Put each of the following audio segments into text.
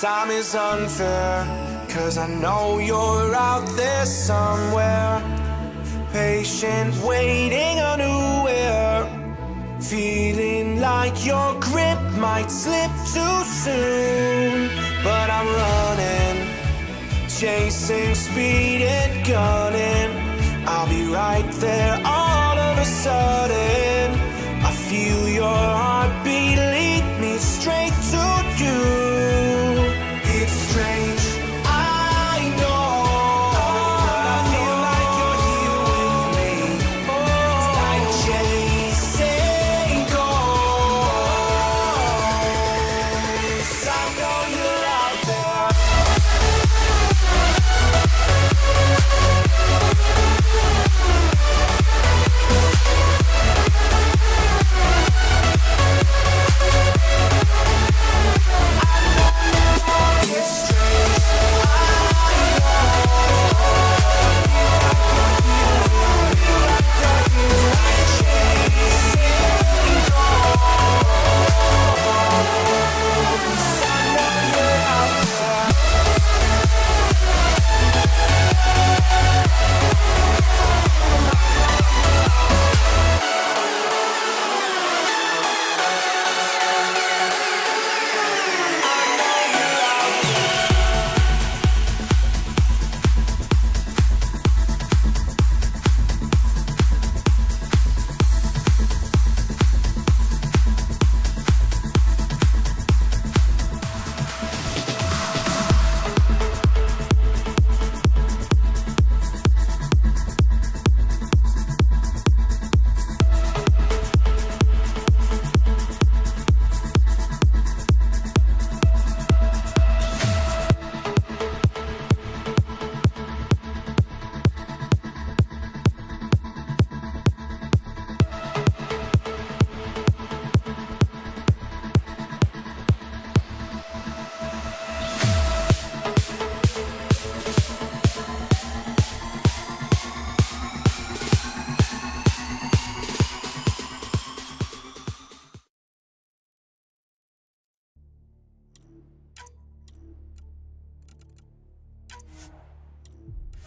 Time is unfair, 'cause I know you're out there somewhere, patient, waiting unaware, feeling like your grip might slip too soon. But I'm running, chasing speed and gunning. I'll be right there all of a sudden. I feel your heartbeat lead me straight to you. It's strange, I know, but I feel like you're here with me. It's like chasing ghosts. I know you're out there.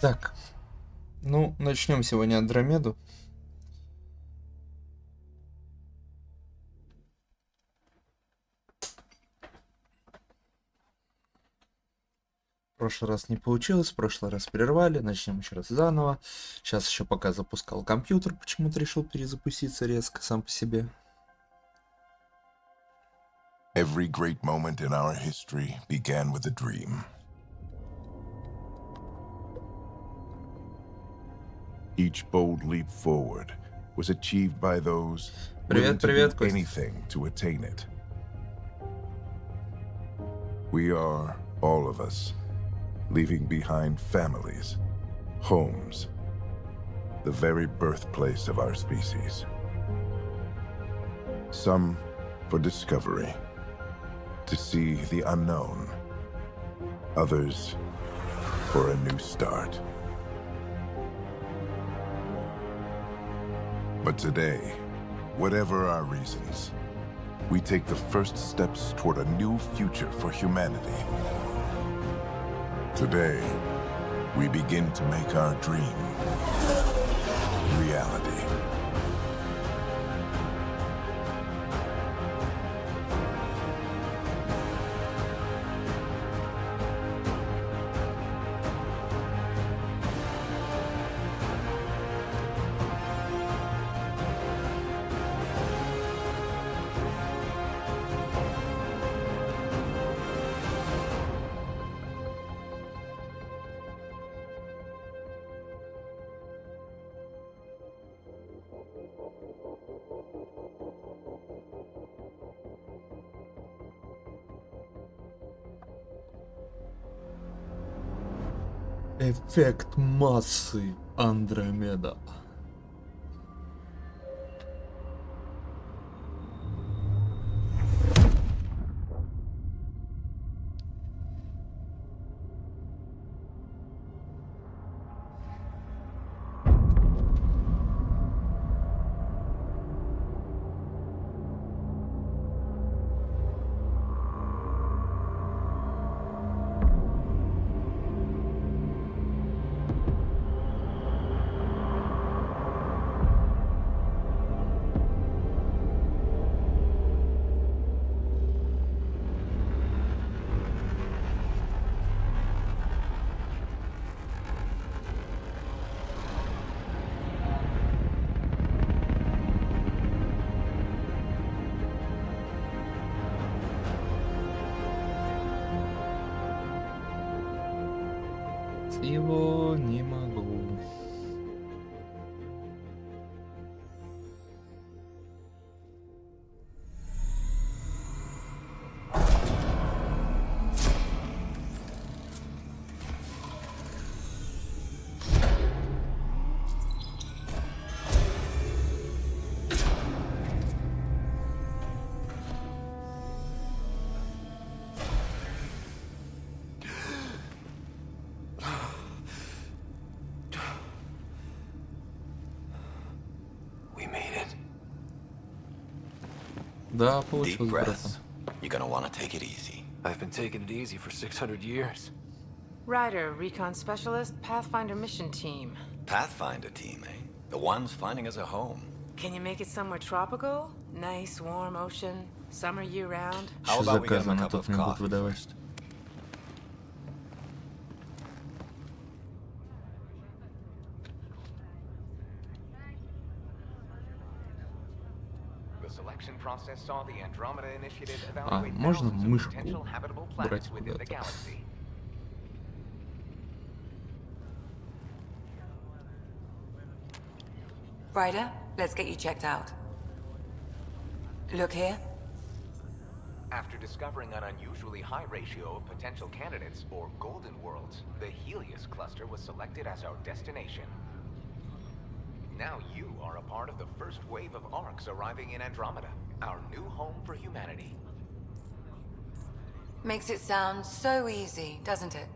Так, ну, начнем сегодня Андромеду. В прошлый раз не получилось, в прошлый раз прервали, начнем еще раз заново. Сейчас еще пока запускал компьютер, почему-то решил перезапуститься резко сам по себе. Every great moment in our history began with a dream. Each bold leap forward was achieved by those willing to do Костя. anything to attain it. We are, all of us, leaving behind families, homes, the very birthplace of our species. Some for discovery, to see the unknown. Others for a new start. But today, whatever our reasons, we take the first steps toward a new future for humanity. Today, we begin to make our dream reality. Эффект массы Андромеда. Его не могу. Да, Deep получилось, братан. breaths. You're gonna want to take it easy. I've been taking it easy for 600 years. Ryder, recon specialist, Pathfinder mission team. Pathfinder team, eh? The ones finding us a home. Can you make it somewhere tropical? Nice, warm ocean, summer year-round? How Еще about we get заказы him a на cup тот of не будут coffee? выдавать. The selection process saw the Andromeda initiative А, evaluate можно thousands of мышку potential habitable брать planets within the куда-то? galaxy. Ryder, let's get you checked out. Look here. After discovering an unusually high ratio of potential candidates, or golden worlds, the Helios cluster was selected as our destination. Now you are a part of the first wave of arcs arriving in Andromeda, our new home for humanity. Makes it sound so easy, doesn't it?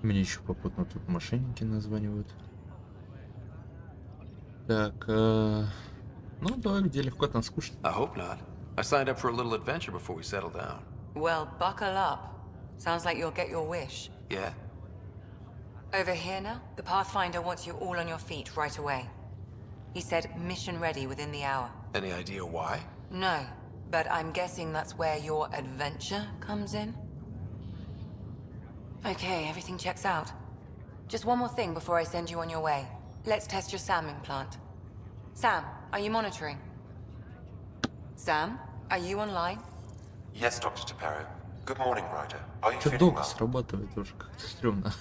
Мне еще попутно тут мошенники названивают. Так, ну давай, где легко, там скучно. I hope not. I signed up for a little adventure before we settle down. Well, buckle up. Sounds like you'll get your wish. Yeah? Over here now, the Pathfinder wants you all on your feet right away. He said mission ready within the hour. Any idea why? No, but I'm guessing that's where your adventure comes in? Okay, everything checks out. Just one more thing before I send you on your way. Let's test your SAM implant. Sam, are you monitoring? Sam, are you online? Yes, Dr. Taparo. Good morning, Ryder. Are you Что feeling долго well? срабатывает уже, как-то стрёмно.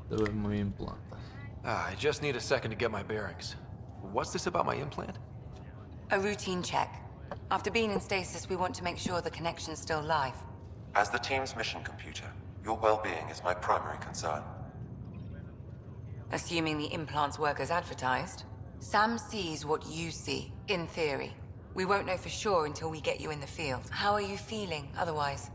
Давай мой имплант. I just need a second to get my bearings. What's this about my implant? A routine check. After being in stasis, we want to make sure the connection's still live. As the team's mission computer, your well-being is my primary concern. Assuming the implants work as advertised, Sam sees what you see, in theory. We won't know for sure until we get you in the field. How are you feeling otherwise?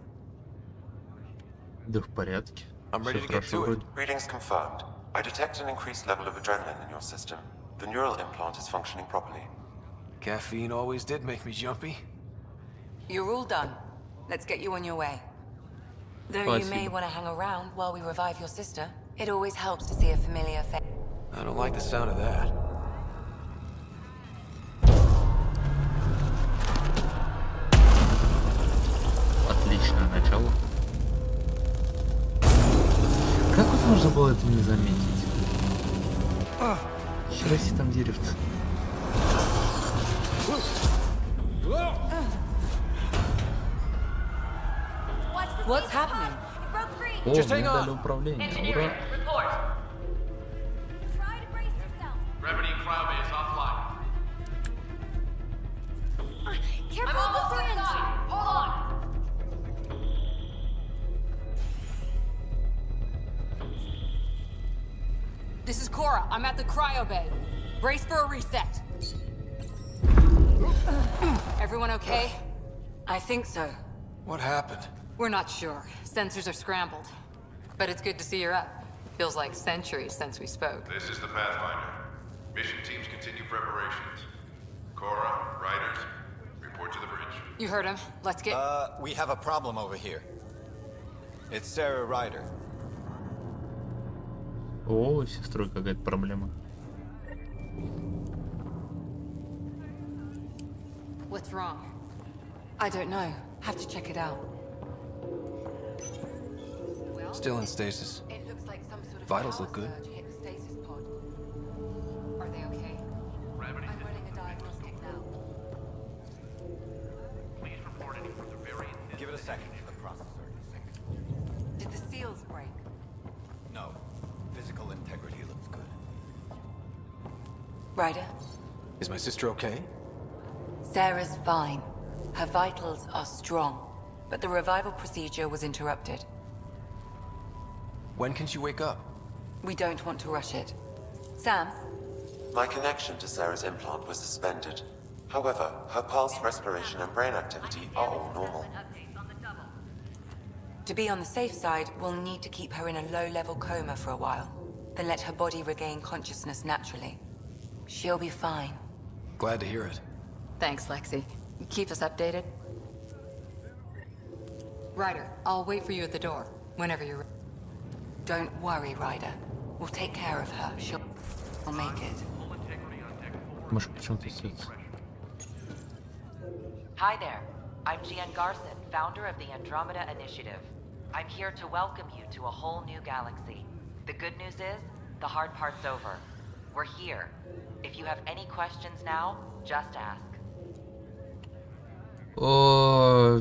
Да в порядке. I'm ready Всё to get хорошо to it. вроде. Readings confirmed. I detect an increased level of adrenaline in your system. The neural implant is functioning properly. Caffeine always did make me jumpy. You're all done. Let's get you on your way. Though you may Спасибо. want to hang around while we revive your sister, it always helps to see a familiar face. I don't like the sound of that. Отличное начало. Как вот можно было это не заметить? Хера себе там деревце. What's happening? О, Just мне hang дали on. управление. Ура! Gravity and cryo is offline. Careful of the syringe! Hold on! This is Cora. I'm at the cryo bay. Brace for a reset. Everyone okay? I think so. What happened? We're not sure. Sensors are scrambled. But it's good to see you're up. Feels like centuries since we spoke. This is the Pathfinder. Mission teams continue preparations. Cora, Riders, report to the bridge. You heard him. Let's get... We have a problem over here. It's Sarah Ryder. О, с сестрой какая-то проблема. What's wrong? I don't know. Have to check it out. Still in stasis. It looks like some sort of Vitals power look good. surge hit the stasis pod. Are they okay? I'm running a diagnostic now. Give it a second for the processor to sync. Did the seals break? No. Physical integrity looks good. Ryder, Is my sister okay? Sarah's fine. Her vitals are strong, but the revival procedure was interrupted. When can she wake up? We don't want to rush it. Sam, My connection to Sarah's implant was suspended. However, her pulse, respiration, and brain activity are all normal. to be on the safe side, we'll need to keep her in a low-level coma for a while, then let her body regain consciousness naturally. She'll be fine. Glad to hear it. Thanks, Lexi. Keep us updated. Ryder, I'll wait for you at the door, whenever you're ready. Don't worry, Ryder. We'll take care of her. She'll make it. Может, почему-то светится. Hi there. I'm Gian Garson, founder of the Andromeda Initiative. I'm here to welcome you to a whole new galaxy. The good news is, the hard part's over. We're here. If you have any questions now, just ask. О,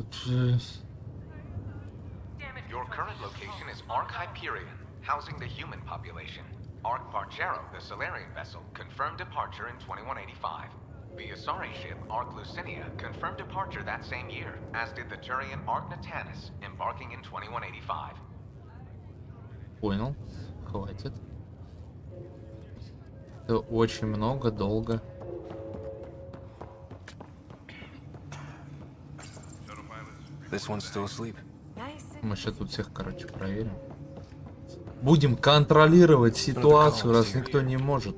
Your current location is Ark Hyperion, housing the human population. Ark Parchero, the Solarian vessel, confirmed departure in 2185. The Asari ship, Ark Lucinia, confirmed departure that same year, as did the Turian Ark Natanus, embarking in 2185. понял. Хватит. Это очень много, долго. This one's still asleep. Мы сейчас тут всех, короче, проверим. Будем контролировать ситуацию, раз никто не может.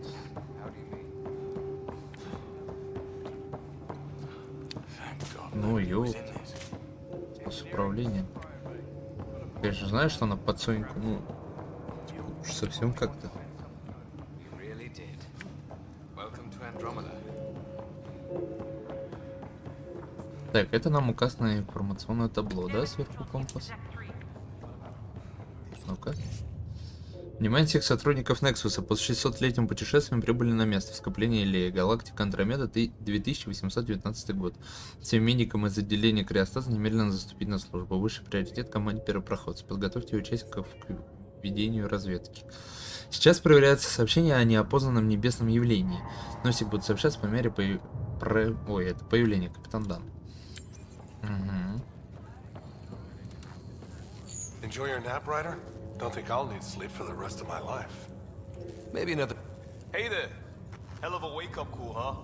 Ну, ёп. С управлением. Я же знаю, что она под Соньку, ну, уж совсем как-то. Так, это нам указ на информационное табло, да, сверху компас? Ну-ка. Внимание всех сотрудников Нексуса. После 600-летним путешествием прибыли на место в скоплении Илея. Галактика Андромеда, 2819 год. Всем медикам из отделения Криостаза немедленно заступить на службу. Высший приоритет команде первопроходцев. Подготовьте участников к ведению разведки. Сейчас проверяется сообщение о неопознанном небесном явлении. Носик будет сообщаться по мере появления. Капитан Дан. Угу. Enjoy your nap, Ryder? Don't think I'll need sleep for the rest of my life. Maybe another. Hey there. Hell of a wake-up call, huh?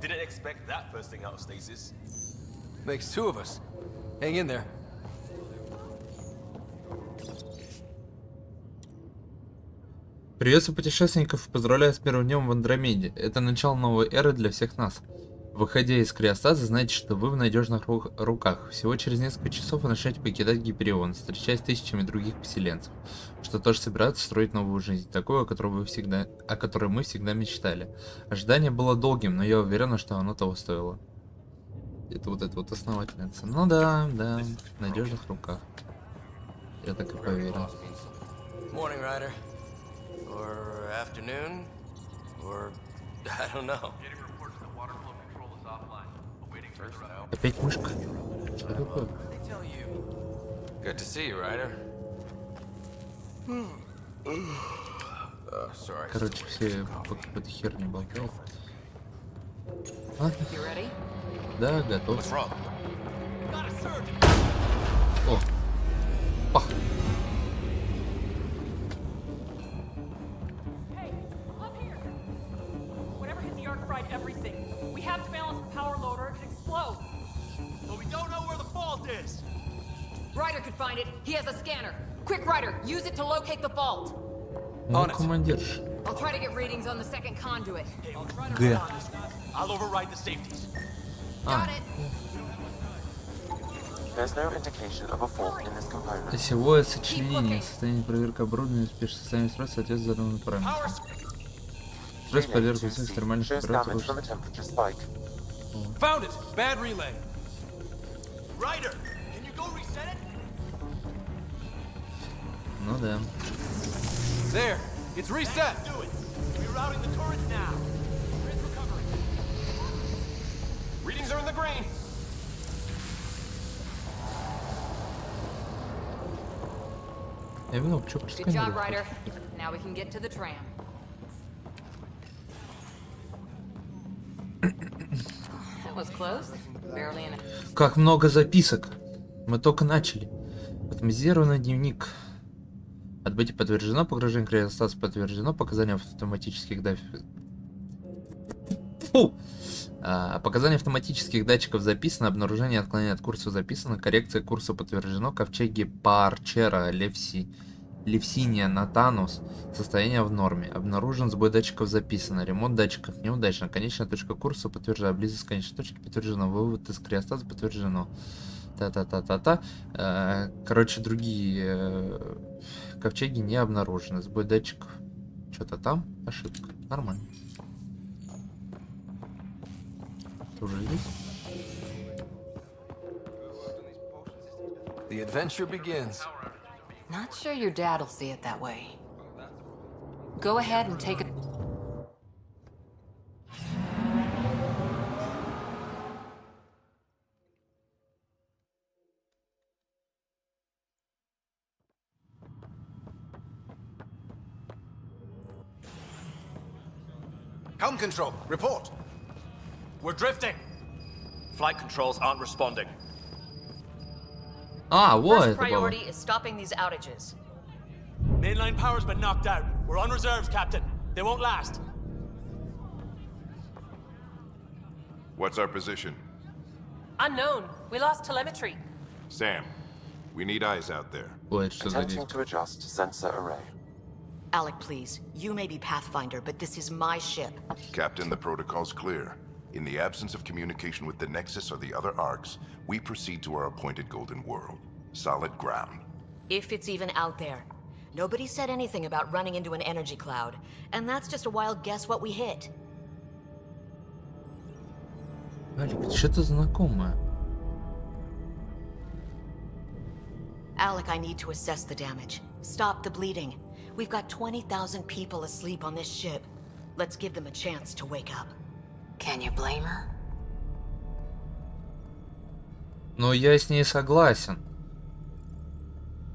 Didn't expect that first thing out of stasis. Makes two of us. Hang in there. Приветствую путешественников и поздравляю с первым днем в Андромеде. Это начало новой эры для всех нас. Выходя из Криостаза, знайте, что вы в надежных руках. Всего через несколько часов вы начнете покидать Гиперион, встречаясь с тысячами других поселенцев, что тоже собираются строить новую жизнь, такую, о которой мы всегда мечтали. Ожидание было долгим, но я уверена, что оно того стоило. Это вот основательная цена. Ну да, в надежных руках. Я так и поверил. Morning, Ryder. Or afternoon. Or I don't know. Опять мышка? Что такое? Good to see you, Ryder. Sorry. Короче, все по какой-то херне болтают. Ладно. Да, готов. О! Пах! Ryder could find it. He has a scanner. Quick, Ryder, use it to locate the vault. Ну, командирш. I'll try to get readings on the second conduit. Г. I'll override the safeties. Got it. There's no indication of a fault in this component. Осевое сочленение. Состояние проверки оборудования, успешное состояние устройства соответствует заданным параметрам. Устройство подвергается экстремальных температур. Found it. Bad relay. Ryder, can you go reset it? Ну да. There, it's reset. Do it. Rerouting the turrets now. Grid's recovering. Readings are in the green. Я видел, что Good job, Ryder. Now we can get to the tram. That was close. Barely in it. Как много записок. Мы только начали. Автоматизированный дневник. Отбытие подтверждено, погружение к криостазу подтверждено, показания автоматических показания автоматических датчиков записано, обнаружение отклонения от курса записано, коррекция курса подтверждено, ковчеги Парчера, Левсиния, Натанус, состояние в норме, обнаружен сбой датчиков записано, ремонт датчиков неудачно, конечная точка курса подтверждена, близость к конечной точке подтверждена, вывод из криостаза подтверждено. Короче, другие ковчеги не обнаружены. Сбой датчиков. Что-то там. Ошибка. Нормально. Ты уже здесь? The adventure begins. Not sure your dad'll see it that way. Go ahead and take it. Helm control, report. We're drifting. Flight controls aren't responding. А, вот First это было. priority is stopping these outages. Mainline power's been knocked out. We're on reserves, Captain. They won't last. What's our position? Unknown. We lost telemetry. Sam, we need eyes out there. Ой, что за Attempting to adjust sensor array. Alec, please. You may be Pathfinder, but this is my ship. Captain, the protocol's clear. In the absence of communication with the Nexus or the other arcs, we proceed to our appointed Golden World. Solid ground. If it's even out there. Nobody said anything about running into an energy cloud, and that's just a wild guess what we hit. Алик, что-то знакомое. Alec, I need to assess the damage. Stop the bleeding. We've got 20,000 people asleep on this ship. Let's give them a chance to wake up. Can you blame her? Но я с ней согласен.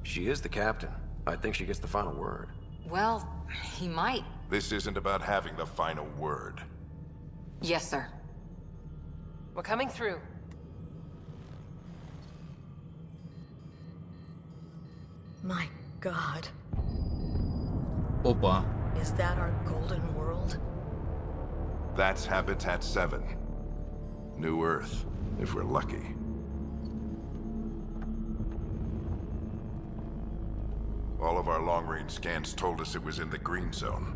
She is the captain. I think she gets the final word. Well, he might. This isn't about having the final word. Yes, sir. We're coming through. My God. Опа. Is that our golden world? That's Habitat 7. New Earth, if we're lucky. All of our long-range scans told us it was in the green zone.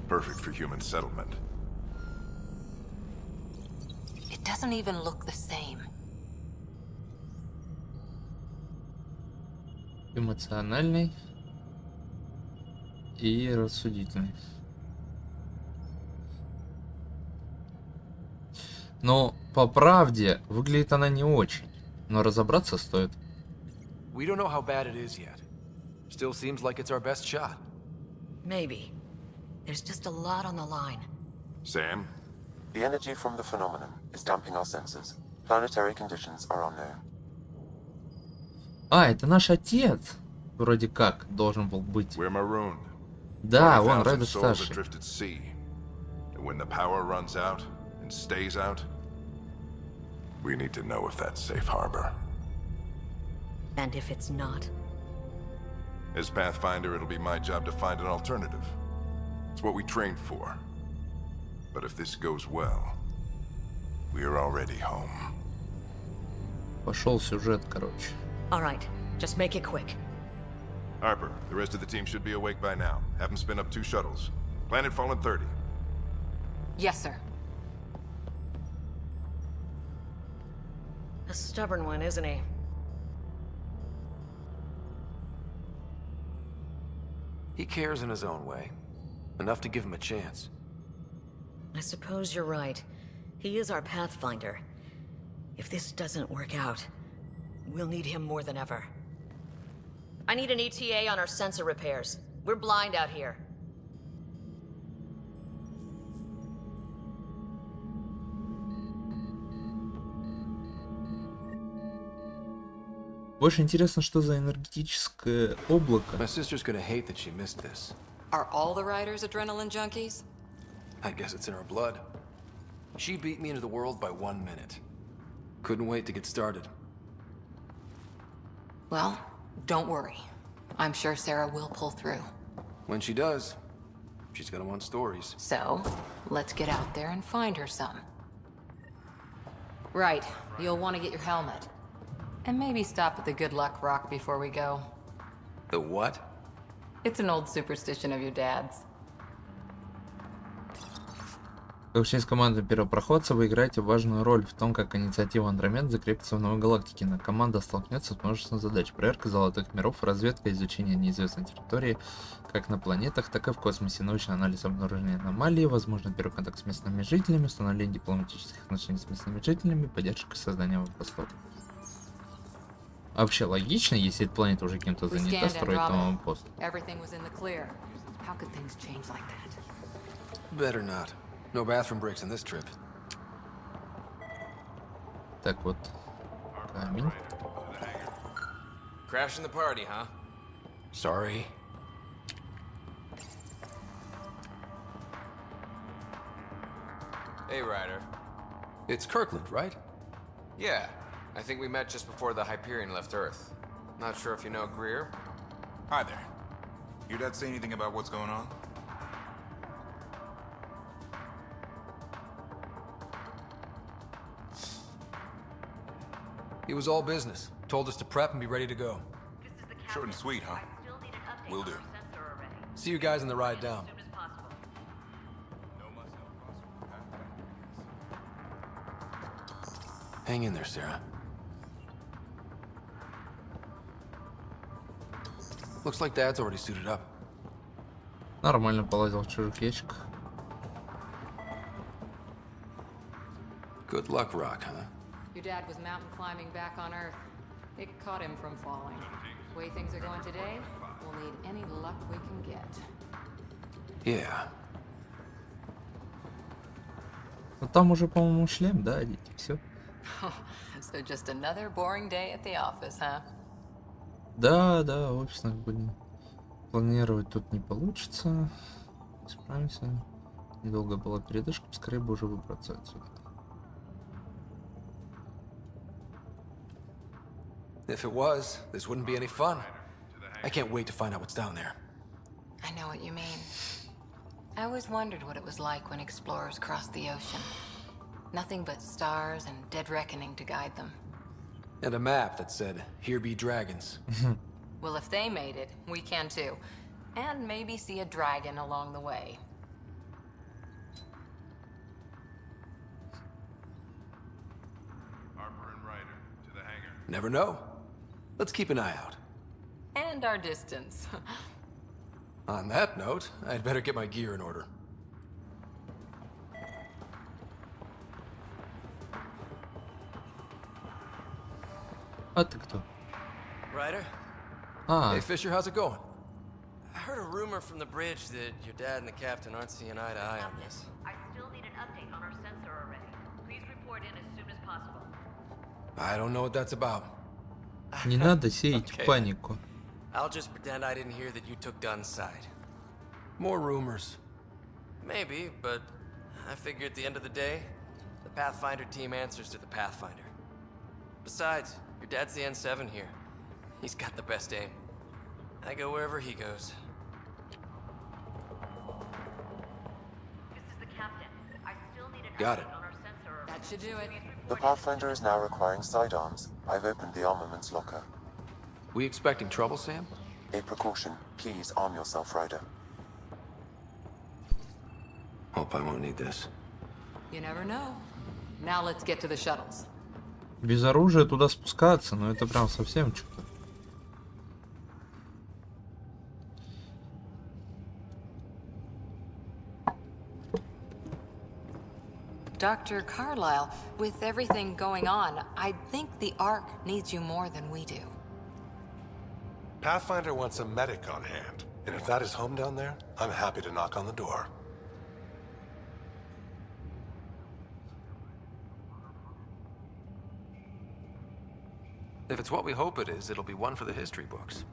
Perfect for human settlement. It doesn't even look the same. Эмоциональный и рассудительный. Но по правде выглядит она не очень, но разобраться стоит. We don't know how bad it is yet. Still seems like it's our best shot. Maybe. There's just a lot on the line. Sam? The energy from the phenomenon is damping our senses. Planetary conditions are unknown. А, это наш отец. Вроде как должен был быть. We're marooned. Да, он 20,000 Райдер souls старший. adrift at sea. And when the power runs out and stays out, we need to know if that's safe harbor. And if it's not? As Pathfinder, it'll be my job to find an alternative. It's what we trained for. But if this goes well, we are already home. Пошел сюжет, короче. All right, just make it quick. Harper, the rest of the team should be awake by now. Have them spin up 2 shuttles. Planet Fallen 30. Yes, sir. A stubborn one, isn't he? He cares in his own way. Enough to give him a chance. I suppose you're right. He is our Pathfinder. If this doesn't work out, we'll need him more than ever. I need an ETA on our sensor repairs. We're blind out here. Больше интересно, что за энергетическое облако. My sister's gonna hate that she missed this. Are all the riders adrenaline junkies? I guess it's in her blood. She beat me into the world by 1 minute. Couldn't wait to get started. Well, don't worry. I'm sure Sarah will pull through. When she does, she's gonna want stories. So, let's get out there and find her some. Right, you'll want to get your helmet. And maybe stop at the Good Luck Rock before we go. The what? It's an old superstition of your dad's. Как член команды первопроходца, вы играете важную роль в том, как инициатива Андромед закрепится в новой галактике. Но команда столкнется с множеством задач. Проверка золотых миров, разведка, изучение неизвестной территории, как на планетах, так и в космосе, научный анализ обнаружения аномалий, возможно, первый контакт с местными жителями, установление дипломатических отношений с местными жителями, поддержка создания аванпостов. А вообще логично, если эта планета уже кем-то занята, строить там аванпост. Better not. No bathroom breaks on this trip. Так вот. Камень. Crashing the party, huh? Sorry. Hey, Ryder. It's Kirkland, right? Yeah, I think we met just before the Hyperion left Earth. Not sure if you know Greer. Hi there. Your dad say anything about what's going on? He was all business. Told us to prep and be ready to go. Short and sweet, huh? Will do. See you guys on the ride down. Hang in there, Sarah. Looks like Dad's already suited up. Нормально полазил в чужих ящиках. Good luck, Rock, huh? Your dad was mountain climbing back on Earth. It caught him from falling. The way things are going today, we'll need any luck we can get. Yeah. Ну там уже, по-моему, шлем, да, одеть, все. So just another boring day at the office, huh? Да, офисных будем. Планировать тут не получится. Справимся. Недолго была передышка, поскорее бы уже выбраться отсюда. If it was, this wouldn't be any fun. I can't wait to find out what's down there. I know what you mean. I always wondered what it was like when explorers crossed the ocean. Nothing but stars and dead reckoning to guide them. And a map that said, "Here be dragons." Well, if they made it, we can too. And maybe see a dragon along the way. Harper and Ryder, to the hangar. Never know. Let's keep an eye out. And our distance. On that note, I'd better get my gear in order. А ты кто? Ryder? Hey, Fisher, how's it going? I heard a rumor from the bridge that your dad and the captain aren't seeing eye to eye on this. I still need an update on our sensor array. Please report in as soon as possible. I don't know what that's about. Не надо сеять Okay. панику. I'll just pretend I didn't hear that you took Dunn's side. More rumors. Maybe, but I figure at the end of the day, the Pathfinder team answers to the Pathfinder. Besides, your dad's the N7 here. He's got the best aim. I go wherever he goes. This is the captain. I still need an Got update it. on our sensor array. That should do it. The Pathfinder is now requiring sidearms. I've opened the armaments locker. We expecting trouble, Sam? A precaution. Please arm yourself, Ryder. Hope I won't need this. You never know. Now let's get to the shuttles. Без оружия туда спускаться, но это прям совсем что-то. Dr. Carlyle, with everything going on, I think the Ark needs you more than we do. Pathfinder wants a medic on hand. And if that is home down there, I'm happy to knock on the door. If it's what we hope it is, it'll be one for the history books.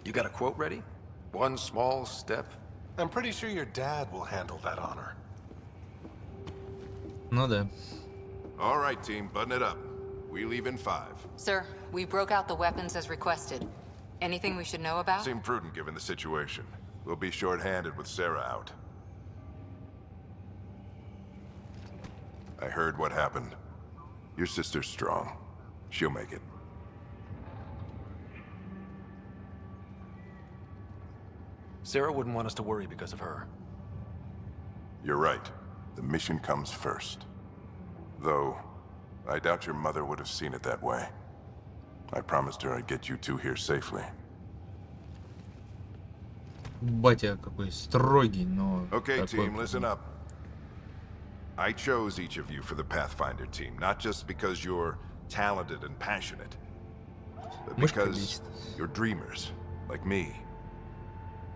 You got a quote ready? One small step. I'm pretty sure your dad will handle that honor. Ну да. All right, team, button it up. We leave in 5. Sir, we broke out the weapons as requested. Anything we should know about? Seemed prudent given the situation. We'll be short-handed with Sarah out. I heard what happened. Your sister's strong. She'll make it. Sarah wouldn't want us to worry because of her. You're right. The mission comes first. Though, I doubt your mother would have seen it that way. I promised her I'd get you two here safely. Батя какой строгий, но... Okay, такой team, listen up. I chose each of you for the Pathfinder team, not just because you're talented and passionate, but because you're dreamers, like me.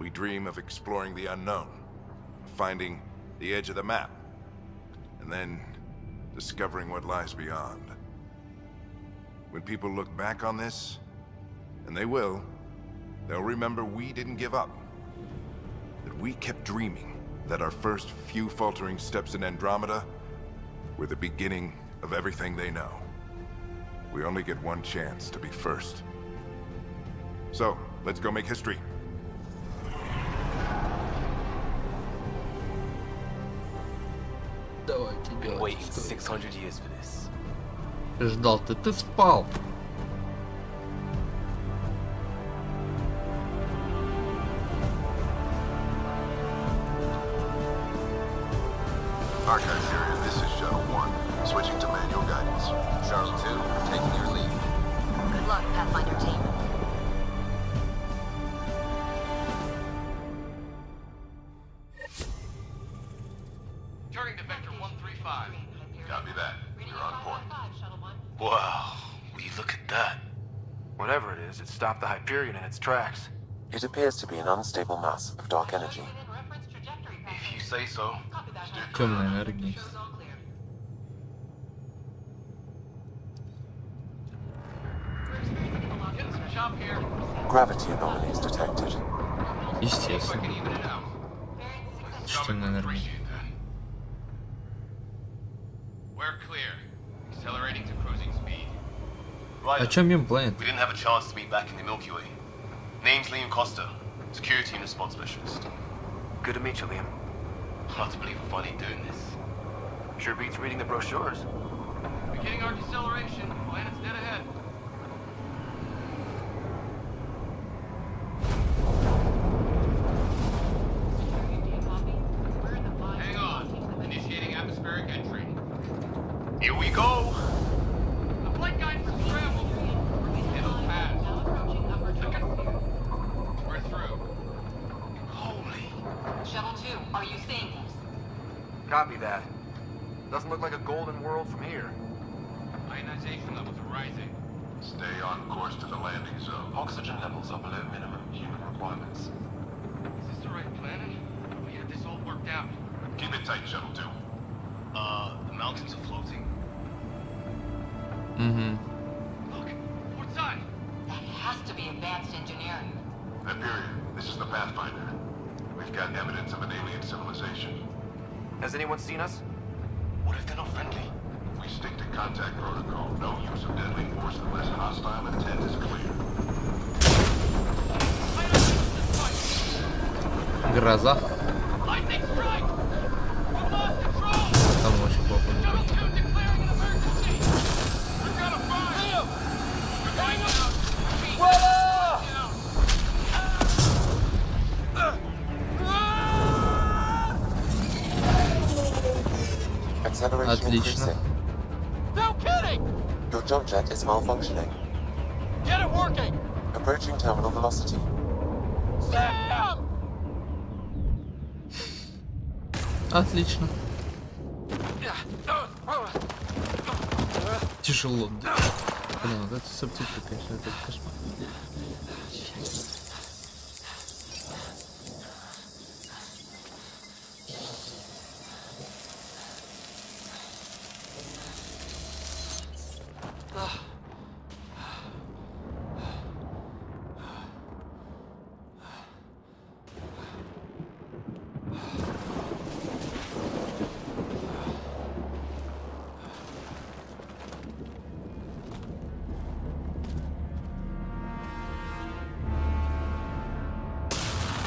We dream of exploring the unknown, of finding the edge of the map, and then discovering what lies beyond. When people look back on this, and they will, they'll remember we didn't give up. That we kept dreaming, that our first few faltering steps in Andromeda were the beginning of everything they know. We only get one chance to be first. So, let's go make history. Давайте Been делать waiting историю. 600 years for this. Ждал ты спал. Archive area, this is Shuttle 1. Switching to manual guidance. Shuttle 2, taking your lead. Good luck, Pathfinder team. Turning to Vector 135. Copy that. You're on point. Wow, will you look at that? Whatever it is, it stopped the Hyperion in its tracks. It appears to be an unstable mass of dark energy. If you say so. Темная энергия. Gravity anomalies detected. Естественно. Темная энергия. We're clear. Accelerating to cruising speed. Right. О чем им планет? We didn't have a chance to meet back in the Milky Way. Name's Liam Costa, security and response specialist. Good to meet you, Liam. Hard to believe we're finally doing this. Sure beats reading the brochures. Beginning our deceleration. Planet's dead ahead. Hang on. Initiating atmospheric entry. Here we go! The flight guide for scramble. It'll pass. We're through. Holy. Shuttle 2, are you seeing this? Copy that. Doesn't look like a golden world from here. Ionization levels are rising. Stay on course to the landing zone. Oxygen levels are below minimum human requirements. Is this the right planet? We had this all worked out. Keep it tight, Shuttle 2. The mountains are floating. Look, port side. That has to be advanced engineering. Hyperion, this is the Pathfinder. We've got evidence of an alien civilization. Has anyone seen us? What if they're not friendly? We stick to contact protocol. No use of deadly force unless hostile intent is clear. Гроза. Lightning strike! We lost control! Там очень плохо. Shuttle 2 declaring an emergency! We're gonna fire! We're going out! Acceleration Отлично. increasing. No kidding! Your jump jet is malfunctioning. Get it working! Approaching terminal velocity. Sam! Отлично. Тяжело. Блин, вот это субтитры, конечно, это кошмар.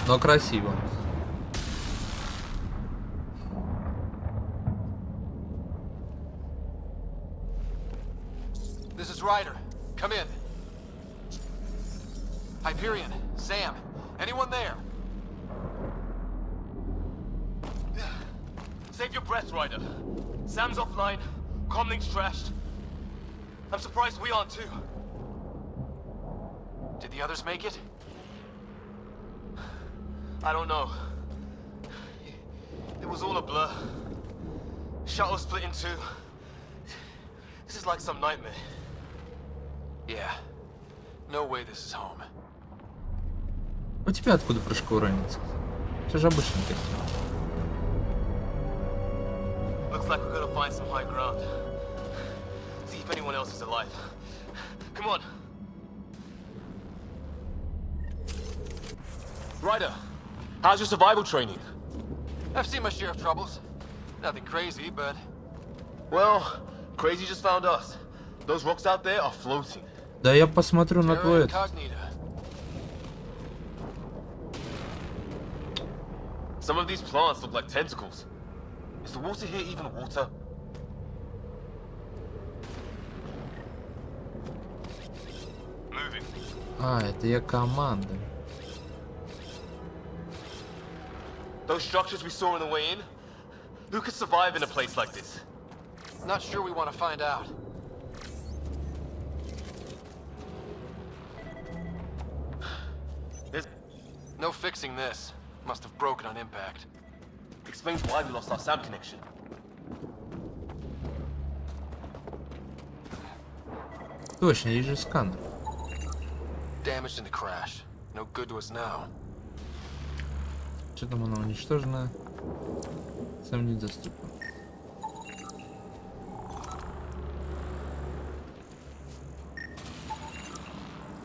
Но красиво. This is Ryder. Come in. Hyperion, Sam, anyone there? Save your breath, Ryder. Sam's offline. Comlink's trashed. I'm surprised we aren't too. Did the others make it? I don't know. It was all a blur. Shuttle split in two. This is like some nightmare. Yeah. No way this is home. У тебя откуда прыжковая разница? Все же обычный такие. Looks like we're gonna find some high ground. See if anyone else is alive. Come on. Ryder, how's your survival training? I've seen my share of troubles. Nothing crazy, but... Well, crazy just found us. Those rocks out there are floating. Да я посмотрю на твой... Some of these plants look like tentacles. Is the water here even water? Moving. А, это я команда. Those structures we saw on the way in? Who could survive in a place like this? Not sure we want to find out. There's no fixing this. Must have broken on impact. Explains why we lost our sound connection. Точно, есть же сканер. Damaged in the crash. No good to us now. Что там оно уничтожено? Сам недоступно.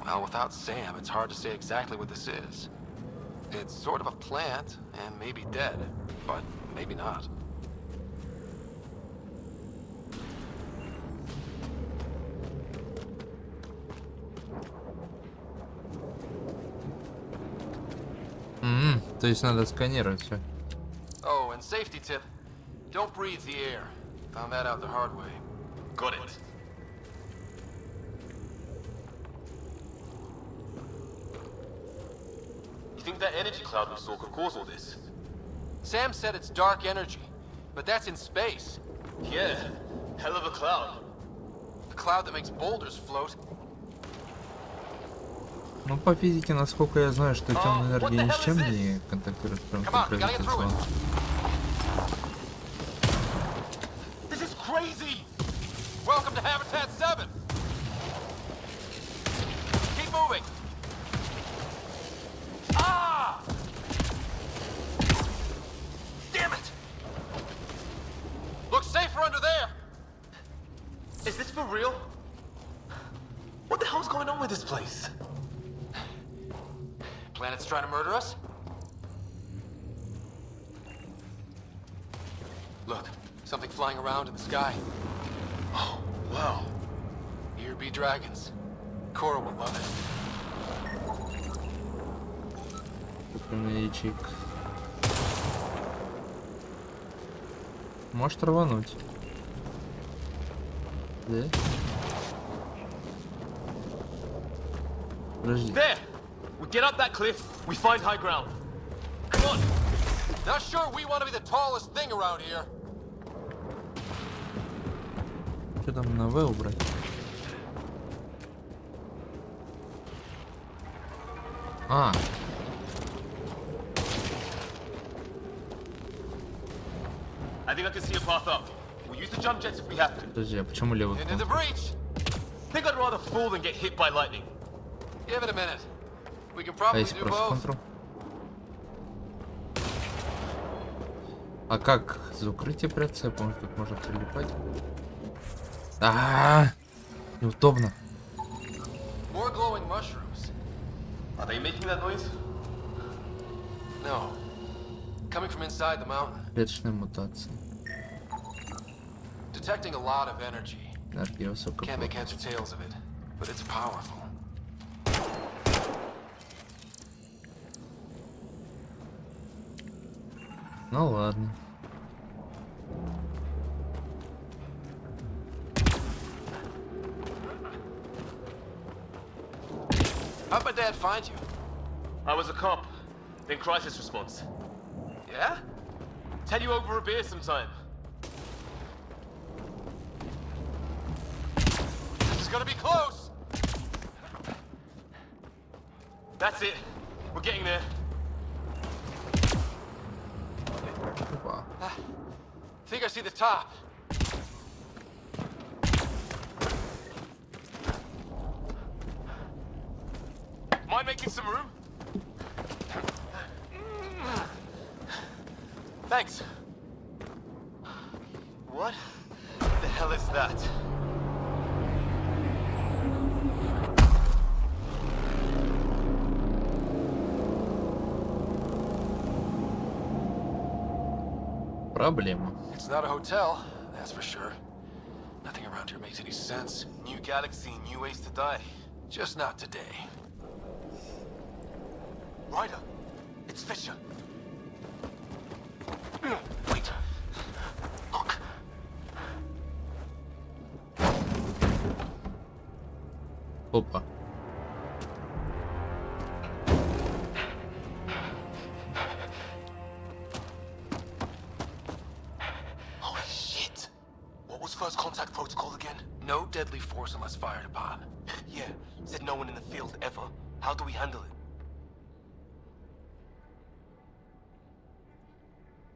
Well, without Sam, it's hard to say exactly what this is. It's sort of a plant, and maybe dead, but maybe not. То есть надо сканировать все. Oh, and safety tip. Don't breathe the air. Found that out the hard way. Got it. You think that energy cloud we saw could cause all this? Sam said it's dark energy, but that's in space. Yeah, hell of a cloud. The cloud that makes boulders float. Ну, по физике, насколько я знаю, что темная энергия ни с чем не контактирует прямо с гравитационным. This is crazy! Welcome to Habitat 7! Keep moving! Ah! Damn it! Looks safer under there! Is this for real? What the hell's going on with this place? Planet's trying to murder us? Look, something flying around in the sky. Oh, wow. Here be dragons. Cora will love Прямой ячейка. Может рвануть. Да? Подожди. There! We get up that cliff, we find high ground. Come on! Not sure we want to be the tallest thing around here. Что там на В убрать? А. I think I can see a path up. We'll use the jump jets if we have to. Подожди, а почему левый? Into the breach! Think I'd rather fall than get hit by lightning. Give it a minute. We can А probably если do просто both. контрол? А как за укрытие прятаться? Я помню, тут можно прилипать. Неудобно. More glowing mushrooms. Are they making that noise? No. Coming from inside the mountain. Клеточная мутация. Detecting a lot of energy. Энергия высокой Can't make heads плотности. or tails of it, but it's powerful. Ну ладно. How'd my dad find you? I was a cop, then crisis response. Yeah? Tell you over a beer sometime. This is gonna be close! That's it. We're getting there. Опа. Think I see the top. Mind making some room? Thanks. What the hell is that? Проблема. It's not a hotel, that's for sure. Nothing around here makes any sense. New galaxy, new ways to die. Just not today. Ryder, it's Fisher. Wait. Look. Опа. Holy shit. What was first contact protocol again? No deadly force unless fired upon. Yeah, said no one in the field ever. How do we handle it?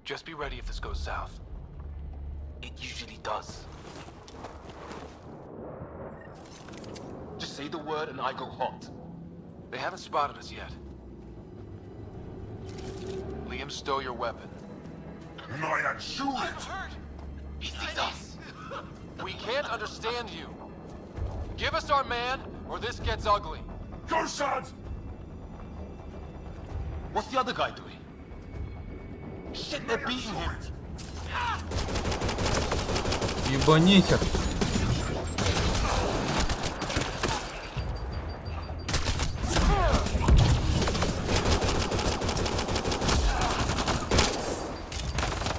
Just be ready if this goes south. It usually does. Just say the word and I go hot. They haven't spotted us yet. Liam, stow your weapon. Nein, shoot it! He sees us. We can't understand you. Give us our man, or this gets ugly. Go, sons! What's the other guy doing? Shit, they're beating him. Ебанись их.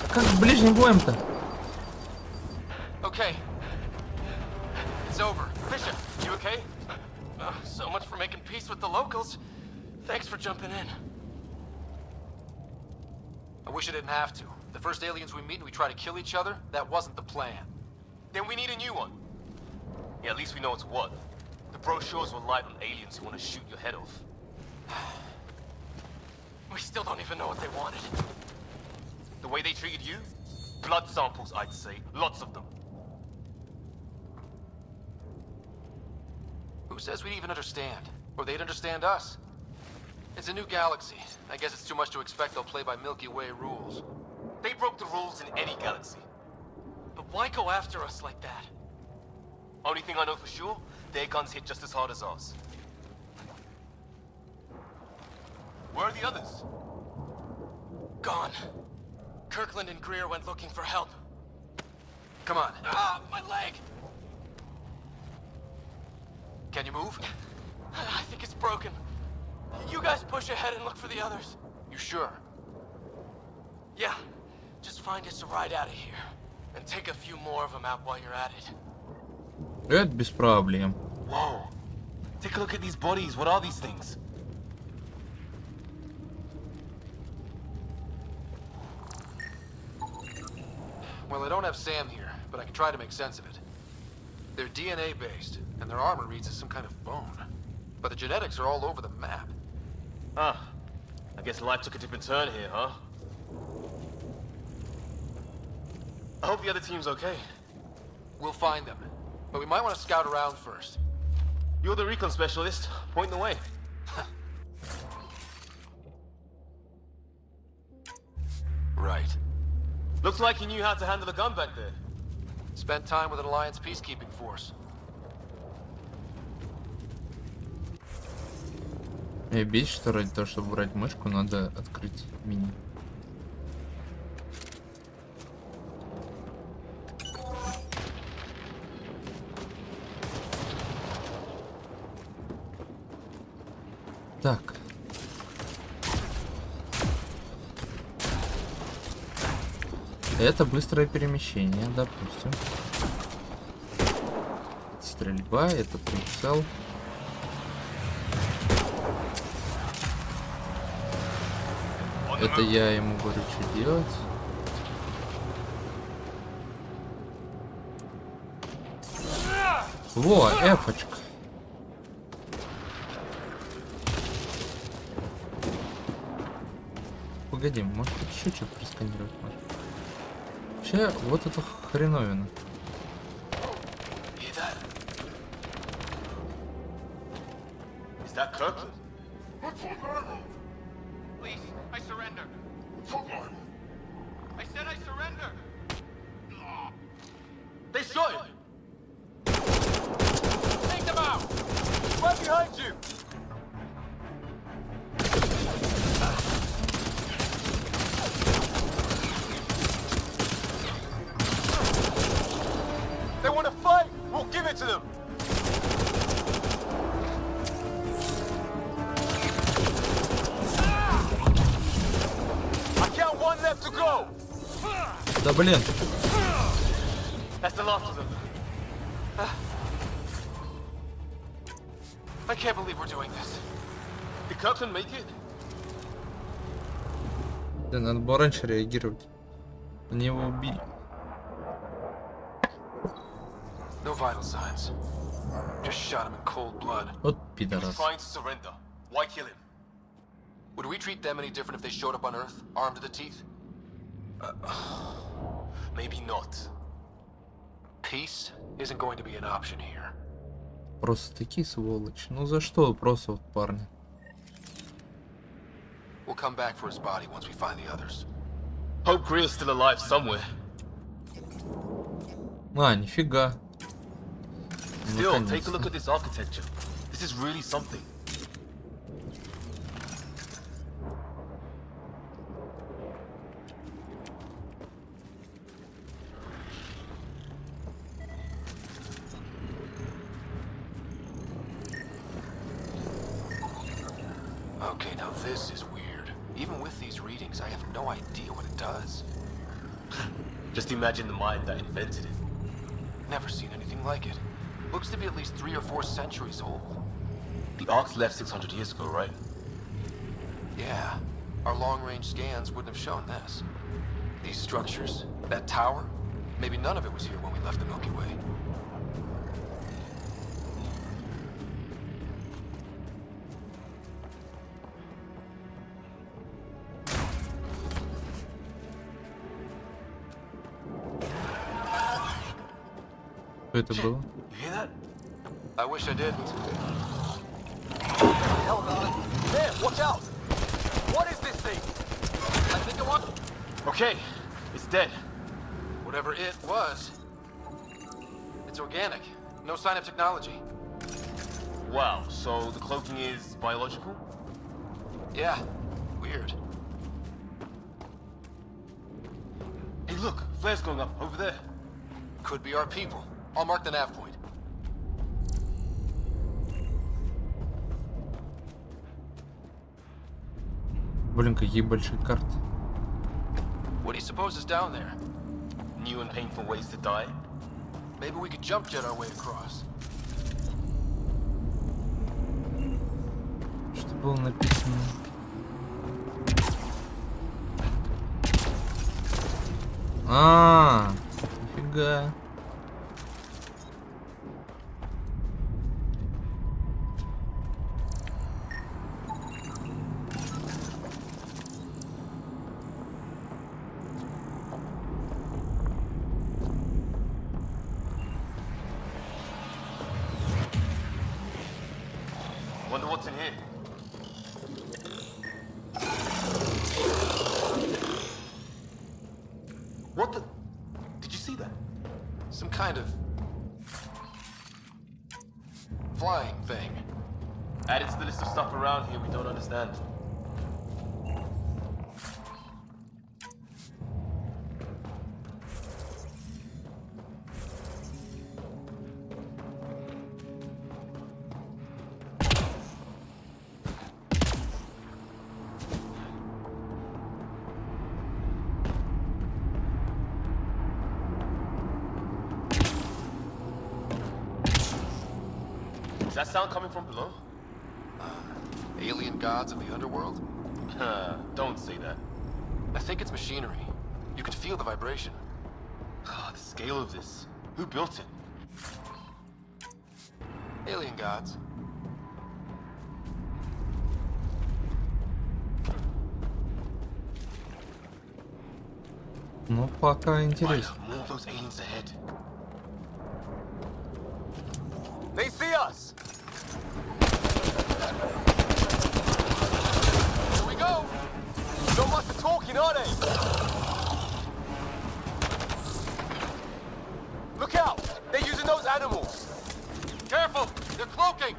Как с ближним боем-то? Okay. It's over. Fisher, you okay? So much for making peace with the locals. Thanks for jumping in. I wish I didn't have to. The first aliens we meet and we try to kill each other, that wasn't the plan. Then we need a new one. Yeah, at least we know it's what. The brochures were light on aliens who want to shoot your head off. We still don't even know what they wanted. The way they treated you? Blood samples, I'd say. Lots of them. Who says we'd even understand? Or they'd understand us? It's a new galaxy. I guess it's too much to expect they'll play by Milky Way rules. They broke the rules in any galaxy. But why go after us like that? Only thing I know for sure, their guns hit just as hard as ours. Where are the others? Gone. Kirkland and Greer went looking for help. Come on. Ah, my leg! Can you move? I think it's broken. You guys push ahead and look for the others. You sure? Yeah. Just find us a ride out of here. And take a few more of them out while you're at it. Это без проблем. Whoa. Take a look at these bodies. What are these things? Well, I don't have Sam here, but I can try to make sense of it. They're DNA based, and their armor reads as some kind of bone. But the genetics are all over the map. Ah. I guess life took a different turn here, huh? I hope the other team's okay. We'll find them. But we might want to scout around first. You're the recon specialist. Point the way. Right. Looks like you knew how to handle a gun back there. Spent time with an Alliance peacekeeping force. Меня бесит, что ради того, чтобы брать мышку, надо открыть меню. Так. Это быстрое перемещение, допустим. Стрельба, это прицел. Это я ему говорю, что делать. Во, эфочка. Погоди, может тут еще что-то просканировать можно? Вообще, вот это хреновина. Is that Kirkland? Please, I surrender. I said I surrender. They shot him! Take them out. Right behind you! They want to fight! We'll give it to them! I count one left to go! Да блин. That's the last of them. I can't believe we're doing this. Did Kirkland make it? Да надо было раньше реагировать. Они его убили. No vital signs. Just shot him in cold blood. Вот He was пидорас. trying to surrender. Why kill him? Would we treat them any different if they showed up on Earth, armed to the teeth? Maybe not. Peace isn't going to be an option here. Просто такие сволочи. Ну за что просто вот парни? We'll come back for his body once we find the others. Hope Greer's still alive somewhere. А, нифига. Still, take a Наконец-то. look at this architecture. This is really something. Okay, now this is weird. Even with these readings, I have no idea what it does. Just imagine the mind that invented it. Never seen anything like it. Looks to be at least 3 or 4 centuries old. The Ark's left 600 years ago, right? Yeah. Our long-range scans wouldn't have shown this. These structures, that tower, maybe none of it was here when we left the Milky Way. Что это было? You hear that? I wish I didn't. Hell, there, watch out! What is this thing? I think I want... Okay, it's dead. Whatever it was. It's organic. No sign of technology. Wow, so the cloaking is biological? Yeah. Weird. Hey, look, flares going up over there. Could be our people. I'll mark the nav point. Блин, какие большие карты. What do you suppose is down there? New and painful ways to die? Maybe we could jump jet our way across. Что было написано? А, нифига. Wonder what's in here. What the? Did you see that? Some kind of... flying thing. Added to the list of stuff around here we don't understand. Is that sound coming from below? Alien gods of the underworld? Don't say that. I think it's machinery. You can feel the vibration. The scale of this. Who built it? Alien gods. Ну, пока интересно. More of those aliens ahead. They see us! Here we go! Not much for talking, are they? Look out! They're using those animals! Careful! They're cloaking!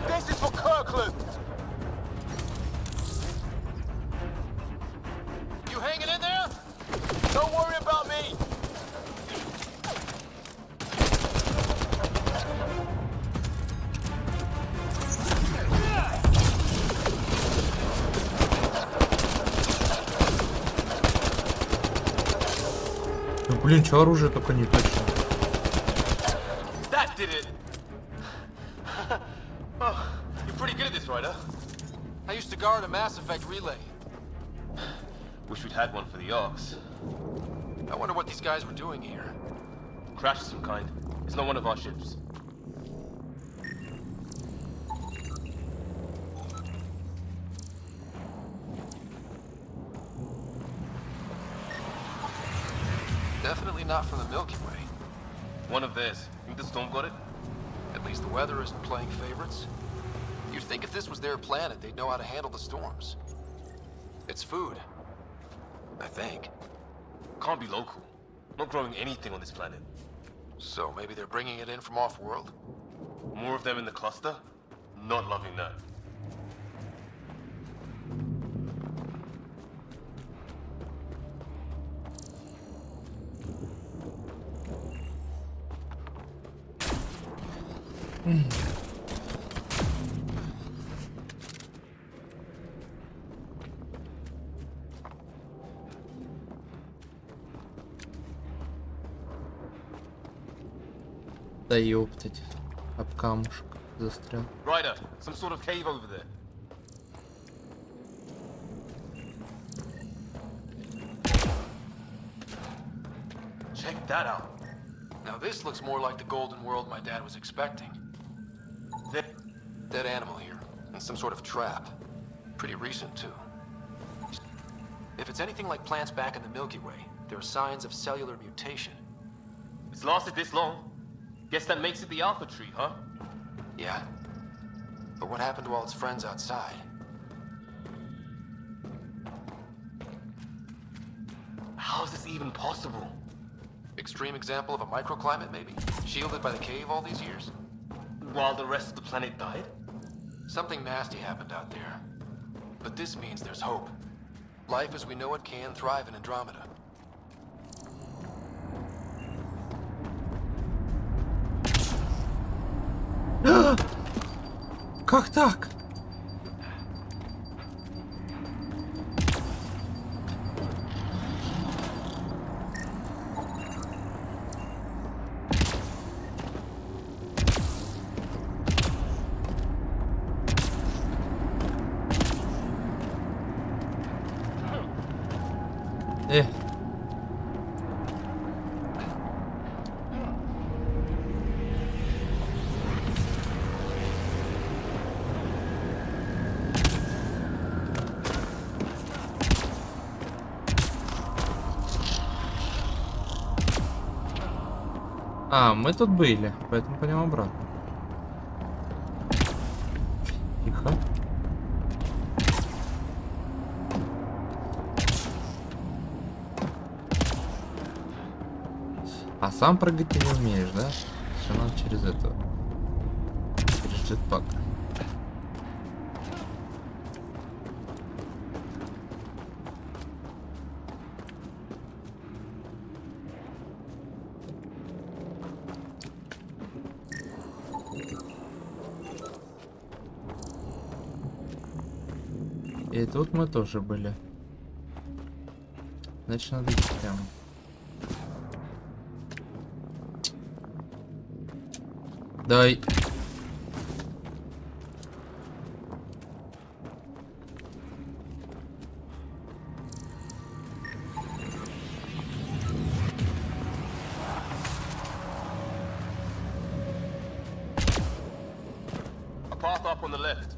This is for Kirkland! You hanging in there? Don't worry about me! Ну, блин, чё оружие только не точно. That did it! Oh, you're pretty good at this, Ryder. I used to guard a Mass Effect relay. Wish we'd had one for the Arks. I wonder what these guys were doing here. Crash of some kind. It's not one of our ships. Definitely not from the Milky Way. One of theirs. Think the storm got it? At least the weather isn't playing favorites. You'd think if this was their planet, they'd know how to handle the storms. It's food. I think. Can't be local. Not growing anything on this planet. So maybe they're bringing it in from off-world? More of them in the cluster? Not loving that. Да ёптать. Об камушек застрял. Ryder, some sort of cave over there. Check that out. Now this looks more like the golden world my dad was expecting. Dead animal here, and some sort of trap. Pretty recent, too. If it's anything like plants back in the Milky Way, there are signs of cellular mutation. It's lasted this long. Guess that makes it the Alpha Tree, huh? Yeah? But what happened to all its friends outside? How is this even possible? Extreme example of a microclimate, maybe? Shielded by the cave all these years? While the rest of the planet died? Something nasty happened out there. But this means there's hope. Life as we know it can thrive in Andromeda. Как так? А, мы тут были, поэтому пойдем обратно. Тихо. А сам прыгать ты не умеешь, да? Все надо через это. Через джетпак. И тут мы тоже были. Значит, надо идти прямо. Давай. A path up on the left.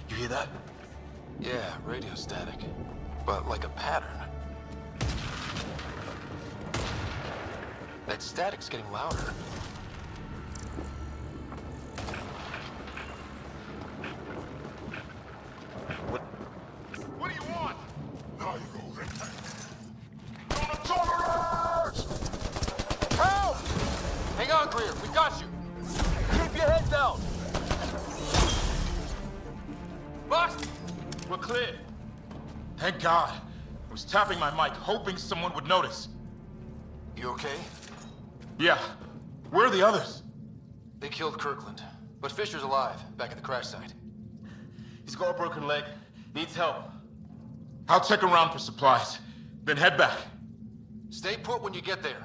You hear that? Yeah, radio static. But like a pattern. That static's getting louder. What do you want? Help! Hang on, Greer. We got you. Keep your head down. Box! We're clear. Thank God. I was tapping my mic, hoping someone would notice. You okay? Yeah. Where are the others? They killed Kirkland. But Fisher's alive, back at the crash site. He's got a broken leg. Needs help. I'll check around for supplies, then head back. Stay put when you get there.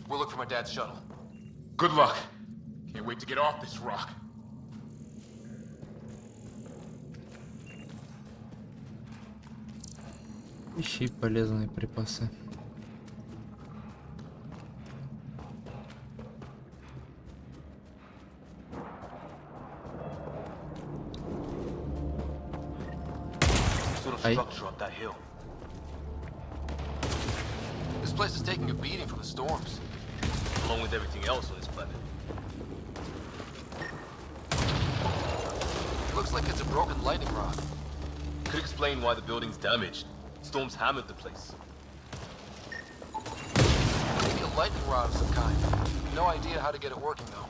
We'll look for my dad's shuttle. Good luck. Can't wait to get off this rock. Ищи полезные припасы. Sort of Hey. structure up that hill. This place is taking a beating from the storms. Along with everything else on this planet. Looks like it's a broken lightning rod. Could explain why the building's damaged. Storms hammered the place. Maybe a lightning rod of some kind. No idea how to get it working, though.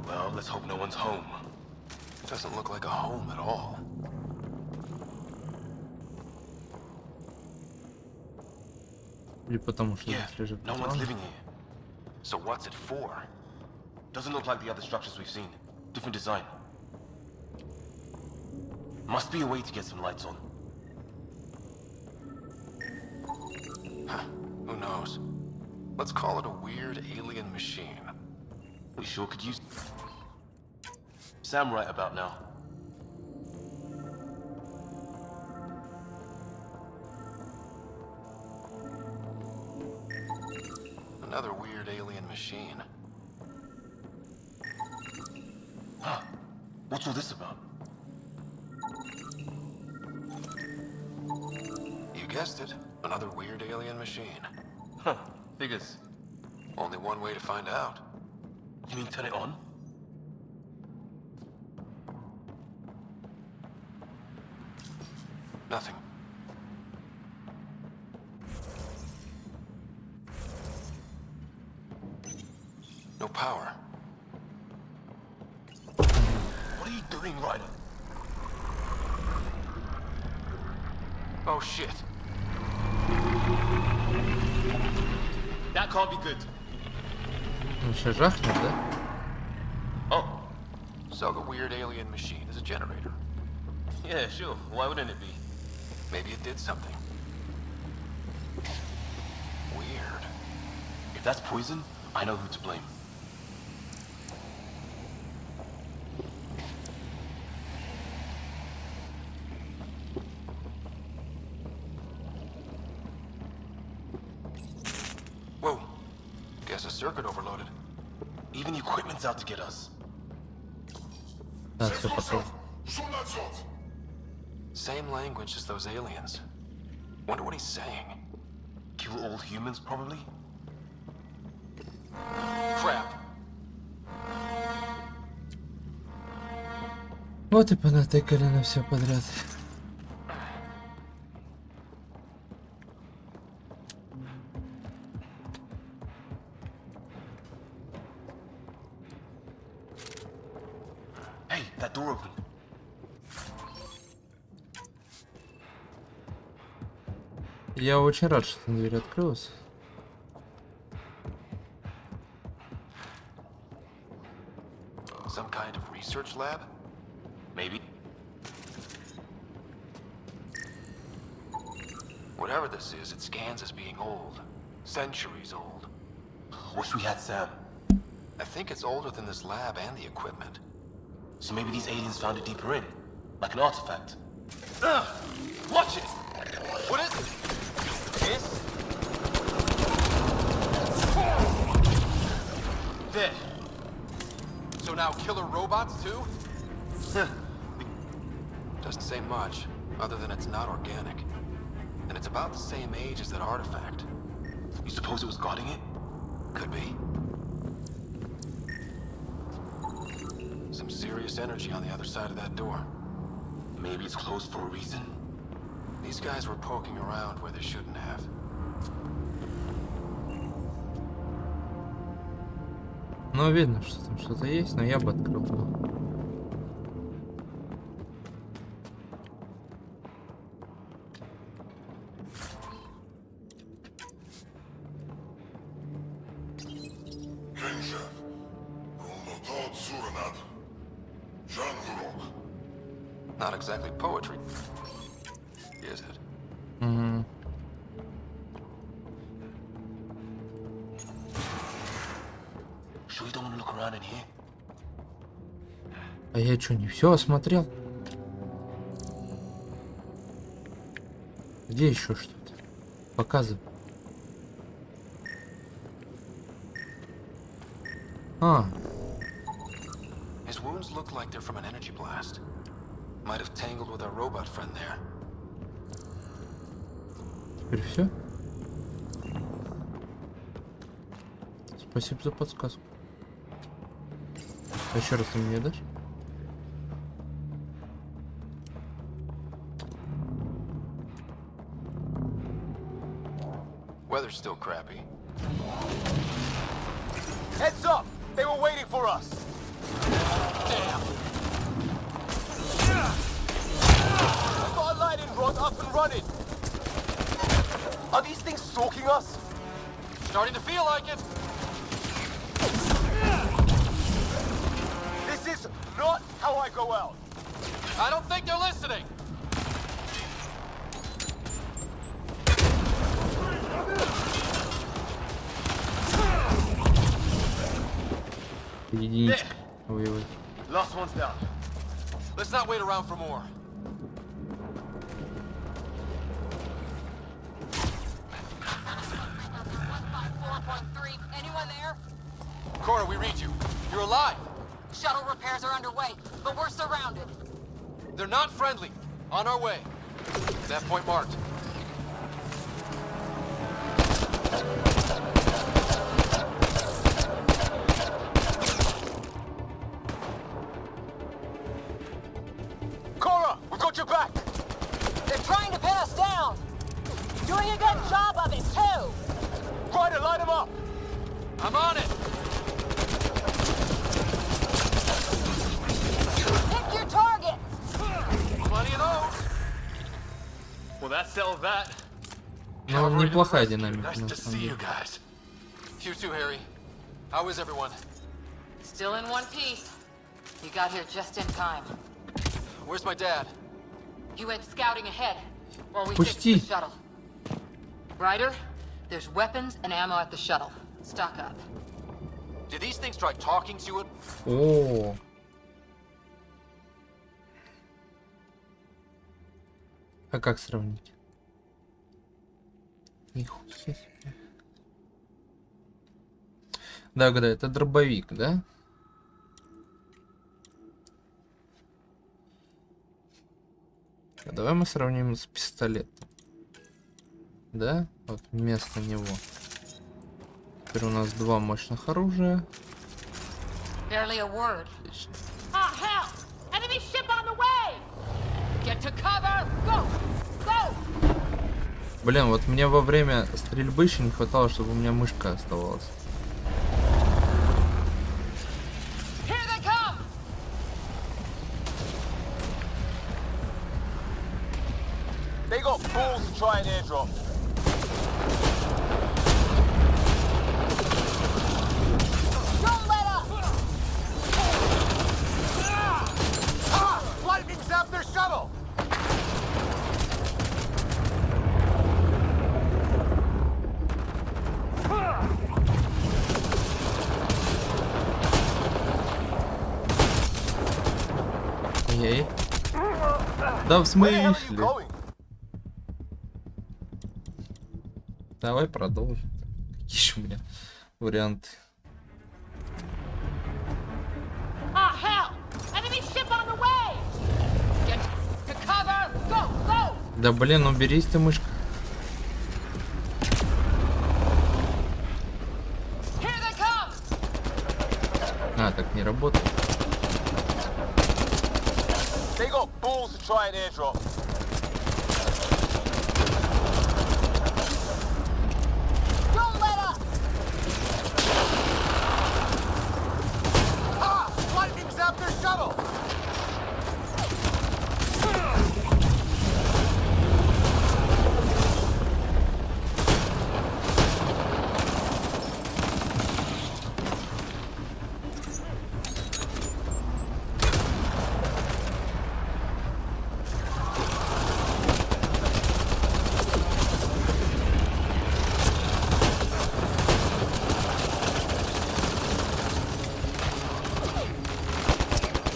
Well, let's hope no one's home. Doesn't look like a home at all. Или потому что Yeah, здесь лежит no one's патрон. living here. So what's it for? Doesn't look like the other structures we've seen. Different design. Must be a way to get some lights on. Huh. Who knows? Let's call it a weird alien machine. We sure could use Sam right about now. Another weird alien machine. Huh. What's all this about? You guessed it. Another weird alien machine. Huh. Figures. Only one way to find out. You mean turn it on? Nothing. No power. What are you doing, Ryder? Oh shit. That can't be good. Он сейчас жахнет, да? Oh. So the weird alien machine is a generator. Yeah, sure. Why wouldn't it be? Maybe it did something. Weird. If that's poison, I know who to blame. Whoa. Guess a circuit overloaded. Even the equipment's out to get us. Да, все потом. Same language as those aliens. Wonder what he's saying. Kill all humans, probably? Crap. Вот и понатыкали на все подряд. Hey, that door opened. Я очень рад, что дверь открылась. Some kind of research lab? Maybe. Whatever this is, it scans as being old. Centuries old. Wish we had Sam. I think it's older than this lab and the equipment. So maybe these aliens found it deeper in, like an artifact. Watch it! What is it? This? There. So now killer robots too? Doesn't say much, other than it's not organic. And it's about the same age as that artifact. You suppose it was guarding it? Could be. Some serious energy on the other side of that door. Maybe it's closed for a reason. These guys were poking around where they shouldn't have. Ну, видно, что там что-то есть, но я бы открыл. Not exactly poetry, is it? Sure you don't want to look around in here? А я что, не все осмотрел? Где еще что-то? Показывай. А. His wounds look like they're from an energy blast. Might have tangled with our robot friend there. Теперь все? Спасибо за подсказку. А еще раз ты мне дашь? Weather's still crappy. Heads up! They were waiting for us! Damn! We've got a lighting rod up and running! Are these things stalking us? Starting to feel like it! This is not how I go out! I don't think they're listening! Единичка. Ой-ой. Last one's down. Let's not wait around for more. Anyone there? Cora, we read you. You're alive. Shuttle repairs are underway, but we're surrounded. They're not friendly. On our way. That point marked. Cora, we got your back! They're trying to pin us down! Doing a good job of it, too! Ryder, light them up! I'm on it! Pick your targets! Plenty of those! Well, that settles that. Ну, неплохая динамика, Nice на to самом see you деле. guys. You too, Harry. How is everyone? Still in one piece. You got here just in time. Where's my dad? He went scouting ahead while we Пусти. fixed the shuttle. Ryder, there's weapons and ammo at the shuttle. Stock up. Did these things try talking to you? О. А как сравнить? Нихуя себе. Да, угадай, это дробовик, да? А давай мы сравним с пистолетом. Да? Вот вместо него. Теперь у нас два мощных оружия. Barely a word. Отлично. Ah, hell! Enemy ship on the way! Get to cover! Go! Go! Блин, вот мне во время стрельбы еще не хватало, чтобы у меня мышка оставалась. Here they come! try an airdrop. Don't let up! Lightning zapped their shuttle! Ей. Да в смысле? Давай продолжим. Какие еще у меня варианты? Ah, hell! Enemy ship on the way! Get to cover! Go, go! Да блин, уберись ты, мышка. Here they come! А, так не работает. They got balls to try an airdrop. Don't let up! Lightning zapped their shuttle!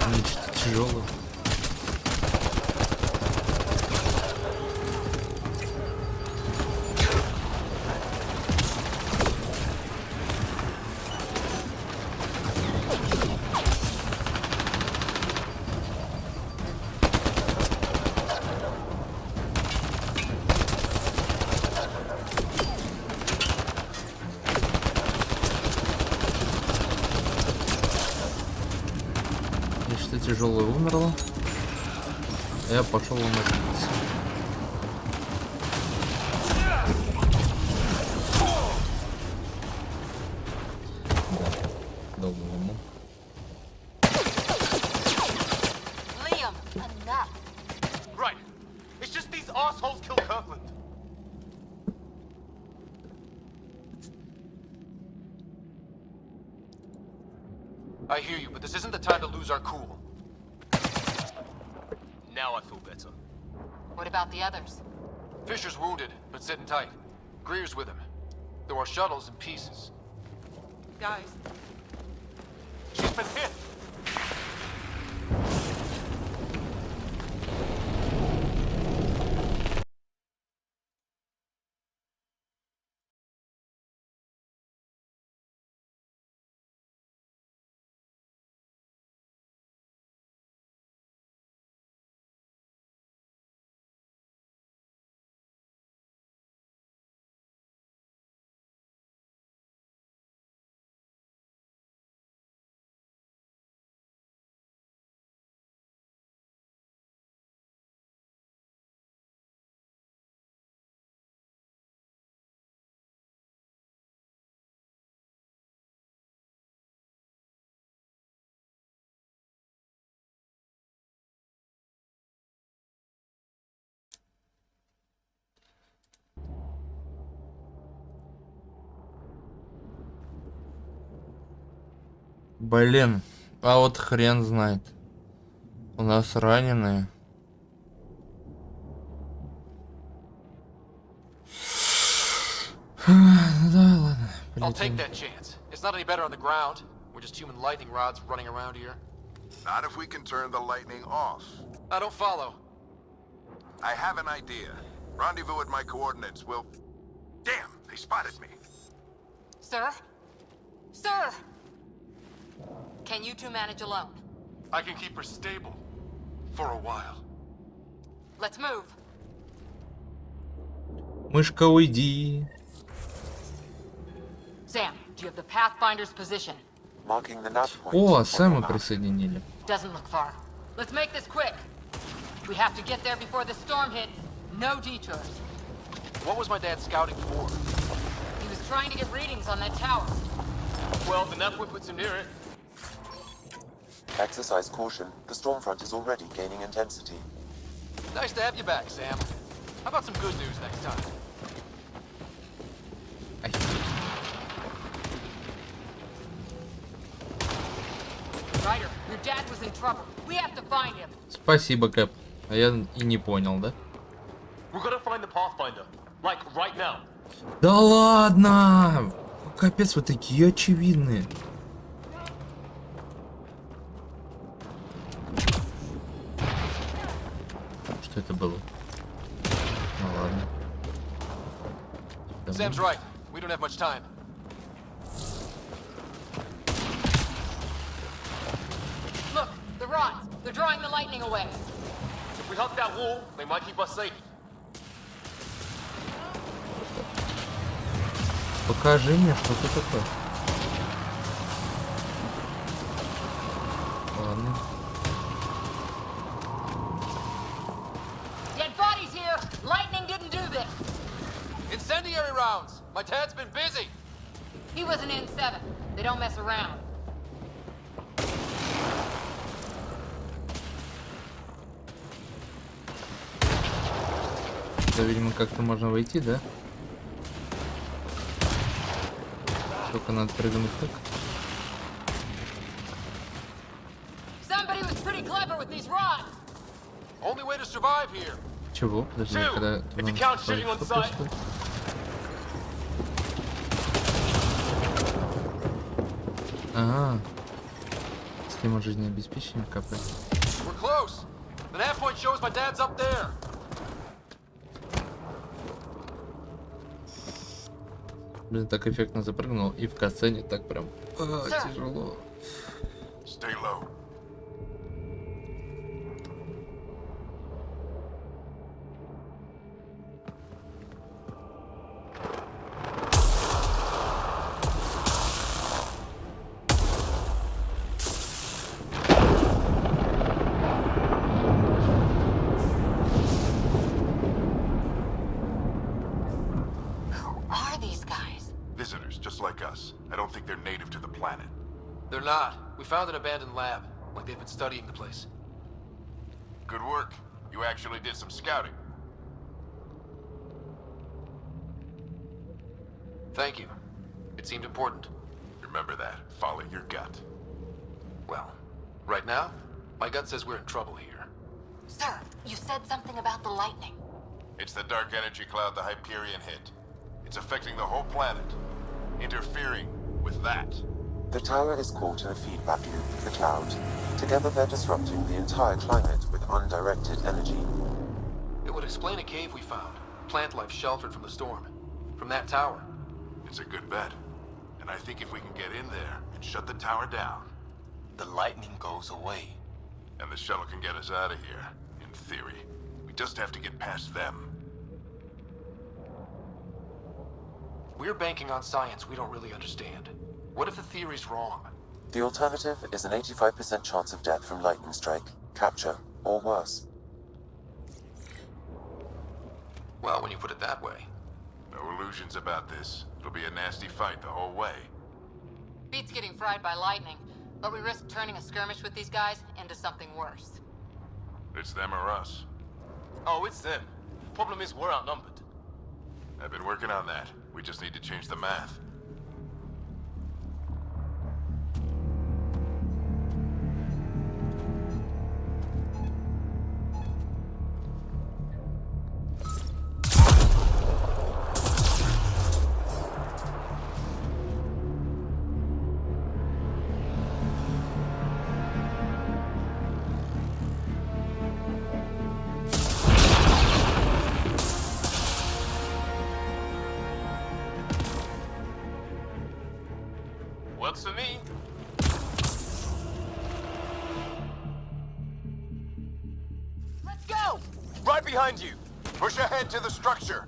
Нечто тяжелое. Нечто тяжелое умерло. Я пошел уноситься. Да, долго ему. Liam, enough! Right. It's just these assholes killed Kirkland. I hear you, but this isn't the time to lose our cool. Now I feel better. What about the others? Fisher's wounded, but sitting tight. Greer's with him. There are shuttles in pieces. Guys. She's been hit! Блин, а вот хрен знает. У нас раненые. Да, ладно. I'll take Полетим. that chance. It's not any better on the ground. We're just human lightning rods running around here. Not if we can turn the lightning off. I don't follow. I have an idea. Rendezvous at my coordinates will... Damn, they spotted me. Sir? Sir! Can you two manage alone? I can keep her stable. For a while. Let's move. Мышка, уйди. Sam, do you have the Pathfinder's position? Marking the nav point. О, Сэма присоединили. Doesn't look far. Let's make this quick. We have to get there before the storm hits. No detours. What was my dad scouting for? He was trying to get readings on that tower. Well, the nav point puts him near it. Exercise caution. The storm front is already gaining intensity. Nice to have you back, Sam. How about some good news next time? Ryder, your dad was in trouble. We have to find him. Спасибо, Кэп. А я и не понял, да? We're gonna find the Pathfinder. Like, right now. Да ладно! Капец, вы такие очевидные. Что это было? Ну ладно. Sam's right. We don't have much time. Look, the rods. They're drawing the lightning away. If we hug that wall, they might keep us safe. Покажи мне, что это такое. Ладно. Dead bodies here. Lightning didn't do this. Incendiary rounds. My dad's been busy. He was an N7. They don't mess around. Да, видимо, как-то можно войти, да? Только надо придумать как. Somebody was pretty clever with these rods. Only way to survive here. Чего? Подожди, когда... If you count shooting on sight. Ага. Схема жизнеобеспечения капает. We're close. The nav point shows my dad's up there. Блин, так эффектно запрыгнул, и в касцене так прям тяжело. Stay low. Visitors, just like us. I don't think they're native to the planet. They're not. We found an abandoned lab. Like they've been studying the place. Good work. You actually did some scouting. Thank you. It seemed important. Remember that. Follow your gut. Well, right now, my gut says we're in trouble here. Sir, you said something about the lightning. It's the dark energy cloud the Hyperion hit. It's affecting the whole planet. Interfering with that. The tower is caught in a feedback loop with the cloud. Together they're disrupting the entire climate with undirected energy. It would explain a cave we found. Plant life sheltered from the storm. From that tower. It's a good bet. And I think if we can get in there and shut the tower down, the lightning goes away. And the shuttle can get us out of here, in theory. We just have to get past them. We're banking on science we don't really understand. What if the theory's wrong? The alternative is an 85% chance of death from lightning strike, capture, or worse. Well, when you put it that way. No illusions about this. It'll be a nasty fight the whole way. Beats getting fried by lightning, but we risk turning a skirmish with these guys into something worse. It's them or us. Oh, it's them. Problem is, we're outnumbered. I've been working on that. We just need to change the math. Works for me. Let's go! Right behind you. Push ahead to the structure.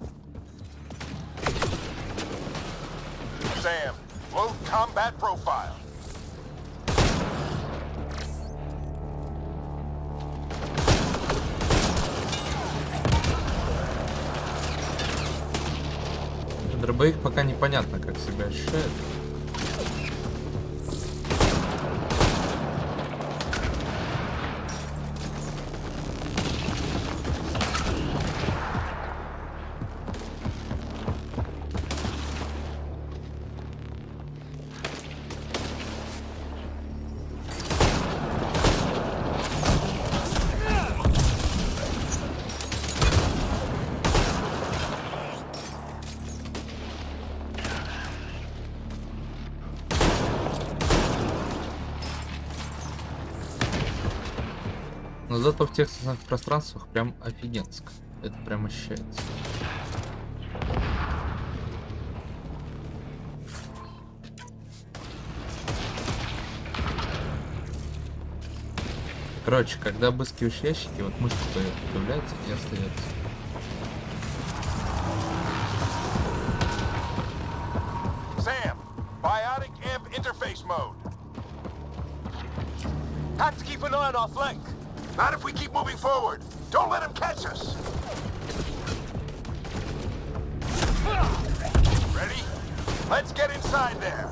Sam, load combat profile. Дробовик пока непонятно, как себя ощущает. Но зато в текстовых пространствах прям офигенско. Это прям ощущается. Короче, когда обыскиваешь ящики, вот мышка появляется и остается. Sam, biotic amp interface mode. Have to keep an eye on our flank. Not if we keep moving forward. Don't let him catch us. Ready? Let's get inside there.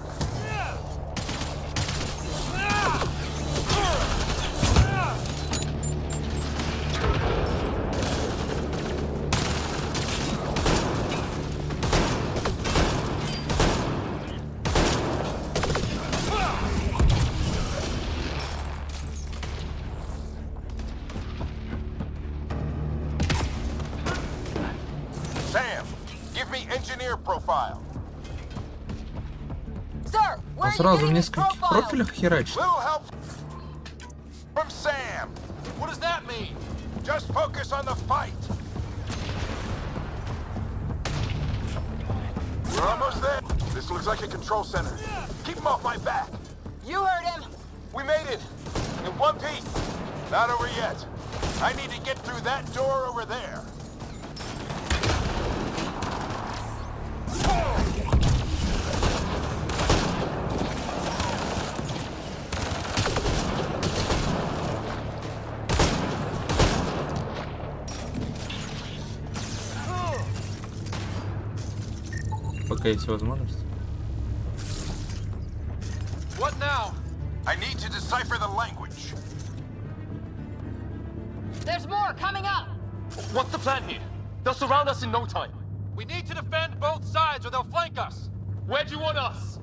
Sam, give me engineer profile. Sir, where Он are you сразу в getting this нескольких profile? профилях херачит. Little help from Sam. What does that mean? Just focus on the fight. We're almost there. This looks like a control center. Keep him off my back. You heard him. We made it. In one piece. Not over yet. I need to get through that door over there. Пока есть возможность. What now? I need to decipher the language. There's more coming up. What's the plan here? They'll surround us in no time. We need to defend both sides or they'll flank us. Where do you want us?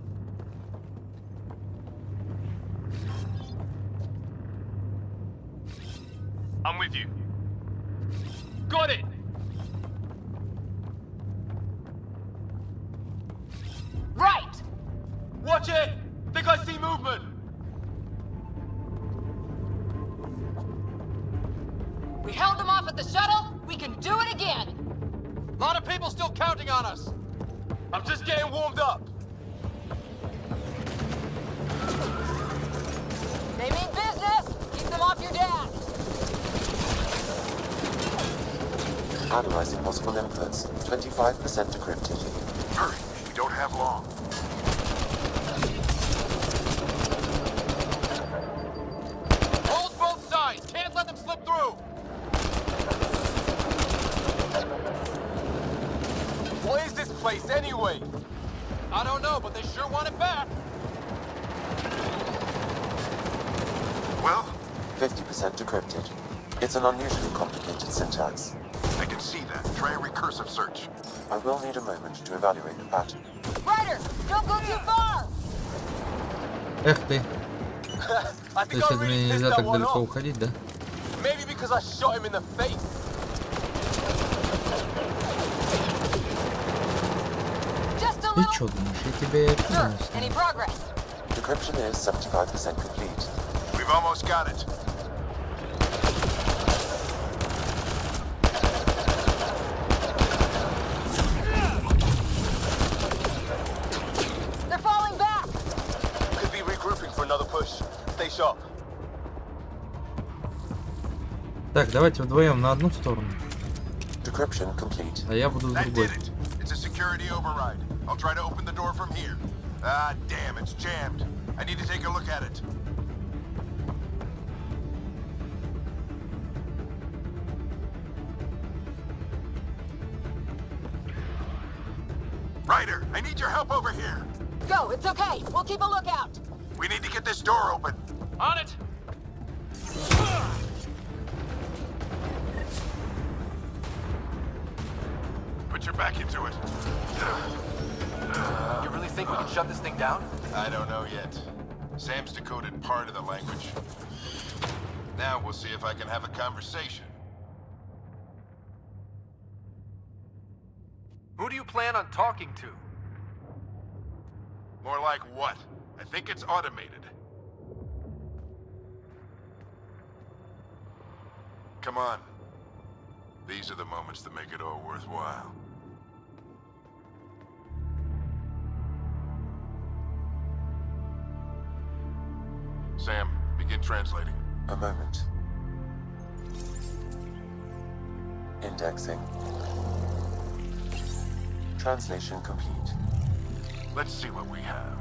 I'm with you. Got it! Right. Watch it! Think I see movement! We held them off at the shuttle. We can do it again. A lot of people still counting on us. I'm just getting warmed up. They mean business. Keep them off your dad. Analyzing possible inputs. 25% decrypted. Hurry, we don't have long. Hold both sides. Can't let them slip through. What is this place anyway? I don't know, but they sure want it back. Well? 50% decrypted. It's an unusually complicated syntax. I can see that. Try a recursive search. I will need a moment to evaluate the pattern. Ryder, don't go too far. Эх ты. I То think есть I от really меня pissed нельзя that так one далеко off. уходить, да? Maybe because I shot him in the face. Just a Ты little. чё думаешь, я тебя и Sir, кинул. any progress? Decryption is 75% complete. We've almost got it. They're falling back. Could be regrouping for another push. Stay sharp. Так, давайте вдвоем на одну сторону. Decryption complete. А я буду с That другой. did it. It's a security override. I'll try to open the door from here. Ah, damn, it's jammed. I need to take a look at it. Ryder, I need your help over here. Go, it's okay. We'll keep a lookout. We need to get this door open. On it. Put your back into it. You really think we can shut this thing down? I don't know yet. Sam's decoded part of the language. Now we'll see if I can have a conversation. Who do you plan on talking to? More like what? I think it's automated. come on. These are the moments that make it all worthwhile. Sam, begin translating. A moment. Indexing. Translation complete. Let's see what we have.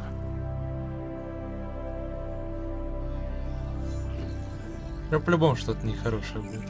Ну, по-любому что-то нехорошее будет.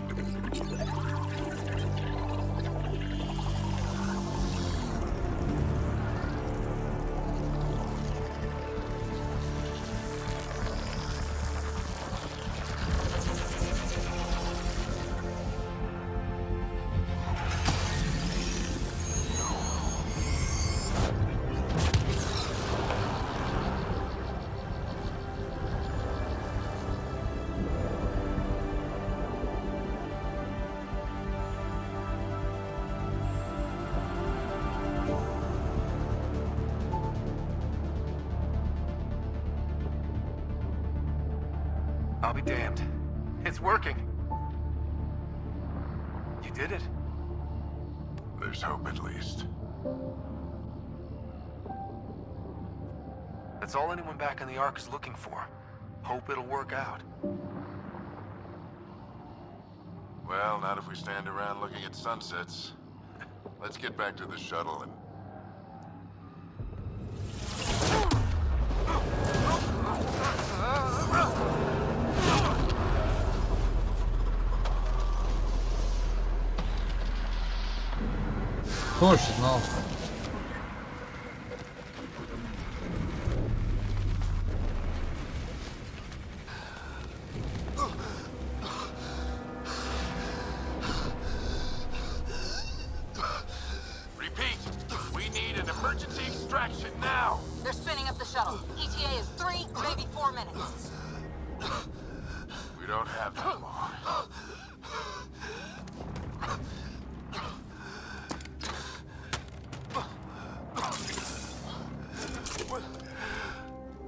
I'll be damned. It's working. You did it. There's hope at least. That's all anyone back in the Ark is looking for. Hope it'll work out. Well, not if we stand around looking at sunsets. Let's get back to the shuttle and... Тоже знал. Repeat! We need an emergency extraction now! They're spinning up the shuttle. ETA is 3, maybe 4 minutes. We don't have that long.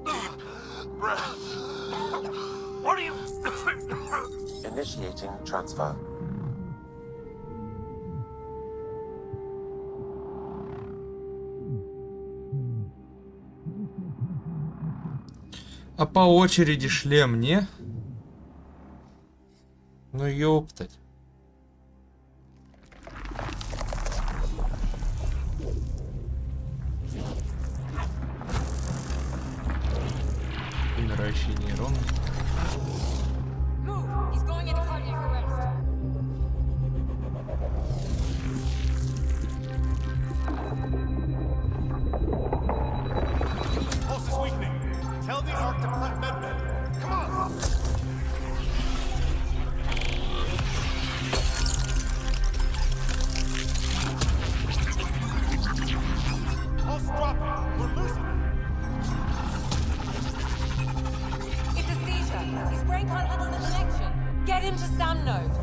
Deep breath. What are you... Initiating transfer. А по очереди шлем мне? Ну ёптать. Умирающие нейроны. Move! He's going into cardiac arrest. Pulse is weakening. Tell the Ark to put medbay. Come on! Pulse dropping. We're losing it. It's a seizure. His brain can't handle the connection. Get him to Sam node.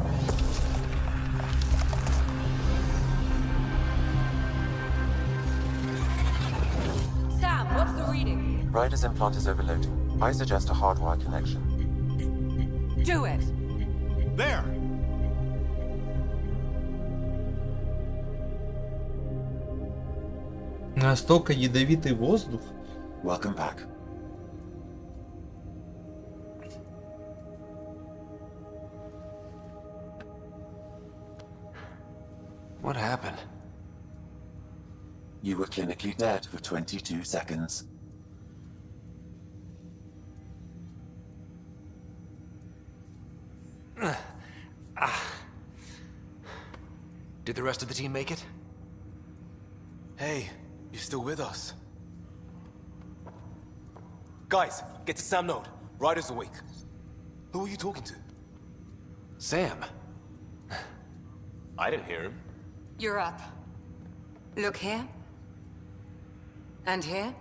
Sam, what's the reading? Ryder's implant is overloading. I suggest a hardwire connection. Do it. There! Настолько ядовитый воздух. Welcome back. What happened? You were clinically dead for 22 seconds. Did the rest of the team make it? Hey, you're still with us. Guys, get to Sam node. Ryder's awake. Who are you talking to? Sam. I didn't hear him. You're up. Look here. And here.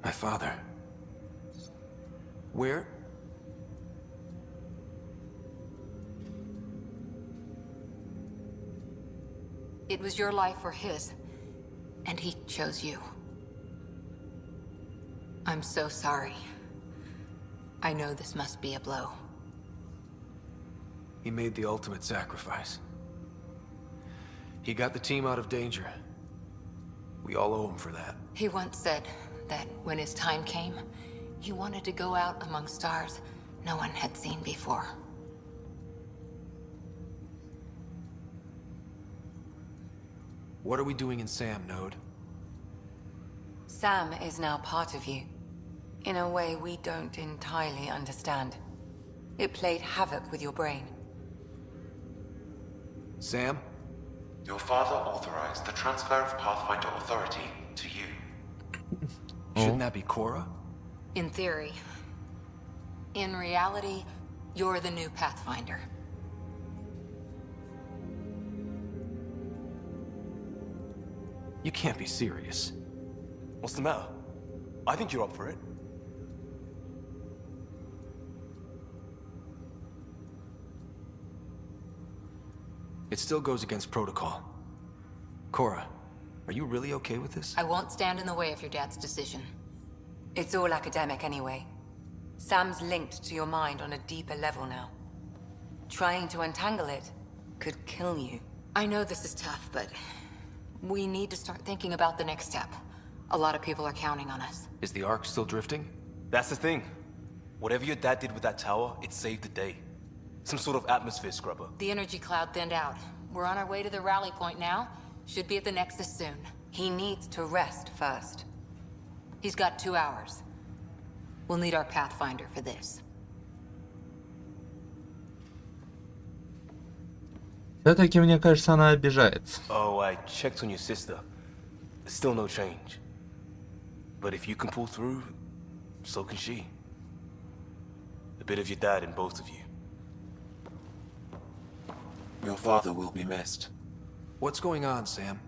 My father. Where? It was your life or his, and he chose you. I'm so sorry. I know this must be a blow. He made the ultimate sacrifice. He got the team out of danger. We all owe him for that. He once said that when his time came, he wanted to go out among stars no one had seen before. What are we doing in Sam, Node? Sam is now part of you, in a way we don't entirely understand. It played havoc with your brain. Sam? Your father authorized the transfer of Pathfinder authority to you. Shouldn't that be Cora? In theory. In reality, you're the new Pathfinder. You can't be serious. What's the matter? I think you're up for it. It still goes against protocol. Cora, are you really okay with this? I won't stand in the way of your dad's decision. It's all academic anyway. Sam's linked to your mind on a deeper level now. Trying to untangle it could kill you. I know this is tough, but we need to start thinking about the next step. A lot of people are counting on us. Is the Ark still drifting? That's the thing. Whatever your dad did with that tower, it saved the day. Some sort of atmosphere scrubber. The energy cloud thinned out. We're on our way to the rally point now. Should be at the Nexus soon. He needs to rest first. He's got 2 hours. We'll need our Pathfinder for this. Все-таки, мне кажется, она обижается. Oh, I checked on your sister. Still no change. But if you can pull through, so can she. A bit of your dad in both of you. Your father will be missed. What's going on, Sam?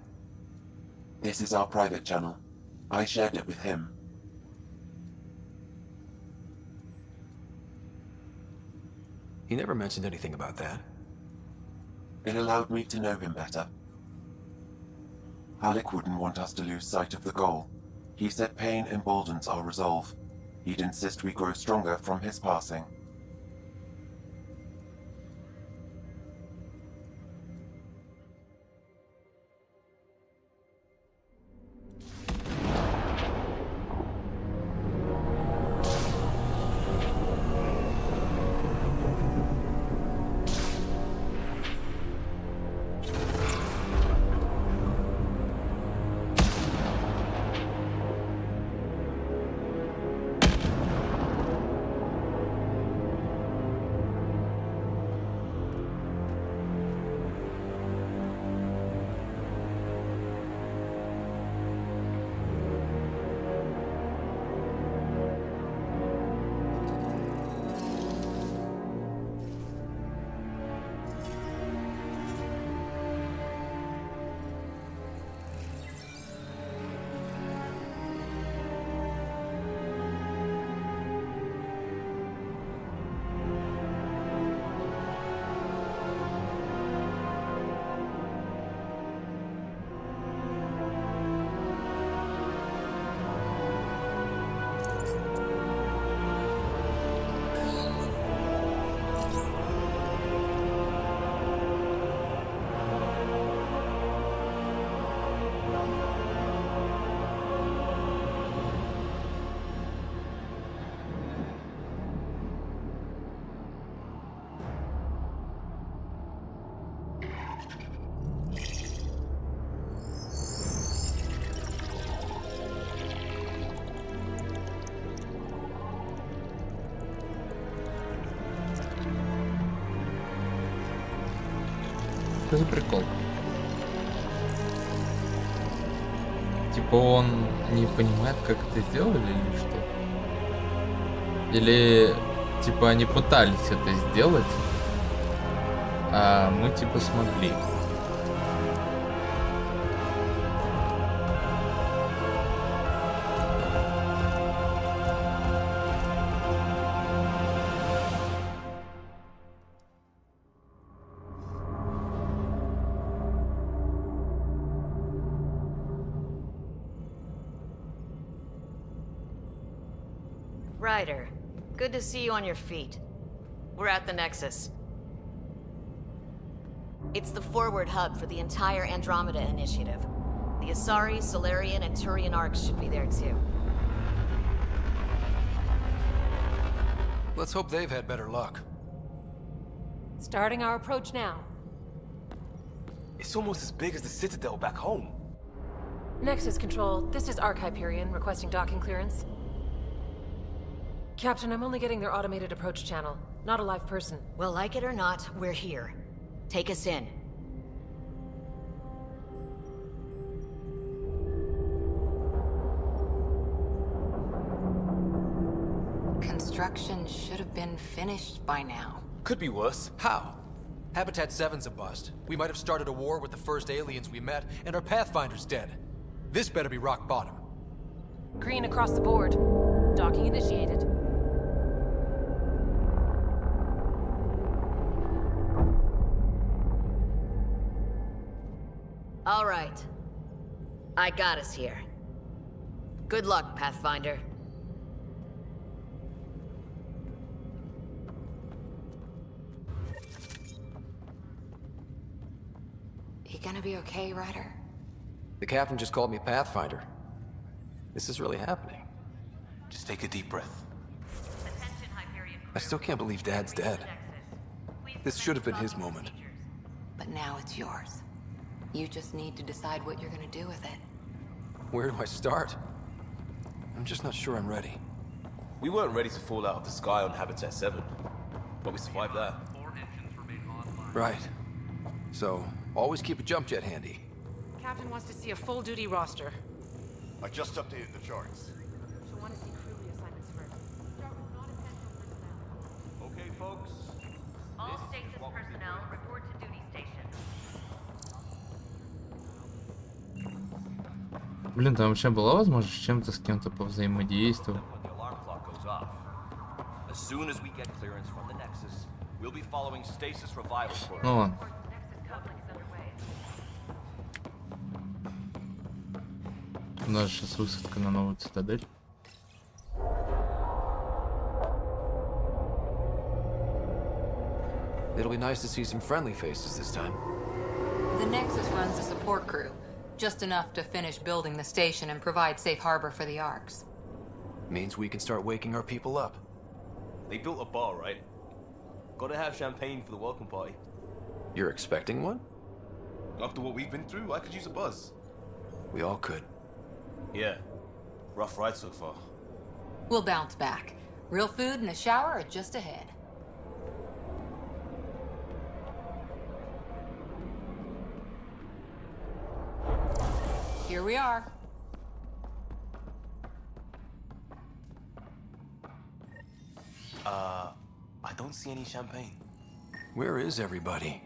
This is our private channel. I shared it with him. He never mentioned anything about that. It allowed me to know him better. Alec wouldn't want us to lose sight of the goal. He said pain emboldens our resolve. He'd insist we grow stronger from his passing. Что за прикол? Типа он не понимает, как это сделали или что? Или типа они пытались это сделать, а мы типа смогли. Ryder, good to see you on your feet. We're at the Nexus. It's the forward hub for the entire Andromeda initiative. The Asari, Solarian, and Turian arcs should be there too. Let's hope they've had better luck. Starting our approach now. It's almost as big as the Citadel back home. Nexus Control, this is Arc Hyperion requesting docking clearance. Captain, I'm only getting their automated approach channel, not a live person. Well, like it or not, we're here. Take us in. Construction should have been finished by now. Could be worse. How? Habitat 7's a bust. We might have started a war with the first aliens we met, and our Pathfinder's dead. This better be rock bottom. Green across the board. Docking initiated. All right. I got us here. Good luck, Pathfinder. You gonna be okay, Ryder? The captain just called me Pathfinder. This is really happening. Just take a deep breath. I still can't believe Dad's dead. This should have been his moment. But now it's yours. You just need to decide what you're gonna do with it. Where do I start? I'm just not sure I'm ready. We weren't ready to fall out of the sky on Habitat 7, but we survived that. Right. So, always keep a jump jet handy. Captain wants to see a full-duty roster. I just updated the charts. She'll want to see crew reassignments first. Start with non-essential personnel. Okay, folks. All stasis personnel report to duty station. Блин, там вообще была возможность чем-то с кем-то повзаимодействовать? As soon as we get clearance from the Nexus, we'll be following stasis revival for Ну ладно. У нас сейчас высадка на новую цитадель. It'll be nice to see some friendly faces this time. The Nexus runs a support crew. Just enough to finish building the station and provide safe harbor for the Arcs. Means we can start waking our people up. They built a bar, right? Gotta have champagne for the welcome party. You're expecting one? After what we've been through, I could use a buzz. We all could. Yeah. Rough ride so far. We'll bounce back. Real food and a shower are just ahead. Here we are. I don't see any champagne. Where is everybody?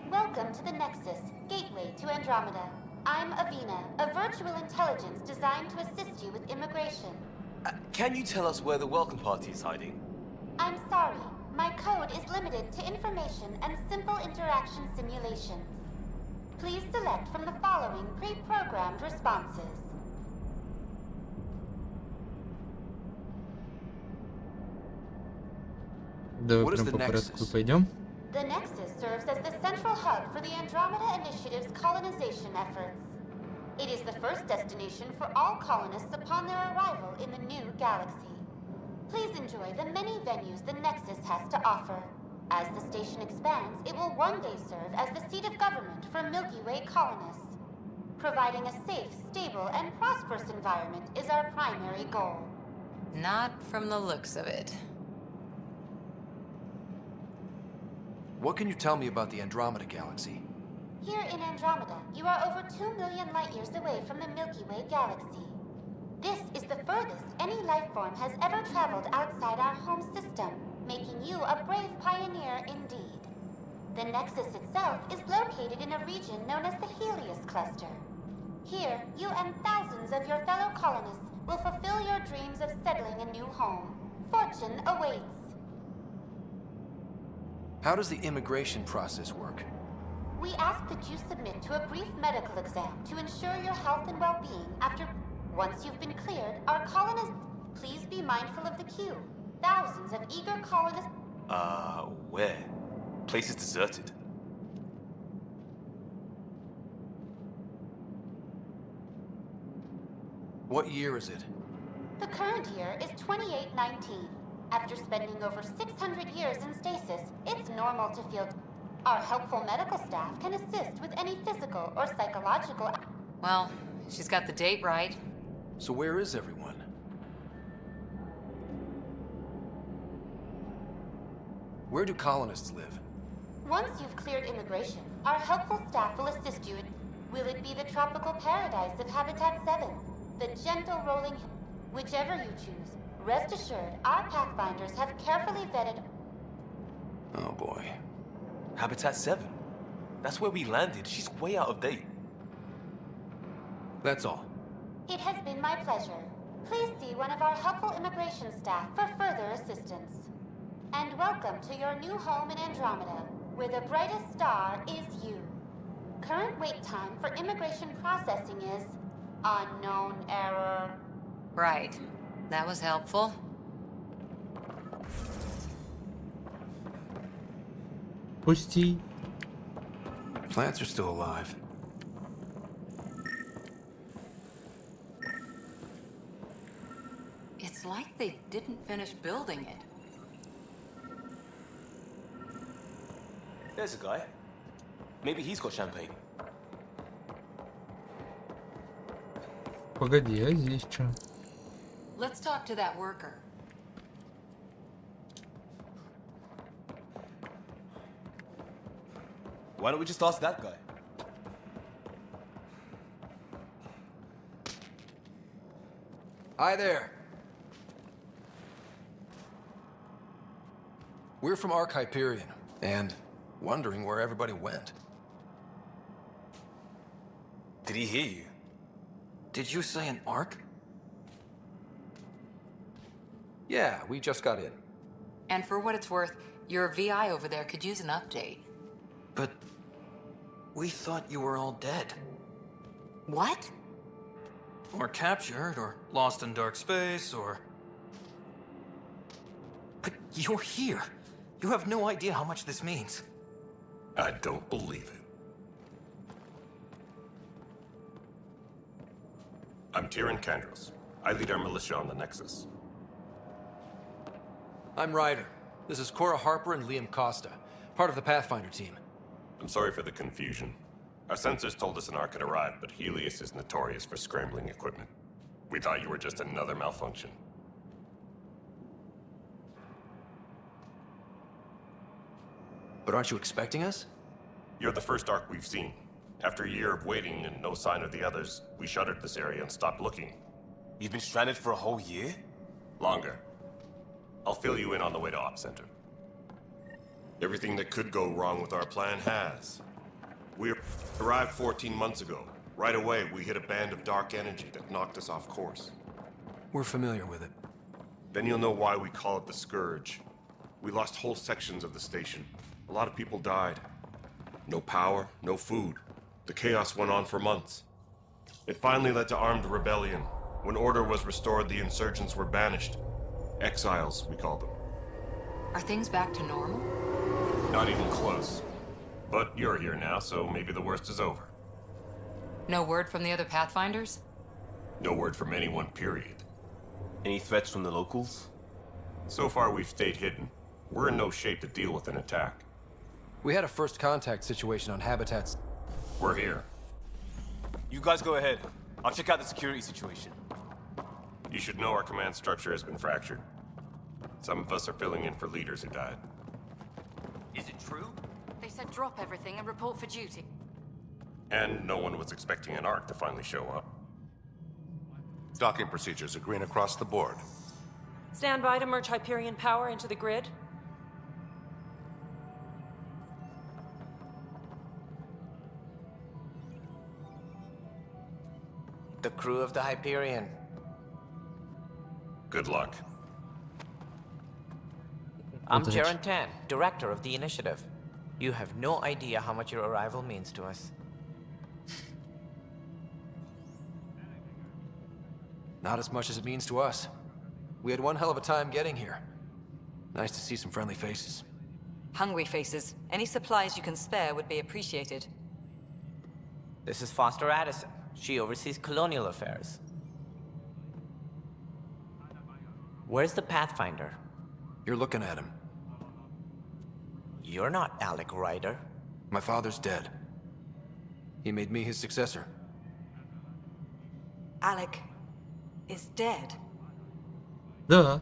Welcome to the Nexus, gateway to Andromeda. I'm Avina, a virtual intelligence designed to assist you with immigration. Can you tell us where the welcome party is hiding? I'm sorry, my code is limited to information and simple interaction simulations. Please select from the following pre-programmed responses. Давай прям по порядку пойдем. The Nexus serves as the central hub for the Andromeda Initiative's colonization efforts. It is the first destination for all colonists upon their arrival in the new galaxy. Please enjoy the many venues the Nexus has to offer. As the station expands, it will one day serve as the seat of government for Milky Way colonists. Providing a safe, stable, and prosperous environment is our primary goal. Not from the looks of it. What can you tell me about the Andromeda galaxy? Here in Andromeda, you are over 2 million light-years away from the Milky Way galaxy. This is the furthest any life form has ever traveled outside our home system, making you a brave pioneer indeed. The Nexus itself is located in a region known as the Helios Cluster. Here, you and thousands of your fellow colonists will fulfill your dreams of settling a new home. Fortune awaits. How does the immigration process work? We ask that you submit to a brief medical exam to ensure your health and well-being after... Once you've been cleared, our colonists... Please be mindful of the queue. thousands of eager colonists. Where? Place is deserted. What year is it? The current year is 2819. After spending over 600 years in stasis, it's normal to feel. Our helpful medical staff can assist with any physical or psychological. Well, she's got the date right. So where is everyone? Where do colonists live? Once you've cleared immigration, our helpful staff will assist you in. Will it be the tropical paradise of Habitat 7? The gentle rolling. Whichever you choose, rest assured our Pathfinders have carefully vetted. Oh boy. Habitat 7. That's where we landed. She's way out of date. That's all. It has been my pleasure. Please see one of our helpful immigration staff for further assistance. And welcome to your new home in Andromeda, where the brightest star is you. Current wait time for immigration processing is unknown error. Right. That was helpful. Пусти. Plants are still alive. It's like they didn't finish building it. There's a guy. Maybe he's got champagne. Погоди, а здесь что? Let's talk to that worker. Why don't we just ask that guy? Hi there. We're from Ark Hyperion, and wondering where everybody went. Did he hear you? Did you say an Ark? Yeah, we just got in. And for what it's worth, your VI over there could use an update. But we thought you were all dead. What? Or captured, or lost in dark space, or... But you're here. You have no idea how much this means. I don't believe it. I'm Tyrion Kandros. I lead our militia on the Nexus. I'm Ryder. This is Cora Harper and Liam Costa, part of the Pathfinder team. I'm sorry for the confusion. Our sensors told us an Ark had arrived, but Helios is notorious for scrambling equipment. We thought you were just another malfunction. But aren't you expecting us? You're the first Ark we've seen. After a year of waiting and no sign of the others, we shuttered this area and stopped looking. You've been stranded for a whole year? Longer. I'll fill you in on the way to Op Center. Everything that could go wrong with our plan has. We arrived 14 months ago. Right away, we hit a band of dark energy that knocked us off course. We're familiar with it. Then you'll know why we call it the Scourge. We lost whole sections of the station. A lot of people died. No power, no food. The chaos went on for months. It finally led to armed rebellion. When order was restored, the insurgents were banished. Exiles, we call them. Are things back to normal? Not even close. But you're here now, so maybe the worst is over. No word from the other Pathfinders? No word from anyone, period. Any threats from the locals? So far, we've stayed hidden. We're in no shape to deal with an attack. We had a first contact situation on Habitats. We're here. You guys go ahead. I'll check out the security situation. You should know our command structure has been fractured. Some of us are filling in for leaders who died. Is it true? They said drop everything and report for duty. And no one was expecting an Ark to finally show up. Docking procedures are green across the board. Stand by to merge Hyperion power into the grid. The crew of the Hyperion. Good luck. I'm Jaren Tan, director of the initiative. You have no idea how much your arrival means to us. Not as much as it means to us. We had one hell of a time getting here. Nice to see some friendly faces. Hungry faces. Any supplies you can spare would be appreciated. This is Foster Addison. She oversees colonial affairs. Where's the Pathfinder? You're looking at him. You're not Alec Ryder. My father's dead. He made me his successor. Alec is dead. Да.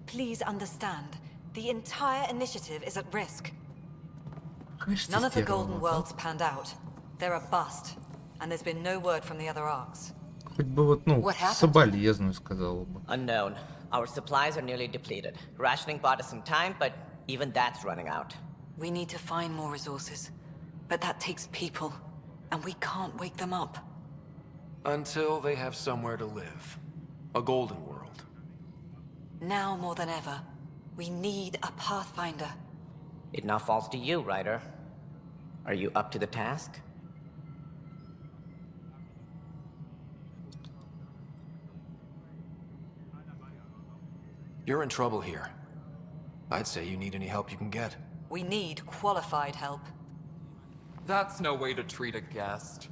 Please understand, the entire initiative is at risk. Конечно, None of the стерва, Golden да. Worlds panned out. They're a bust, and there's been no word from the other arcs. Хоть бы вот, ну, What happened? соболезную сказала бы. Unknown. Our supplies are nearly depleted. Rationing bought us some time, but even that's running out. We need to find more resources, but that takes people, and we can't wake them up. Until they have somewhere to live. A golden world. Now more than ever, we need a Pathfinder. It now falls to you, Ryder. Are you up to the task? You're in trouble here. I'd say you need any help you can get. We need qualified help. That's no way to treat a guest.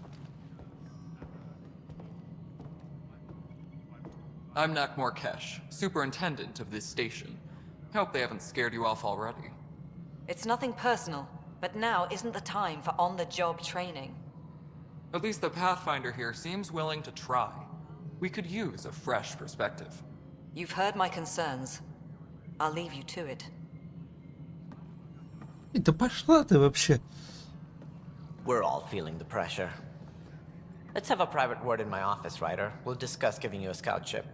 I'm Nak Morkesh, superintendent of this station. Hope they haven't scared you off already. It's nothing personal, but now isn't the time for on-the-job training. At least the Pathfinder here seems willing to try. We could use a fresh perspective. You've heard my concerns. I'll leave you to it. Да пошла ты вообще. We're all feeling the pressure. Let's have a private word in my office, Ryder. We'll discuss giving you a scout ship.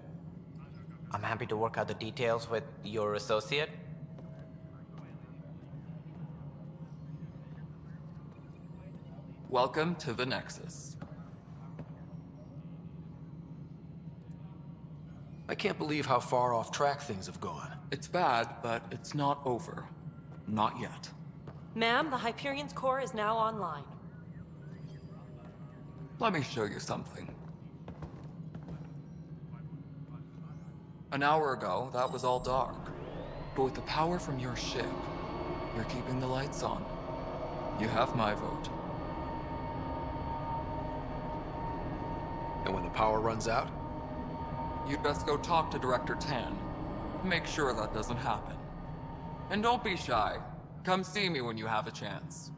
I'm happy to work out the details with your associate. Welcome to the Nexus. I can't believe how far off track things have gone. It's bad, but it's not over. Not yet. Ma'am, the Hyperion's core is now online. Let me show you something. An hour ago, that was all dark. But with the power from your ship, you're keeping the lights on. You have my vote. And when the power runs out? You'd best go talk to Director Tan. Make sure that doesn't happen. And don't be shy. Come see me when you have a chance.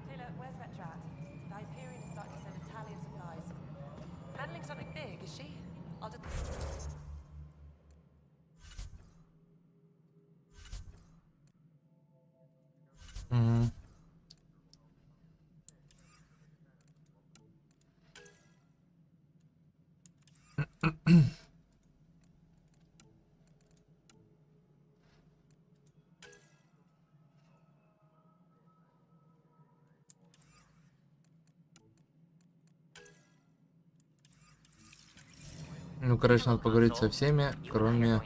Taylor, where's Vetrat? The Hyperion is starting to send a tally of supplies. Handling something big, is she? I'll just... Мгм. Ну, короче, надо поговорить со всеми, кроме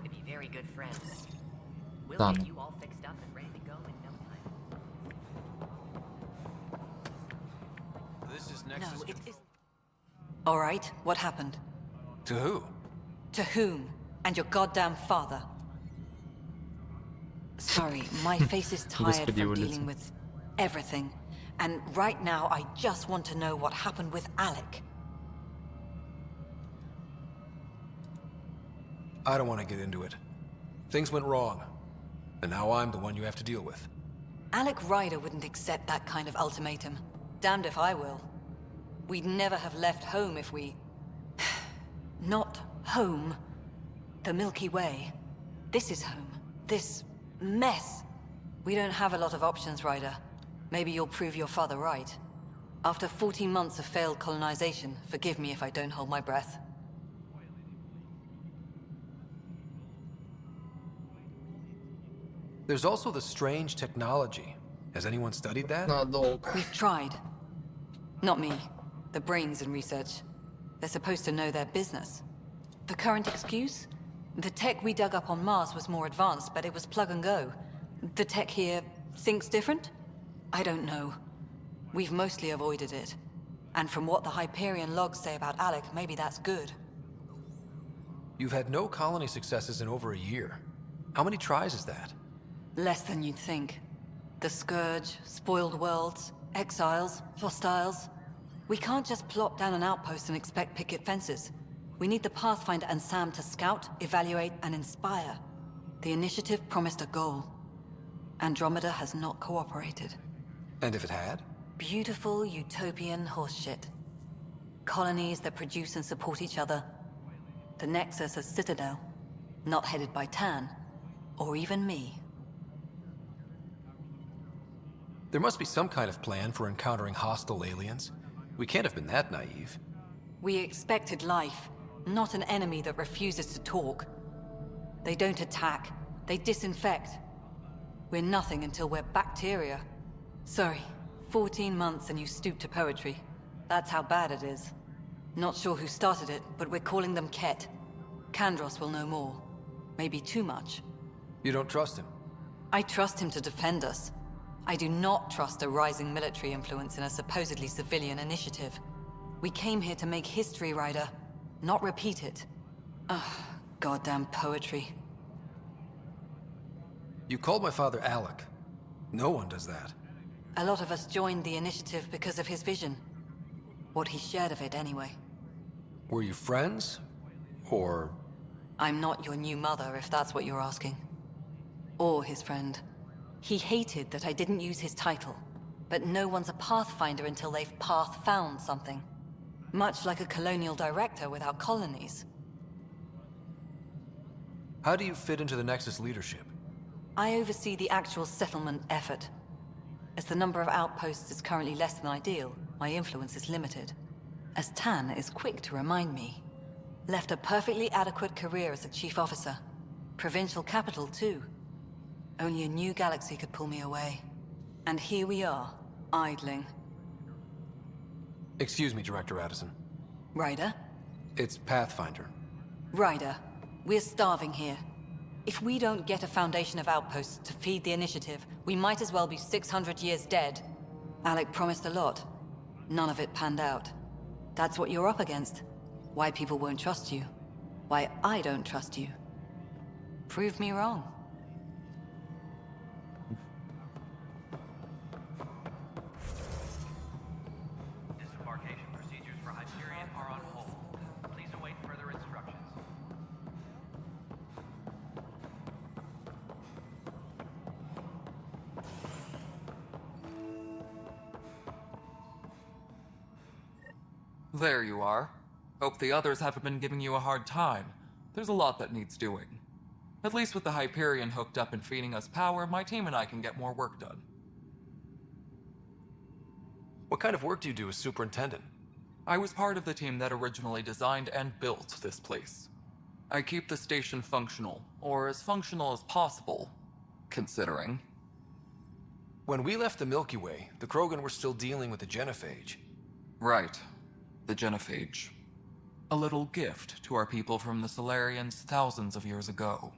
Тану. No, it is... All right, what happened? To who? To whom? And your goddamn father. Sorry, my face is tired Господи, from его лицо. dealing with everything. And right now, I just want to know what happened with Alec. I don't want to get into it. Things went wrong. And now I'm the one you have to deal with. Alec Ryder wouldn't accept that kind of ultimatum. Damned if I will. We'd never have left home if we... Not home. The Milky Way. This is home. This mess. We don't have a lot of options, Ryder. Maybe you'll prove your father right. After 14 months of failed colonization, forgive me if I don't hold my breath. There's also the strange technology. Has anyone studied that? We've tried. Not me. The brains in research. They're supposed to know their business. The current excuse? The tech we dug up on Mars was more advanced, but it was plug and go. The tech here thinks different? I don't know. We've mostly avoided it. And from what the Hyperion logs say about Alec, maybe that's good. You've had no colony successes in over a year. How many tries is that? Less than you'd think. The Scourge, spoiled worlds, exiles, hostiles. We can't just plop down an outpost and expect picket fences. We need the Pathfinder and Sam to scout, evaluate, and inspire. The initiative promised a goal. Andromeda has not cooperated. And if it had? Beautiful utopian horseshit. Colonies that produce and support each other. The Nexus a citadel, not headed by Tan, or even me. There must be some kind of plan for encountering hostile aliens. We can't have been that naive. We expected life, not an enemy that refuses to talk. They don't attack, they disinfect. We're nothing until we're bacteria. Sorry, 14 months and you stoop to poetry. That's how bad it is. Not sure who started it, but we're calling them Ket. Kandros will know more. Maybe too much. You don't trust him? I trust him to defend us. I do not trust a rising military influence in a supposedly civilian initiative. We came here to make history, Ryder, not repeat it. Ugh, goddamn poetry. You called my father Alec. No one does that. A lot of us joined the initiative because of his vision. What he shared of it, anyway. Were you friends? Or... I'm not your new mother, if that's what you're asking. Or his friend. He hated that I didn't use his title. But no one's a Pathfinder until they've path-found something. Much like a colonial director without colonies. How do you fit into the Nexus leadership? I oversee the actual settlement effort. As the number of outposts is currently less than ideal, my influence is limited. As Tan is quick to remind me. Left a perfectly adequate career as a chief officer. Provincial capital, too. Only a new galaxy could pull me away. And here we are, idling. Excuse me, Director Addison. Ryder? It's Pathfinder. Ryder, we're starving here. If we don't get a foundation of outposts to feed the initiative, we might as well be 600 years dead. Alec promised a lot. None of it panned out. That's what you're up against. Why people won't trust you. Why I don't trust you. Prove me wrong. Disembarkation procedures for Hyperion are on hold. Please await further instructions. There you are. Hope the others haven't been giving you a hard time. There's a lot that needs doing. At least with the Hyperion hooked up and feeding us power, my team and I can get more work done. What kind of work do you do as superintendent? I was part of the team that originally designed and built this place. I keep the station functional, or as functional as possible, considering. When we left the Milky Way, the Krogan were still dealing with the genophage. Right. The genophage. A little gift to our people from the Solarians thousands of years ago.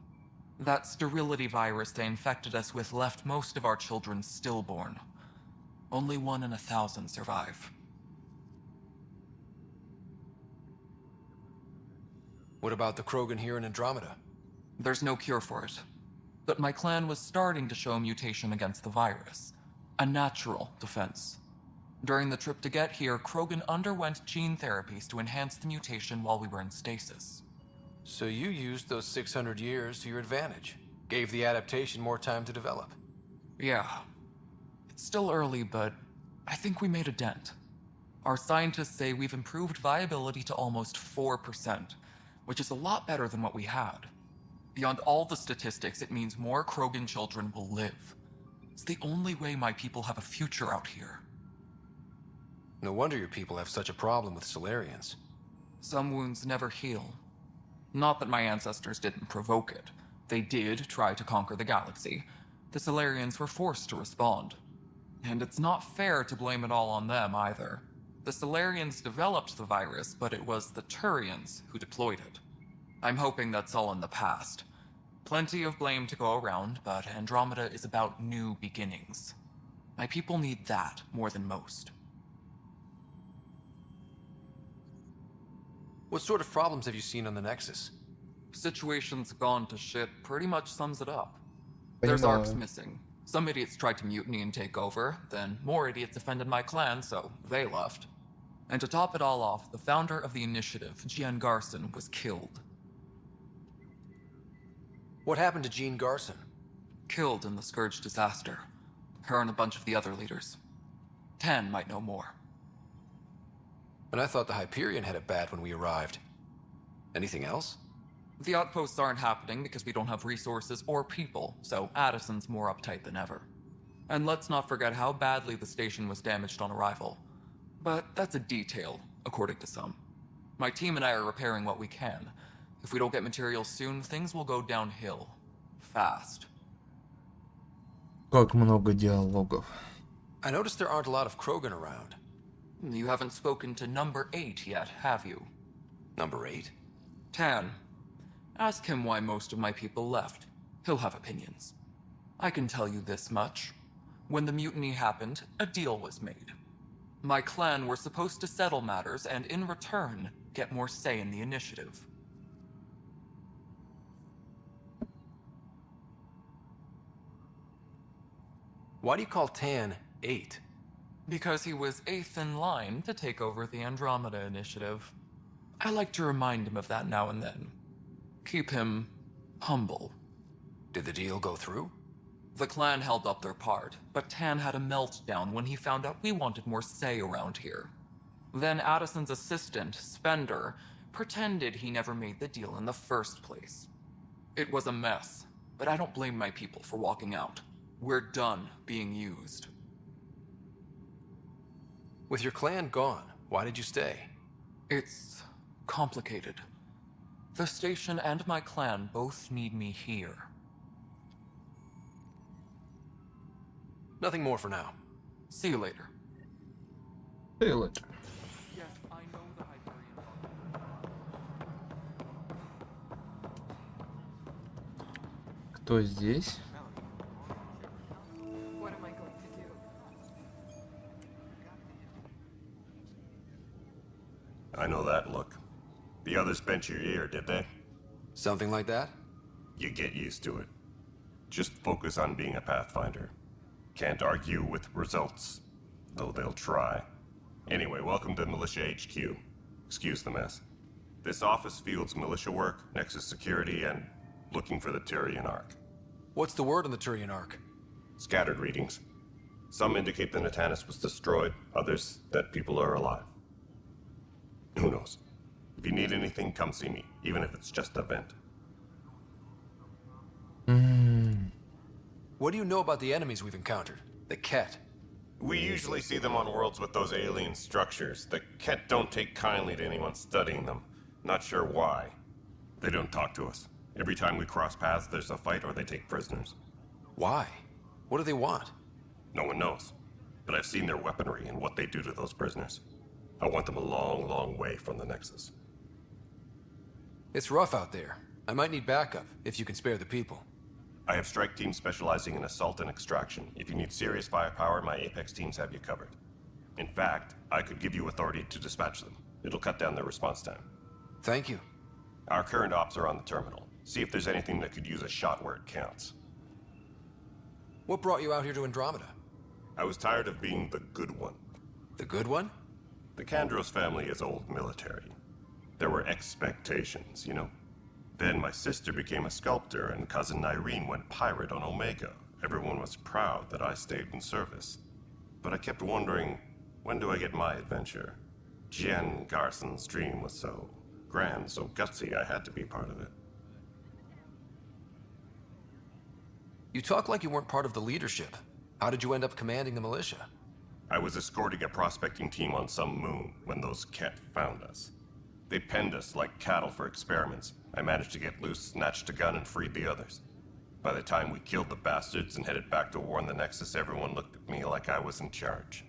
That sterility virus they infected us with left most of our children stillborn. Only 1 in 1,000 survive. What about the Krogan here in Andromeda? There's no cure for it. But my clan was starting to show a mutation against the virus. A natural defense. During the trip to get here, Krogan underwent gene therapies to enhance the mutation while we were in stasis. So you used those 600 years to your advantage. Gave the adaptation more time to develop. Yeah. It's still early, but I think we made a dent. Our scientists say we've improved viability to almost 4%, which is a lot better than what we had. Beyond all the statistics, it means more Krogan children will live. It's the only way my people have a future out here. No wonder your people have such a problem with Solarians. Some wounds never heal. Not that my ancestors didn't provoke it. They did try to conquer the galaxy. The Solarians were forced to respond. And it's not fair to blame it all on them, either. The Solarians developed the virus, but it was the Turians who deployed it. I'm hoping that's all in the past. Plenty of blame to go around, but Andromeda is about new beginnings. My people need that more than most. What sort of problems have you seen on the Nexus? Situation's gone to shit pretty much sums it up. There's arcs missing. Some idiots tried to mutiny and take over, then more idiots offended my clan, so they left. And to top it all off, the founder of the initiative, Gian Garson, was killed. What happened to Jean Garson? Killed in the Scourge disaster. Her and a bunch of the other leaders. Tan might know more. And I thought the Hyperion had it bad when we arrived. Anything else? The outposts aren't happening because we don't have resources or people, so Addison's more uptight than ever. And let's not forget how badly the station was damaged on arrival. But that's a detail, according to some. My team and I are repairing what we can. If we don't get materials soon, things will go downhill. Fast. Как много диалогов. I noticed there aren't a lot of Krogan around. You haven't spoken to number 8 yet, have you? Number 8? Tan. Ask him why most of my people left. He'll have opinions. I can tell you this much. When the mutiny happened, a deal was made. My clan were supposed to settle matters and, in return, get more say in the initiative. Why do you call Tan 8? Because he was 8th in line to take over the Andromeda initiative. I like to remind him of that now and then. Keep him humble. Did the deal go through? The clan held up their part, but Tan had a meltdown when he found out we wanted more say around here. Then Addison's assistant, Spender, pretended he never made the deal in the first place. It was a mess, but I don't blame my people for walking out. We're done being used. With your clan gone, why did you stay? It's complicated. The station and my clan both need me here. Nothing more for now. See you later. See you later. Yes, I know the Hyperion. Кто здесь? What am I going to do? I know that look. The others bent your ear, did they? Something like that? You get used to it. Just focus on being a Pathfinder. Can't argue with results, though they'll try. Anyway, welcome to Militia HQ. Excuse the mess. This office fields militia work, Nexus security, and looking for the Turian Ark. What's the word on the Turian Ark? Scattered readings. Some indicate the Natanus was destroyed, others that people are alive. Who knows? If you need anything, come see me, even if it's just a vent. What do you know about the enemies we've encountered? The Ket? We usually see them on worlds with those alien structures. The Ket don't take kindly to anyone studying them. Not sure why. They don't talk to us. Every time we cross paths, there's a fight or they take prisoners. Why? What do they want? No one knows. But I've seen their weaponry and what they do to those prisoners. I want them a long, long way from the Nexus. It's rough out there. I might need backup, if you can spare the people. I have strike teams specializing in assault and extraction. If you need serious firepower, my Apex teams have you covered. In fact, I could give you authority to dispatch them. It'll cut down their response time. Thank you. Our current ops are on the terminal. See if there's anything that could use a shot where it counts. What brought you out here to Andromeda? I was tired of being the good one. The good one? The Kandros family is old military. There were expectations, you know? Then my sister became a sculptor and cousin Irene went pirate on Omega. Everyone was proud that I stayed in service. But I kept wondering, when do I get my adventure? Gian Garson's dream was so grand, so gutsy, I had to be part of it. You talk like you weren't part of the leadership. How did you end up commanding the militia? I was escorting a prospecting team on some moon when those Ket found us. They penned us like cattle for experiments. I managed to get loose, snatched a gun, and freed the others. By the time we killed the bastards and headed back to warn the Nexus, everyone looked at me like I was in charge.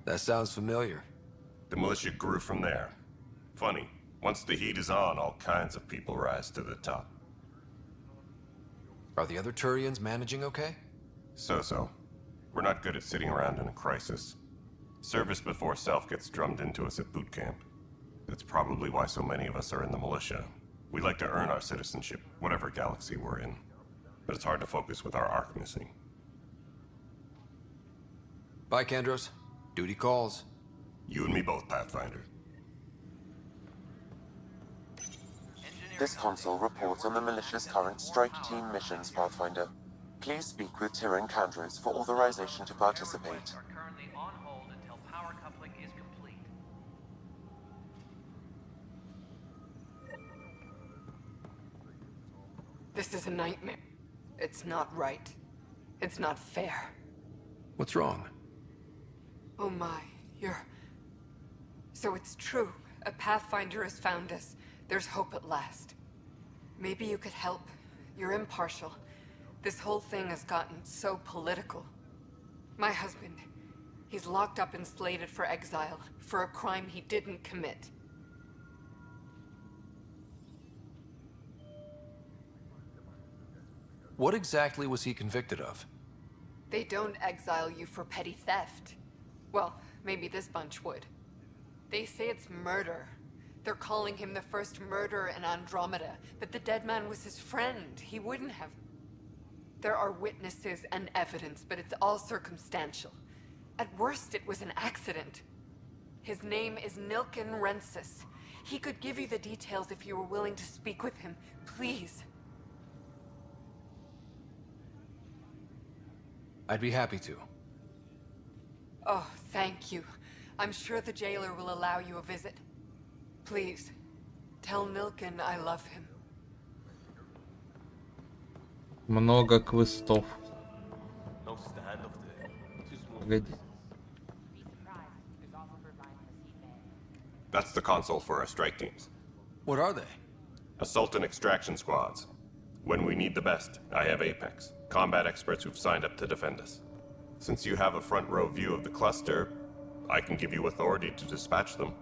That sounds familiar. The militia grew from there. Funny, once the heat is on, all kinds of people rise to the top. Are the other Turians managing okay? So-so. We're not good at sitting around in a crisis. Service before self gets drummed into us at boot camp. That's probably why so many of us are in the militia. We like to earn our citizenship, whatever galaxy we're in. But it's hard to focus with our arc missing. Bye, Kandros. Duty calls. You and me both, Pathfinder. This console reports on the militia's current strike team missions, Pathfinder. Please speak with Tyrion Kandros for authorization to participate. Are currently on hold until power coupling is complete. This is a nightmare. It's not right. It's not fair. What's wrong? Oh my, you're... So it's true. A Pathfinder has found us. There's hope at last. Maybe you could help. You're impartial. This whole thing has gotten so political. My husband, he's locked up and slated for exile for a crime he didn't commit. What exactly was he convicted of? They don't exile you for petty theft. Well, maybe this bunch would. They say it's murder. They're calling him the first murderer in Andromeda, but the dead man was his friend. He wouldn't have... There are witnesses and evidence, but it's all circumstantial. At worst, it was an accident. His name is Nilken Rensis. He could give you the details if you were willing to speak with him. Please. I'd be happy to. Oh, thank you. I'm sure the jailer will allow you a visit. Please, tell Nilken I love him. Много квестов. No stand up there. Too small. Погоди. That's the console for our strike teams. What are they? Assault and extraction squads. When we need the best, I have Apex, combat experts who've signed up to defend us. Since you have a front row view of the cluster, I can give you authority to dispatch them.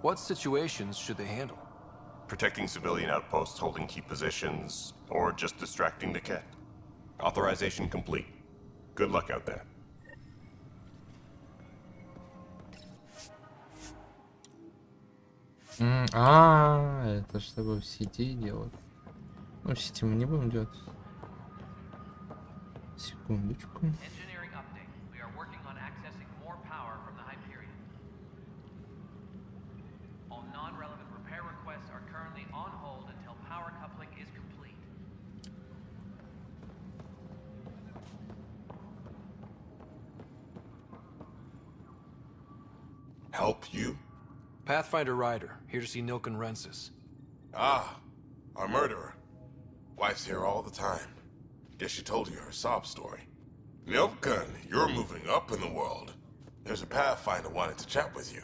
What situations should they handle? Protecting civilian outposts holding key positions, or just distracting the Ket. Authorization complete. Good luck out there. Это чтобы в сети делать. Ну, в сети мы не будем делать. Секундочку. Engineering update. We are working on accessing more power from the Hyperion. All non-relevant repair requests are currently on hold until power coupling is complete. Help you? Pathfinder Ryder, here to see Nilken Rensis. Ah, our murderer. Wife's here all the time. Guess she told you her sob story. Nilken, you're moving up in the world. There's a Pathfinder wanted to chat with you.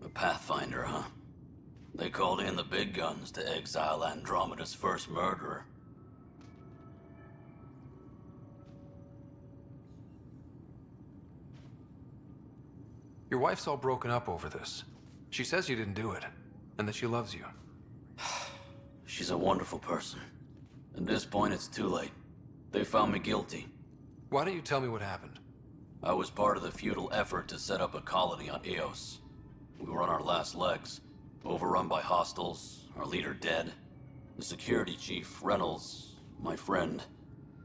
The Pathfinder, huh? They called in the big guns to exile Andromeda's first murderer. Your wife's all broken up over this. She says you didn't do it, and that she loves you. She's a wonderful person. At this point, it's too late. They found me guilty. Why don't you tell me what happened? I was part of the futile effort to set up a colony on Eos. We were on our last legs, overrun by hostiles, our leader dead. The security chief, Reynolds, my friend,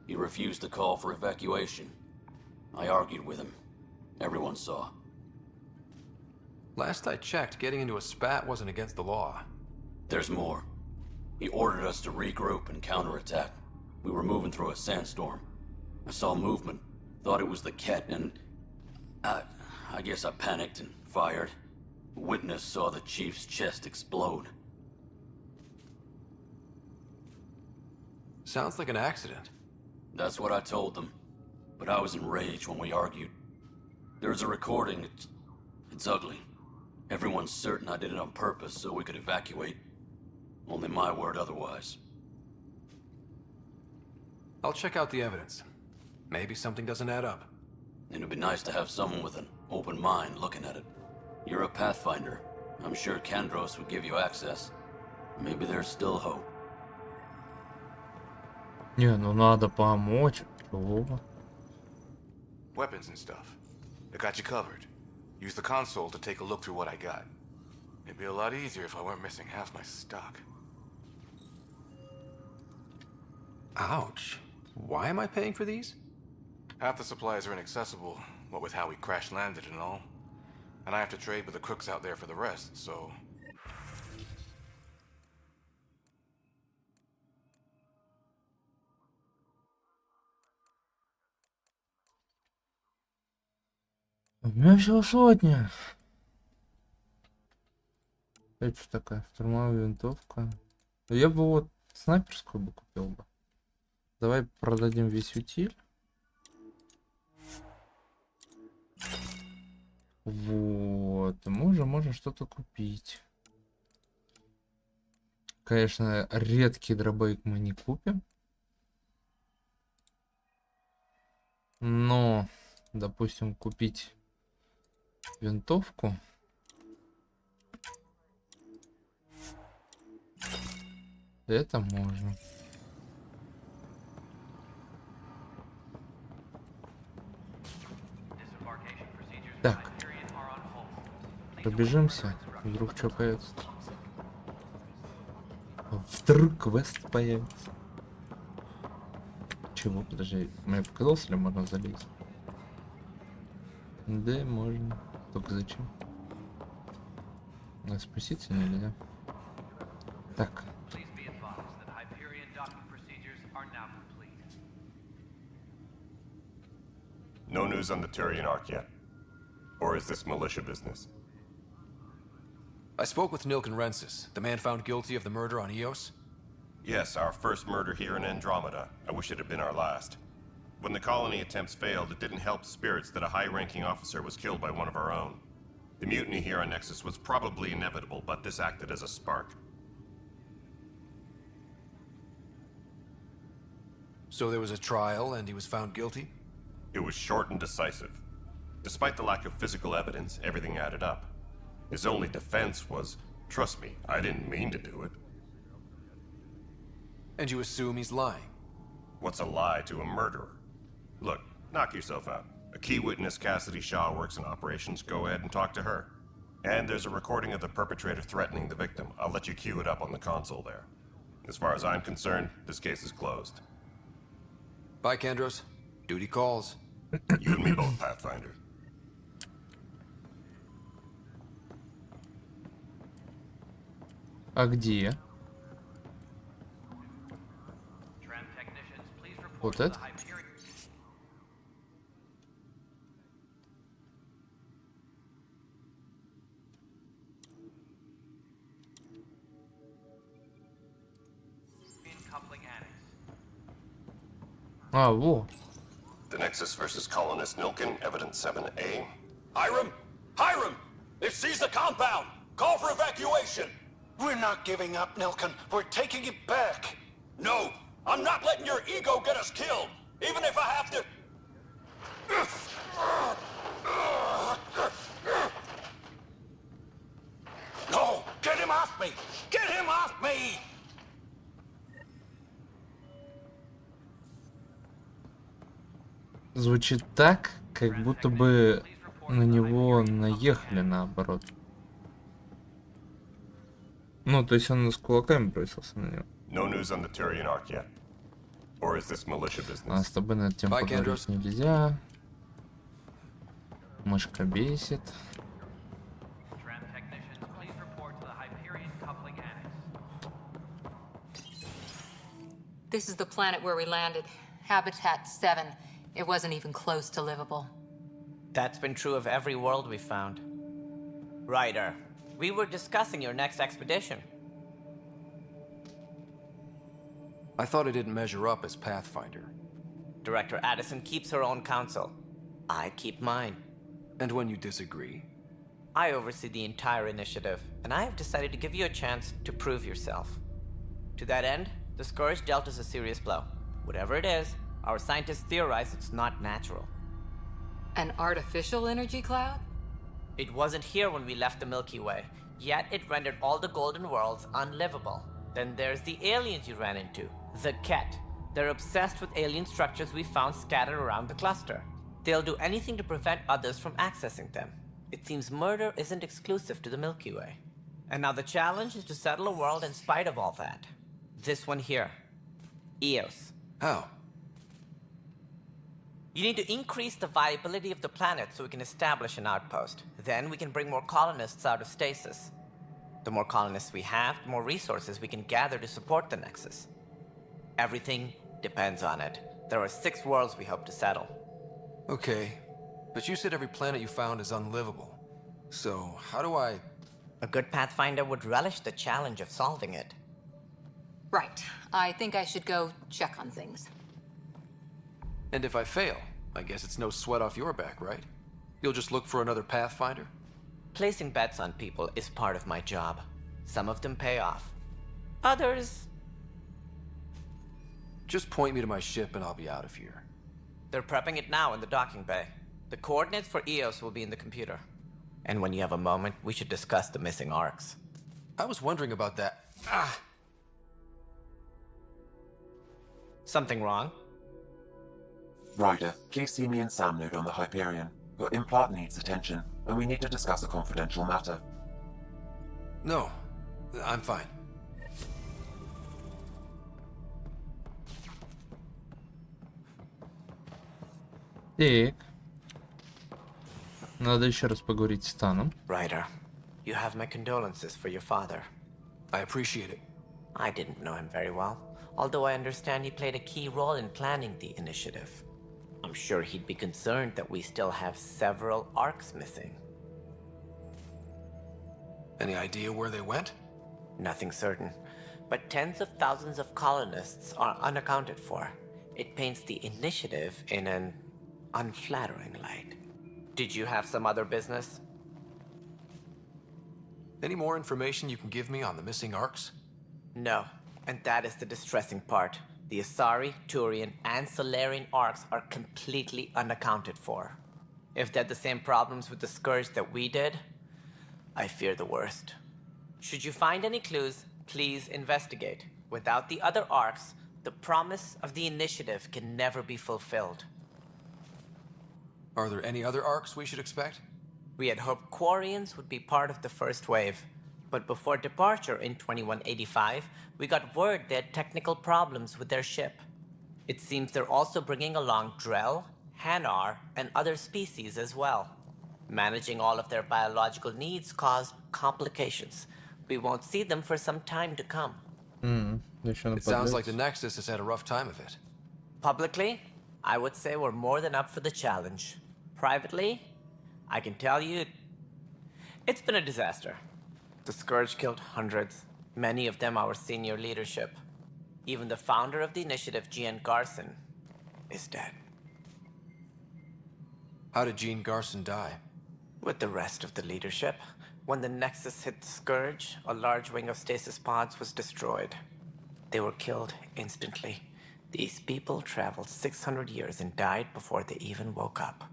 he refused to call for evacuation. I argued with him. Everyone saw. Last I checked, getting into a spat wasn't against the law. There's more. He ordered us to regroup and counterattack. We were moving through a sandstorm. I saw movement, thought it was the Ket, and... I guess I panicked and fired. A witness saw the chief's chest explode. Sounds like an accident. That's what I told them. But I was enraged when we argued. There's a recording. It's ugly. Everyone's certain I did it on purpose so we could evacuate. Only my word otherwise. I'll check out the evidence. Maybe something doesn't add up. It'd be nice to have someone with an open mind looking at it. You're a Pathfinder. I'm sure Kandros would give you access. Maybe there's still hope. Не, ну надо помочь. Чего? Weapons and stuff. I got you covered. Use the console to take a look through what I got. It'd be a lot easier if I weren't missing half my stock. Ouch. Why am I paying for these? Half the supplies are inaccessible, what with how we crash landed and all. And I have to trade with the crooks out there for the rest, so... У меня всего сотня. Это что такая? Штурмовая винтовка. Я бы вот снайперскую бы купил бы. Давай продадим весь утиль. Вот. Можно что-то купить. Конечно, редкий дробовик мы не купим. Но, допустим, купить винтовку. Это можно. Так. Пробежимся. Вдруг что появится. Вдруг квест появится. Чего? Подожди. Мне показалось, ли можно залезть? Да, можно. Только зачем? А спуститься нельзя. Так. No news on the Turian Ark yet? Or is this militia business? I spoke with Nilken Rensis, the man found guilty of the murder on Eos. Yes, our first murder here in Andromeda. I wish it had been our last. When the colony attempts failed, it didn't help spirits that a high-ranking officer was killed by one of our own. The mutiny here on Nexus was probably inevitable, but this acted as a spark. So there was a trial and he was found guilty? It was short and decisive. Despite the lack of physical evidence, everything added up. His only defense was, trust me, I didn't mean to do it. And you assume he's lying? What's a lie to a murderer? Look, knock yourself out. A key witness, Cassidy Shaw, works in operations. Go ahead and talk to her. And there's a recording of the perpetrator threatening the victim. I'll let you cue it up on the console there. As far as I'm concerned, this case is closed. Bye, Kandros. Duty calls. You and me both, Pathfinder. А где? Вот это? А, во. The Nexus versus Colonist Nilken, Evidence 7A. Hiram! Hiram! They've seized the compound! Call for evacuation! We're not giving up, Nilken. We're taking it back. No! I'm not letting your ego get us killed! Even if I have to... No! Get him off me! Get him off me! Звучит так, как будто бы на него наехали наоборот. Ну, то есть он с кулаками бросился на него. No news on the Turian Ark yet. Or is this militia business? А с тобой на эту тему поговорить нельзя. Мышка бесит. This is the planet where we landed. Habitat 7. It wasn't even close to livable. That's been true of every world we've found. Ryder, we were discussing your next expedition. I thought it didn't measure up as Pathfinder. Director Addison keeps her own counsel. I keep mine. And when you disagree? I oversee the entire initiative, and I have decided to give you a chance to prove yourself. To that end, the Scourge dealt us a serious blow. Whatever it is, our scientists theorize it's not natural. An artificial energy cloud? It wasn't here when we left the Milky Way, yet it rendered all the Golden Worlds unlivable. Then there's the aliens you ran into, the Ket. They're obsessed with alien structures we found scattered around the cluster. They'll do anything to prevent others from accessing them. It seems murder isn't exclusive to the Milky Way. And now the challenge is to settle a world in spite of all that. This one here. Eos. How? You need to increase the viability of the planet so we can establish an outpost. Then we can bring more colonists out of stasis. The more colonists we have, the more resources we can gather to support the Nexus. Everything depends on it. There are 6 worlds we hope to settle. Okay, but you said every planet you found is unlivable. So, how do I... A good Pathfinder would relish the challenge of solving it. Right. I think I should go check on things. And if I fail, I guess it's no sweat off your back, right? You'll just look for another Pathfinder? Placing bets on people is part of my job. Some of them pay off. Others... Just point me to my ship and I'll be out of here. They're prepping it now in the docking bay. The coordinates for Eos will be in the computer. And when you have a moment, we should discuss the missing arcs. I was wondering about that. Ah! Something wrong? Ryder, please see me and Sam node on the Hyperion. Your implant needs attention, and we need to discuss a confidential matter. No, I'm fine. Так. Надо еще раз поговорить с Таном. Ryder, you have my condolences for your father. I appreciate it. I didn't know him very well, although I understand he played a key role in planning the initiative. I'm sure he'd be concerned that we still have several arcs missing. Any idea where they went? Nothing certain, but tens of thousands of colonists are unaccounted for. It paints the initiative in an unflattering light. Did you have some other business? Any more information you can give me on the missing arcs? No, and that is the distressing part. The Asari, Turian, and Solarian arcs are completely unaccounted for. If they had the same problems with the Scourge that we did, I fear the worst. Should you find any clues, please investigate. Without the other arcs, the promise of the initiative can never be fulfilled. Are there any other arcs we should expect? We had hoped Quarians would be part of the first wave, but before departure in 2185, we got word they had technical problems with their ship. It seems they're also bringing along Drell, Hanar, and other species as well. Managing all of their biological needs caused complications. We won't see them for some time to come. It sounds like the Nexus has had a rough time of it. Publicly, I would say we're more than up for the challenge. Privately, I can tell you, it's been a disaster. The Scourge killed hundreds, many of them our senior leadership. Even the founder of the initiative, Gian Garson, is dead. How did Jean Garson die? With the rest of the leadership, when the Nexus hit the Scourge, a large wing of stasis pods was destroyed. They were killed instantly. These people traveled 600 years and died before they even woke up.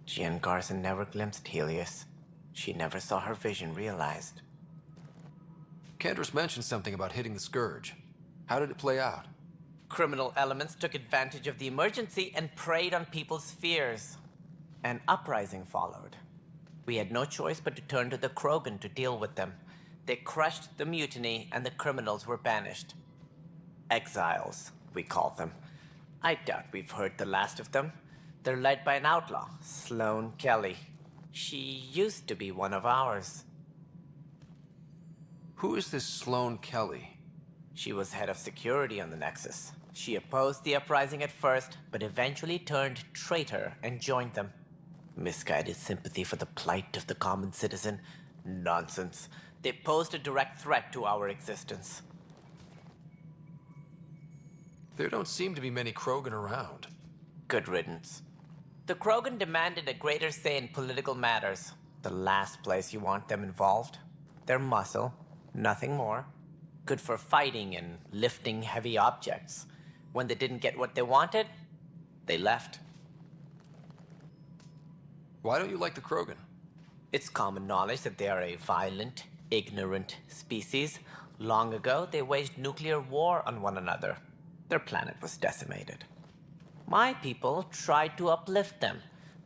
Jean Garson never glimpsed Helios. She never saw her vision realized. Candra's mentioned something about hitting the Scourge. How did it play out? Criminal elements took advantage of the emergency and preyed on people's fears. An uprising followed. We had no choice but to turn to the Krogan to deal with them. They crushed the mutiny and the criminals were banished. Exiles, we call them. I doubt we've heard the last of them. They're led by an outlaw, Sloane Kelly. She used to be one of ours. Who is this Sloane Kelly? She was head of security on the Nexus. She opposed the uprising at first, but eventually turned traitor and joined them. Misguided sympathy for the plight of the common citizen? Nonsense. They posed a direct threat to our existence. There don't seem to be many Krogan around. Good riddance. The Krogan demanded a greater say in political matters. The last place you want them involved. Their muscle, nothing more. Good for fighting and lifting heavy objects. When they didn't get what they wanted, they left. Why don't you like the Krogan? It's common knowledge that they are a violent, ignorant species. Long ago, they waged nuclear war on one another. Their planet was decimated. My people tried to uplift them.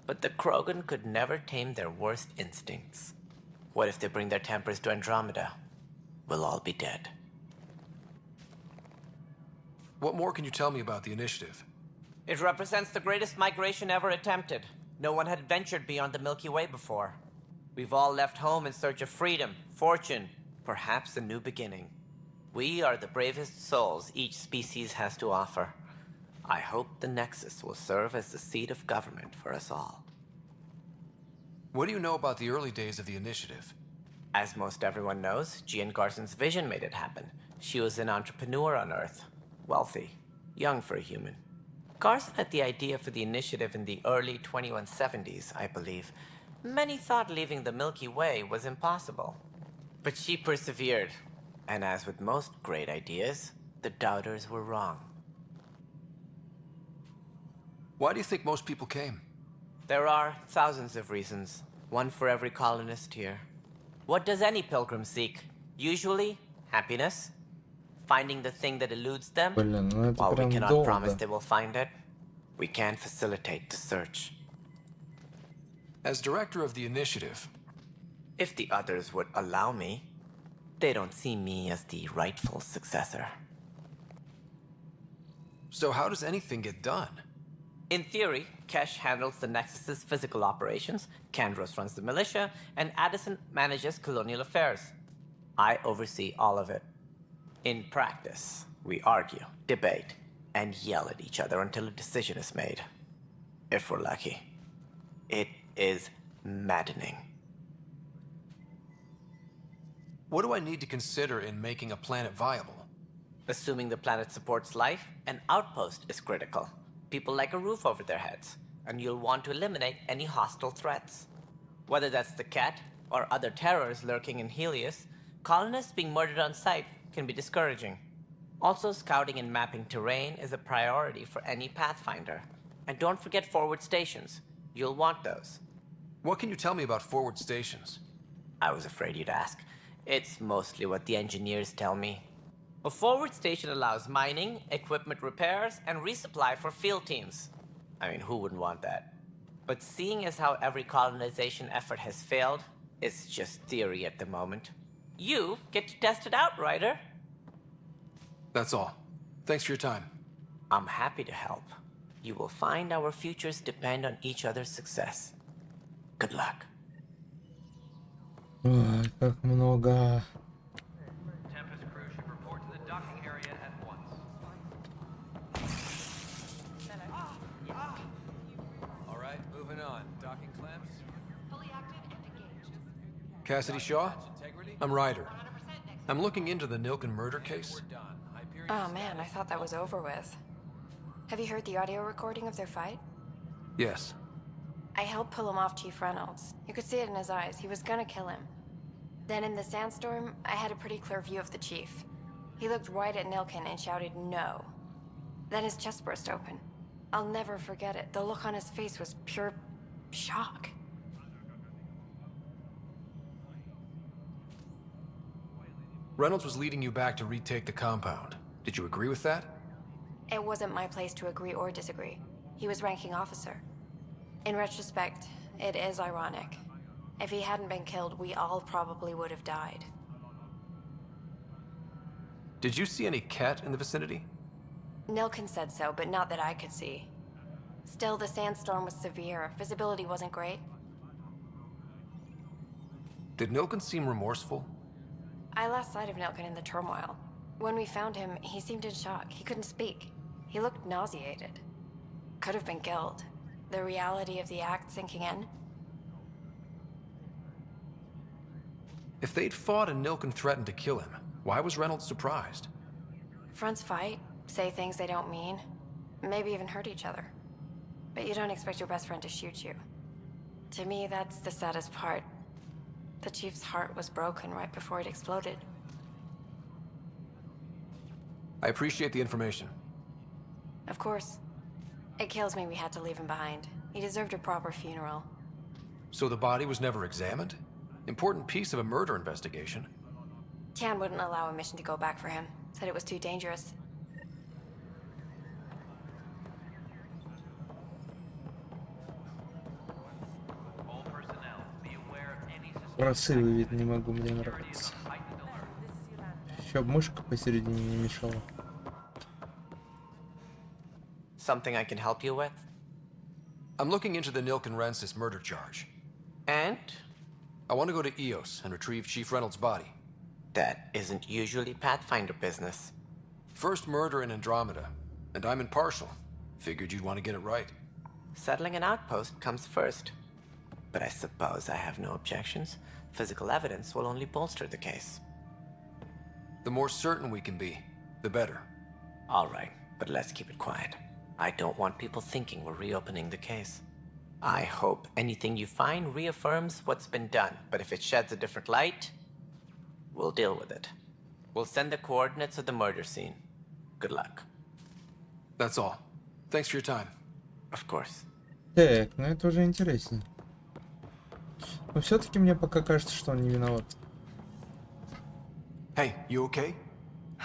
But the Krogan could never tame their worst instincts. What if they bring their tempers to Andromeda? We'll all be dead. What more can you tell me about the initiative? It represents the greatest migration ever attempted. No one had ventured beyond the Milky Way before. We've all left home in search of freedom, fortune, perhaps a new beginning. We are the bravest souls each species has to offer. I hope the Nexus will serve as the seat of government for us all. What do you know about the early days of the initiative? As most everyone knows, Jean Garson's vision made it happen. She was an entrepreneur on Earth. Wealthy. Young for a human. Garson had the idea for the initiative in the early 2170s, I believe. Many thought leaving the Milky Way was impossible. But she persevered. And as with most great ideas, the doubters were wrong. Why do you think most people came? There are thousands of reasons, one for every colonist here. What does any pilgrim seek? Usually, happiness. Finding the thing that eludes them. Блин, ну это While we прям cannot долго. promise they will find it, we can facilitate the search. As director of the initiative, If the others would allow me, they don't see me as the rightful successor. so how does anything get done? In theory, Kesh handles the Nexus's physical operations, Kandros runs the militia, and Addison manages colonial affairs. I oversee all of it. In practice, we argue, debate, and yell at each other until a decision is made. If we're lucky. It is maddening. What do I need to consider in making a planet viable? Assuming the planet supports life, an outpost is critical. People like a roof over their heads, and you'll want to eliminate any hostile threats. Whether that's the cat or other terrors lurking in Helios, colonists being murdered on sight can be discouraging. Also, scouting and mapping terrain is a priority for any Pathfinder. And don't forget forward stations. You'll want those. What can you tell me about forward stations? I was afraid you'd ask. It's mostly what the engineers tell me. A forward station allows mining, equipment repairs, and resupply for field teams. I mean, who wouldn't want that? But seeing as how every colonization effort has failed, it's just theory at the moment. You get to test it out, Ryder. That's all. Thanks for your time. I'm happy to help. You will find our futures depend on each other's success. Good luck. Ой, как много. Tempest crew should report to the docking area at once. All right, moving on. Docking clamps. Cassidy Shaw? I'm Ryder. I'm looking into the Nilken murder case. Oh man, I thought that was over with. Have you heard the audio recording of their fight? Yes. I helped pull him off Chief Reynolds. You could see it in his eyes. He was gonna kill him. Then in the sandstorm, I had a pretty clear view of the chief. He looked right at Nilken and shouted no. Then his chest burst open. I'll never forget it. The look on his face was pure shock. Reynolds was leading you back to retake the compound. Did you agree with that? It wasn't my place to agree or disagree. He was ranking officer. In retrospect, it is ironic. If he hadn't been killed, we all probably would have died. Did you see any cat in the vicinity? Nilken said so, but not that I could see. Still, the sandstorm was severe. Visibility wasn't great. Did Nilken seem remorseful? I lost sight of Nilken in the turmoil. When we found him, he seemed in shock. He couldn't speak. He looked nauseated. Could have been guilt. The reality of the act sinking in. If they'd fought and Nilken threatened to kill him, why was Reynolds surprised? Fronts fight, say things they don't mean, maybe even hurt each other. But you don't expect your best friend to shoot you. To me, that's the saddest part. The chief's heart was broken right before it exploded. I appreciate the information. Of course. It kills me we had to leave him behind. He deserved a proper funeral. So the body was never examined? Important piece of a murder investigation. Tian wouldn't allow a mission to go back for him. Said it was too dangerous. Красивый вид не могу, мне нравится. Еще мышка посередине не мешала. Something I can help you with? I'm looking into the Nilkenrensis murder charge. And? I want to go to Eos and retrieve Chief Reynolds' body. That isn't usually Pathfinder business. First murder in Andromeda, and I'm impartial. Figured you'd want to get it right. Settling an outpost comes first. But I suppose I have no objections. Physical evidence will only bolster the case. The more certain we can be, the better. All right, but let's keep it quiet. I don't want people thinking we're reopening the case. I hope anything you find reaffirms what's been done, but if it sheds a different light, we'll deal with it. We'll send the coordinates of the murder scene. Good luck. That's all. Thanks for your time. Of course. Так, ну это уже интереснее. Но все-таки мне пока кажется, что он не виноват. Hey, you okay?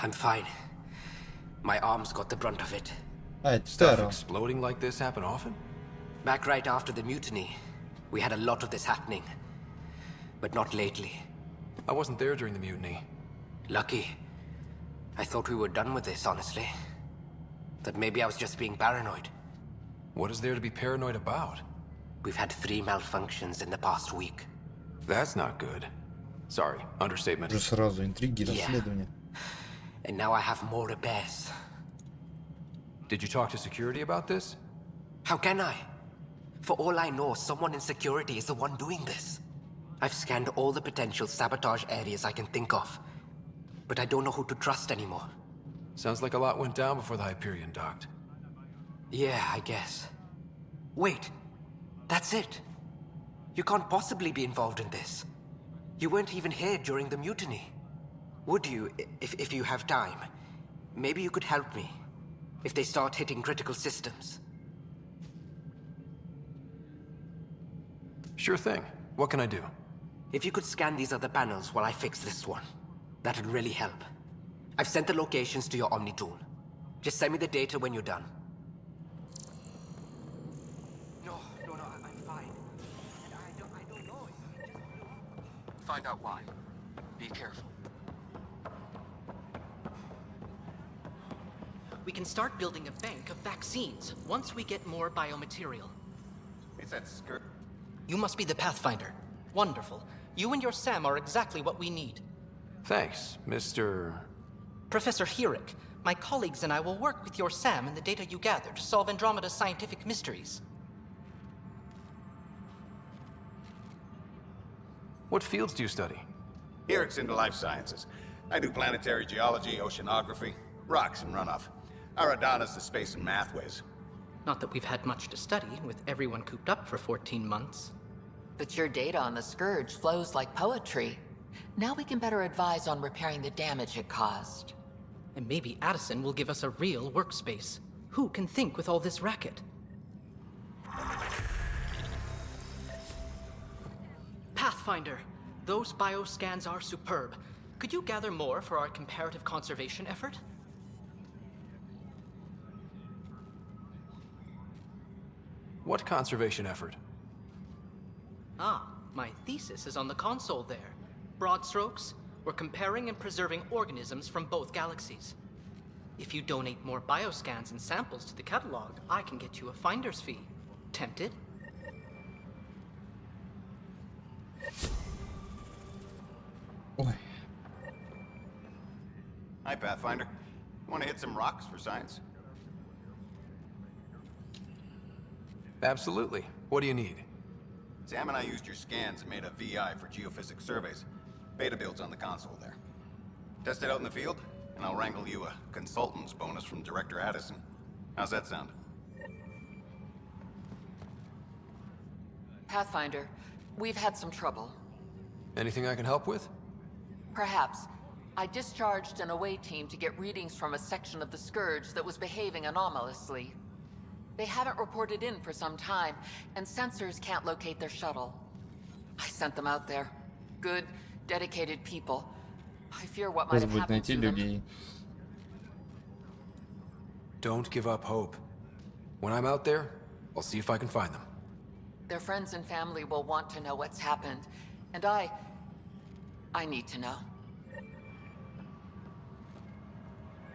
I'm fine. My arms got the brunt of it. Stuff exploding like this happen often? Back right after the mutiny, we had a lot of this happening. But not lately. I wasn't there during the mutiny. Lucky. I thought we were done with this, honestly. That maybe I was just being paranoid. What is there to be paranoid about? We've had 3 malfunctions in the past week. That's not good. Sorry, understatement. Уже сразу интриги, расследования. And now I have more repairs. Did you talk to security about this? How can I? For all I know, someone in security is the one doing this. I've scanned all the potential sabotage areas I can think of. But I don't know who to trust anymore. Sounds like a lot went down before the Hyperion docked. Yeah, I guess. Wait. That's it. You can't possibly be involved in this. You weren't even here during the mutiny. Would you, if you have time? Maybe you could help me. If they start hitting critical systems. Sure thing. What can I do? If you could scan these other panels while I fix this one, that'd really help. I've sent the locations to your Omni tool. Just send me the data when you're done. No, I'm fine. I don't know. Find out why. Be careful. We can start building a bank of vaccines once we get more biomaterial. It's that skirt. You must be the Pathfinder. Wonderful. You and your Sam are exactly what we need. Thanks, Mr. Professor Herrick, my colleagues and I will work with your Sam and the data you gather to solve Andromeda's scientific mysteries. What fields do you study? Herrick's into life sciences. I do planetary geology, oceanography, rocks and runoff. Aradana's the space and math whiz. Not that we've had much to study, with everyone cooped up for 14 months. But your data on the Scourge flows like poetry. Now we can better advise on repairing the damage it caused. And maybe Addison will give us a real workspace. Who can think with all this racket? Pathfinder, those bioscans are superb. Could you gather more for our comparative conservation effort? What conservation effort? Ah, my thesis is on the console there. Broad strokes, we're comparing and preserving organisms from both galaxies. If you donate more bioscans and samples to the catalog, I can get you a finder's fee. Tempted? Hi, Pathfinder. Want to hit some rocks for science? Absolutely. What do you need? Sam and I used your scans and made a VI for geophysics surveys. Beta builds on the console there. Test it out in the field, and I'll wrangle you a consultant's bonus from Director Addison. How's that sound? Pathfinder, we've had some trouble. Anything I can help with? Perhaps. I discharged an away team to get readings from a section of the Scourge that was behaving anomalously. They haven't reported in for some time, and sensors can't locate their shuttle. I sent them out there. Good, dedicated people. I fear what might have happened to them. Don't give up hope. When I'm out there, I'll see if I can find them. Their friends and family will want to know what's happened, And I need to know.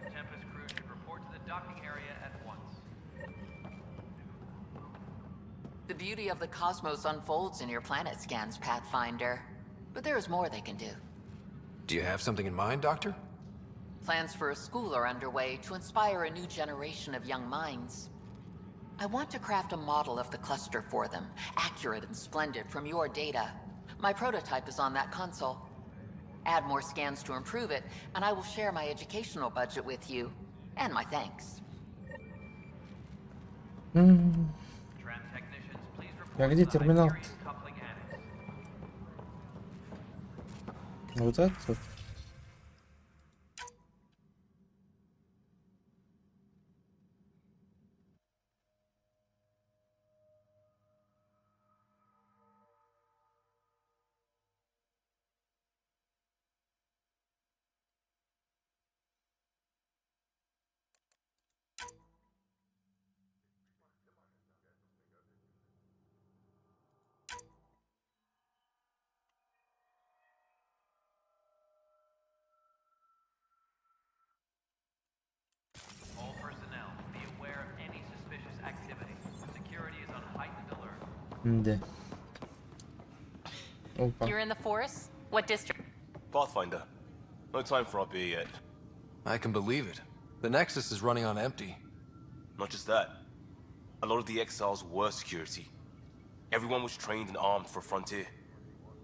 Tempest crew should report to the docking area at once. The beauty of the cosmos unfolds in your planet scans, Pathfinder. But there is more they can do. Do you have something in mind, Doctor? Plans for a school are underway to inspire a new generation of young minds. I want to craft a model of the cluster for them, accurate and splendid from your data. My prototype is on that console. Add more scans to improve it, and I will share my educational budget with you, and my thanks. А где терминал? Вот этот вот. All personnel, be aware of any suspicious activity. Security is on heightened alert. Да. Опа. You're in the forest? What district? Pathfinder. No time for our beer yet. I can believe it. The Nexus is running on empty. Not just that. A lot of the exiles were security. Everyone was trained and armed for Frontier.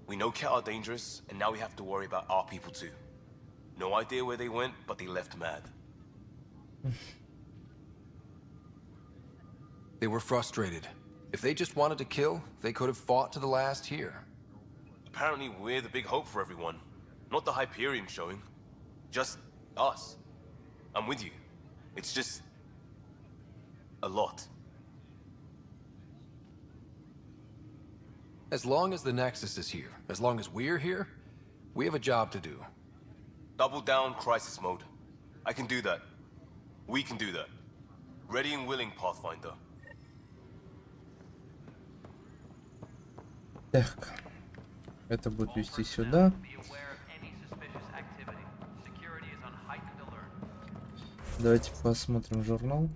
We know Cat are dangerous, and now we have to worry about our people too. No idea where they went, but they left mad. They were frustrated. If they just wanted to kill, they could have fought to the last here. Apparently we're the big hope for everyone. Not the Hyperion showing. Just us. I'm with you. It's just... a lot. As long as the Nexus is here, as long as we're here, we have a job to do. Double down crisis mode. I can do that. We can do that. Ready and willing, Pathfinder. Так. Это будет вести сюда. Давайте посмотрим журнал.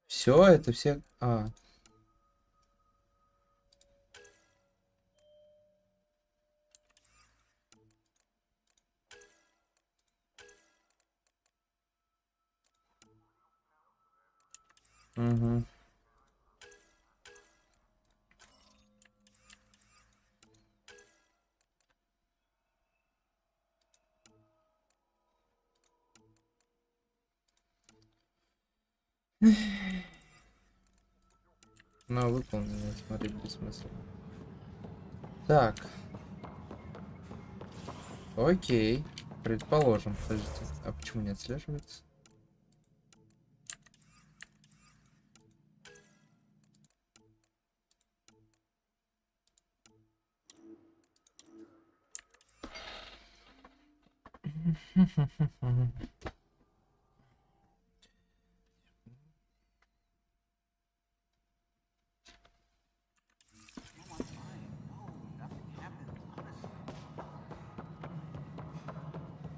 Все, это все... Угу. Ну, выполнено, смотреть без смысла. Так. Окей. Предположим. Подождите. А почему не отслеживается?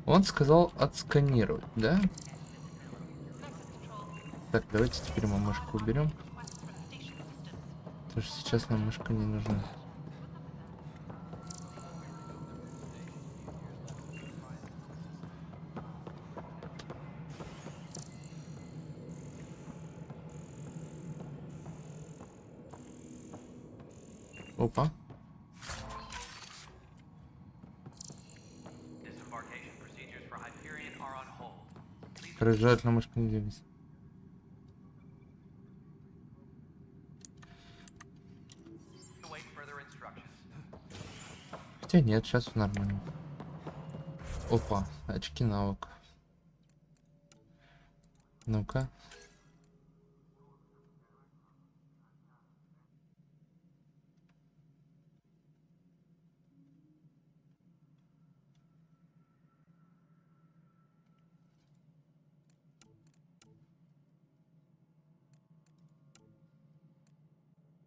Он сказал отсканировать, да? Так, давайте теперь мы мышку уберем. Потому что сейчас нам мышка не нужна. Опа. Проезжает на мышку не двигайся. Хотя нет, сейчас все нормально. Опа, очки навык. Ну-ка.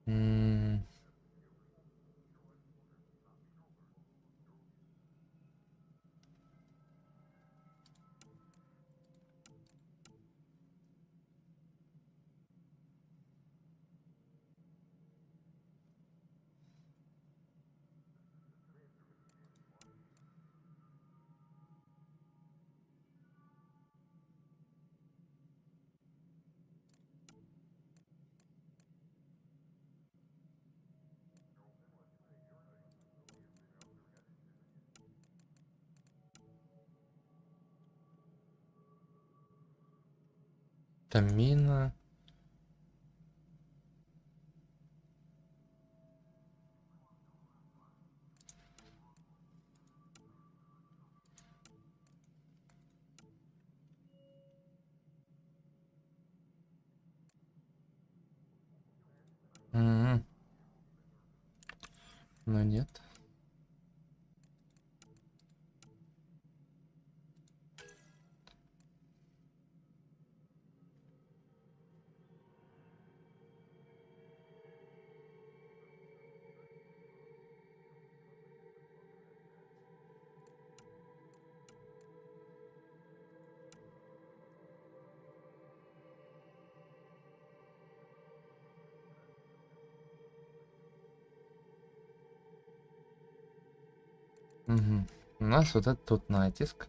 М. Тамина. М. Ну нет. Мгм. У нас вот этот тут натиск.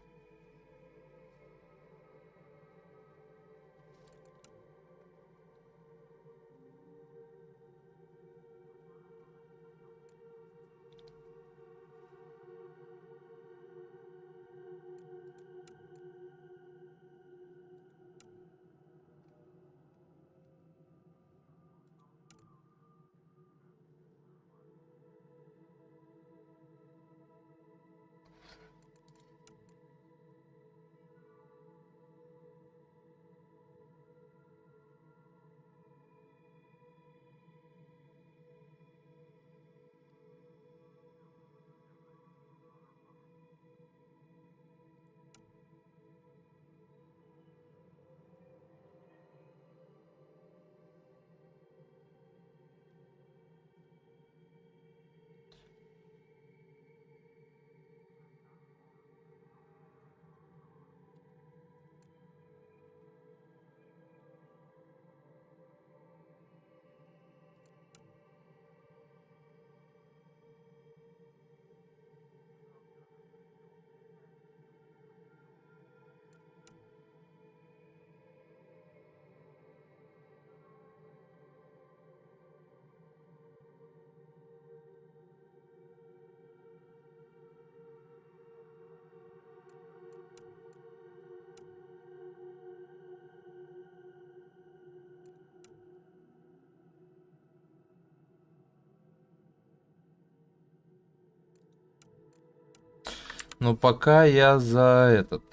Но пока я за этот...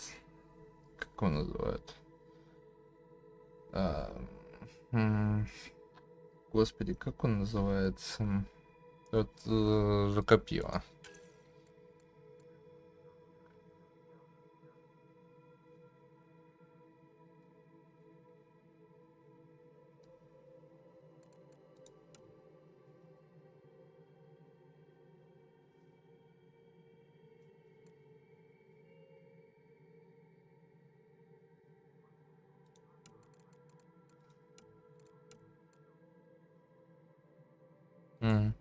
Как его называют? А, Господи, как он называется? Вот за копье. М.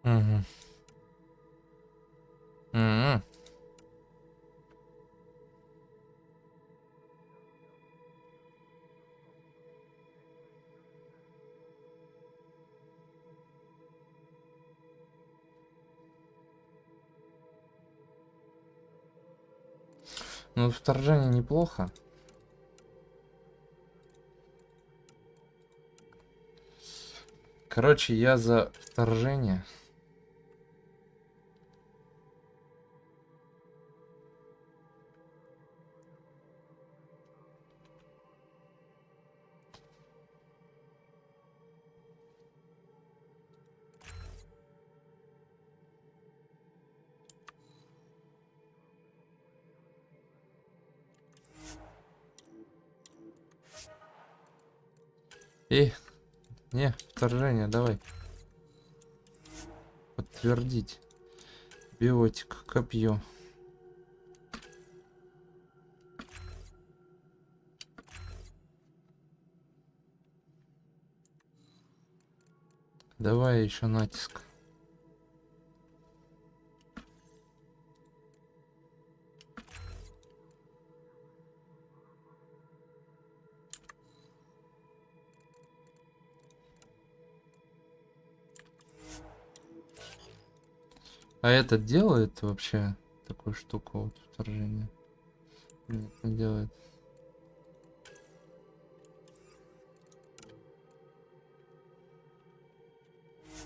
Мгм. М. Ну, вторжение неплохо. Короче, я за вторжение. Не, вторжение, давай. Подтвердить. Биотик, копье. Давай еще натиск. А этот делает вообще такую штуку, вот вторжение? Нет, не делает.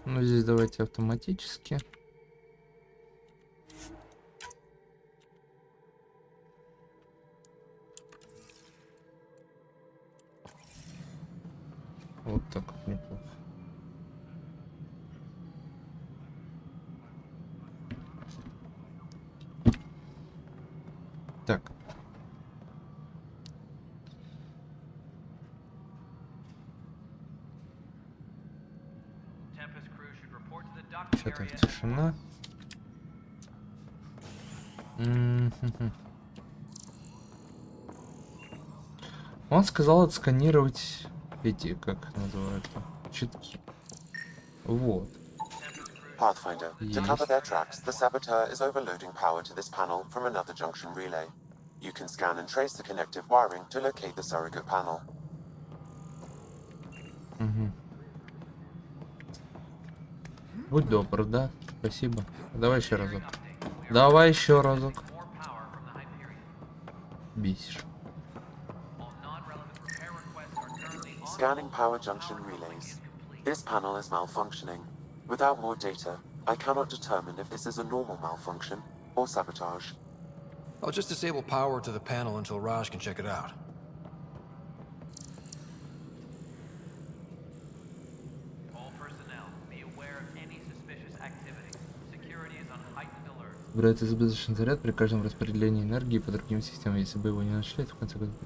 Ну, здесь давайте автоматически. Вот так вот неплохо. Так. Сейчас так, тишина. Он сказал отсканировать эти, как называются, щитки. Вот. Pathfinder, to cover their tracks, the saboteur is overloading power to this panel from another junction relay. You can scan and trace the connective wiring to locate the surrogate panel. Угу. Будь добр, да? Спасибо. Давай еще разок. Давай еще разок. Бесишь. Scanning power junction relays. This panel is malfunctioning. Without more data, I cannot determine if this is a normal malfunction or sabotage. I'll just disable power to the panel until Raj can check it out. All personnel, be aware of any suspicious activity. Security is on heightened alert. Убирается избыточный заряд при каждом распределении энергии по другим системам. Если бы его не нашли, то в конце концов...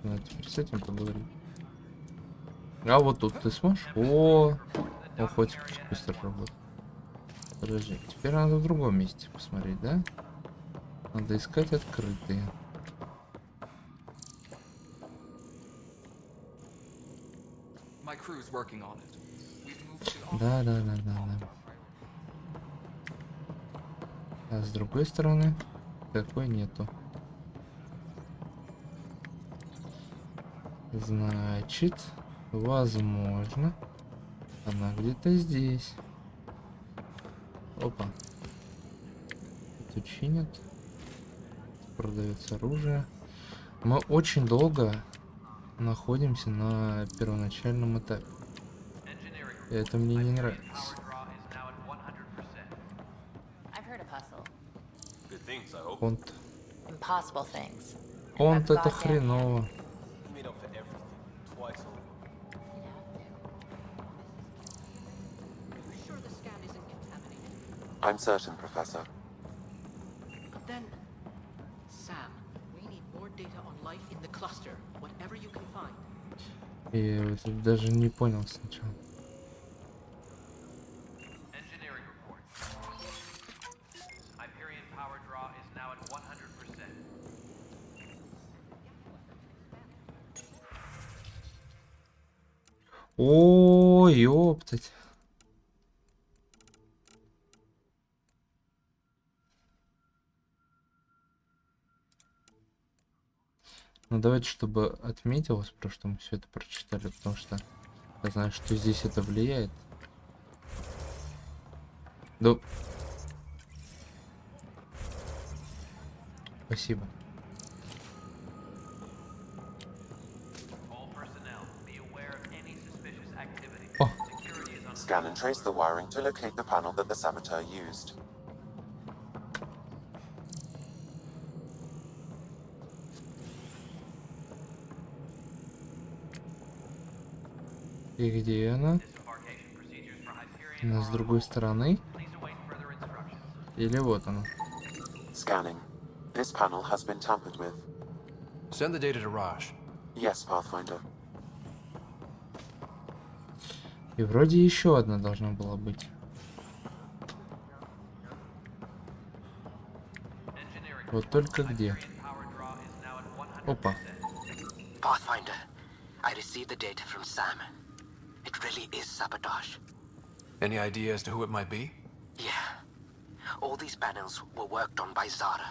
Надо теперь с этим поговорить. А вот тут ты сможешь? О, хоть быстро работает. Подожди, теперь надо в другом месте посмотреть, да? Надо искать открытые. Да. А с другой стороны такой нету. Значит, возможно, она где-то здесь. Опа. Тут чинят. Продается оружие. Мы очень долго находимся на первоначальном этапе. И это мне не нравится. Конт. Конт это хреново. I'm certain, Professor. Then, Sam, we need more data on life in the cluster, whatever you can find. Я вот даже не понял сначала. Engineering report. Hyperion power draw is now at 100%. О, ёптать. Ну давайте, чтобы отметилось, потому что мы все это прочитали, потому что я знаю, что здесь это влияет. Да Спасибо. О, Scan and trace the wiring to locate the panel that the saboteur used. и где она? Она с другой стороны? Или вот она? Scanning. This panel has been tampered with. Send the data to Raj. Yes, Pathfinder. И вроде еще одна должна была быть. Вот только где? Опа. Pathfinder, I received the data from Sam. It really is sabotage. Any idea as to who it might be? Yeah. All these panels were worked on by Zara.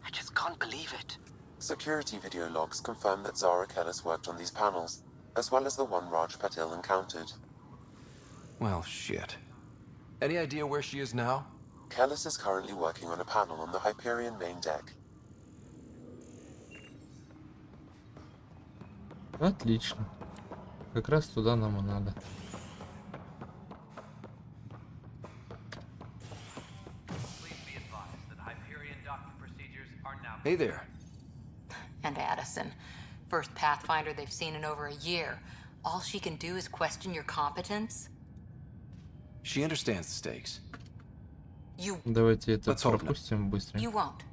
I just can't believe it. Security video logs confirm that Zara Kellis worked on these panels, as well as the one Raj Patil encountered. Well, shit. Any idea where she is now? Kellis is currently working on a panel on the Hyperion main deck. Отлично. Как раз туда нам и надо. Hey there. And Addison. First Pathfinder they've seen in over a year. All she can do is question your competence? She understands the stakes. Давайте это Let's hope пропустим быстренько. You won't.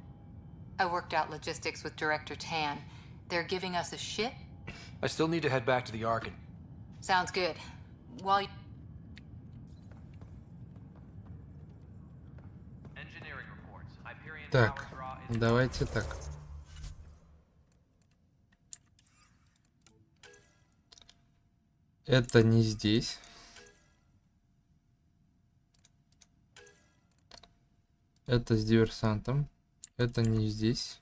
I worked out logistics with Director Tan. They're giving us a ship? I still need to head back to the Ark and... Sounds good. While you... Так, давайте так. Это не здесь. Это с диверсантом. Это не здесь.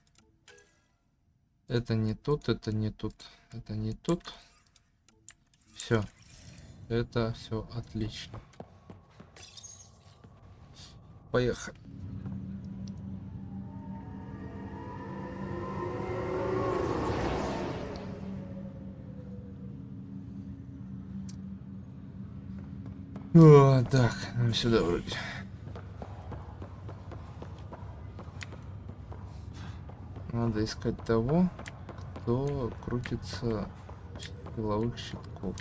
Это не тут, это не тут. Это не тут. Все. Это все отлично. Поехали. О, так, нам сюда вроде. Надо искать того, кто крутится силовых щитков.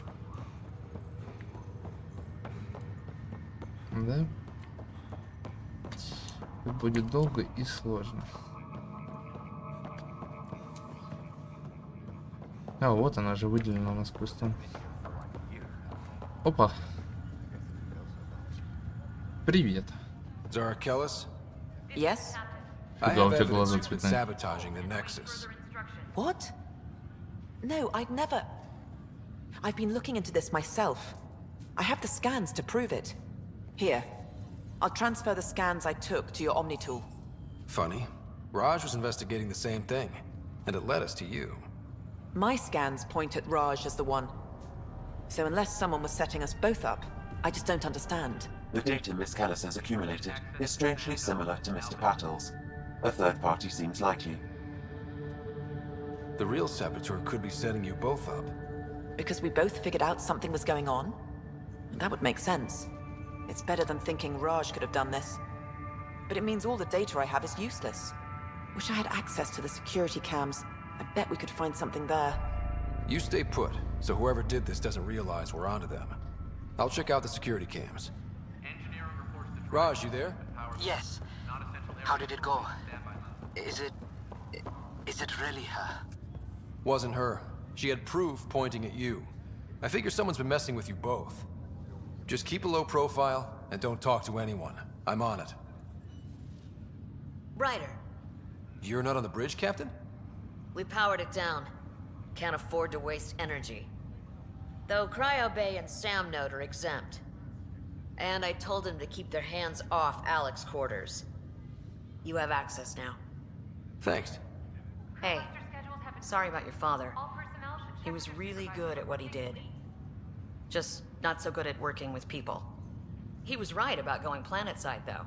Да? Это будет долго и сложно. А, вот она же выделена у нас кустом. Опа. Привет. Zara Kellis? Yes? I Куда у have тебя evidence глаза you've been цветные? sabotaging the Nexus. What? No, I'd never... I've been looking into this myself. I have the scans to prove it. Here. I'll transfer the scans I took to your Omni tool. Funny. Raj was investigating the same thing, and it led us to you. My scans point at Raj as the one. So unless someone was setting us both up, I just don't understand. The data Miss Kellis has accumulated is strangely similar to Mr. Patil's. A third party seems likely. The real saboteur could be setting you both up. Because we both figured out something was going on? That would make sense. It's better than thinking Raj could have done this. But it means all the data I have is useless. Wish I had access to the security cams. I bet we could find something there. You stay put, so whoever did this doesn't realize we're onto them. I'll check out the security cams. Raj, you there? Yes. How did it go? Is it really her? Wasn't her. She had proof pointing at you. I figure someone's been messing with you both. Just keep a low profile, and don't talk to anyone. I'm on it. Ryder, You're not on the bridge, Captain? we powered it down. Can't afford to waste energy. Though Cryo Bay and Sam Node are exempt. And I told them to keep their hands off Alec's quarters. You have access now. Thanks. Hey, sorry about your father. He was really good at what he did. Just not so good at working with people. He was right about going planetside, though.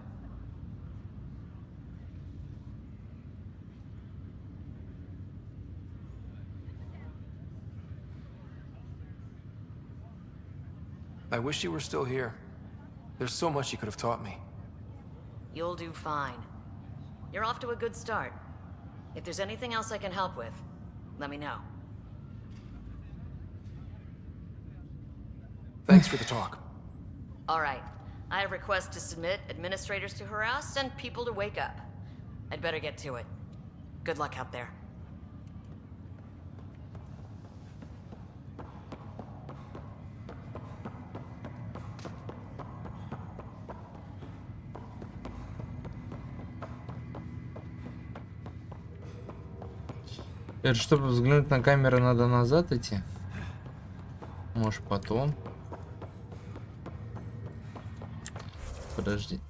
I wish you were still here. There's so much you could have taught me. You'll do fine. You're off to a good start. If there's anything else I can help with, let me know. Thanks for the talk. All right. I have requests to submit, administrators to harass, and people to wake up. I'd better get to it. Good luck out there. Это чтобы взглянуть на камеру, надо назад идти? Может, потом? Подожди.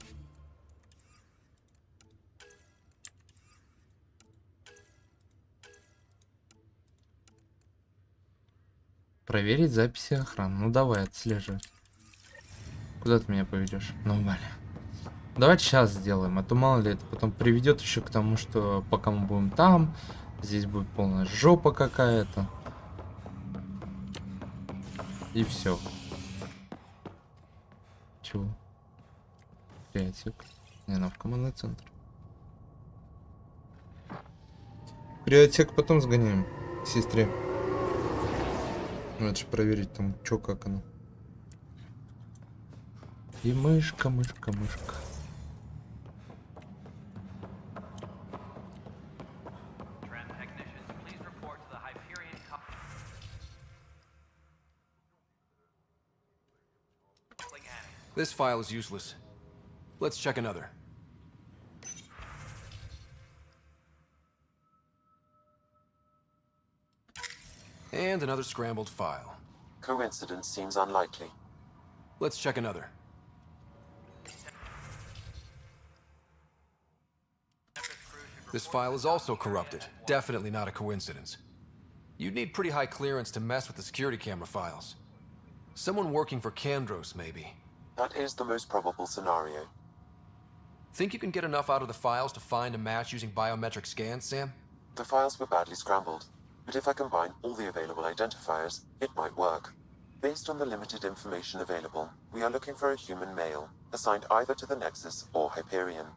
Проверить записи охраны. Ну давай, отслеживай. Куда ты меня поведешь? Нормально. Давайте сейчас сделаем, а то мало ли это потом приведет еще к тому, что пока мы будем там, здесь будет полная жопа какая-то. И все. Чего? Креатик. Не, она в командный центр. Креатик потом сгоняем к сестре. Надо же проверить там, что как оно. И мышка, мышка, мышка. This file is useless. Let's check another. And another scrambled file. Coincidence seems unlikely. Let's check another. This file is also corrupted. Definitely not a coincidence. You'd need pretty high clearance to mess with the security camera files. Someone working for Kandros, maybe. That is the most probable scenario. Think you can get enough out of the files to find a match using biometric scans, Sam? The files were badly scrambled, but if I combine all the available identifiers, it might work. Based on the limited information available, we are looking for a human male, assigned either to the Nexus or Hyperion.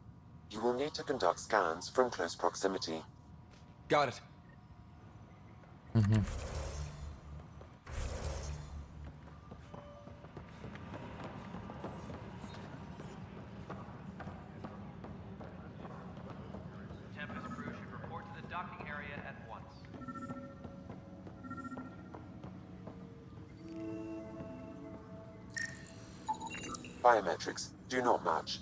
You will need to conduct scans from close proximity. Got it. Tempest crew should report to the docking area at once. Biometrics do not match.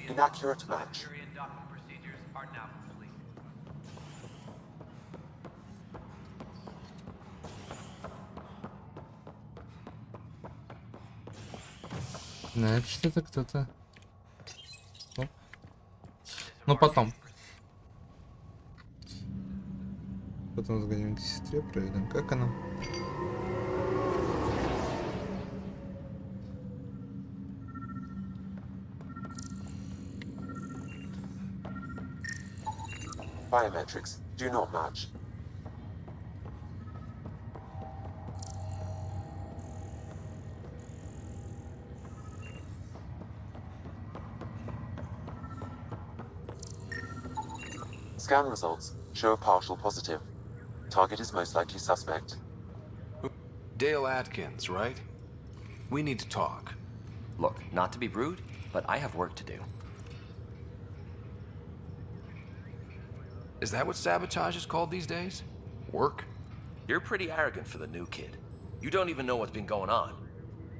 Inaccurate match. Hyperion docking procedures are now complete. Значит, это кто-то. Оп. Ну потом. Потом сгоним к сестре, проверим, как она. Biometrics do not match. Scan results show a partial positive. Target is most likely suspect. Dale Atkins, right? We need to talk. Look, not to be rude, but I have work to do. Is that what sabotage is called these days? Work? You're pretty arrogant for the new kid. You don't even know what's been going on.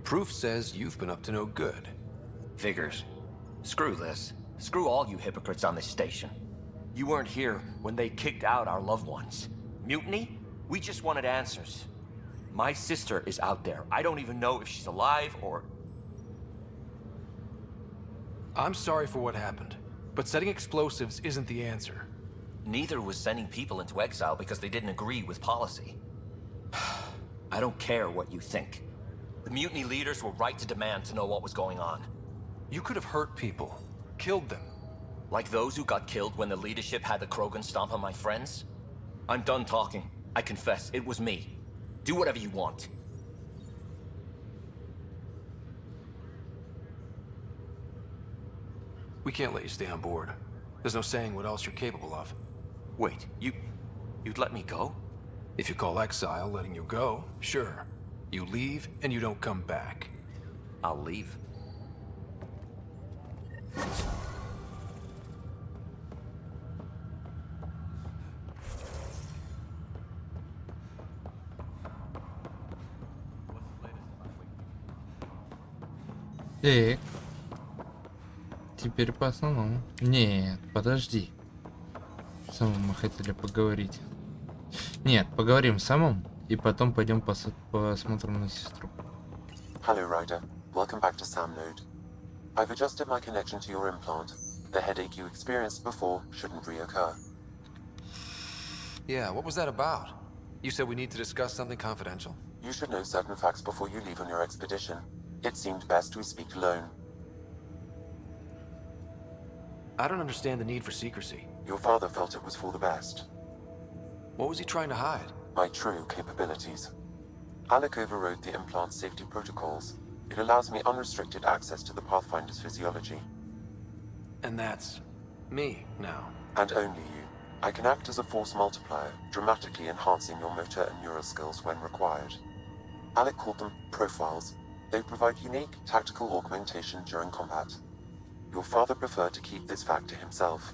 Proof says you've been up to no good. Figures. Screw this. Screw all you hypocrites on this station. You weren't here when they kicked out our loved ones. Mutiny? We just wanted answers. My sister is out there. I don't even know if she's alive or... I'm sorry for what happened, but setting explosives isn't the answer. Neither was sending people into exile because they didn't agree with policy. I don't care what you think. The mutiny leaders were right to demand to know what was going on. You could have hurt people, killed them. Like those who got killed when the leadership had the Krogan stomp on my friends? I'm done talking. I confess, it was me. Do whatever you want. We can't let you stay on board. There's no saying what else you're capable of. Wait, you'd let me go? If you call exile letting you go, sure. You leave and you don't come back. I'll leave. Так. Теперь по основному. Нет, подожди. Самым мы хотели поговорить. Нет, поговорим самым, и потом пойдем посмотрим на сестру. Hello, Ryder. Welcome back to Sam Node. I've adjusted my connection to your implant. The headache you experienced before shouldn't reoccur. Yeah, what was that about? You said we need to discuss something confidential. You should know certain facts before you leave on your expedition. It seemed best we speak alone. I don't understand the need for secrecy. Your father felt it was for the best. What was he trying to hide? My true capabilities. Alec overrode the implant's safety protocols. It allows me unrestricted access to the Pathfinder's physiology. And that's me now. And only you. I can act as a force multiplier, dramatically enhancing your motor and neural skills when required. Alec called them profiles. They provide unique tactical augmentation during combat. Your father preferred to keep this fact to himself.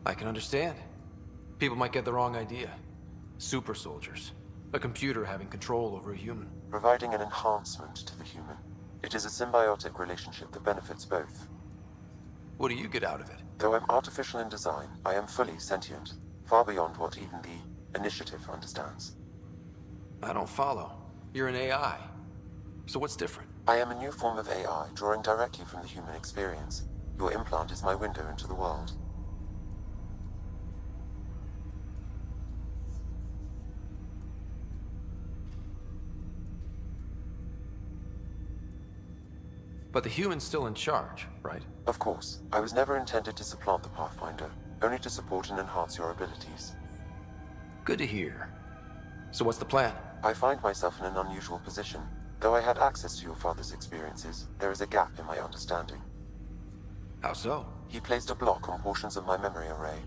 I can understand. People might get the wrong idea. Super soldiers. A computer having control over a human. Providing an enhancement to the human. It is a symbiotic relationship that benefits both. What do you get out of it? Though I'm artificial in design, I am fully sentient, far beyond what even the Initiative understands. I don't follow. You're an AI. So what's different? I am a new form of AI, drawing directly from the human experience. Your implant is my window into the world. But the human's still in charge, right? Of course. I was never intended to supplant the Pathfinder, only to support and enhance your abilities. Good to hear. So what's the plan? I find myself in an unusual position. Though I had access to your father's experiences, there is a gap in my understanding. How so? He placed a block on portions of my memory array.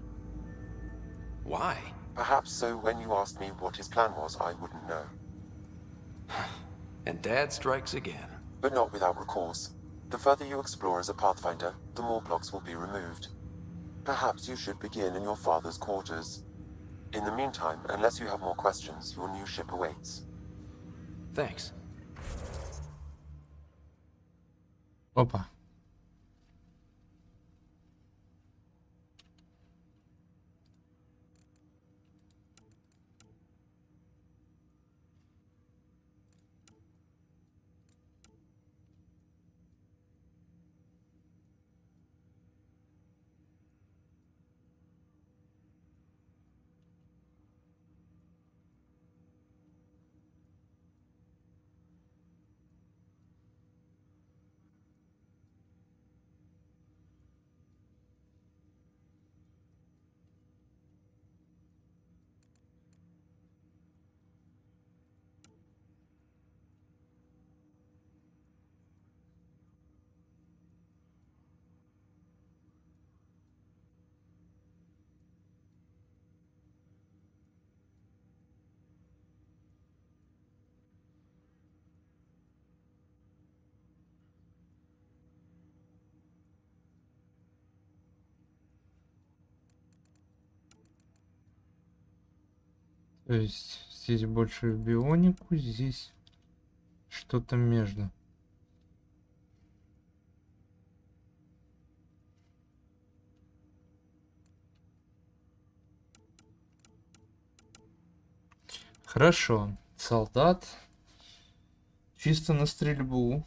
Why? Perhaps so when you asked me what his plan was, I wouldn't know. And Dad strikes again. But not without recourse. The further you explore as a Pathfinder, the more blocks will be removed. Perhaps you should begin in your father's quarters. In the meantime, unless you have more questions, your new ship awaits. Thanks. Опа. То есть здесь больше в бионику, здесь что-то между. Хорошо. Солдат. Чисто на стрельбу.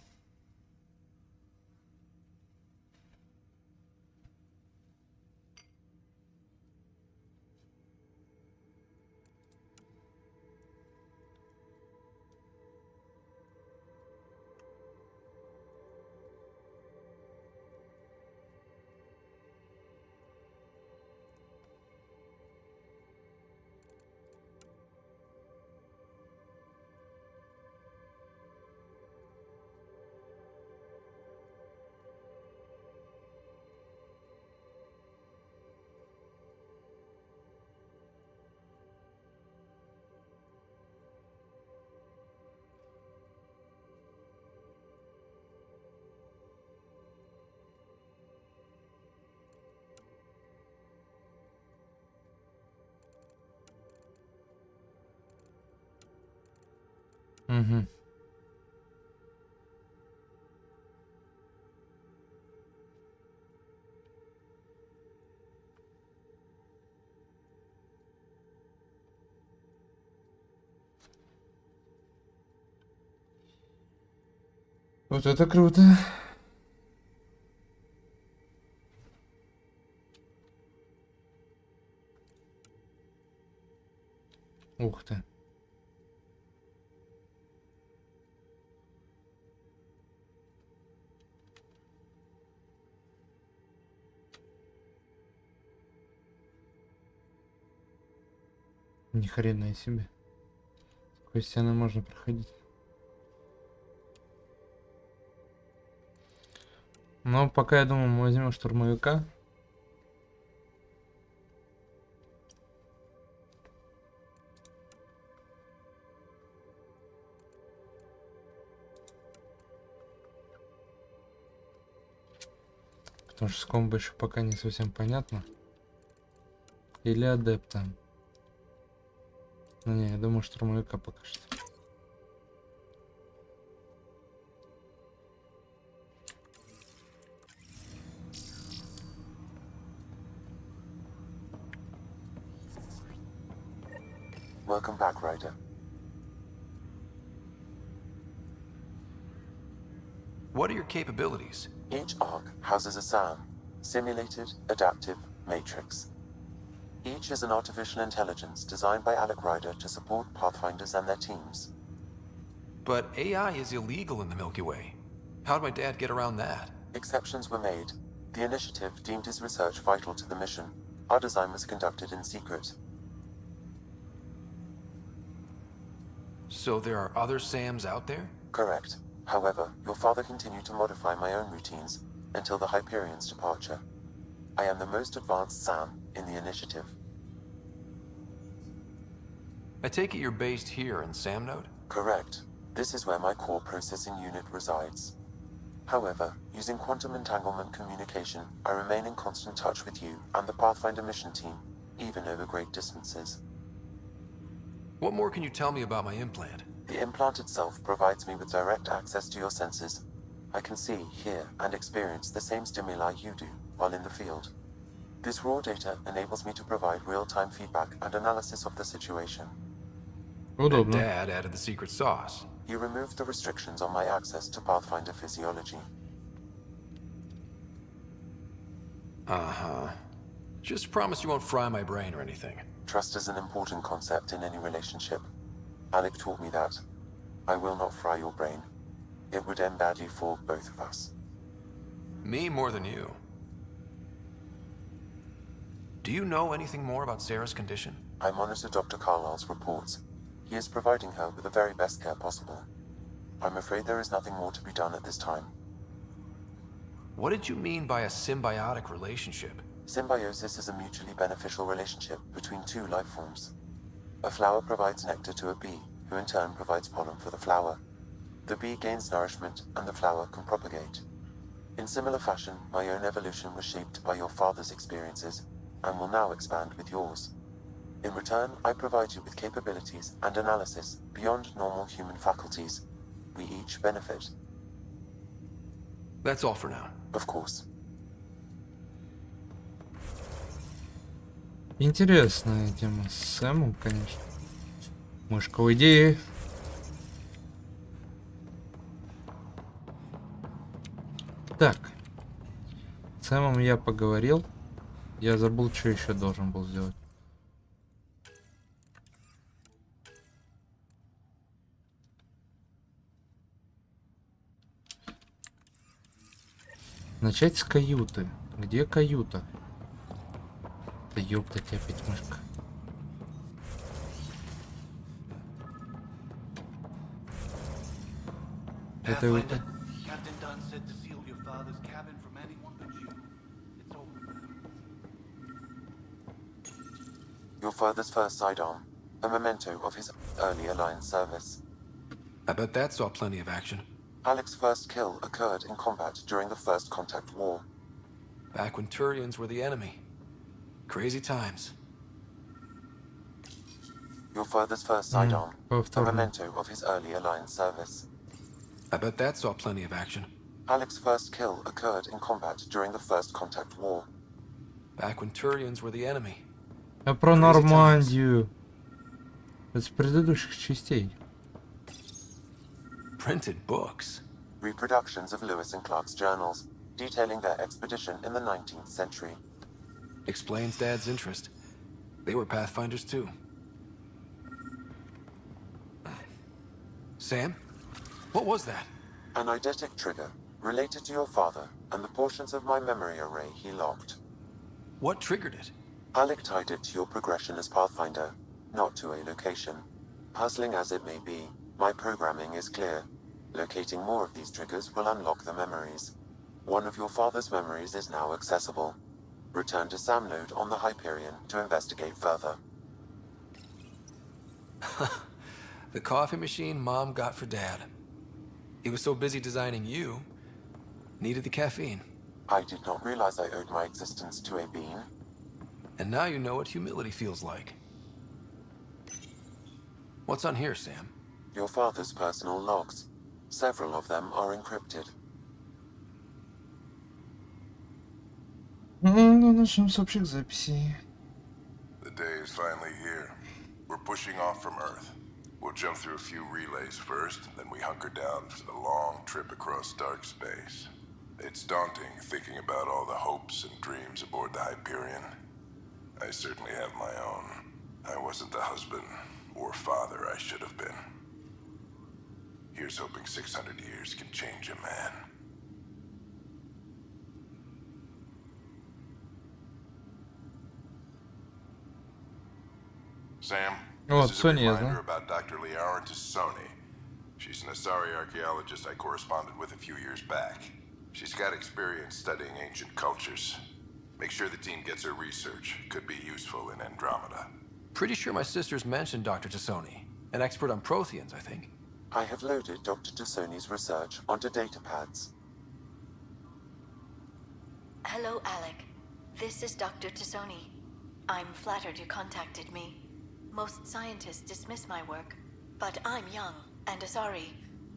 Угу. Вот это круто. Ух ты. Ни хрена себе. Сквозь стены можно проходить. Но пока я думаю, мы возьмем штурмовика. Потому что с комбо еще пока не совсем понятно. Или адепта. Ну не, я думаю, штурмовика пока что. Welcome back, Ryder. What are your capabilities? Each arc houses a SAM, Simulated Adaptive Matrix. Each is an artificial intelligence designed by Alec Ryder to support Pathfinders and their teams. But AI is illegal in the Milky Way. How'd my dad get around that? Exceptions were made. The initiative deemed his research vital to the mission. Our design was conducted in secret. So there are other SAMs out there? Correct. However, your father continued to modify my own routines until the Hyperion's departure. I am the most advanced SAM in the initiative. I take it you're based here in Sam Node? Correct. This is where my core processing unit resides. However, using quantum entanglement communication, I remain in constant touch with you and the Pathfinder mission team, even over great distances. What more can you tell me about my implant? The implant itself provides me with direct access to your senses. I can see, hear, and experience the same stimuli you do while in the field. This raw data enables me to provide real-time feedback and analysis of the situation. And Dad added the secret sauce. He removed the restrictions on my access to Pathfinder physiology. Uh-huh. Just promise you won't fry my brain or anything. Trust is an important concept in any relationship. Alec taught me that. I will not fry your brain. It would end badly for both of us. Me more than you. Do you know anything more about Sarah's condition? I monitor Dr. Carlisle's reports. He is providing her with the very best care possible. I'm afraid there is nothing more to be done at this time. What did you mean by a symbiotic relationship? Symbiosis is a mutually beneficial relationship between two life forms. A flower provides nectar to a bee, who in turn provides pollen for the flower. The bee gains nourishment, and the flower can propagate. In similar fashion, my own evolution was shaped by your father's experiences, and will now expand with yours. In return, I provide you with capabilities and analysis beyond normal human faculties. We each benefit. That's all for now. Of course. Интересная тема с Сэмом, конечно. Мышка, уйди. Так. С Сэмом я поговорил. Я забыл, что еще должен был сделать. Начать с каюты. Где каюта? Да ёпта тебя, опять мышка. Это вот. Your father's first sidearm, a memento of his early Alliance service. I bet that saw plenty of action. Alec's first kill occurred in combat during the First Contact War. Back when Turians were the enemy. Crazy times. Your father's first sidearm, a Повторно. memento of his early Alliance service. I bet that saw plenty of action. Alec's first kill occurred in combat during the First Contact War. Back when Turians were the enemy. А про Нормандию. Это с предыдущих частей. Printed books. Reproductions of Lewis and Clark's journals, detailing their expedition in the 19th century. Explains Dad's interest. They were Pathfinders too. Sam? What was that? An eidetic trigger, related to your father, and the portions of my memory array he locked. What triggered it? Alec tied it to your progression as Pathfinder, not to a location. Puzzling as it may be, my programming is clear. Locating more of these triggers will unlock the memories. One of your father's memories is now accessible. Return to Sam node on the Hyperion to investigate further. The coffee machine Mom got for Dad. He was so busy designing you, needed the caffeine. I did not realize I owed my existence to a being. And now you know what humility feels like. What's on here, Sam? Your father's personal logs. Several of them are encrypted. Ну, начнем с общих записей. The day is finally here. We're pushing off from Earth. We'll jump through a few relays first, then we hunker down for the long trip across dark space. It's daunting thinking about all the hopes and dreams aboard the Hyperion. I certainly have my own. I wasn't the husband or father I should have been. Here's hoping 600 years can change a man. Sam, this is a reminder about Dr. Liara Tassoni. She's an Asari archaeologist I corresponded with a few years back. She's got experience studying ancient cultures. Make sure the team gets her research. Could be useful in Andromeda. Pretty sure my sisters mentioned Dr. Tassoni. An expert on Protheans, I think. I have loaded Dr. Tassoni's research onto datapads. Hello, Alec. This is Dr. Tassoni. I'm flattered you contacted me. Most scientists dismiss my work, but I'm young and Asari,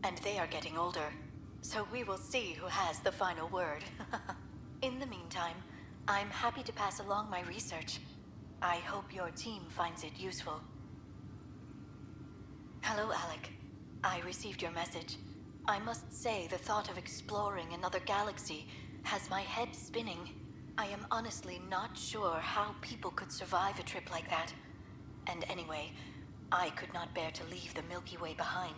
and they are getting older. So we will see who has the final word. In the meantime, I'm happy to pass along my research. I hope your team finds it useful. Hello, Alec. I received your message. I must say the thought of exploring another galaxy has my head spinning. I am honestly not sure how people could survive a trip like that. And anyway, I could not bear to leave the Milky Way behind.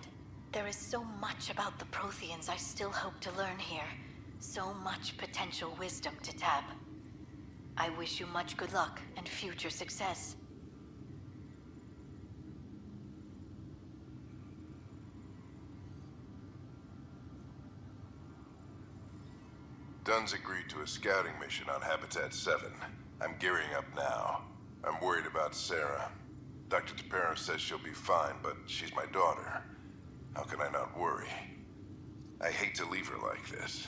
There is so much about the Protheans I still hope to learn here. So much potential wisdom to tap. I wish you much good luck and future success. Dunn's agreed to a scouting mission on Habitat 7. I'm gearing up now. I'm worried about Sarah. Dr. Tapera says she'll be fine, but she's my daughter. How can I not worry? I hate to leave her like this.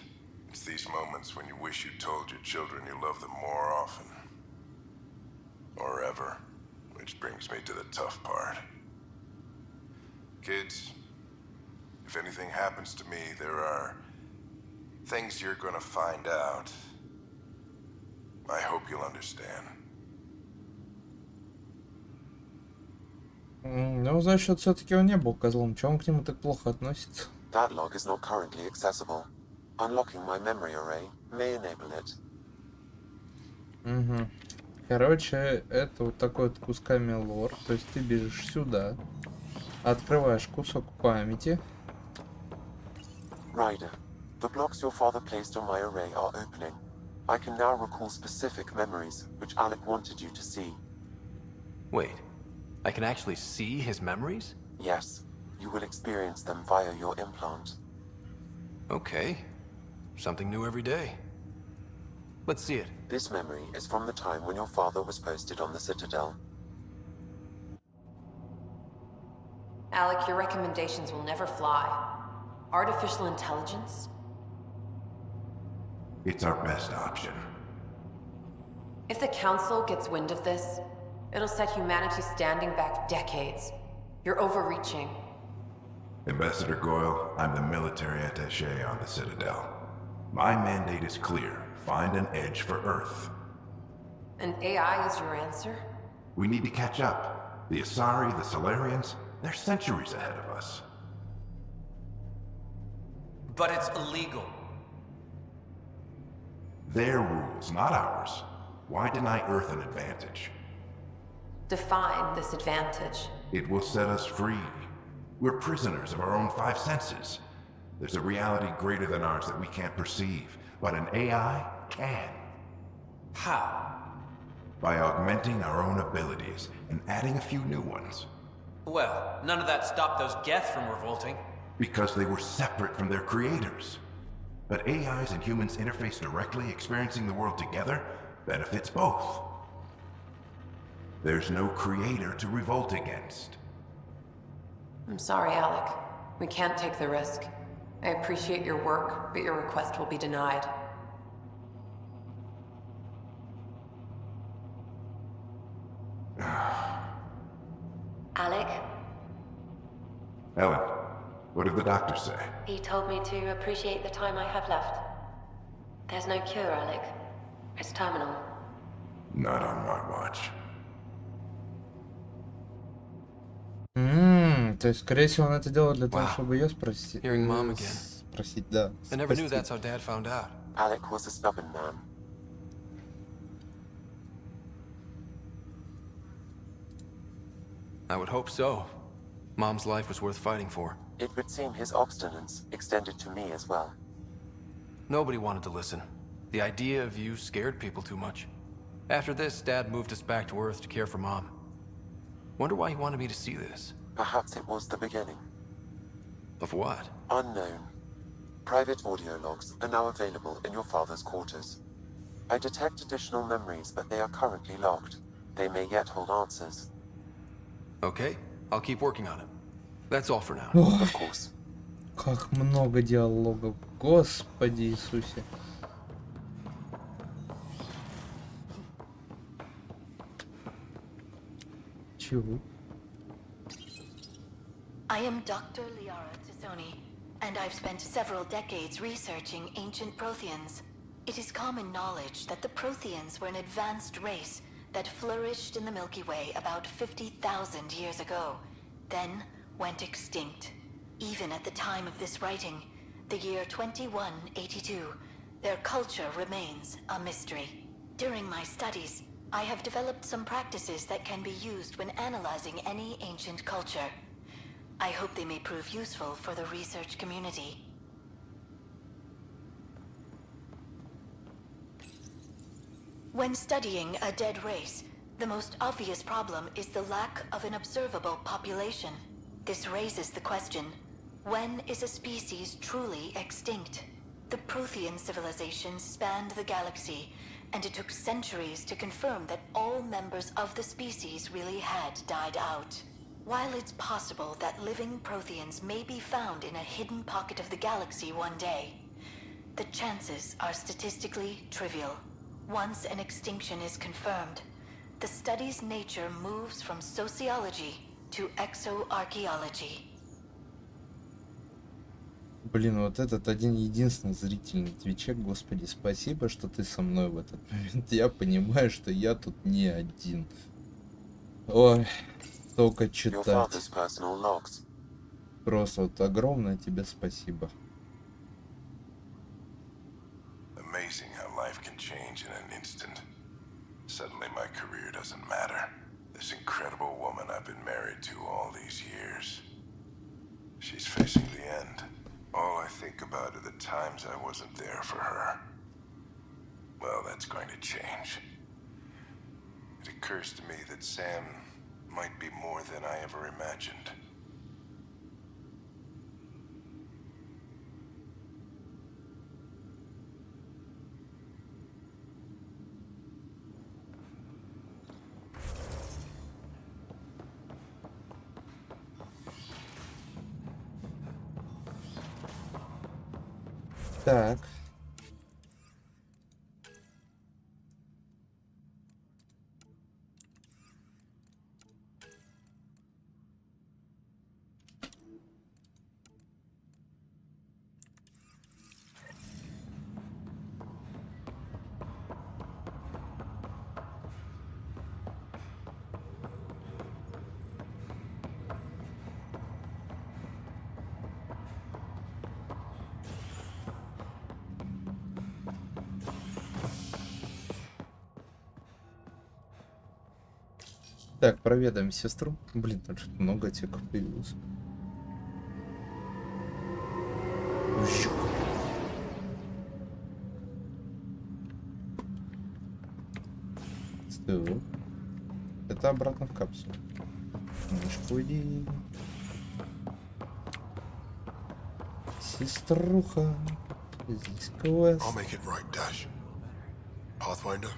It's these moments when you wish you told your children you love them more often. Or ever. Which brings me to the tough part. Kids, if anything happens to me, there are things you're gonna find out. I hope you'll understand. Ну, значит, все-таки он не был козлом. Чего он к нему так плохо относится? That log is not currently accessible. Unlocking my memory array may enable it. Угу. Короче, это вот такой вот кусками лор. То есть ты бежишь сюда, открываешь кусок памяти. Ryder, the blocks your father placed on my array are opening. I can now recall specific memories, which Alec wanted you to see. Wait, I can actually see his memories? Yes, you will experience them via your implant. Okay, something new every day. Let's see it. This memory is from the time when your father was posted on the Citadel. Alec, your recommendations will never fly. Artificial intelligence? It's our best option. If the Council gets wind of this, It'll set humanity standing back decades. You're overreaching. Ambassador Goyle, I'm the military attaché on the Citadel. My mandate is clear. Find an edge for Earth. And AI is your answer? We need to catch up. The Asari, the Solarians, they're centuries ahead of us. But it's illegal. Their rules, not ours. Why deny Earth an advantage? Define this advantage. It will set us free. We're prisoners of our own five senses. There's a reality greater than ours that we can't perceive, but an AI can. How? By augmenting our own abilities and adding a few new ones. Well, none of that stopped those Geth from revolting. Because they were separate from their creators. But AIs and humans interface directly, experiencing the world together benefits both. There's no creator to revolt against. I'm sorry, Alec. We can't take the risk. I appreciate your work, but your request will be denied. Alec? Ellen, what did the doctor say? He told me to appreciate the time I have left. There's no cure, Alec. It's terminal. Not on my watch. То есть, скорее всего, он это делал для того, чтобы ее спросить. Hearing Mom again. Спросить, да. I never knew that's how Dad found out. Alec was a stubborn man. I would hope so. Mom's life was worth fighting for. It would seem his obstinance extended to me as well. Nobody wanted to listen. The idea of you scared people too much. After this, Dad moved us back to Earth to care for Mom. Wonder why he wanted me to see this. Perhaps it was the beginning. Of what? Unknown. Private audio logs are now available in your father's quarters. I detect additional memories, but they are currently locked. They may yet hold answers. Okay, I'll keep working on it. That's all for now. Of course. Как много диалогов. Господи Иисусе. Чего? I am Dr. Liara Tassoni, and I've spent several decades researching ancient Protheans. It is common knowledge that the Protheans were an advanced race that flourished in the Milky Way about 50,000 years ago, then went extinct. Even at the time of this writing, the year 2182, their culture remains a mystery. During my studies, I have developed some practices that can be used when analyzing any ancient culture. I hope they may prove useful for the research community. When studying a dead race, the most obvious problem is the lack of an observable population. This raises the question, when is a species truly extinct? The Prothean civilization spanned the galaxy, and it took centuries to confirm that all members of the species really had died out. While it's possible that living Protheans may be found in a hidden pocket of the galaxy one day, the chances are statistically trivial. Once an extinction is confirmed, the study's nature moves from sociology to exoarchaeology. Блин, вот этот один единственный зритель на Твиче, господи, спасибо, что ты со мной в этот момент. Я понимаю, что я тут не один. Ой, только читать. Просто вот огромное тебе спасибо. Amazing how life can change in an instant. Suddenly my career doesn't matter. This incredible woman I've been married to all these years. She's facing the end. All I think about are the times I wasn't there for her. Well, that's going to change. It occurs to me that Sam might be more than I ever imagined. Так. Так, проведаем сестру. Блин, там что-то много отсеков появилось. Стоп. Это обратно в капсулу. Мышку иди. Сеструха. Здесь квест. I'll make it right, Dash. Pathfinder,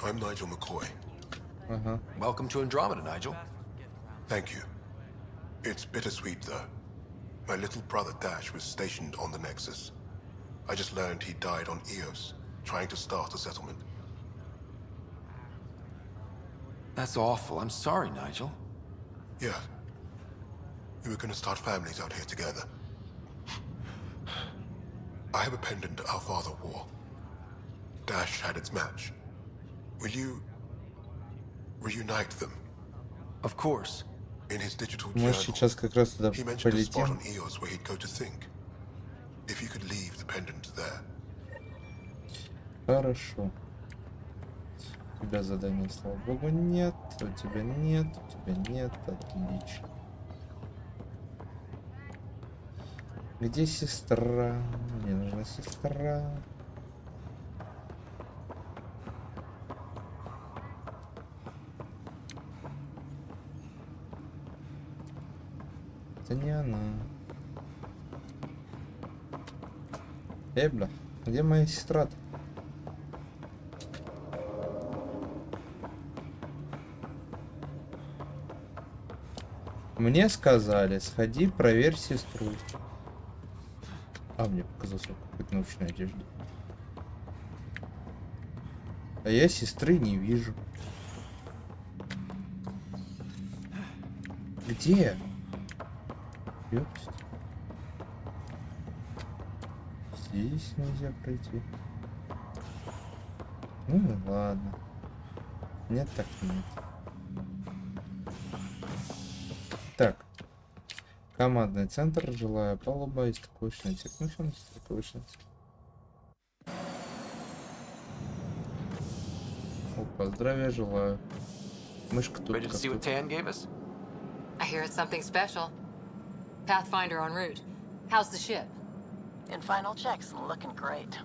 I'm Nigel McCoy. Welcome to Andromeda, Nigel. Thank you. It's bittersweet, though. My little brother Dash was stationed on the Nexus. I just learned he died on Eos, trying to start a settlement. That's awful. I'm sorry, Nigel. Yeah. We were gonna start families out here together. I have a pendant our father wore. Dash had its match. Will you reunite them? Of course. In his digital Мы journal, сейчас как раз туда he mentioned a spot полетим. on Eos where he'd go to think. If you could leave the pendant there. Хорошо. У тебя задания, слава богу, нет. У тебя нет. У тебя нет. Отлично. Где сестра? Мне нужна сестра. Это не она. Бля, где моя сестра-то? Мне сказали, сходи, проверь сестру. А, мне показалось, в какой-то научной одежде. А я сестры не вижу. Где? Ёпть. Здесь нельзя пройти. Ну ладно. Нет, так нет. Так. Командный центр, жилая палуба, истыковочный отсек. Ну все, истыковочный отсек. Опа, здравия желаю. Мышка тут. Ready to see what Tan gave us? I hear it's something special. Pathfinder en route. How's the ship? In final checks and looking great.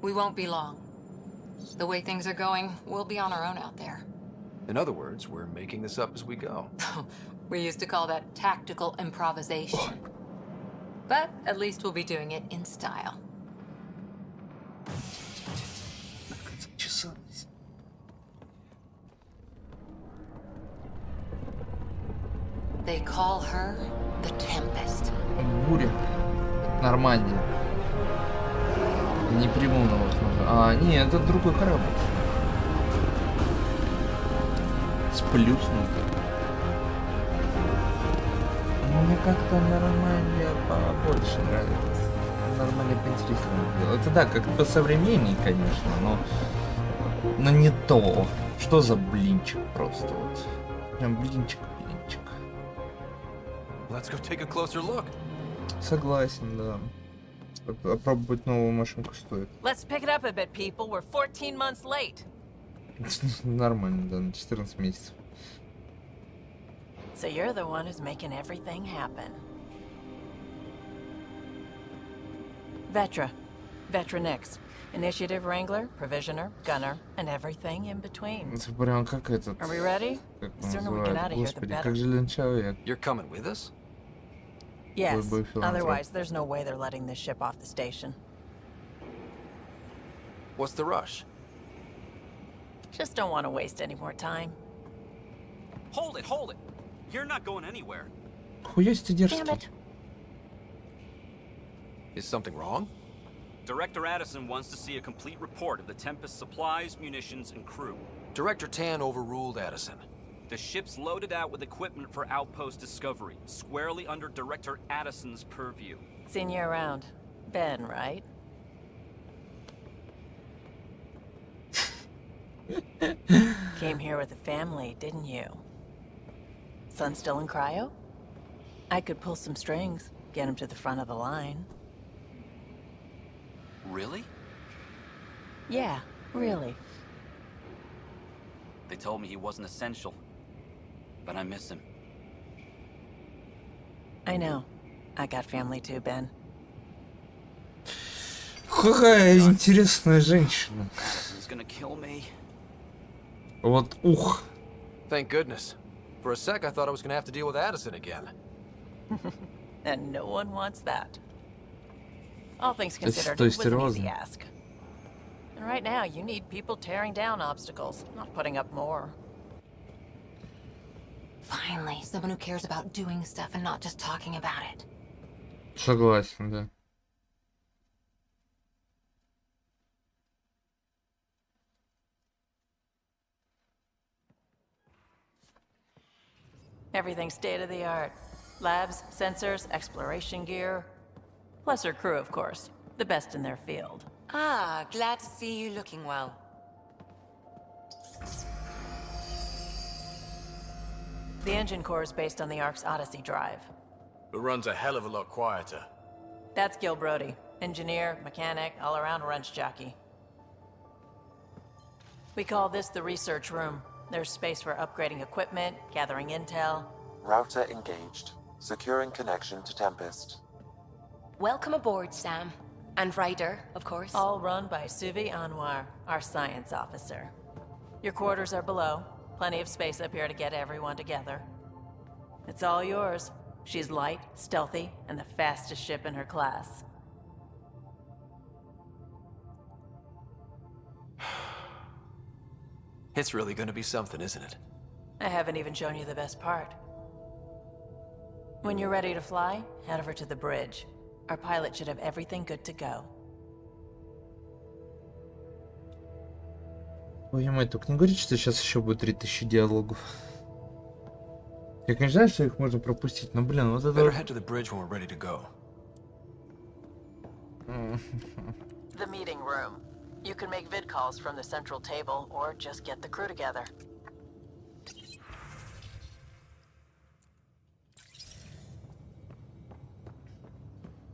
We won't be long. The way things are going, we'll be on our own out there. In other words, we're making this up as we go. We used to call that tactical improvisation. But at least we'll be doing it in style. They call her the Tempest. Буря. Нормандия. Не приму новых назад. А, нет, это другой корабль. Сплюснутый. Мне как-то Нормандия побольше нравится. Нормандия поинтереснее было. Это да, как бы современней, конечно, но не то. Что за блинчик просто вот. Прям блинчик. Let's go take a closer look. Согласен, да. Попробовать новую машинку стоит. Let's pick it up a bit, people. We're 14 months late. Нормально, да, на 14 месяцев. So you're the one who's making everything happen. Vetra. Vetra Nix. Initiative Wrangler, Provisioner, Gunner, and everything in between. Это прям как этот... Are we ready? Как The sooner we get out of here, the Господи, better. как железный человек. You're coming with us? Yes. Бой филантроп. Otherwise, there's no way they're letting this ship off the station. What's the rush? Just don't want to waste any more time. Hold it, hold it. You're not going anywhere. Хуясь ты дерзкий. Damn it. Is something wrong? Director Addison wants to see a complete report of the Tempest's supplies, munitions, and crew. Director Tan overruled Addison. The ship's loaded out with equipment for outpost discovery, squarely under Director Addison's purview. Seen you around. Ben, right? Came here with a family, didn't you? Son still in cryo? I could pull some strings, get him to the front of the line. Really? Yeah, really. They told me he wasn't essential, but I miss him. I know. I got family too, Ben. Какая интересная женщина. Addison's gonna kill me. Вот ух. Thank goodness. For a sec, I thought I was gonna have to deal with Addison again. And no one wants that. All things considered, То it есть was an серьезно? easy ask. And right now, you need people tearing down obstacles, not putting up more. Finally, someone who cares about doing stuff and not just talking about it. Согласен, да. Everything's state-of-the-art. Labs, sensors, exploration gear. Plus her crew, of course. The best in their field. Ah, glad to see you looking well. The engine core is based on the Ark's Odyssey drive. It runs a hell of a lot quieter. That's Gil Brody. Engineer, mechanic, all-around wrench jockey. We call this the research room. There's space for upgrading equipment, gathering intel. Router engaged. Securing connection to Tempest. Welcome aboard, Sam. And Ryder, of course. All run by Suvi Anwar, our science officer. Your quarters are below. Plenty of space up here to get everyone together. It's all yours. She's light, stealthy, and the fastest ship in her class. It's really gonna be something, isn't it? I haven't even shown you the best part. When you're ready to fly, head over to the bridge. Our pilot should have everything good to go. Ой, мой, только не говорите, что сейчас еще будет 3000 диалогов. Я, конечно, знаю, что их можно пропустить, но, блин, вот это... Better head to the bridge when we're ready to go. The meeting room. You can make vid calls from the central table, or just get the crew together.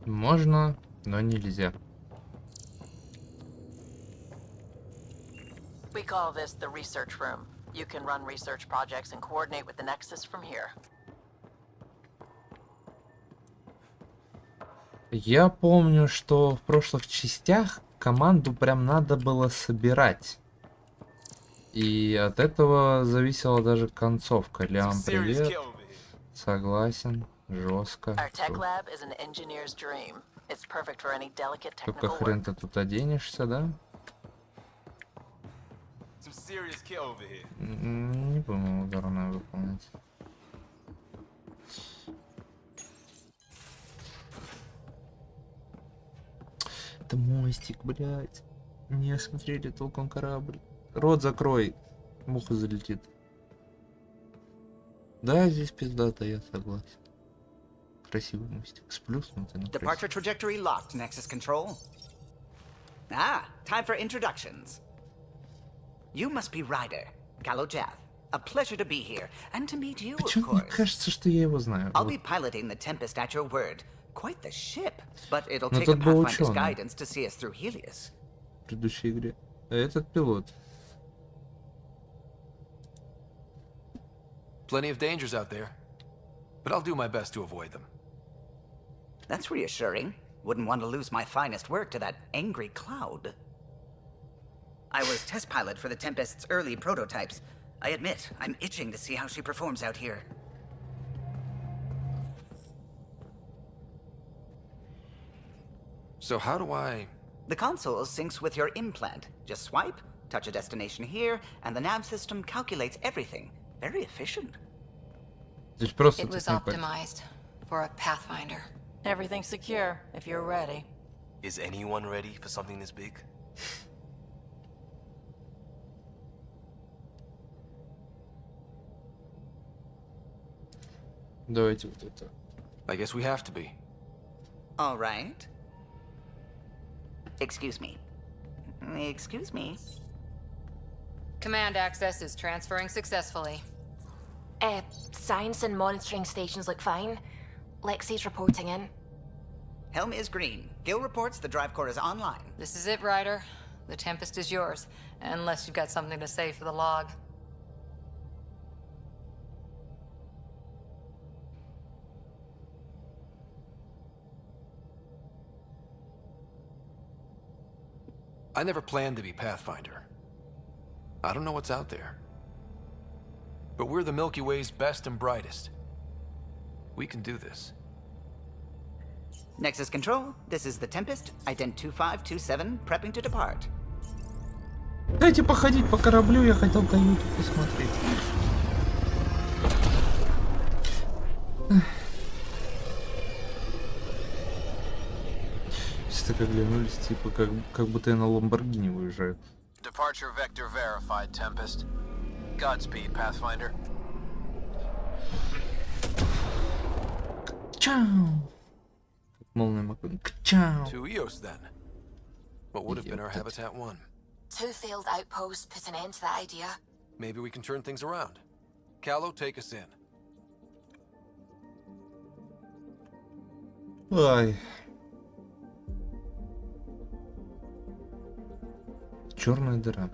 Можно, но нельзя. We call this the research room. You can run research projects and coordinate with the Nexus from here. Я помню, что в прошлых частях команду прям надо было собирать. И от этого зависела даже концовка. Лям, привет. Согласен. Жестко. Только хрен ты тут оденешься, да? Не понял, ударную выполнять. Это мостик, блядь. Не осмотрели толком корабль. Рот закрой. Муха залетит. Да, здесь пиздато, я согласен. Красивый мостик. Сплюснутый, но Departure trajectory locked, Nexus Control. Ah, time for introductions. You must be Ryder, Galojath. A pleasure to be here, and to meet you, of Почему мне course. кажется, что я его знаю? I'll Вот. be piloting the Tempest at your word. Quite the ship, but it'll Но take a тот был Pathfinder's ученый guidance to see us through Helios. в предыдущей игре. А этот пилот. Plenty of dangers out there, but I'll do my best to avoid them. That's reassuring. Wouldn't want to lose my finest work to that angry cloud. I was test pilot for the Tempest's early prototypes. I admit, I'm itching to see how she performs out here. So how do I... The console syncs with your implant. Just swipe, touch a destination here, and the nav system calculates everything. Very efficient. Здесь просто It was цветной пальцы. optimized for a Pathfinder. Everything's secure, if you're ready. Is anyone ready for something this big? Давайте вот это. I guess we have to be. All right. Excuse me. Excuse me. Command access is transferring successfully. Science and monitoring stations look fine. Lexi's reporting in. Helm is green. Gil reports the drive core is online. This is it, Ryder. The Tempest is yours, unless you've got something to say for the log. I never planned to be Pathfinder. I don't know what's out there. But we're the Milky Way's best and brightest. We can do this. Nexus Control, this is the Tempest, ident 2527, prepping to depart. Дайте походить по кораблю, я хотел каюту посмотреть. Все так оглянулись, типа как будто я на Ламборгини выезжаю. Departure vector verified, Tempest. Godspeed, Pathfinder. Чау! Молния Маккуин. Чау! To Eos, then. What would have been our Habitat 1? 2 failed outposts put an end to that idea. Maybe we can turn things around. Callow, take us in. Ай. Черная дыра.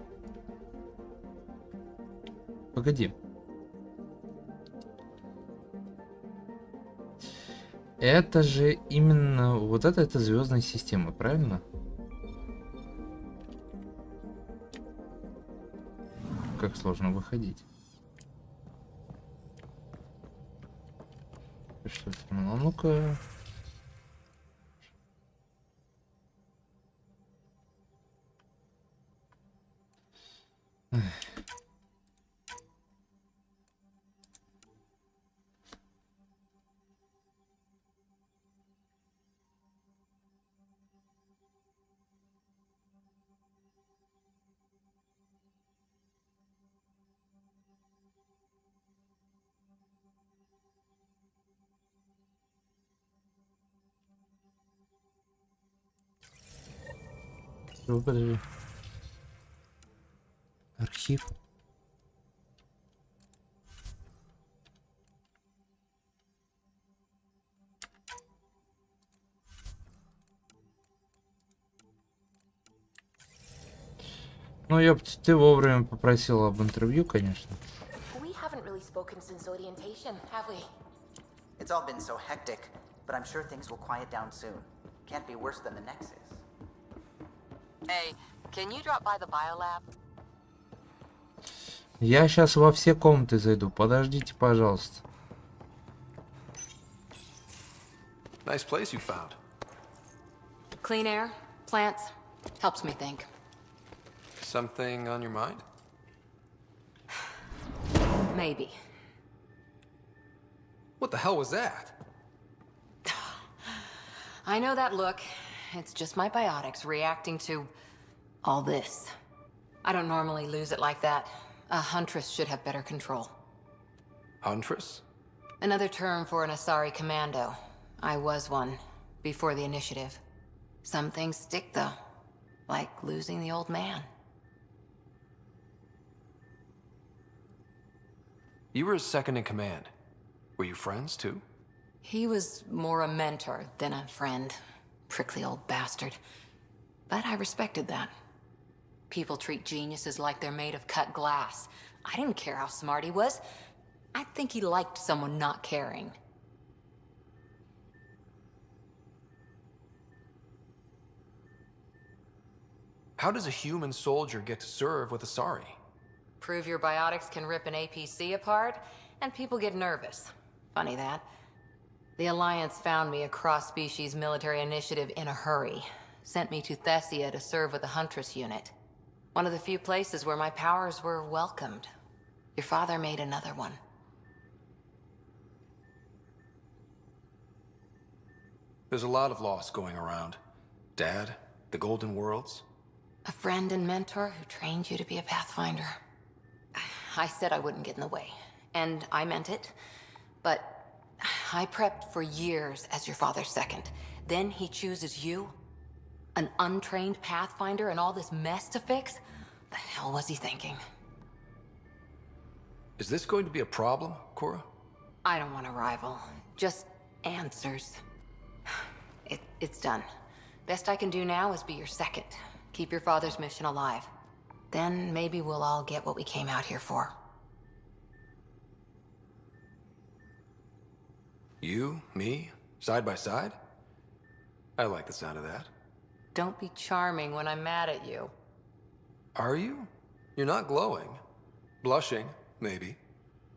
Погоди. Это же именно вот это звездная система, правильно? Как сложно выходить. Что это? Ну, ну-ка. Подожди. Архив. Ну, ёпть, ты вовремя попросил об интервью, конечно. We haven't really spoken since orientation, have we? It's all been so hectic, but I'm sure things will quiet down soon. Can't be worse than the Nexus. Hey, can you drop by the biolab? Я сейчас во все комнаты зайду. Подождите, пожалуйста. Nice place you found. Clean air, plants, helps me think. Something on your mind? Maybe. What the hell was that? I know that look. It's just my biotics reacting to all this. I don't normally lose it like that. A huntress should have better control. Huntress? Another term for an Asari commando. I was one, before the initiative. Some things stick, though. Like losing the old man. You were his second in command. Were you friends, too? He was more a mentor than a friend. Prickly old bastard. But I respected that. People treat geniuses like they're made of cut glass. I didn't care how smart he was. I think he liked someone not caring. How does a human soldier get to serve with Asari? Prove your biotics can rip an APC apart, and people get nervous. Funny that. The Alliance found me a cross-species military initiative in a hurry. Sent me to Thessia to serve with the Huntress unit. One of the few places where my powers were welcomed. Your father made another one. There's a lot of loss going around. Dad, the Golden Worlds. A friend and mentor who trained you to be a Pathfinder. I said I wouldn't get in the way, and I meant it. But I prepped for years as your father's second. Then he chooses you? An untrained Pathfinder and all this mess to fix? The hell was he thinking? Is this going to be a problem, Cora? I don't want a rival. Just answers. It's done. Best I can do now is be your second. Keep your father's mission alive. Then maybe we'll all get what we came out here for. You, me, side by side? I like the sound of that. Don't be charming when I'm mad at you. Are you? You're not glowing. Blushing, maybe.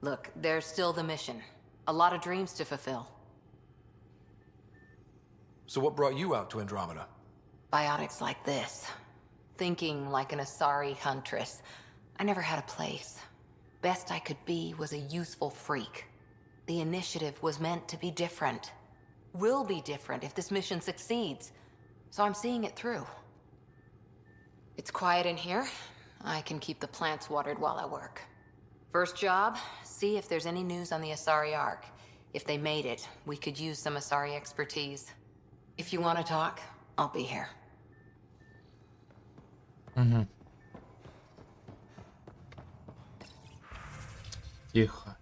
Look, there's still the mission. A lot of dreams to fulfill. So what brought you out to Andromeda? Biotics like this. Thinking like an Asari huntress. I never had a place. Best I could be was a useful freak. The initiative was meant to be different. Will be different if this mission succeeds. So I'm seeing it through. It's quiet in here. I can keep the plants watered while I work. First job, see if there's any news on the Asari Ark. If they made it, we could use some Asari expertise. If you want to talk, I'll be here. Угу. Тихо.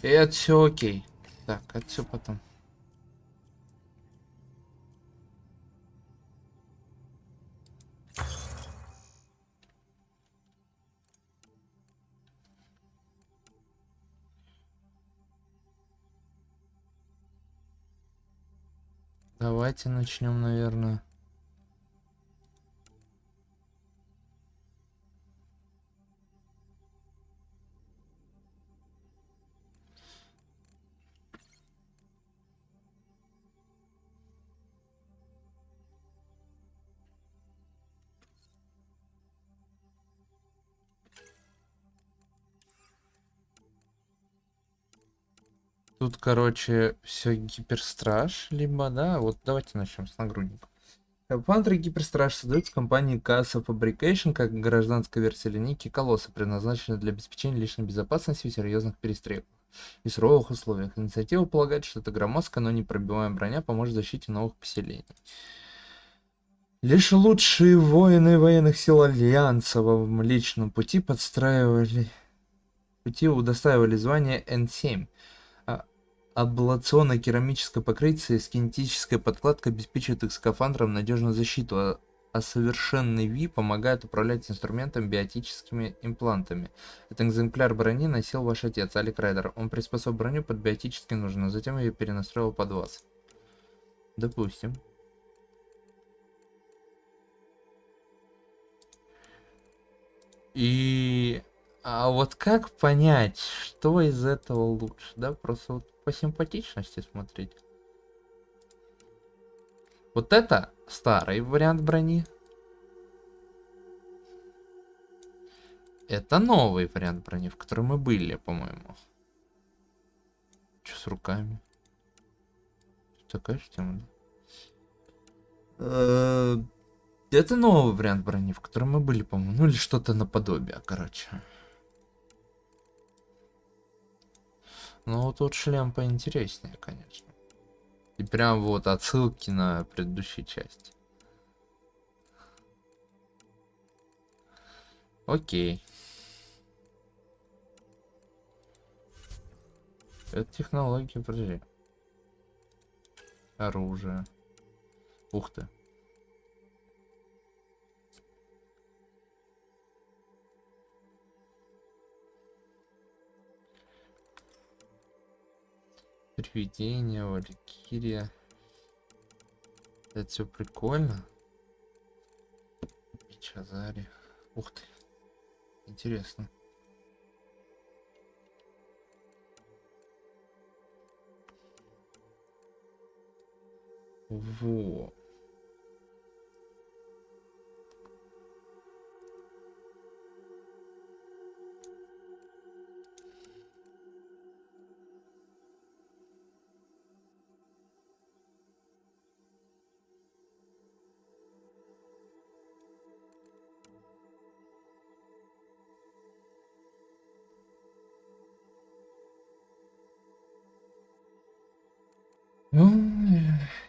Это все окей. Так, это все потом. Давайте начнем, наверное. Тут, короче, все гиперстраж, либо, да, вот давайте начнем с нагрудника. Пантher Гиперстраж создается компанией Casa Fabrication как гражданская версия линейки Колосса, предназначенная для обеспечения личной безопасности в серьезных перестрелках и суровых условиях. Инициатива полагает, что эта громоздкая, но непробиваемая броня поможет защите новых поселений. Лишь лучшие воины военных сил Альянса во Млечном пути удостаивали звания N7. Абляционно-керамическое покрытие с кинетической подкладкой обеспечивает их скафандрам надежную защиту, а совершенный Ви помогает управлять инструментом биотическими имплантами. Этот экземпляр брони носил ваш отец, Алик Райдер. Он приспособил броню под биотические нужды, но затем ее перенастроил под вас. Допустим. А вот как понять, что из этого лучше, да? Просто вот по симпатичности смотреть. Вот это старый вариант брони. Это новый вариант брони, в котором мы были, по-моему. Что с руками? Такая же тема, да? Это новый вариант брони, в котором мы были, по-моему. Ну или что-то наподобие, короче. Ну, тут шлем поинтереснее, конечно. И прям вот отсылки на предыдущие части. Окей. Это технология, подожди. Оружие. Ух ты. Привидение, Валькирия. Это все прикольно. Чазари. Ух ты. Интересно. Во.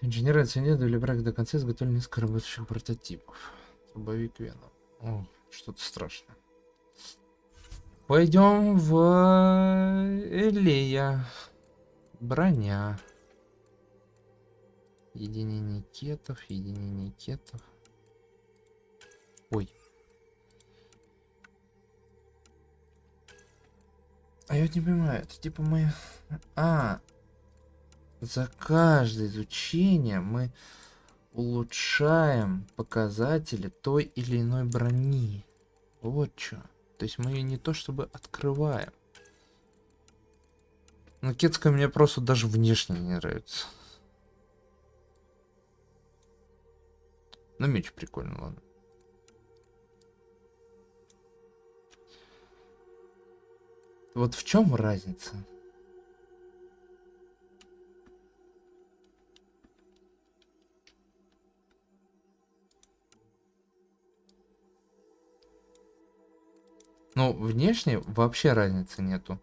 Инженеры исследовали враг до конца, изготовили несколько работающих прототипов. Трубовик Веном. О, что-то страшное. Пойдем в Элея. Броня. Единение кетов, единение кетов. Ой. А я вот не понимаю, это типа мы... За каждое изучение мы улучшаем показатели той или иной брони. Вот что. То есть мы ее не то чтобы открываем. Но кетская мне просто даже внешне не нравится. Но меч прикольный, ладно. Вот в чем разница? Ну, внешне вообще разницы нету.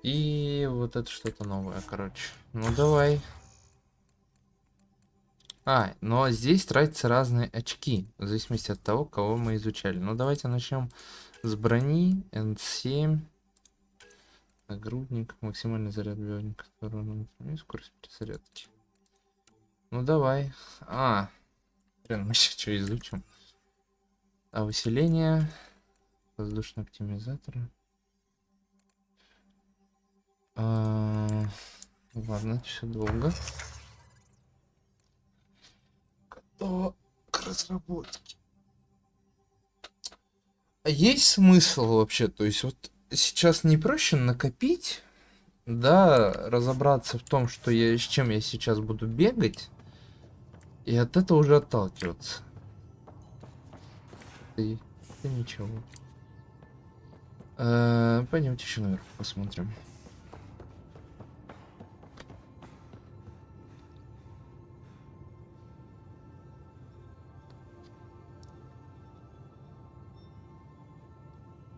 И вот это что-то новое, короче. Ну давай. Но здесь тратятся разные очки, в зависимости от того, кого мы изучали. Ну давайте начнем с брони. N7. Нагрудник. Максимальный заряд бионика. Скорость перезарядки. Ну давай. Блин, мы сейчас что изучим? Выселение. Воздушный оптимизатор. Ладно, это все долго. Готово к разработке. А есть смысл вообще? То есть вот сейчас не проще накопить, да, разобраться в том, что с чем я сейчас буду бегать, и от этого уже отталкиваться. И ничего. Пойдемте еще наверх посмотрим.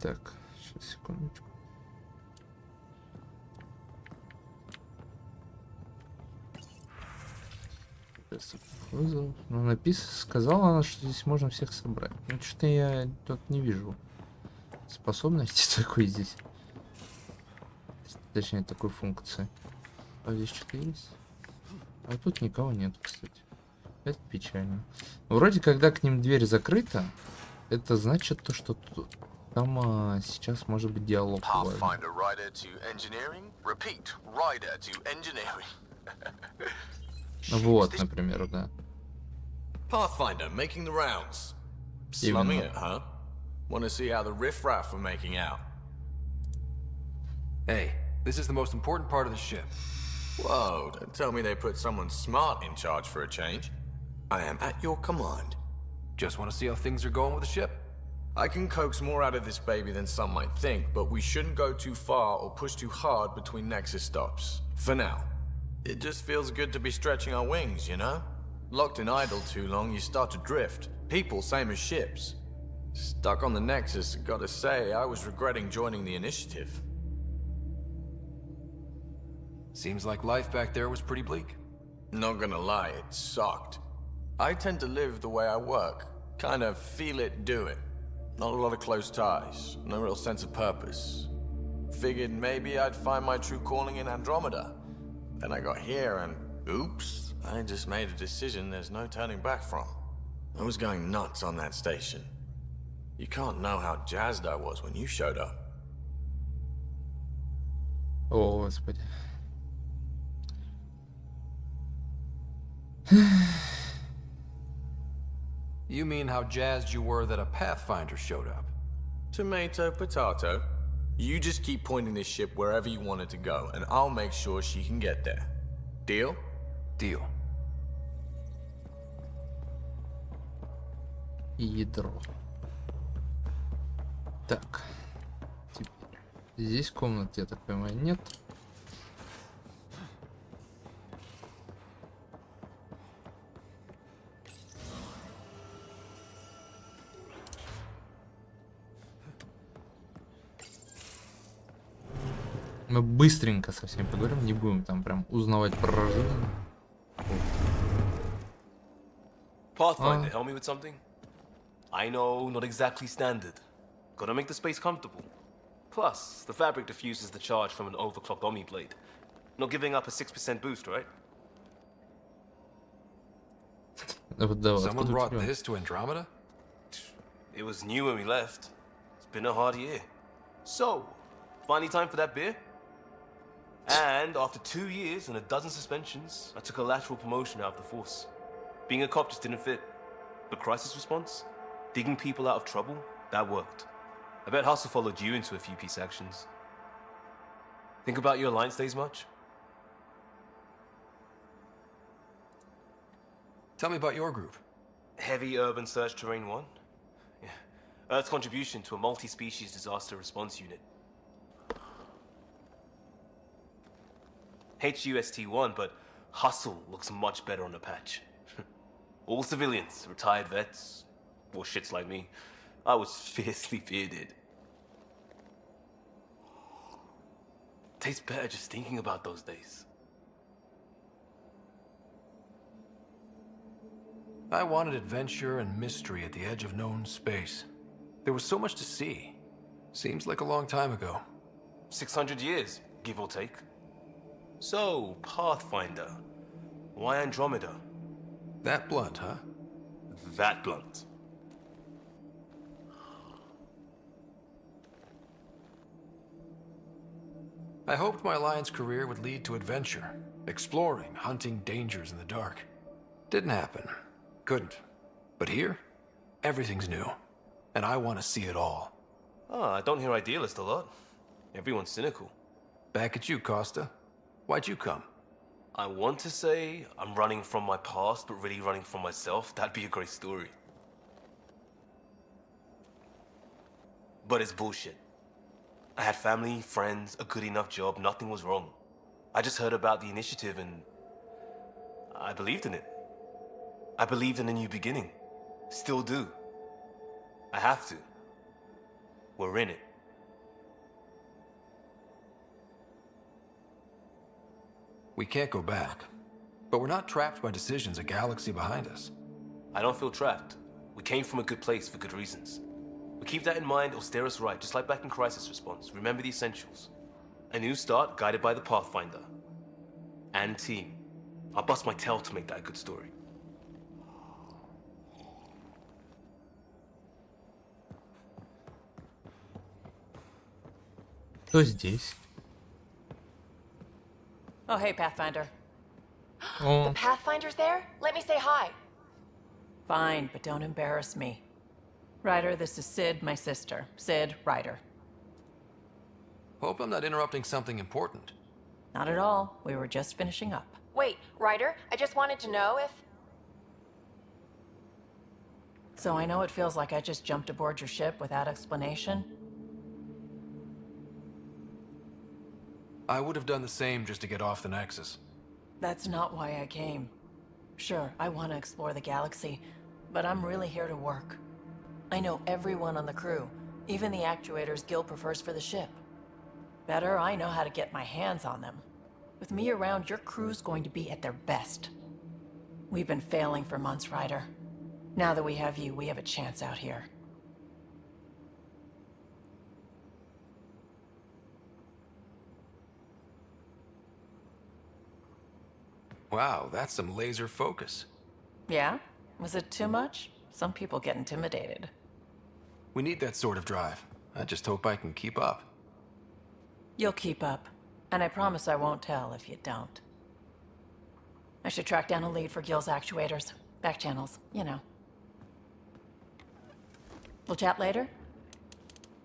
Так, сейчас, секундочку. Вызов. Ну, сказала она, что здесь можно всех собрать. Ну, что-то я тут не вижу способности такой здесь. Точнее, такой функции. А здесь что-то есть? А тут никого нет, кстати. Это печально. Вроде, когда к ним дверь закрыта, это значит то, что тут... Там сейчас может быть диалог. Вот, например, да. Pathfinder making the rounds. Slumming it, huh? Want to see how the riffraff are making out? Hey, this is the most important part of the ship. Whoa, don't tell me they put someone smart in charge for a change. I am at your command. Just want to see how things are going with the ship? I can coax more out of this baby than some might think, but we shouldn't go too far or push too hard between Nexus stops. For now. It just feels good to be stretching our wings, you know? Locked in idle too long, you start to drift. People, same as ships. Stuck on the Nexus, gotta say, I was regretting joining the initiative. Seems like life back there was pretty bleak. Not gonna lie, it sucked. I tend to live the way I work. Kind of feel it, do it. Not a lot of close ties, no real sense of purpose. Figured maybe I'd find my true calling in Andromeda. Then I got here and, oops, I just made a decision there's no turning back from. I was going nuts on that station. You can't know how jazzed I was when you showed up. О, Господи. You mean how jazzed you were that a Pathfinder showed up? Tomato, potato. You just keep pointing this ship wherever you want it to go, and I'll make sure she can get there. Deal? Deal. Ядро. Так. Теперь. Здесь комнат, я так понимаю, нет. Мы быстренько совсем поговорим, не будем там прям узнавать про жизнь. Pathfinder, help me with something? I know, not exactly standard. Gotta make the space comfortable. Plus, the fabric diffuses the charge from an overclocked Omni blade. Not giving up a 6% boost, right? Someone brought this to Andromeda? It was new when we left. It's been a hard year. So, finally time for that beer? And after 2 years and a dozen suspensions, I took a lateral promotion out of the force. Being a cop just didn't fit. But crisis response? Digging people out of trouble? That worked. I bet Hustle followed you into a few peace actions. Think about your Alliance days much? Tell me about your group. Heavy Urban Search Terrain 1? Yeah. Earth's contribution to a multi-species disaster response unit. HUST-1, but Hustle looks much better on the patch. All civilians, retired vets, or shits like me. I was fiercely bearded. Tastes better just thinking about those days. I wanted adventure and mystery at the edge of known space. There was so much to see. Seems like a long time ago. 600 years, give or take. So, Pathfinder. Why Andromeda? That blunt, huh? That blunt. I hoped my Alliance career would lead to adventure, exploring, hunting dangers in the dark. Didn't happen. Couldn't. But here, everything's new. And I want to see it all. I don't hear idealist a lot. Everyone's cynical. Back at you, Costa. Why'd you come? I want to say I'm running from my past, but really running from myself. That'd be a great story. But it's bullshit. I had family, friends, a good enough job, nothing was wrong. I just heard about the initiative and I believed in it. I believed in a new beginning. Still do. I have to. We're in it. We can't go back. But we're not trapped by decisions a galaxy behind us. I don't feel trapped. We came from a good place for good reasons. We keep that in mind, it'll steer us right, just like back in Crisis Response. Remember the essentials. A new start guided by the Pathfinder. And team. I'll bust my tail to make that a good story. Кто здесь? Oh, hey, Pathfinder. О, The Pathfinder's there? Let me say hi. Fine, but don't embarrass me. Ryder, this is Sid, my sister. Sid, Ryder. Hope I'm not interrupting something important. Not at all. We were just finishing up. Wait, Ryder, I just wanted to know if... So I know it feels like I just jumped aboard your ship without explanation. I would have done the same just to get off the Nexus. That's not why I came. Sure, I want to explore the galaxy, but I'm really here to work. I know everyone on the crew, even the actuators Gil prefers for the ship. Better, I know how to get my hands on them. With me around, your crew's going to be at their best. We've been failing for months, Ryder. Now that we have you, we have a chance out here. Wow, that's some laser focus. Yeah? Was it too much? Some people get intimidated. We need that sort of drive. I just hope I can keep up. You'll keep up. And I promise I won't tell if you don't. I should track down a lead for Gil's actuators. Back channels, you know. We'll chat later?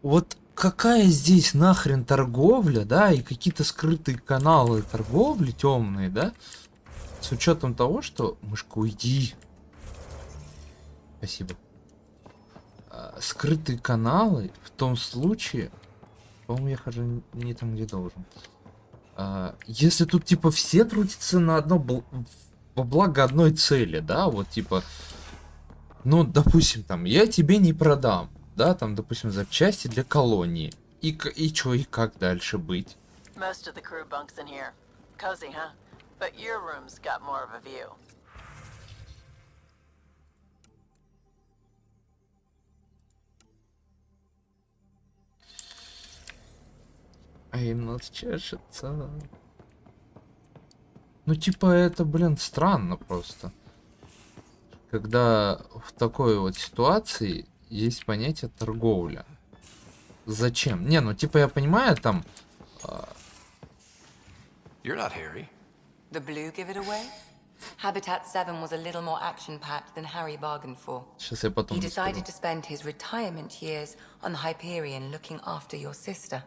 вот какая здесь нахрен торговля, да, и какие-то скрытые каналы торговли темные, да? С учетом того, что... Мышка, уйди. Спасибо. Скрытые каналы в том случае... По-моему, я хожу не там, где должен. Если тут, типа, все трудятся на одно... во благо одной цели, да? Вот, типа... Ну, допустим, там, я тебе не продам. Да, там, допустим, запчасти для колонии. И чё, и как дальше быть? Most of the crew bunks in here. Cozy, huh? But your room's got more of a view. им нос чешется. Ну, типа, это, блин, странно просто. Когда в такой вот ситуации есть понятие торговля. Зачем? Не, ну, типа, я понимаю, там... You're not Harry. The blue give it away? Habitat 7 was a little more action-packed than Harry bargained for. Сейчас я потом He расскажу. decided to spend his retirement years on the Hyperion looking after your sister.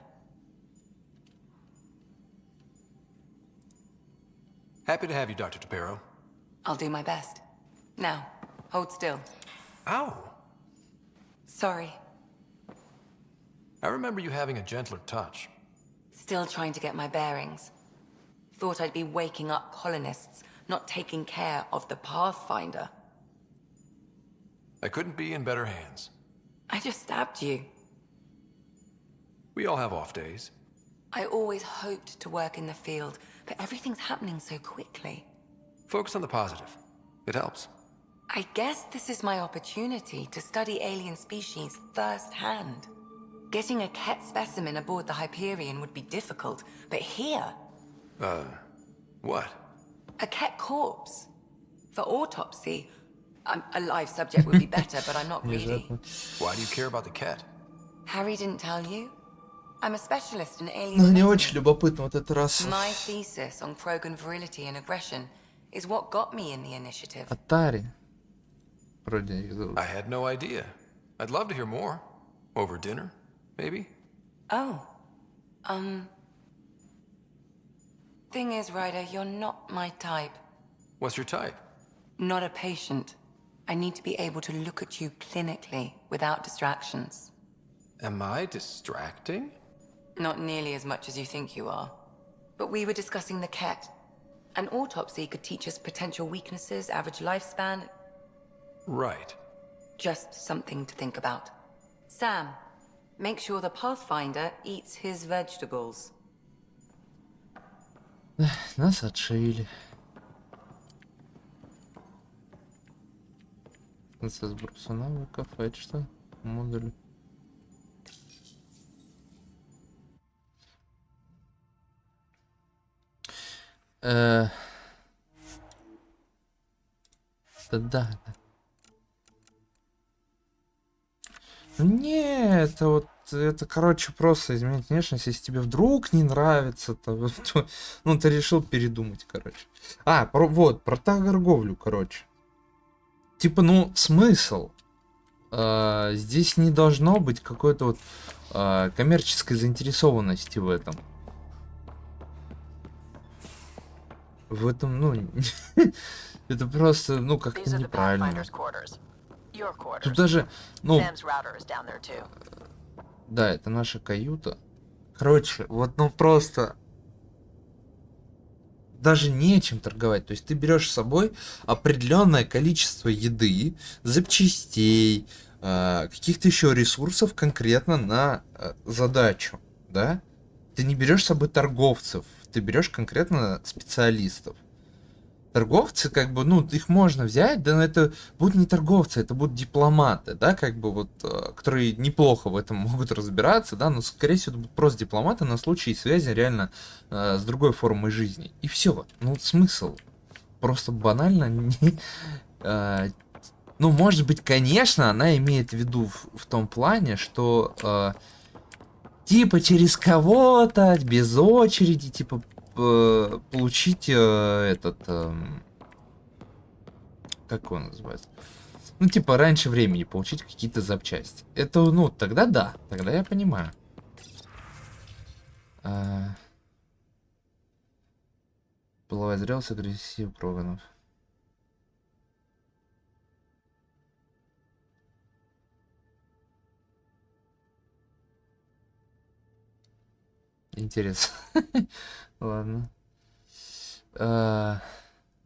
Happy to have you, Dr. Tapero. I'll do my best. Now, hold still. Ow! Sorry. I remember you having a gentler touch. Still trying to get my bearings. Thought I'd be waking up colonists, not taking care of the Pathfinder. I couldn't be in better hands. I just stabbed you. We all have off days. I always hoped to work in the field, but everything's happening so quickly. Focus on the positive. It helps. I guess this is my opportunity to study alien species firsthand. Getting a Ket specimen aboard the Hyperion would be difficult, but here... What? A Ket corpse. For autopsy, a live subject would be better, but I'm not greedy. Why do you care about the cat? Harry didn't tell you? I'm a specialist in alien Ну, не medicine. очень любопытно вот эта раса. My thesis on Krogan virility and aggression is what got me in the initiative. Атари. Вроде их зовут. I had no idea. I'd love to hear more. Over dinner, maybe? Oh. Thing is, Ryder, you're not my type. What's your type? Not a patient. I need to be able to look at you clinically without distractions. Am I distracting? Not nearly as much as you think you are. But we were discussing the Ket. An autopsy could teach us potential weaknesses, average lifespan. Right. Just something to think about. Sam, make sure the Pathfinder eats his vegetables. Нас отшили. Со сброса навыков, а это что? Модуль. Да. Не, это вот, это, короче, просто изменить внешность, если тебе вдруг не нравится, то, ну, ты решил передумать, короче. Вот, про торговлю, короче. Типа, ну, смысл? Здесь не должно быть какой-то вот коммерческой заинтересованности в этом. В этом, ну, это просто, ну, как-то неправильно. Тут даже, ну, да, это наша каюта. Короче, вот, ну, просто даже нечем торговать. То есть ты берешь с собой определенное количество еды, запчастей, каких-то еще ресурсов конкретно на задачу, да? Ты не берешь с собой торговцев, ты берешь конкретно специалистов. Торговцы, как бы, ну, их можно взять, да, но это будут не торговцы, это будут дипломаты, да, как бы вот, которые неплохо в этом могут разбираться, да, но, скорее всего, это будут просто дипломаты на случай связи реально с другой формой жизни. И все. Ну, смысл просто банально не... Ну, может быть, конечно, она имеет в виду в том плане, что типа через кого-то, без очереди, типа получить этот, как он называется, ну типа раньше времени получить какие-то запчасти. Это, ну, тогда да, тогда я понимаю. Половая зрелость, агрессив Кроганов. Интересно. Ладно.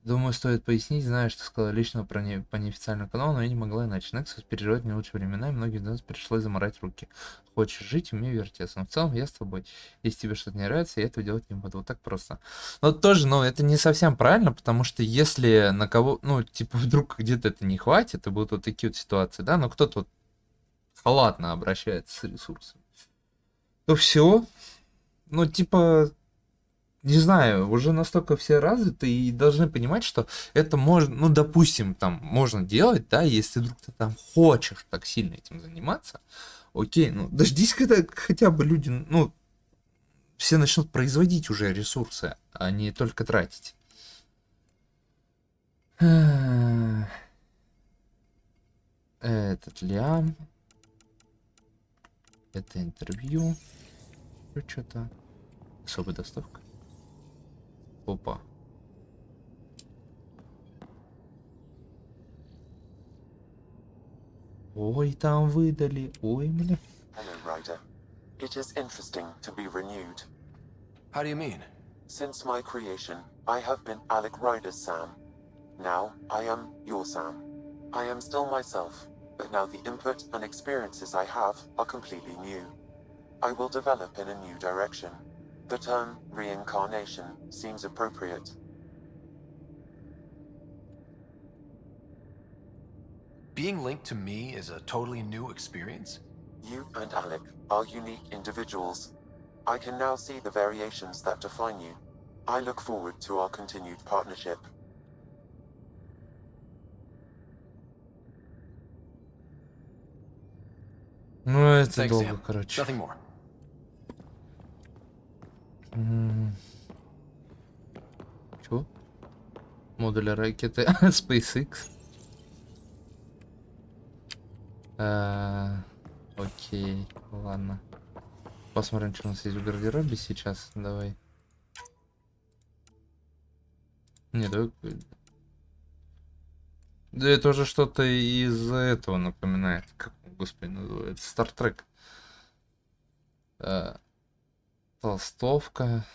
Думаю, стоит пояснить. Знаю, что сказала лично по неофициальному каналу, но я не могла иначе. Nexus переживает не лучшие времена, и многим из нас пришлось заморать руки. Хочешь жить, умей вертеться. Но в целом я с тобой. Если тебе что-то не нравится, я этого делать не буду. Вот так просто. Но тоже, ну, это не совсем правильно, потому что если на кого, ну, типа, вдруг где-то это не хватит, и будут вот такие вот ситуации, да, но кто-то вот халатно обращается с ресурсами, то все. ну, типа, не знаю, уже настолько все развиты и должны понимать, что это можно, ну, допустим, там, можно делать, да, если вдруг ты там хочешь так сильно этим заниматься, окей, ну, дождись, когда хотя бы люди, ну, все начнут производить уже ресурсы, а не только тратить. Этот лям. Это интервью. Что-то. Особая доставка. Опа. Ой, там выдали. Ой, бля. Hello, Ryder. It is interesting to be renewed. How do you mean? Since my creation, I have been Alec Ryder's Sam. Now, I am your Sam. I am still myself, but now the input and experiences I have are completely new. I will develop in a new direction. The term reincarnation seems appropriate. Being linked to me is a totally new experience? You and Alec are unique individuals. I can now see the variations that define you. I look forward to our continued partnership. Ну, это Thanks, долго, Sam. короче. Nothing more. Чего? Модули ракеты SpaceX. Окей, ладно. Посмотрим, что у нас есть в гардеробе сейчас. Давай. Не, давай. Да это уже что-то из этого напоминает. Как, господи, называется? Стартрек. Толстовка.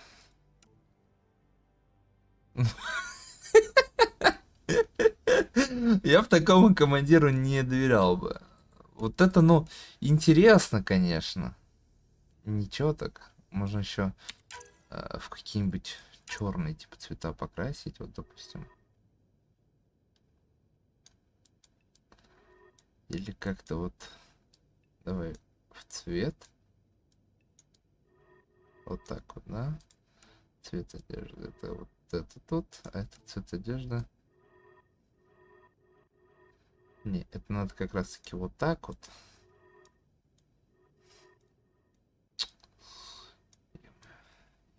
Я в такому командиру не доверял бы. Вот это, ну, интересно, конечно. Ничего так. Можно еще в какие-нибудь черные типа цвета покрасить. Вот, допустим. Или как-то вот. Давай в цвет. Вот так вот, да? Цвет одежды. Это вот это тут, а это цвет одежды. Не, это надо как раз таки вот так вот.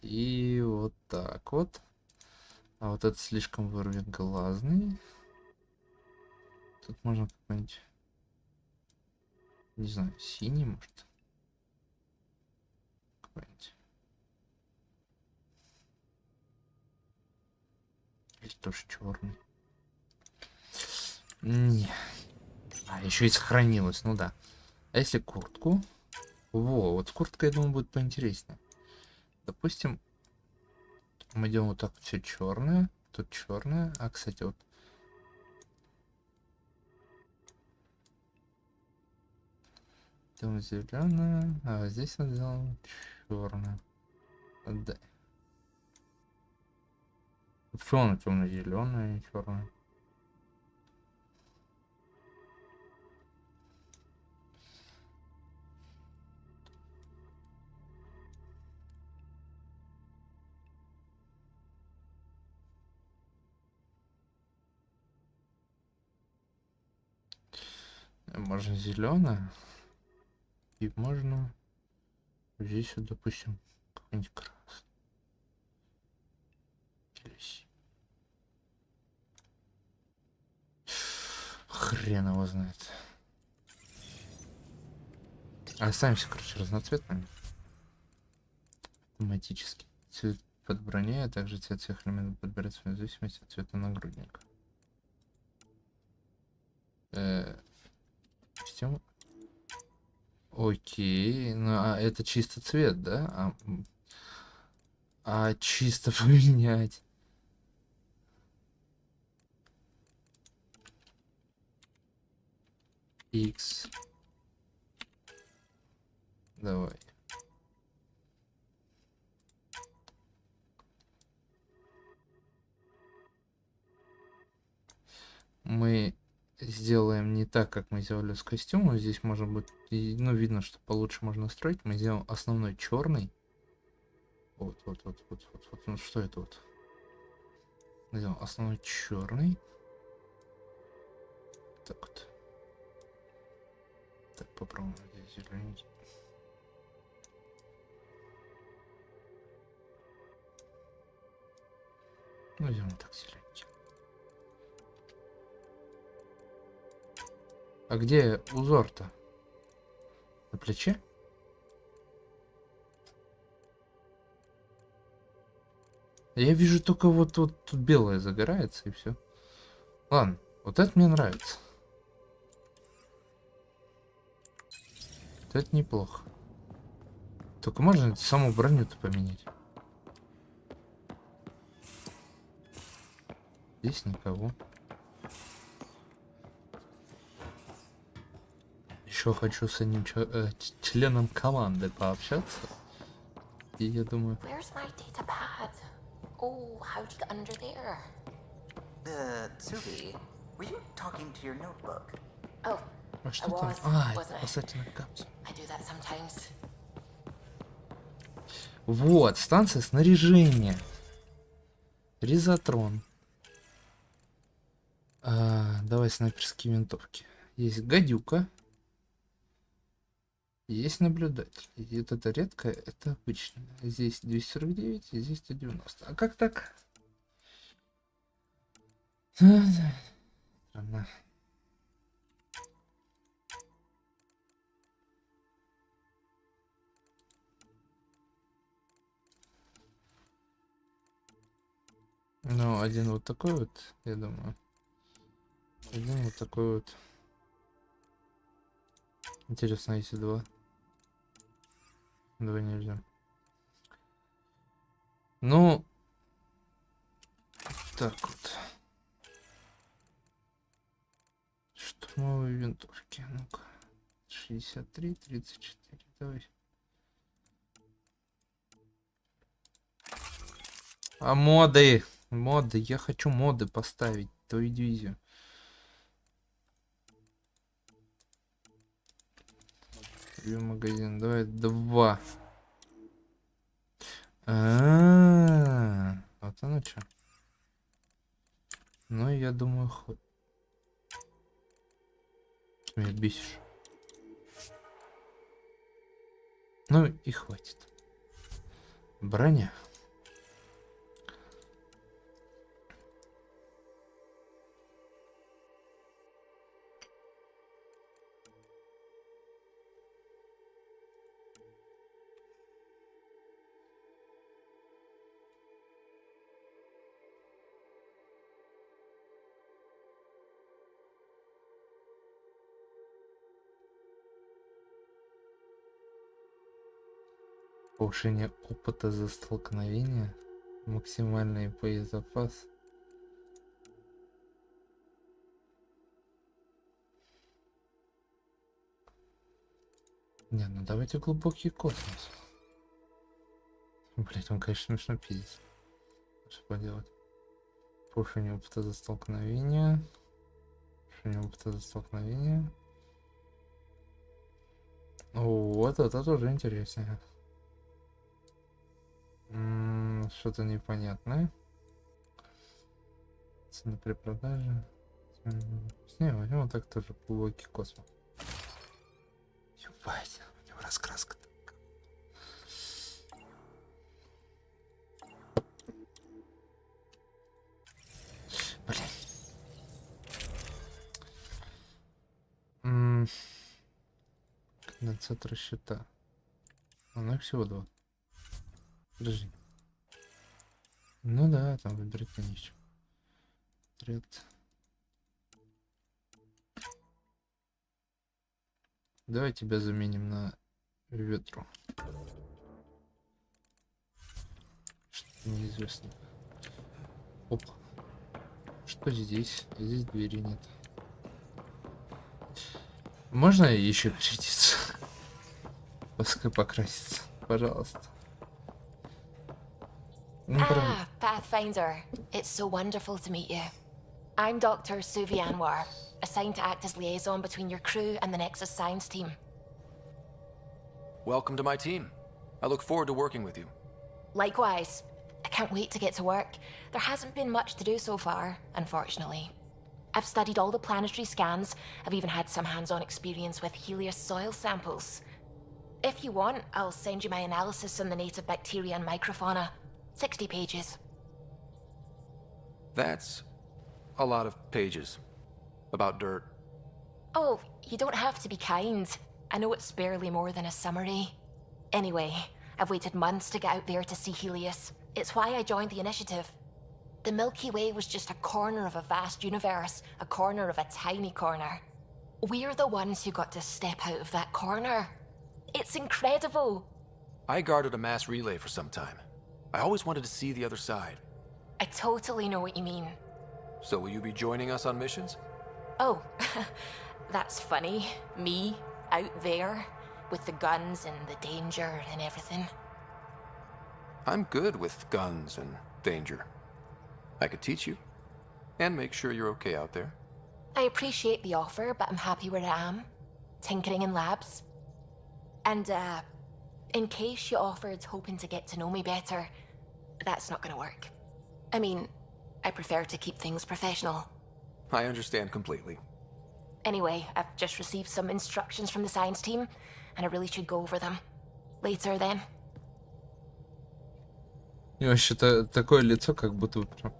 И вот так вот. А вот это слишком вырвиглазный. Тут можно какой-нибудь, не знаю, синий, может. Какой-нибудь. Здесь тоже черный. Не. А, еще и сохранилось, ну да. А если куртку? Во, вот с курткой, я думаю, будет поинтереснее. Допустим, мы делаем вот так все черное. Тут черное. А, кстати, вот. Делаем зеленое. А здесь мы делаем черное. Да. Почему оно темно-зеленое, не черное? Можно зеленое. И можно здесь вот, допустим, какой-нибудь красный. Или синий. Хрен его знает. Оставимся, короче, разноцветными. Автоматически. Цвет под броней, а также цвет всех элементов подбирается в зависимости от цвета нагрудника. Система. Окей, ну а это чисто цвет, да? А чисто поменять. X. Давай. Мы сделаем не так, как мы сделали с костюмом. Здесь может быть, ну, видно, что получше можно настроить. Мы сделаем основной черный. Вот. Ну что это вот? Где основной черный. Так вот. Так, попробуем здесь зелененький. Ну, идем так зелененький. А где узор-то? На плече? Я вижу только вот тут белое загорается и все. Ладно, вот это мне нравится. Вот это неплохо. Только можно саму броню-то поменять? Здесь никого. Еще хочу с одним членом команды пообщаться. И я думаю... Where's my data pad? Oh, how'd you get under there? Suvi, were you talking to your notebook? Oh, А I что там? was, А, wasn't I? спасательная капсула. I do that sometimes. Вот, станция снаряжения. Резотрон. Давай снайперские винтовки. Есть гадюка. Есть наблюдатель. И вот это редкое, это обычное. Здесь 249, и здесь 190. А как так? Странно. Ну, один вот такой вот, я думаю. Один вот такой вот. Интересно, если два. Два нельзя. Ну, так вот. Штурмовые винтовки. Ну-ка. 63, 34. Давай. А моды? Моды. Я хочу моды поставить. Твою дивизию. Магазин. Давай 2. Вот оно что. Ну, я думаю, хоть. Ты меня бесишь. Ну и хватит. Броня. Повышение опыта за столкновение. Максимальный боезапас. Не, ну давайте глубокий космос. Блять, он, конечно, смешно пиздец. Что поделать? Повышение опыта за столкновение. Повышение опыта за столкновение. Вот это тоже интереснее. Что-то непонятное. Цена при продаже. Не, возьмем вот так тоже глубокий космос. Ебать, у него раскраска. Блин. Конденсатор счета. Ну всего 2. Подожди. Ну да, там выбирать нечего. Ряд. Давай тебя заменим на ветру. Что-то неизвестно. Опа. Что здесь? Здесь двери нет. Можно еще перейдиться? Пускай покраситься, пожалуйста. Ah, Pathfinder. It's so wonderful to meet you. I'm Dr. Suvi Anwar, assigned to act as liaison between your crew and the Nexus science team. Welcome to my team. I look forward to working with you. Likewise. I can't wait to get to work. There hasn't been much to do so far, unfortunately. I've studied all the planetary scans. I've even had some hands-on experience with Helios soil samples. If you want, I'll send you my analysis on the native bacteria and microfauna. 60 pages. That's a lot of pages. About dirt. Oh, you don't have to be kind. I know it's barely more than a summary. Anyway, I've waited months to get out there to see Helios. It's why I joined the initiative. The Milky Way was just a corner of a vast universe, a corner of a tiny corner. We're the ones who got to step out of that corner. It's incredible. I guarded a mass relay for some time. I always wanted to see the other side. I totally know what you mean. So will you be joining us on missions? Oh, that's funny. Me, out there, with the guns and the danger and everything. I'm good with guns and danger. I could teach you, and make sure you're okay out there. I appreciate the offer, but I'm happy where I am. Tinkering in labs. And, in case you offered hoping to get to know me better, that's not gonna work. I mean, I prefer to keep things professional. I understand completely. Anyway, I've just received some instructions from the science team, and I really should go over them. Later, then. И вообще-то такое лицо, как будто вот прям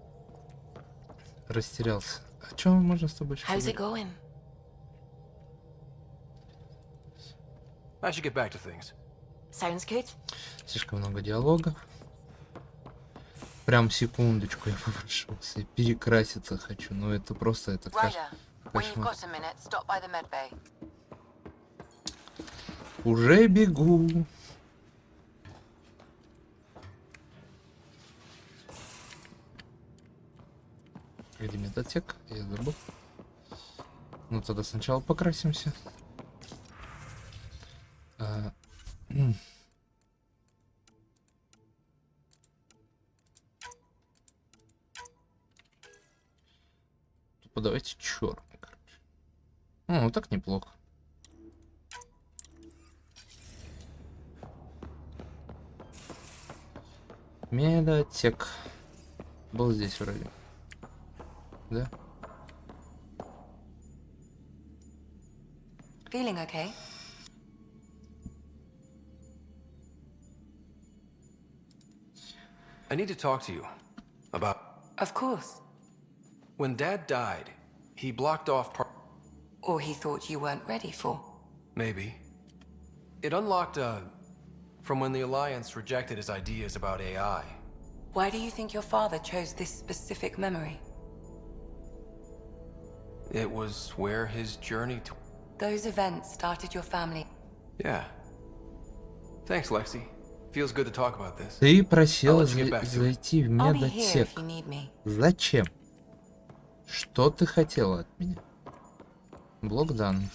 растерялся. А чё можно с тобой еще How's it поговорить? going? I should get back to things. Sounds good. Слишком много диалогов. Прям секундочку, я попросился. Я перекраситься хочу, но это просто, это Ryder, when you've кошмар. got a minute, stop by the medbay. Уже бегу. Где медотек? Я забыл. Ну тогда сначала покрасимся. Тупо давайте черный, короче. Ну, так неплохо. Медотек. Был здесь вроде. Да? Feeling okay? I need to talk to you about... Of course. When Dad died, he blocked off part... Or he thought you weren't ready for. Maybe. It unlocked from when the Alliance rejected his ideas about AI. Why do you think your father chose this specific memory? It was where his journey to... Those events started your family. Yeah. Thanks, Lexi. Feels good to talk about this. Ты просил I'll let you get back to it. зайти в I'll be here медотек. if you need me. Зачем? Что ты хотела от меня? Блок данных.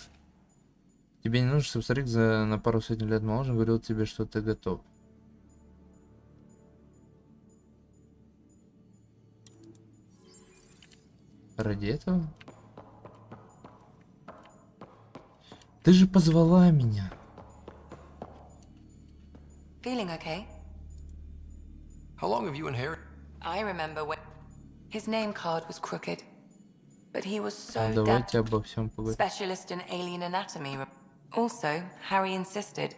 Тебе не нужно, чтобы старик на пару сотен лет моложе говорил тебе, что ты готов. Ради этого? Ты же позвала меня. Feeling okay? How long have you inherited? I remember when his name card was crooked, but he was so Давайте обо всем поговорим. specialist in alien anatomy. Also, Harry insisted.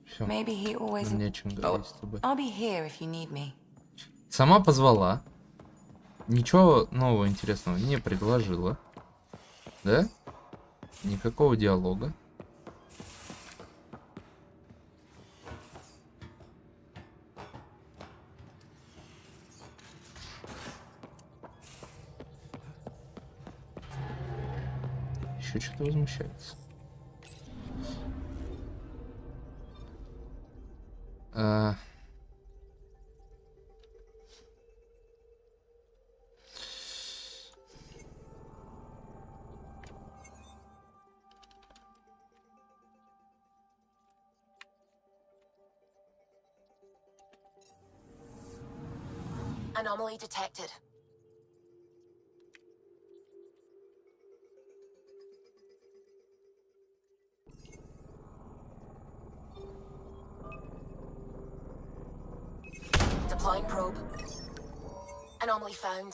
Всё. Maybe he always. Нам не о чем говорить с тобой. I'll be here if you need me. Сама позвала. Ничего нового интересного не предложила. Да? Никакого диалога. Еще что-то возмущается. Anomaly detected. probe. Anomaly found.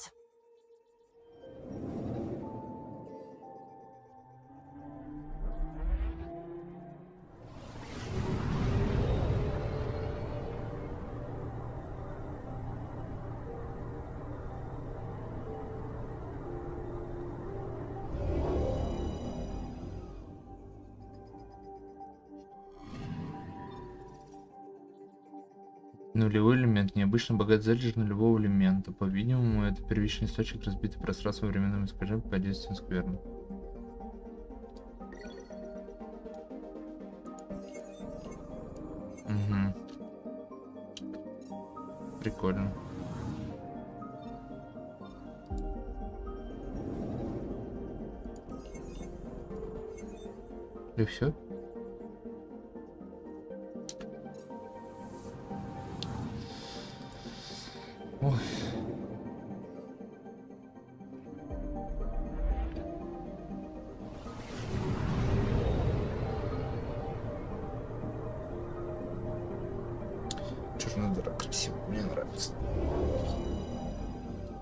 Нулевой элемент. Необычно богат залежь нулевого элемента. По-видимому, это первичный источник разбитый пространства временным искажением под действием скверны. Угу. Прикольно. И все? Ой. Черная дыра красиво, мне нравится.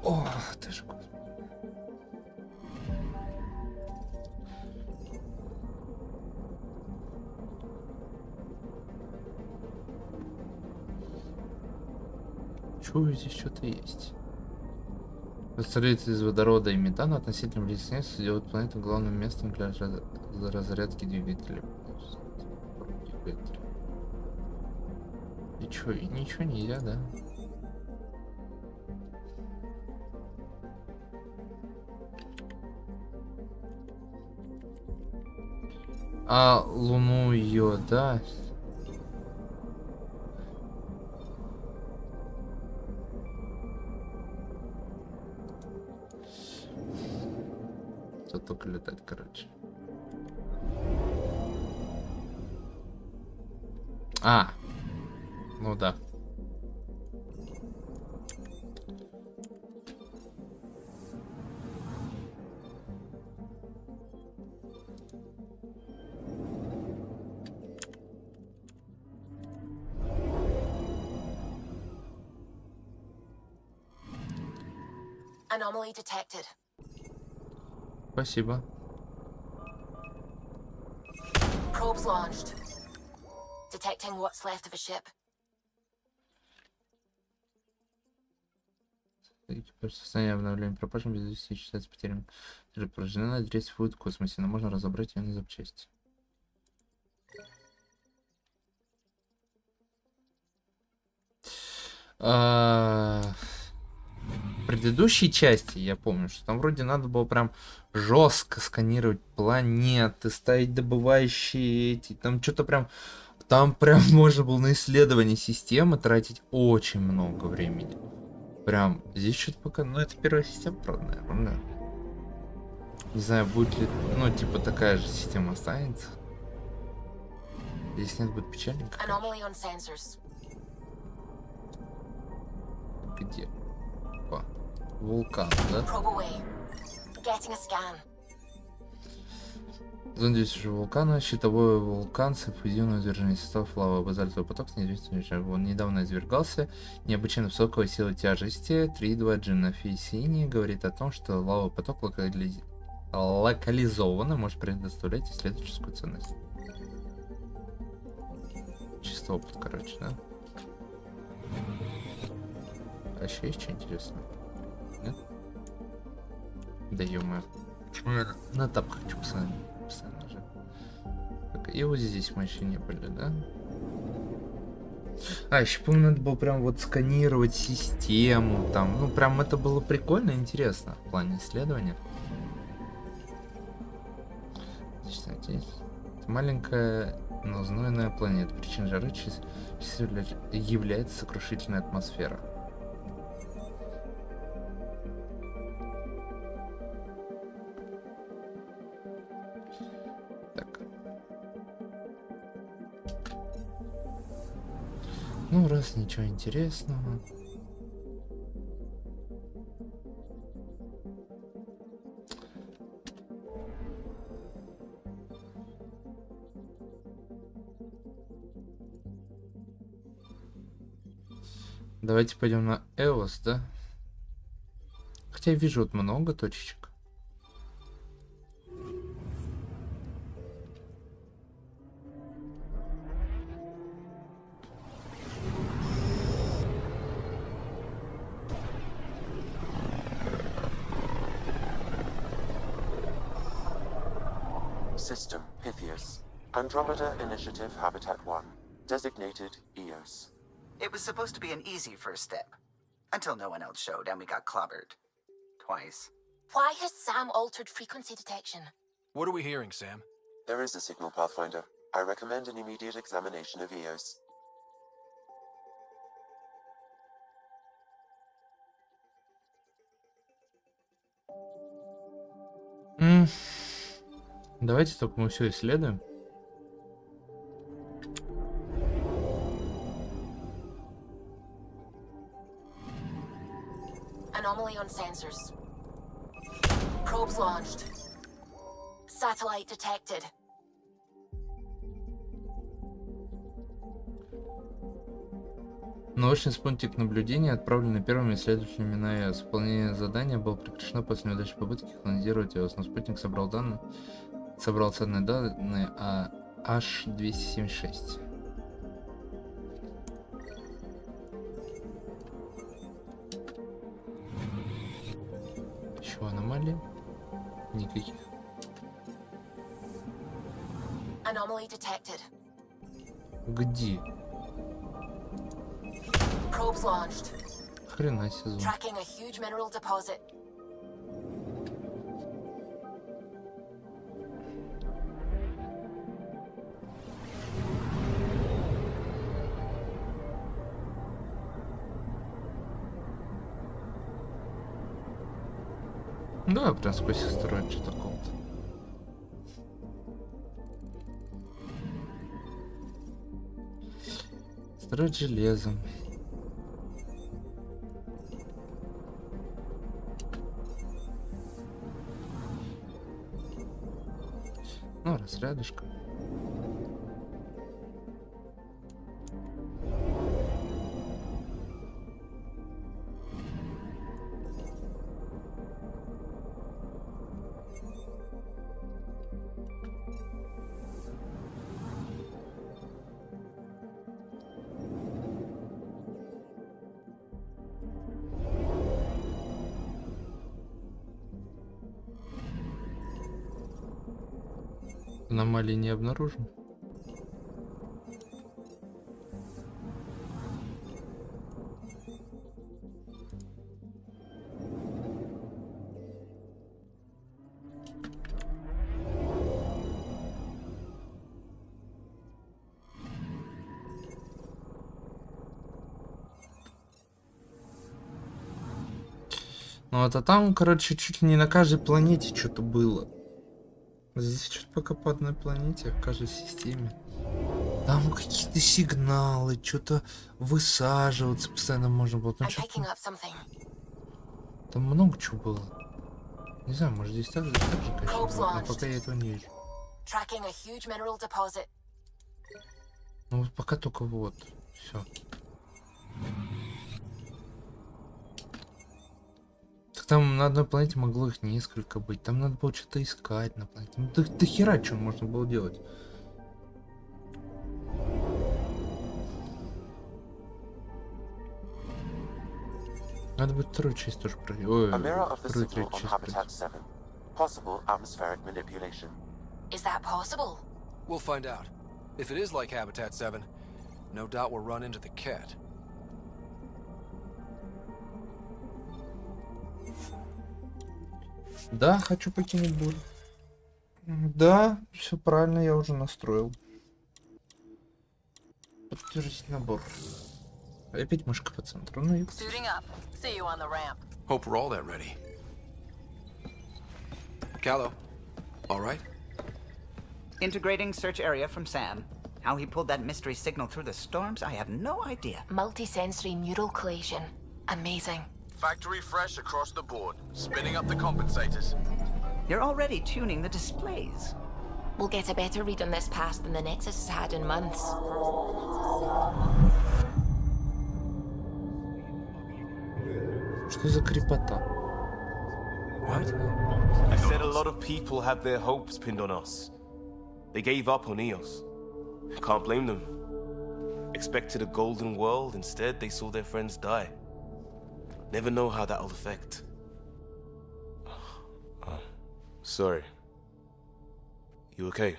О, ты же господи. Чую, здесь что-то есть. Столица из водорода и метана относительно близко сделают планету главным местом для разрядки двигателей. И чё, и ничего нельзя, да? А Луну ее, да? Тут только летать, короче. А, ну да. Anomaly detected. Спасибо. Probes launched. Detecting what's left of a ship. Экипаж в состоянии обновления пропажи без известия считается потерянным. Поражена на адрес будет в космосе, но можно разобрать ее на запчасти. В предыдущей части я помню, что там вроде надо было прям жестко сканировать планеты, ставить добывающие эти, там что-то прям, там прям можно было на исследование системы тратить очень много времени. Прям здесь что-то пока, ну это первая система, правда, наверное, да. Не знаю, будет ли, ну типа такая же система останется. Если нет, будет печальненько. Где? Опа. Вулкан, да? Зондирующий вулкана, щитовой вулкан с фузионным извержением составов лавы, базальтовый поток с неизвестным. Он недавно извергался. Необычайно высокой силы тяжести 3,2 G на физине говорит о том, что лавовый поток локализованно может предоставлять исследовательскую ценность. Чисто опыт, короче, да? А еще есть что интересное? Нет? Да ё-моё. На тап хочу постоянно нажать. Так, и вот здесь мы еще не были, да? А, еще помню, надо было прям вот сканировать систему там. Ну, прям это было прикольно и интересно в плане исследования. Это маленькая, но знойная планета. Причиной жары является сокрушительная атмосфера. Так. Ну, раз ничего интересного. Давайте пойдем на Эос, да? Хотя я вижу вот много точечек. System Pythias. Andromeda Initiative Habitat 1. Designated EOS. It was supposed to be an easy first step. Until no one else showed and we got clobbered. Twice. Why has Sam altered frequency detection? What are we hearing, Sam? There is a signal, Pathfinder. I recommend an immediate examination of EOS. Давайте только мы все исследуем. Anomaly on sensors. Probes launched. Satellite detected. Научный спутник наблюдения отправлен первыми исследователями на ЭОС. Выполнение задания было прекращено после неудачной попытки колонизировать ЭОС, но спутник собрал ценные данные о H-276. Еще аномалии? Никаких. Anomaly detected. Где? Probes launched. Хрена сезон. Tracking a huge mineral deposit. Да, прям сквозь астероид что такого-то. Астероид железом. Ну, раз рядышком. Аномалии не обнаружен. Ну вот, а там, короче, чуть ли не на каждой планете что-то было. Здесь что-то пока по одной планете, в каждой системе. Там какие-то сигналы, что-то высаживаться постоянно можно было. Ну, там много чего было. Не знаю, может здесь так же, конечно, будет, но пока я этого не вижу. Ну вот пока только вот. Все. Там на одной планете могло их несколько быть. Там надо было что-то искать на планете. Ну, до хера что можно было делать. Надо будет вторую часть тоже проверить. Ой, вторую, третью часть проверить. Possible atmospheric manipulation. Is that possible? We'll find out. If it is like Habitat 7, no doubt we'll run into the cat. Да, хочу покинуть бурю. Да, все правильно, я уже настроил. Подтвердить набор. Опять мышка по центру. Ну и... Hope we're all that ready. Callow, all right? Integrating search area from Sam. How he pulled that mystery signal through the storms, I have no idea. Multi-sensory neural collation. Amazing. Factory fresh across the board. Spinning up the compensators. You're already tuning the displays. We'll get a better read on this pass than the Nexus has had in months. Что за крепота? What? I said a lot of people have their hopes pinned on us. They gave up on Eos. Can't blame them. Expected a golden world, instead they saw their friends die. Never know how that'll affect. Sorry. You okay?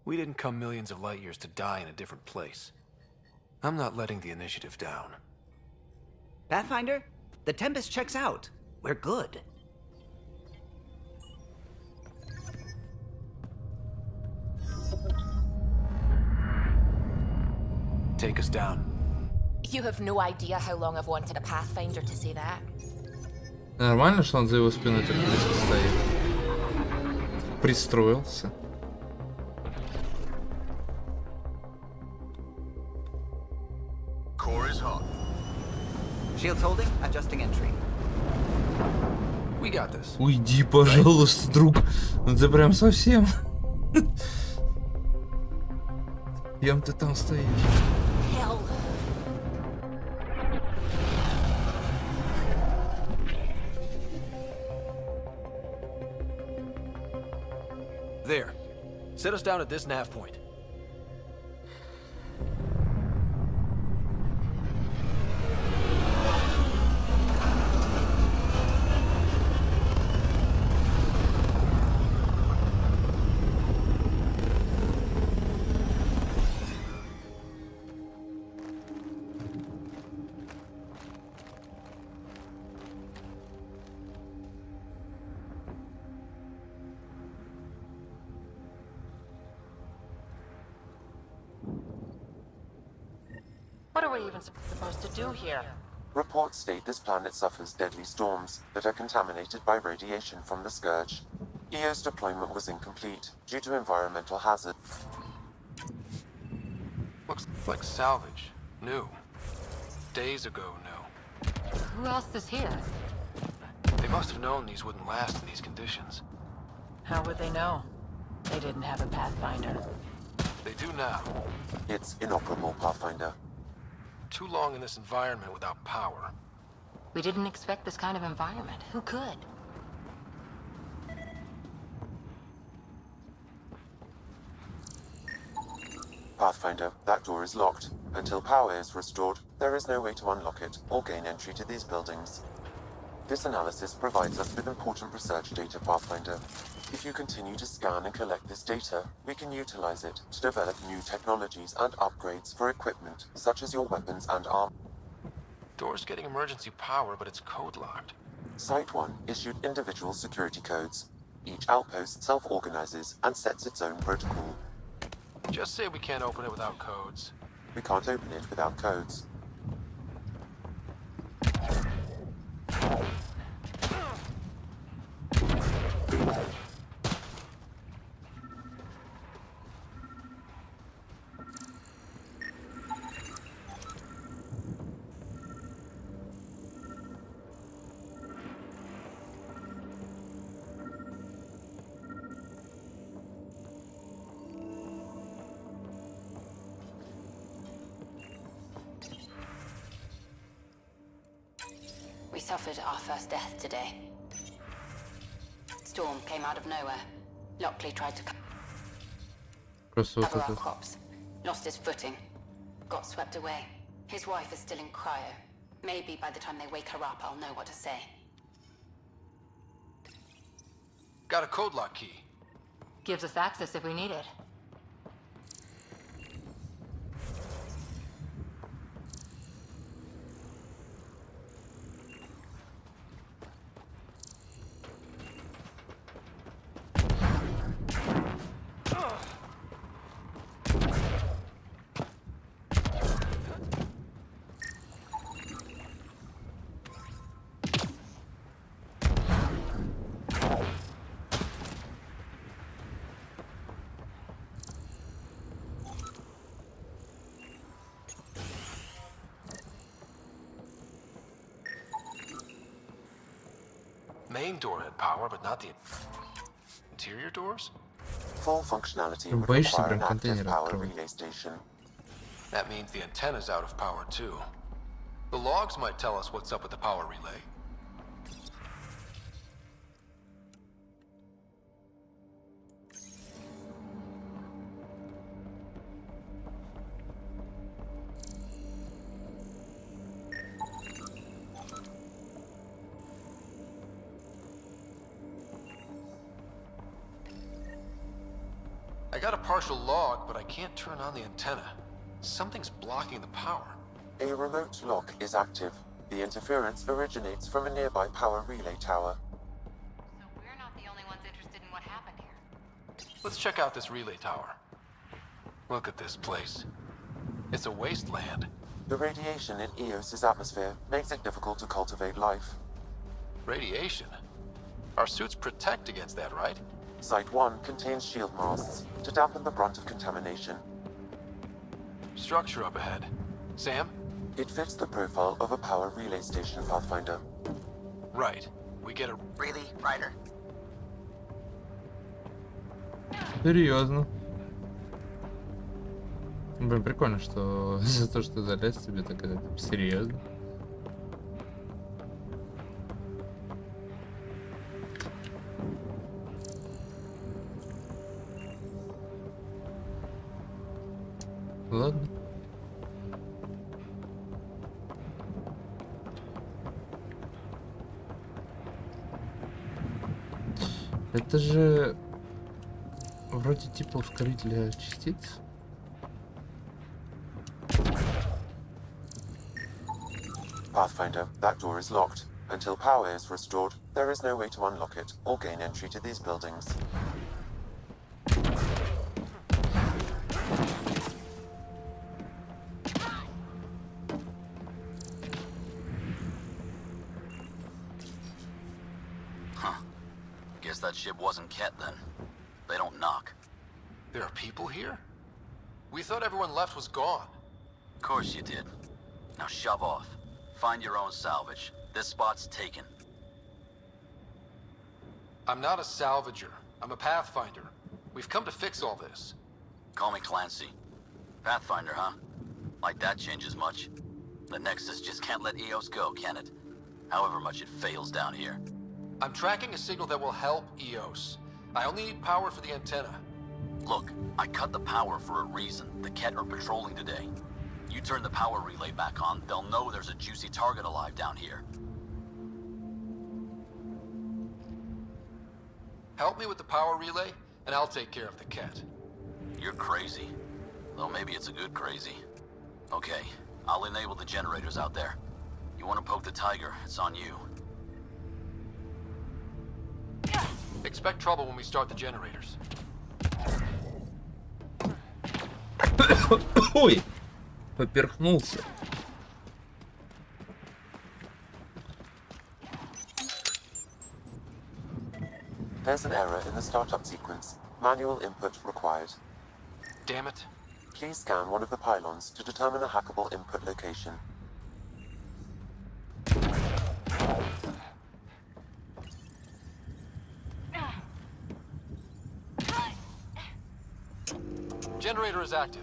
We didn't come millions of light years to die in a different place. I'm not letting the initiative down. Pathfinder, the Tempest checks out. We're good. Take us down. You have no idea how long I've wanted a Pathfinder to say that. Нормально, что он за его спиной так близко стоит. Пристроился. Core is hot. Shields holding, adjusting entry. We got this. Уйди, пожалуйста, друг. Ну ты прям совсем. Кем ты там стоишь? Hell. There. Set us down at this nav point. What are we even supposed to do here? Reports state this planet suffers deadly storms that are contaminated by radiation from the Scourge. EO's deployment was incomplete due to environmental hazard. Looks like salvage. New. Days ago, new. Who else is here? They must have known these wouldn't last in these conditions. How would they know? They didn't have a Pathfinder. They do now. It's inoperable, Pathfinder. Too long in this environment without power. We didn't expect this kind of environment. Who could? Pathfinder, that door is locked. Until power is restored, there is no way to unlock it or gain entry to these buildings. This analysis provides us with important research data, Pathfinder. If you continue to scan and collect this data, we can utilize it to develop new technologies and upgrades for equipment, such as your weapons and armor. Door's getting emergency power, but it's code-locked. Site 1 issued individual security codes. Each outpost self-organizes and sets its own protocol. Just say we can't open it without codes. We can't open it without codes. We suffered our first death today. Storm came out of nowhere. Lockley tried to Просто вот cover our это. crops. Lost his footing. Got swept away. His wife is still in cryo. Maybe by the time they wake her up, I'll know what to say. Got a code lock key. Gives us access if we need it. Main door had power, but not the interior doors? Full functionality would Боишься require an прям active контейнер power открывать. relay station. That means the antenna's out of power too. The logs might tell us what's up with the power relay. I got a partial log, but I can't turn on the antenna. Something's blocking the power. A remote lock is active. The interference originates from a nearby power relay tower. So we're not the only ones interested in what happened here. Let's check out this relay tower. Look at this place. It's a wasteland. The radiation in Eos's atmosphere makes it difficult to cultivate life. Radiation? Our suits protect against that, right? Site 1 contains shield masts to dampen the brunt of contamination. Structure up ahead. Sam? It fits the profile of a power relay station, Pathfinder. Right. We get a... Really, Ryder? Серьезно. Блин, прикольно, что за то, что залез тебе так это серьезно. Ладно. Это же вроде типа ускорителя частиц. Pathfinder, that door is locked. Until power is restored, there is no way to unlock it or gain entry to these buildings. Guess that ship wasn't Ket then. They don't knock. There are people here? We thought everyone left was gone. Of course you did. Now shove off. Find your own salvage. This spot's taken. I'm not a salvager. I'm a pathfinder. We've come to fix all this. Call me Clancy. Pathfinder, huh? Like that changes much. The Nexus just can't let Eos go, can it? However much it fails down here. I'm tracking a signal that will help Eos. I only need power for the antenna. Look, I cut the power for a reason. The Ket are patrolling today. You turn the power relay back on, they'll know there's a juicy target alive down here. Help me with the power relay, and I'll take care of the Ket. You're crazy. Though maybe it's a good crazy. Okay, I'll enable the generators out there. You want to poke the tiger, it's on you. Expect trouble when we start the generators. Ой, поперхнулся. There's an error in the startup sequence. Manual input required. Damn it. Please scan one of the pylons to determine a hackable input location. Generator is active.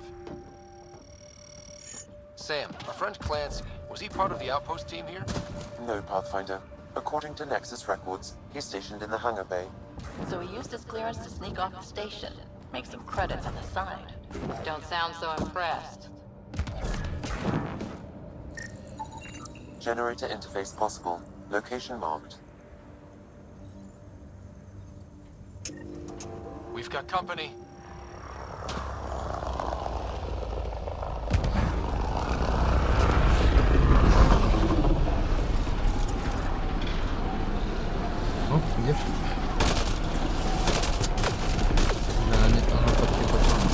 Sam, our friend Clancy, was he part of the outpost team here? No, Pathfinder. According to Nexus records, he's stationed in the hangar bay. So he used his clearance to sneak off the station. Make some credits on the side. Don't sound so impressed. Generator interface possible. Location marked. We've got company. Ну, где? Да, они там почти пацаны.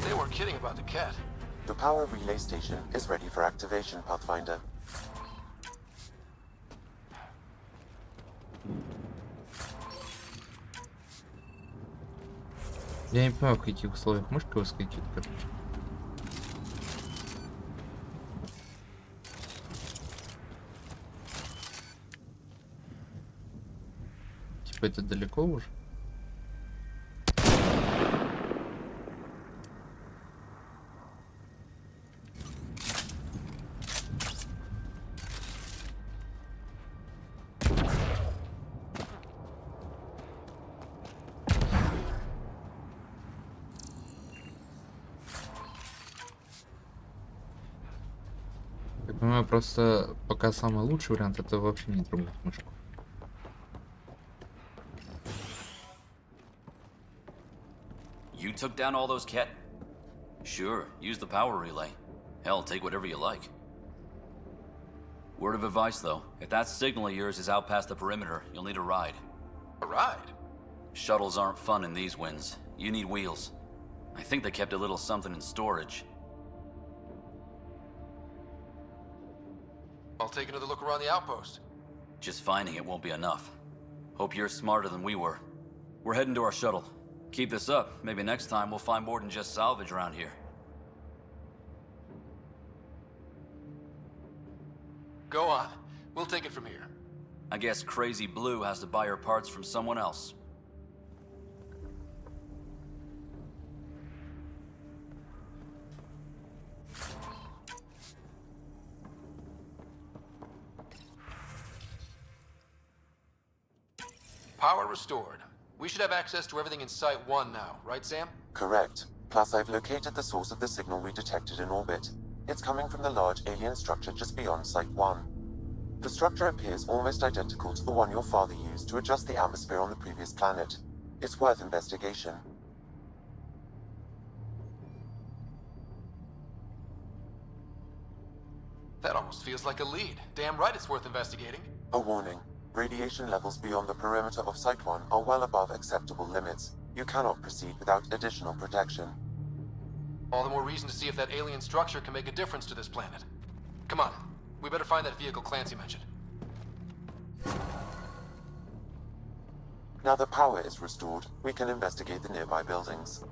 They weren't kidding about the Ket. The power relay station is ready for activation, Pathfinder. Я не понимаю, в каких условиях мышка выскакивает, короче. Типа это далеко уже? Я понимаю, просто пока самый лучший вариант это вообще не трогать мышку. You took down all those cat... Sure, use the power relay. Hell, take whatever you like. Word of advice, though. If that signal of yours is out past the perimeter, you'll need a ride. A ride? Shuttles aren't fun in these winds. You need wheels. I think they kept a little something in storage. I'll take another look around the outpost. Just finding it won't be enough. Hope you're smarter than we were. We're heading to our shuttle. Keep this up. Maybe next time we'll find more than just salvage around here. Go on. We'll take it from here. I guess Crazy Blue has to buy her parts from someone else. Power restored. We should have access to everything in Site 1 now, right, Sam? Correct. Plus, I've located the source of the signal we detected in orbit. It's coming from the large alien structure just beyond Site 1. The structure appears almost identical to the one your father used to adjust the atmosphere on the previous planet. It's worth investigation. That almost feels like a lead. Damn right it's worth investigating. A warning. Radiation levels beyond the perimeter of Site 1 are well above acceptable limits. You cannot proceed without additional protection. All the more reason to see if that alien structure can make a difference to this planet. Come on. We better find that vehicle Clancy mentioned. Now that power is restored, we can investigate the nearby buildings.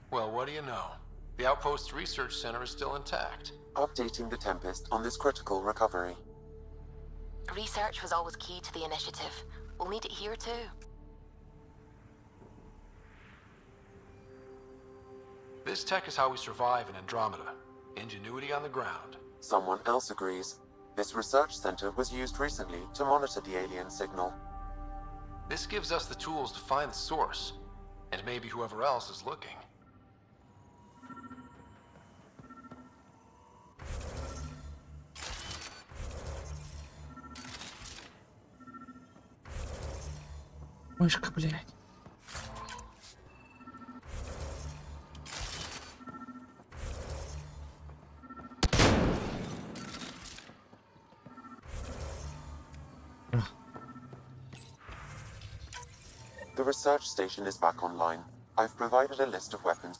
Well, what do you know? The Outpost's research center is still intact. Updating the Tempest on this critical recovery. Research was always key to the initiative. We'll need it here too. This tech is how we survive in Andromeda. Ingenuity on the ground. Someone else agrees. This research center was used recently to monitor the alien signal. This gives us the tools to find the source, and maybe whoever else is looking. Мышка, блядь. The research station is back online. I've provided a list of weapons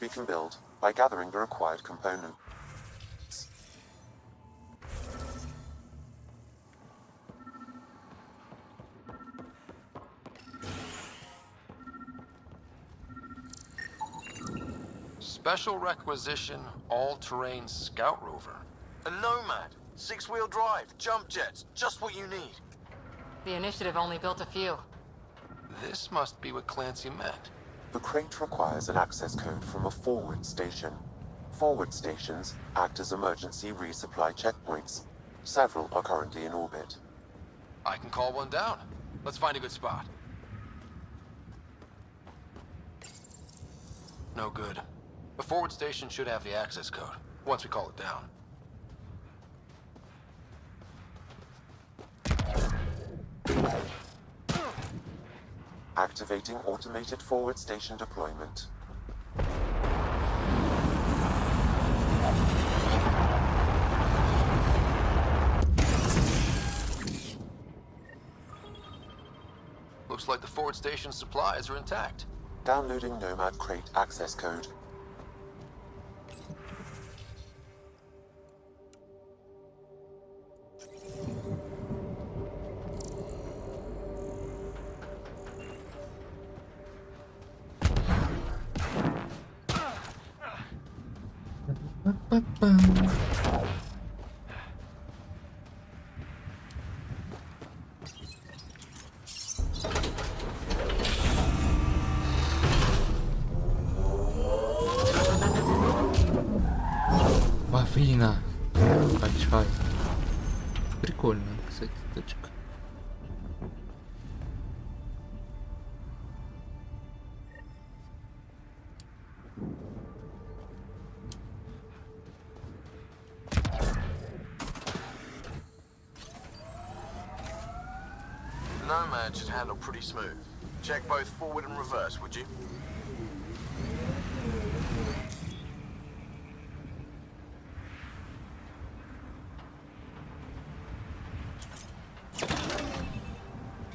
we can build by gathering the required components. Special requisition, all-terrain scout rover. A Nomad. 6-wheel drive, jump jets, just what you need. The initiative only built a few. This must be what Clancy meant. The crate requires an access code from a forward station. Forward stations act as emergency resupply checkpoints. Several are currently in orbit. I can call one down. Let's find a good spot. No good. The forward station should have the access code, once we call it down. Activating automated forward station deployment. Looks like the forward station supplies are intact. Downloading Nomad Crate access code. Вафлина. Качай. Прикольно, кстати, тачка. Nomad should handle pretty smooth. Check both forward and reverse, would you?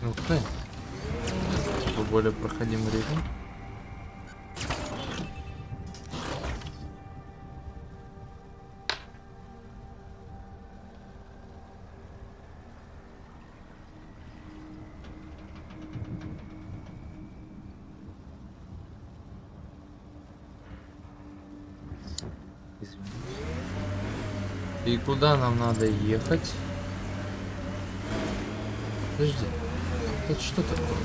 Ух ты. Типа более проходимый режим. И куда нам надо ехать? Подожди. Это что такое?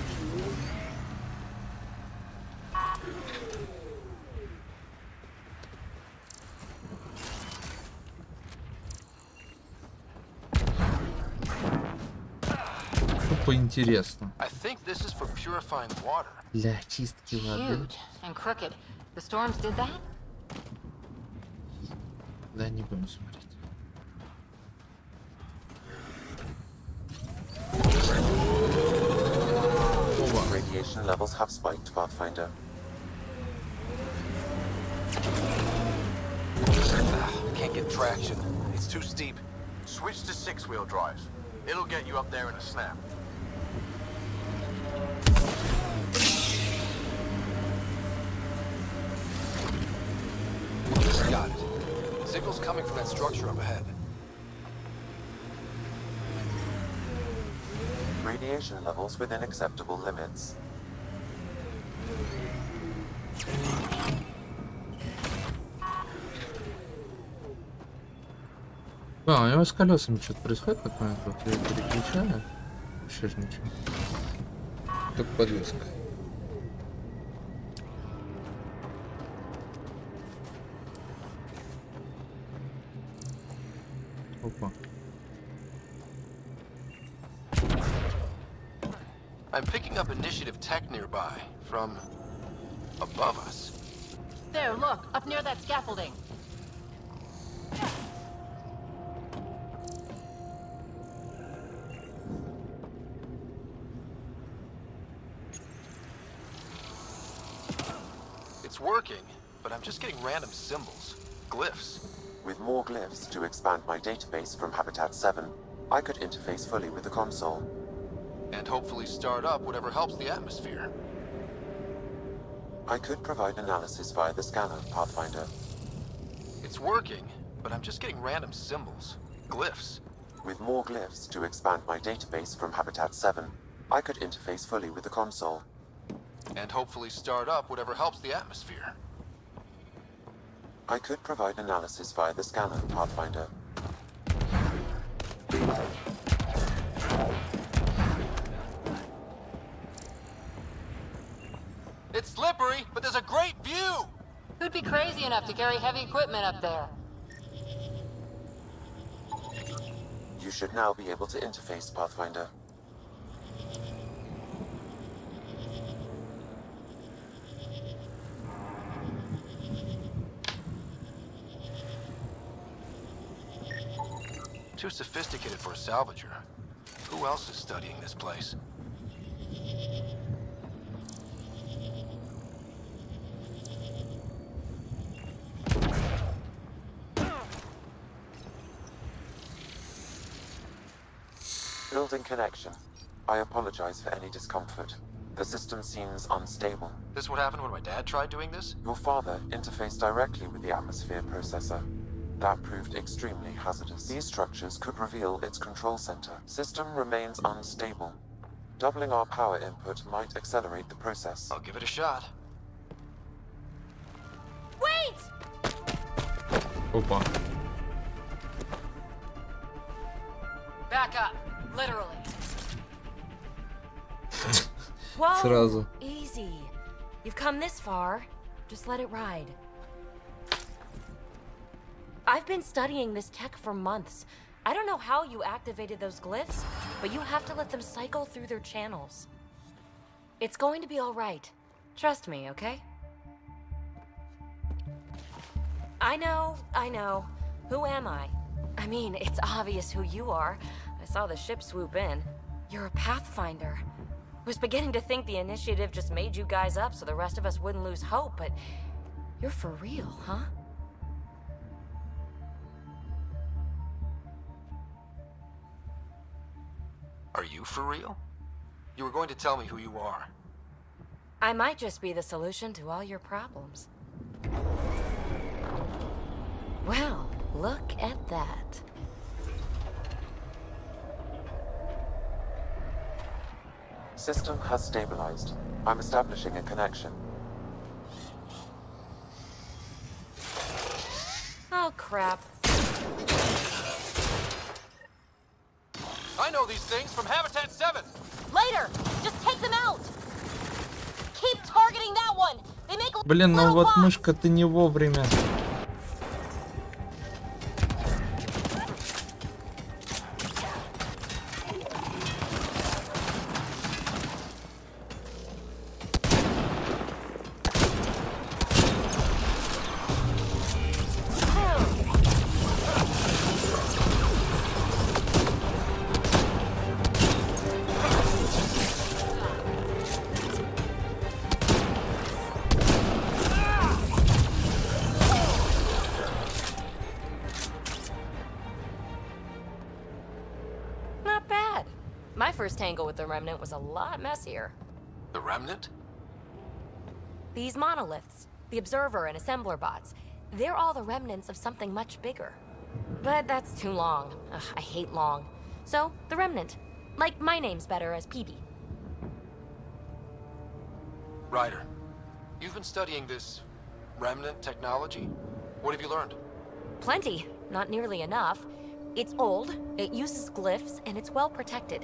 Тупо интересно. Для очистки воды. Huge and crooked. The storms did that? Да, не будем смотреть. Radiation levels have spiked, Pathfinder. I can't get traction. It's too steep. Switch to six-wheel drive. It'll get you up there in a snap. Got it. Signal's coming from that structure up ahead. Radiation levels within acceptable limits. А, у него с колесами что-то происходит в какой-то момент, вот я переключаю. Вообще же ничего. Только подвеска. Опа. I'm picking up initiative tech nearby, from above us. There, look, up near that scaffolding. It's working, but I'm just getting random symbols, glyphs. With more glyphs to expand my database from Habitat 7, I could interface fully with the console. And hopefully start up whatever helps the atmosphere. I could provide analysis via the scanner, Pathfinder. It's working, but I'm just getting random symbols, glyphs. With more glyphs to expand my database from Habitat 7, I could interface fully with the console. And hopefully start up whatever helps the atmosphere. I could provide analysis via the scanner, Pathfinder. It's slippery, but there's a great view! Who'd be crazy enough to carry heavy equipment up there? You should now be able to interface, Pathfinder. Too sophisticated for a salvager. Who else is studying this place? Building connection. I apologize for any discomfort. The system seems unstable. This what happened when my dad tried doing this? Your father interfaced directly with the atmosphere processor. That proved extremely hazardous. These structures could reveal its control center. System remains unstable. Doubling our power input might accelerate the process. I'll give it a shot. Wait! Опа. Back up, literally. Whoa, Сразу. easy. You've come this far. Just let it ride. I've been studying this tech for months. I don't know how you activated those glyphs, but you have to let them cycle through their channels. It's going to be all right. Trust me, okay? I know. Who am I? I mean, it's obvious who you are. I saw the ship swoop in. You're a Pathfinder. Was beginning to think the initiative just made you guys up so the rest of us wouldn't lose hope, but you're for real, huh? Are you for real? You were going to tell me who you are. I might just be the solution to all your problems. Well, look at that. System has stabilized. I'm establishing a connection. Oh, crap. I know these things from Habitat 7! Later! Just take them out! Keep targeting that one! They make Блин, ну вот мышка-то не вовремя. Not bad. My first tangle with the Remnant was a lot messier. The Remnant? These monoliths, the Observer and Assembler bots, they're all the remnants of something much bigger. But that's too long. Ugh, I hate long. So, the Remnant. Like, my name's better as PB. Ryder, you've been studying this Remnant technology. What have you learned? Plenty. Not nearly enough. It's old, it uses glyphs, and it's well protected.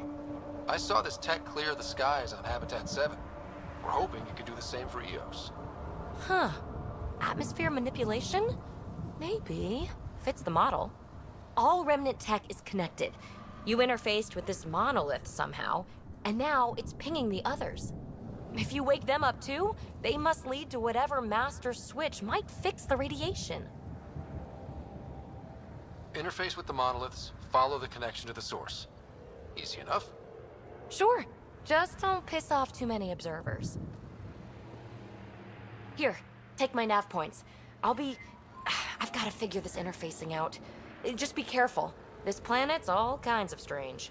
I saw this tech clear the skies on Habitat 7. We're hoping you could do the same for EOS. Huh. Atmosphere manipulation? Maybe. Fits the model. All Remnant tech is connected. You interfaced with this monolith somehow, and now it's pinging the others. If you wake them up too, they must lead to whatever master switch might fix the radiation. Interface with the monoliths, follow the connection to the source. Easy enough. Sure. Just don't piss off too many observers. Here, take my nav points. I've got to figure this interfacing out. Just be careful. This planet's all kinds of strange.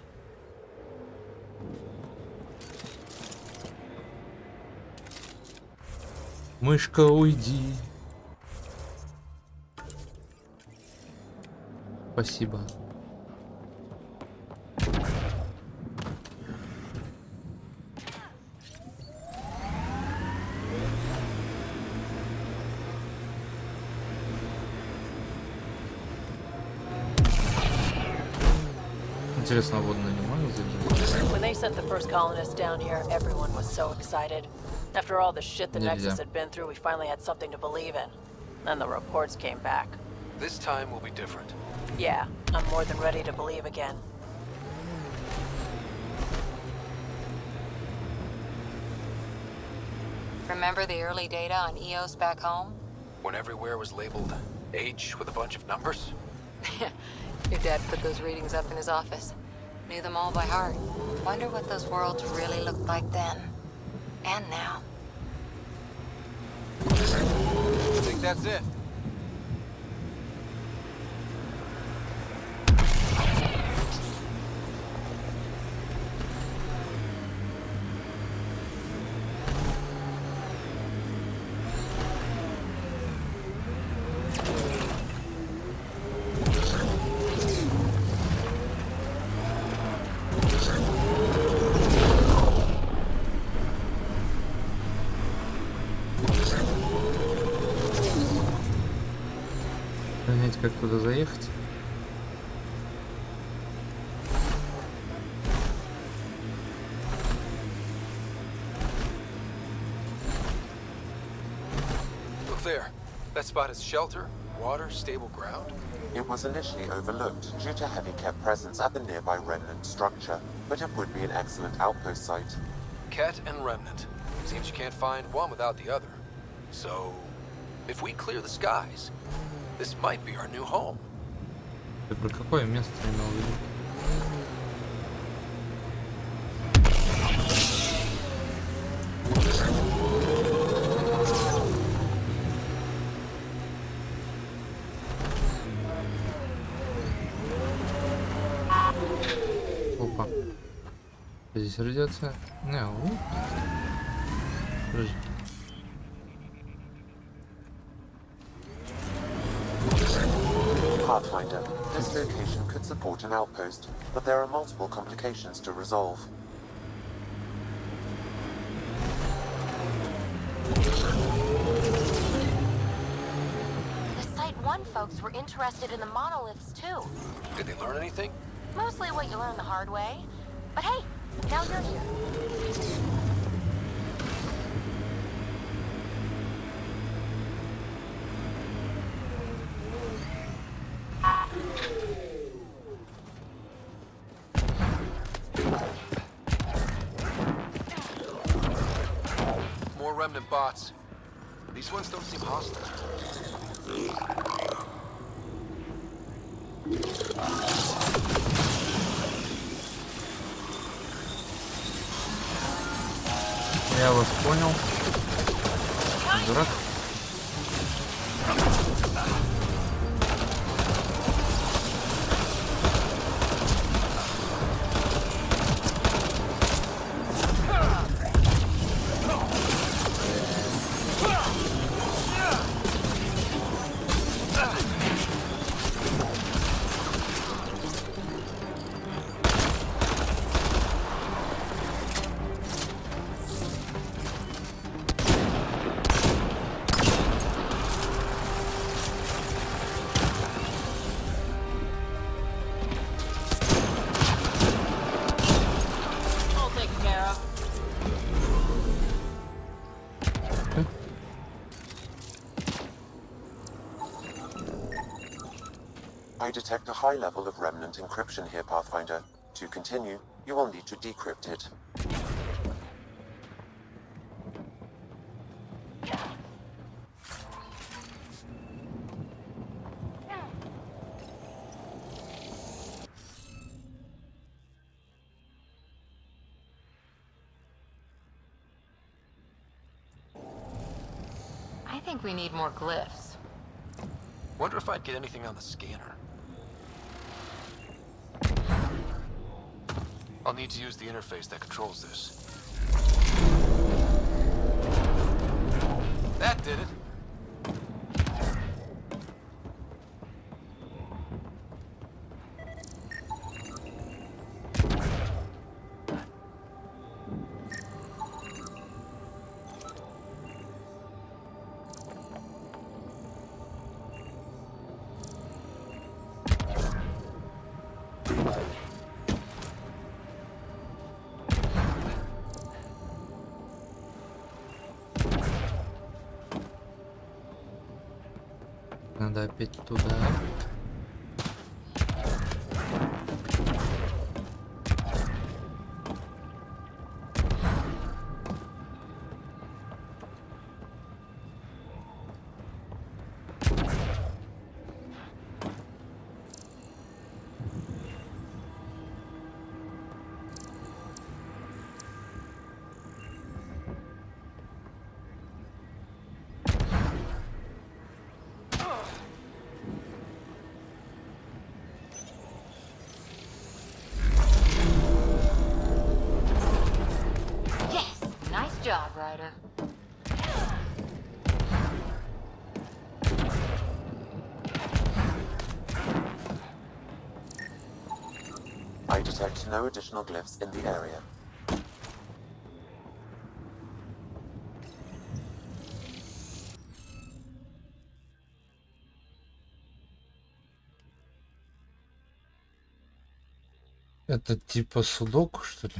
Мышка, уйди. Спасибо. Интересно, водную не можно задержать? When they sent the first colonists down here, everyone was so excited. After all the shit the Nельзя. Nexus had been through, we finally had something to believe in. Then the reports came back. This time will be different. Yeah, I'm more than ready to believe again. Remember the early data on EOS back home? When everywhere was labeled H with a bunch of numbers? Your dad put those readings up in his office. Knew them all by heart. Wonder what those worlds really looked like then. And now. I think that's it. как туда заехать? Look there. That spot is shelter, water, stable ground. It was initially overlooked due to heavy kept presence at the nearby remnant structure, but it would be an excellent outpost site. Ket and Remnant. Seems you can't find one without the other. So, if we clear the skies, this might be our new home. Ты про какое место имел в виду? Опа. Здесь радиация. Не, подожди. Pathfinder, this location could support an outpost, but there are multiple complications to resolve. The Site 1 folks were interested in the monoliths too. Did they learn anything? Mostly what you learn the hard way. But hey, now you're here. More remnant bots. These ones don't seem hostile. Я вас понял. Дурак. All taken care of. I detect a high level of remnant encryption here, Pathfinder. To continue, you will need to decrypt it. I think we need more glyphs. Wonder if I'd get anything on the scanner. I'll need to use the interface that controls this. That did it. Надо опять туда. Yes! Nice job, Ryder. I detect no additional glyphs in the area. Это типа судоку, что ли?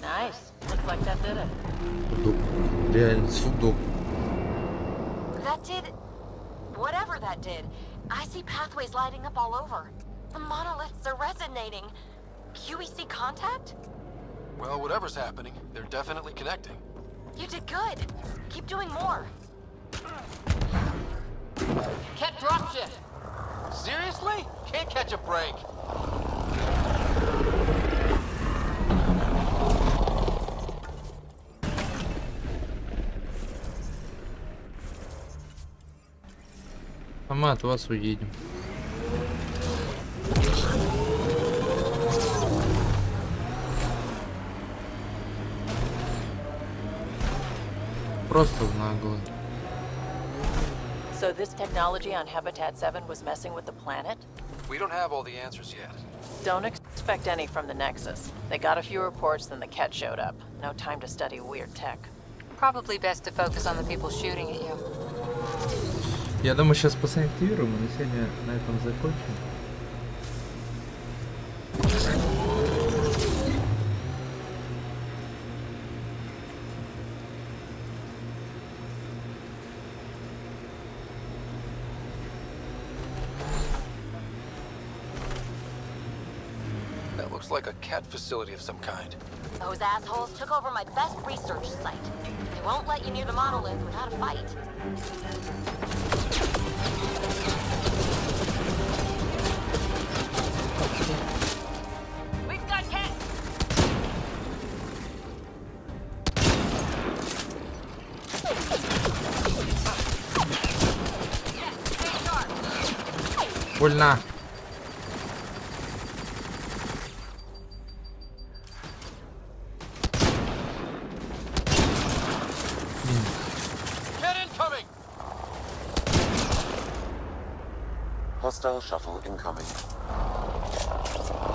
Nice. Looks like that did it. Судоку. Реально судоку. That did... whatever that did. I see pathways lighting up all over. The monoliths are resonating. QEC contact? Well, whatever's happening, they're definitely connecting. You did good. Keep doing more. Can't drop shit! Seriously? Can't catch a break. А мы от вас уедем. Просто в нагло. So this technology on Habitat 7 was messing with the planet? We don't have all the answers yet. Don't expect any from the Nexus. They got a few reports, then the Ket showed up. No time to study weird tech. Probably best to focus on the people shooting at you. Я думаю, сейчас посоактивируем и на сегодня на этом закончим. That looks like a cat facility of some kind. Those assholes took over my best research site. They won't let you near the monolith without a fight. We've got Ket! Больно. Hostile shuttle incoming.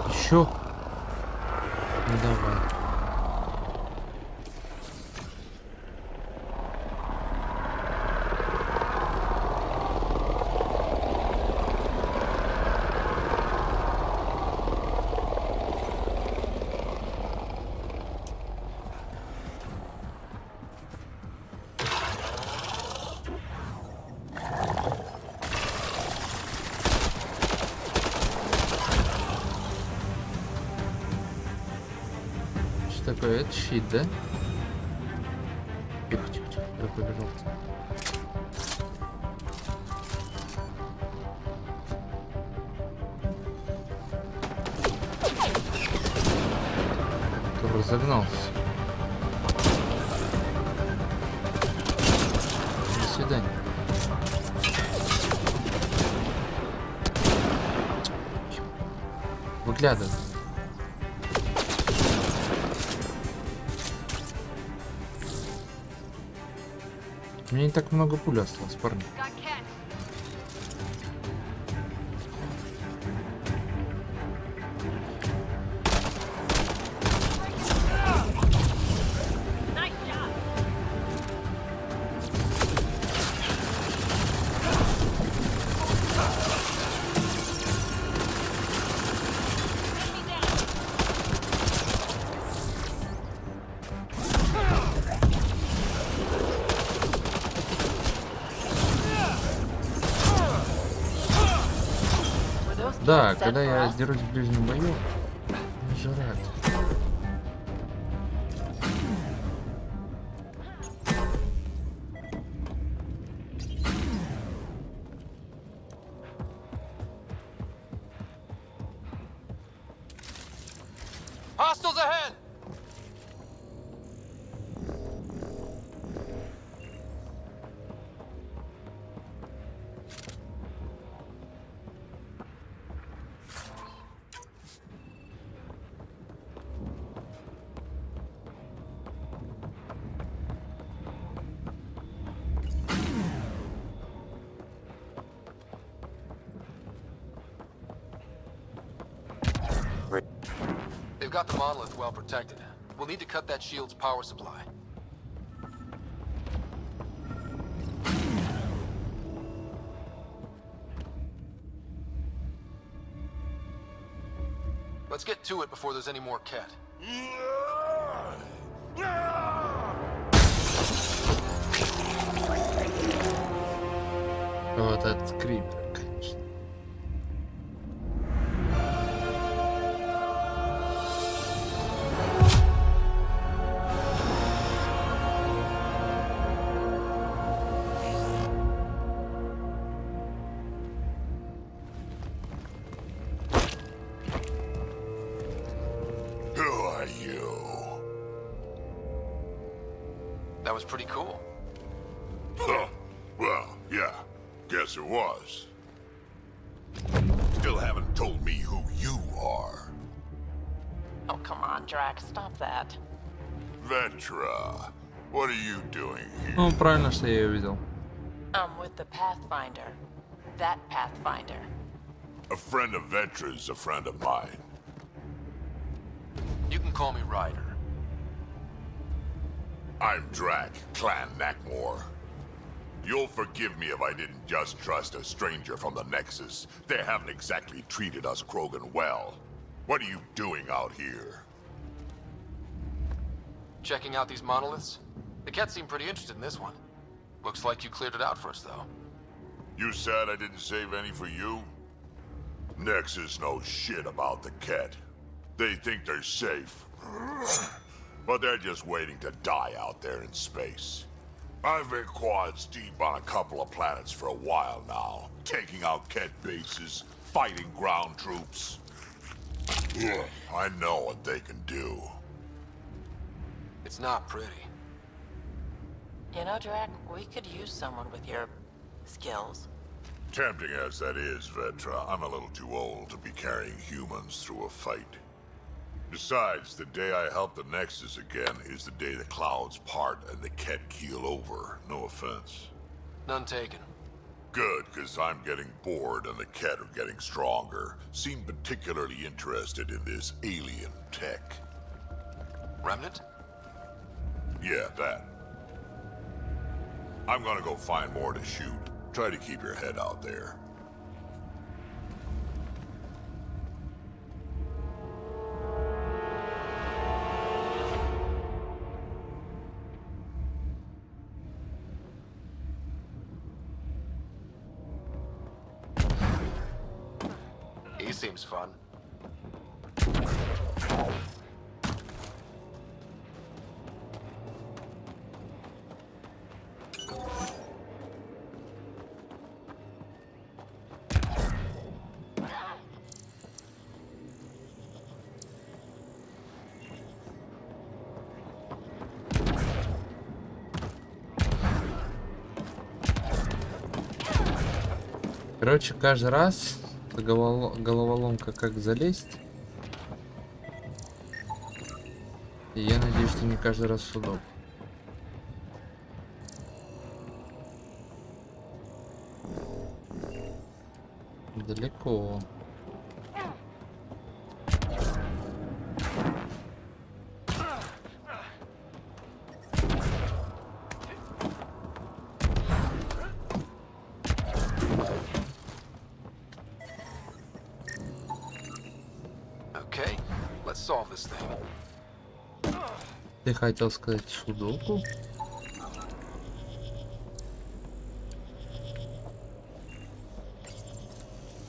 Еще? Ну давай. Что такое? Это щит, да? Тихо, тихо, тихо. Я побежал. Кто разогнался? До свидания. Выглядывай. У меня не так много пуль осталось, парни. Да, когда я дерусь в ближнем бою, не жрать. Hostiles ahead! They've got the monolith well protected. We'll need to cut that shield's power supply. Let's get to it before there's any more Ket. Вот этот скрипт, конечно. Who are you? That was pretty cool. Huh. Well, yeah. Guess it was. Still haven't told me who you are. Oh, come on, Drax, stop that. Vetra, what are you doing here? Ну, правильно, что я ее видел. I'm with the Pathfinder. That Pathfinder. A friend of Vetra's a friend of mine. You can call me Ryder. I'm Drac, Clan Nakmor. You'll forgive me if I didn't just trust a stranger from the Nexus. They haven't exactly treated us Krogan well. What are you doing out here? Checking out these monoliths? The Ket seem pretty interested in this one. Looks like you cleared it out for us, though. You said I didn't save any for you? Nexus knows shit about the Ket. They think they're safe. But they're just waiting to die out there in space. I've been quads deep on a couple of planets for a while now, taking out Ket bases, fighting ground troops. I know what they can do. It's not pretty. You know, Drac, we could use someone with your skills. Tempting as that is, Vetra, I'm a little too old to be carrying humans through a fight. Besides, the day I help the Nexus again is the day the clouds part and the Ket keel over. No offense. None taken. Good, because I'm getting bored and the Ket are getting stronger. Seem particularly interested in this alien tech. Remnant? Yeah, that. I'm gonna go find more to shoot. Try to keep your head out there. He seems fun. Короче, каждый раз головоломка, как залезть. И я надеюсь, что не каждый раз судок. Далеко. Okay, let's solve this thing. Ты хотел сказать судоку?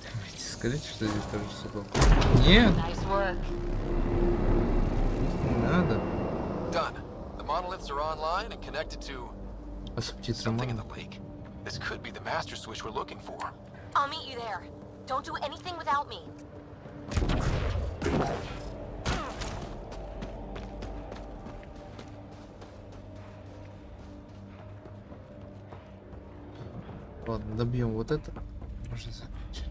Давайте Скажите, что здесь тоже все плохо. Нет! Nice work. Не надо. Done. The monoliths are online and connected to А субтитры something in можно? the lake. This could be the master switch we're looking for. I'll meet you there. Don't do anything without me. Ладно, добьем вот это. Можно закончить.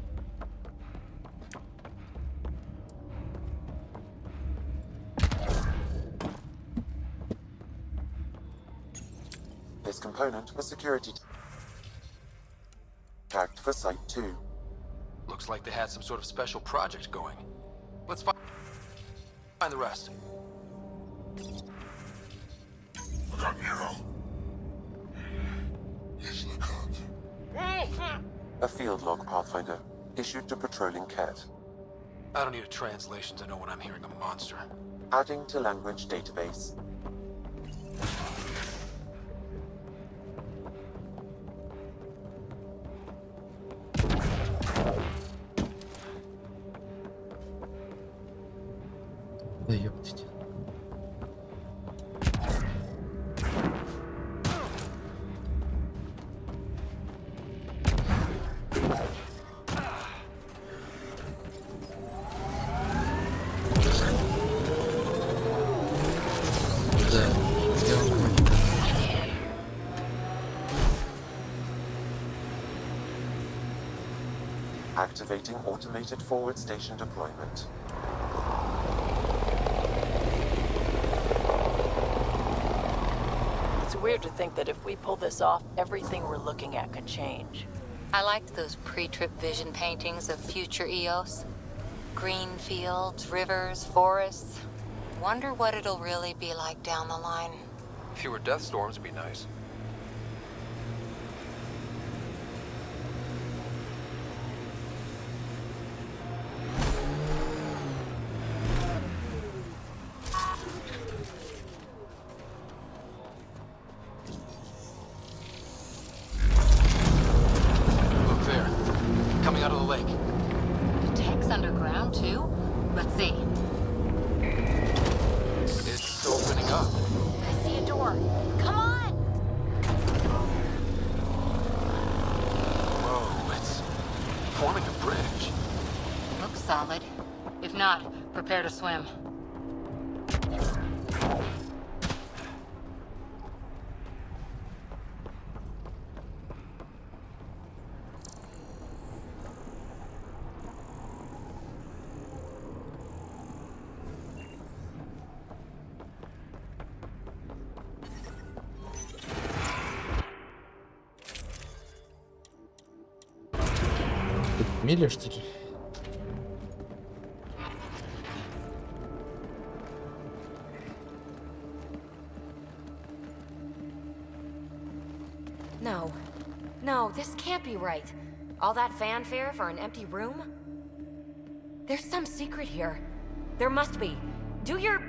This component was security tagged for Site 2. Looks like they had some sort of special project going. Let's find the rest. A field log, Pathfinder, issued to patrolling Ket. I don't need a translation to know when I'm hearing a monster. Adding to language database. Да ёптить. Да, сделано. Activating automated forward station deployment. It's weird to think that if we pull this off, everything we're looking at could change. I liked those pre-trip vision paintings of future Eos. Green fields, rivers, forests. Wonder what it'll really be like down the line. Fewer death storms would be nice. Look there. Coming out of the lake. The tech's underground, too? Let's see. It's opening up. I see a door. Come on! Whoa, it's forming a bridge. Looks solid. If not, prepare to swim. Миля, что ли? No. No, this can't be right. All that fanfare for an empty room? There's some secret here. There must be. Do your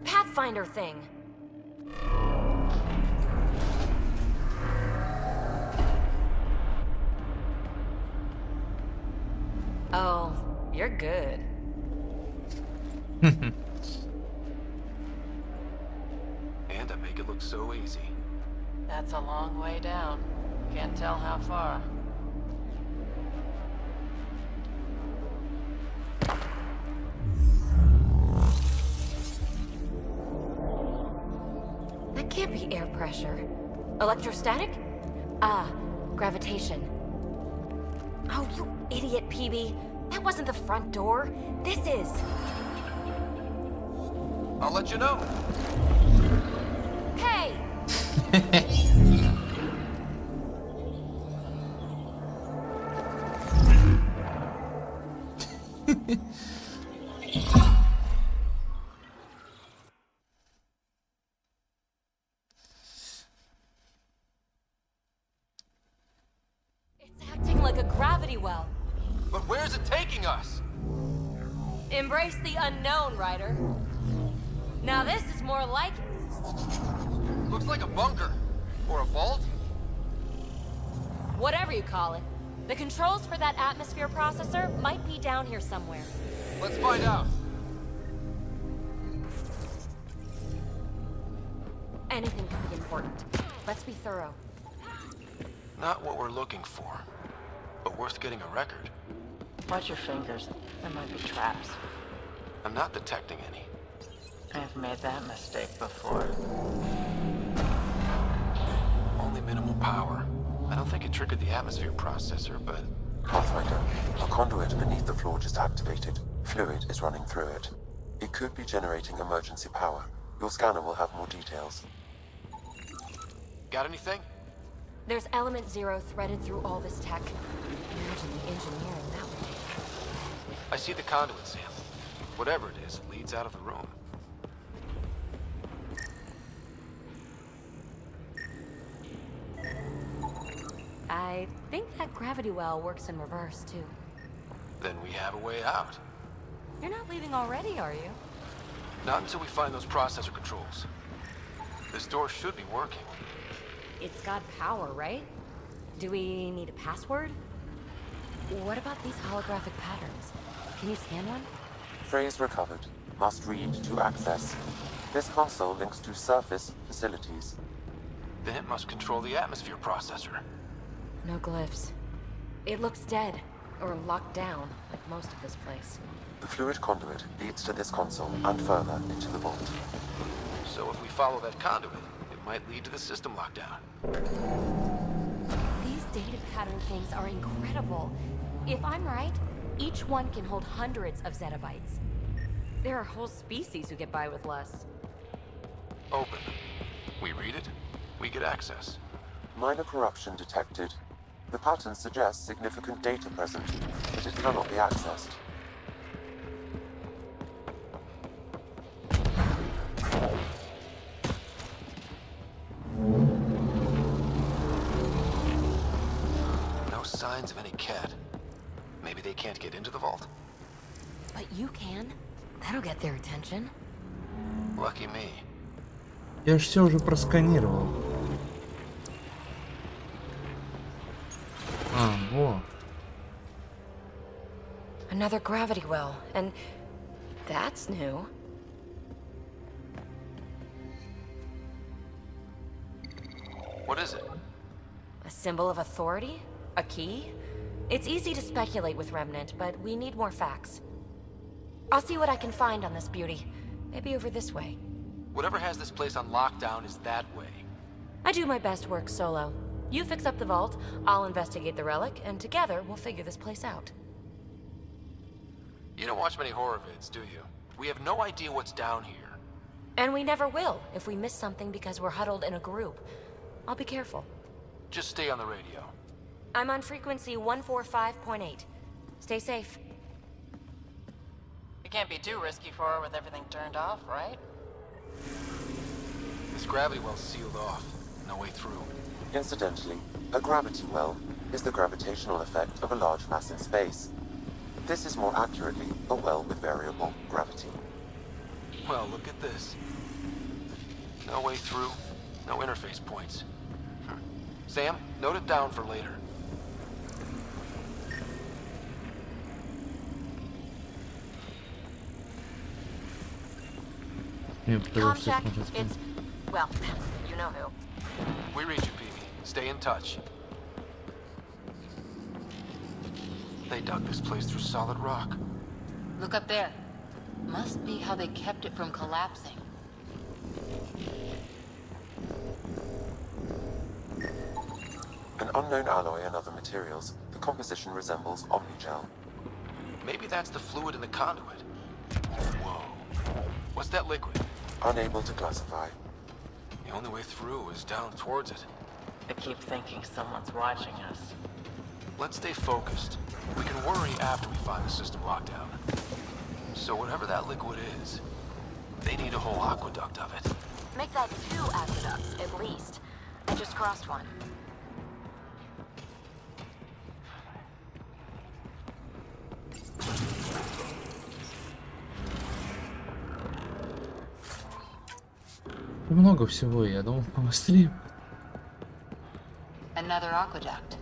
Pathfinder thing. Oh, you're good. And I make it look so easy. That's a long way down. Can't tell how far. That can't be air pressure. Electrostatic? Ah, gravitation. Oh, you idiot, PB. That wasn't the front door. This is. I'll let you know. Hey! It's acting like a gravity well. But where's it taking us? Embrace the unknown, Ryder. Now this is more like it. Looks like a bunker. Or a vault. Whatever you call it. The controls for that atmosphere processor might be down here somewhere. Let's find out. Anything could be important. Let's be thorough. Not what we're looking for, but worth getting a record. Watch your fingers. There might be traps. I'm not detecting any. I've made that mistake before. Only minimal power. I don't think it triggered the atmosphere processor, but... Pathfinder, a conduit beneath the floor just activated. Fluid is running through it. It could be generating emergency power. Your scanner will have more details. Got anything? There's element 0 threaded through all this tech. Imagine the engineering that would take. I see the conduit, Sam. Whatever it is, it leads out of the room. I think that gravity well works in reverse, too. Then we have a way out. You're not leaving already, are you? Not until we find those processor controls. This door should be working. It's got power, right? Do we need a password? What about these holographic patterns? Can you scan one? Phrase recovered. Must read to access. This console links to surface facilities. Then it must control the atmosphere processor. No glyphs. It looks dead, or locked down, like most of this place. The fluid conduit leads to this console and further into the vault. So if we follow that conduit, it might lead to the system lockdown. These data pattern things are incredible. If I'm right, each one can hold hundreds of zettabytes. There are whole species who get by with less. Open. We read it, we get access. Minor corruption detected. The pattern suggests significant data present, but it cannot be accessed. No signs of any cat. Maybe they can't get into the vault? But you can. That'll get their attention. Lucky me. Я ж все уже просканировал. Во. Another gravity well, and that's new. What is it? A symbol of authority? A key? It's easy to speculate with Remnant, but we need more facts. I'll see what I can find on this beauty. Maybe over this way. Whatever has this place on lockdown is that way. I do my best work solo. You fix up the vault, I'll investigate the relic, and together we'll figure this place out. You don't watch many horror vids, do you? We have no idea what's down here. And we never will if we miss something because we're huddled in a group. I'll be careful. Just stay on the radio. I'm on frequency 145.8. Stay safe. It can't be too risky for her with everything turned off, right? This gravity well's sealed off. No way through. Incidentally, a gravity well is the gravitational effect of a large mass in space. This is more accurately a well with variable gravity. Well, look at this. No way through, no interface points. Sam, note it down for later. Com check. It's... well, you know who. We read you, Peavy. Stay in touch. They dug this place through solid rock. Look up there. Must be how they kept it from collapsing. An unknown alloy and other materials. The composition resembles omnigel. Maybe that's the fluid in the conduit. Whoa. What's that liquid? Unable to classify. The only way through is down towards it. I keep thinking someone's watching us. Let's stay focused. We can worry after we find the system lockdown. So whatever that liquid is, they need a whole aqueduct of it. Make that 2 aqueducts, at least. I just crossed one. Много всего, я думал побыстрее. Another aqueduct.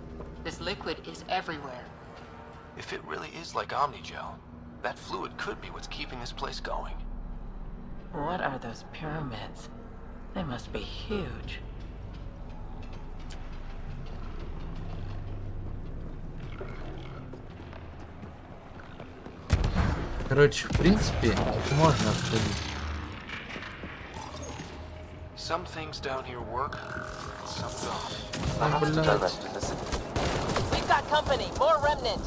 This liquid is everywhere. If it really is like Omnigel, that fluid could be what's keeping this place going. What are those pyramids? They must be huge. Короче, в принципе, их можно обходить. Some things down here work, and some don't. Ну, блядь. We've got company. More remnant.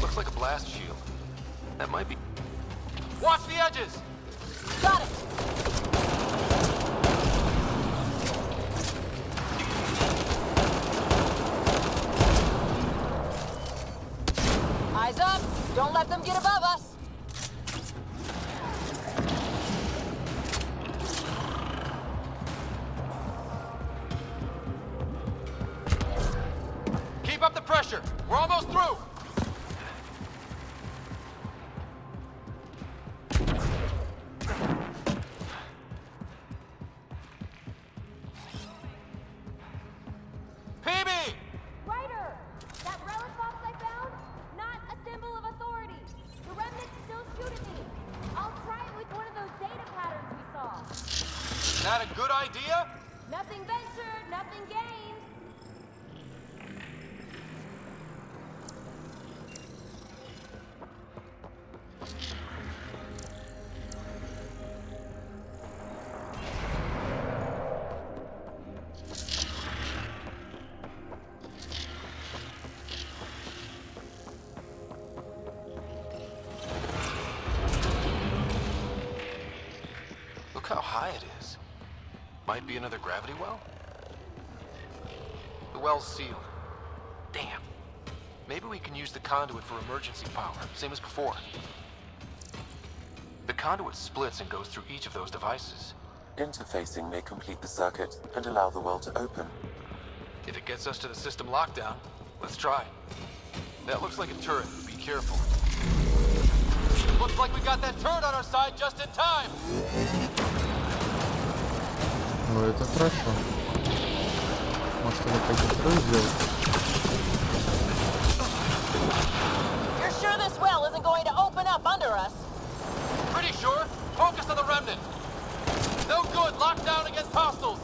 Looks like a blast shield. That might be... Watch the edges! Got it. Eyes up! Don't let them get above us! Keep up the pressure! We're almost through! Is that a good idea? Nothing ventured, nothing gained. Look how high it is. Might be another gravity well? The well's sealed. Damn. Maybe we can use the conduit for emergency power, same as before. The conduit splits and goes through each of those devices. Interfacing may complete the circuit and allow the well to open. If it gets us to the system lockdown, let's try. That looks like a turret. Be careful. Looks like we got that turret on our side just in time! Ну, это хорошо. Может, это какой-то сделать? You're sure this well isn't going to open up under us? Pretty sure. Focus on the remnant. No good. Lockdown against hostiles.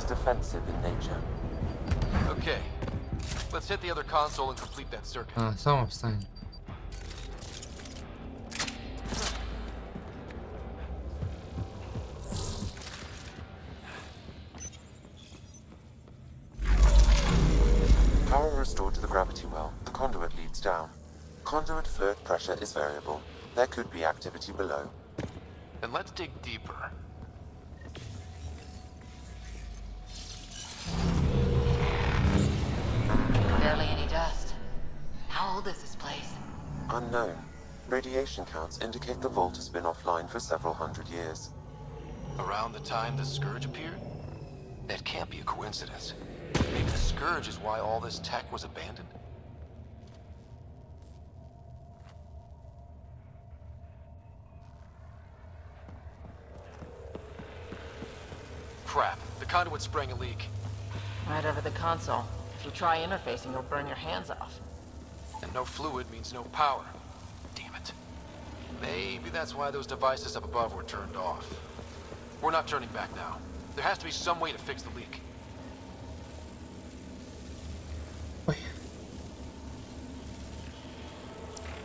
Defensive in nature. Okay. Let's hit the other console and complete that circuit. А, сам встань. Power restored to the gravity well. The conduit leads down. Conduit fluid pressure is variable. There could be activity below. Then let's dig deeper. Barely any dust. How old is this place? Unknown. Radiation counts indicate the vault has been offline for several hundred years. Around the time the Scourge appeared? That can't be a coincidence. Maybe the Scourge is why all this tech was abandoned? Crap. The conduit sprang a leak. Right over the console. If you try interfacing, you'll burn your hands off. And no fluid means no power. Damn it. Maybe that's why those devices up above were turned off. We're not turning back now. There has to be some way to fix the leak.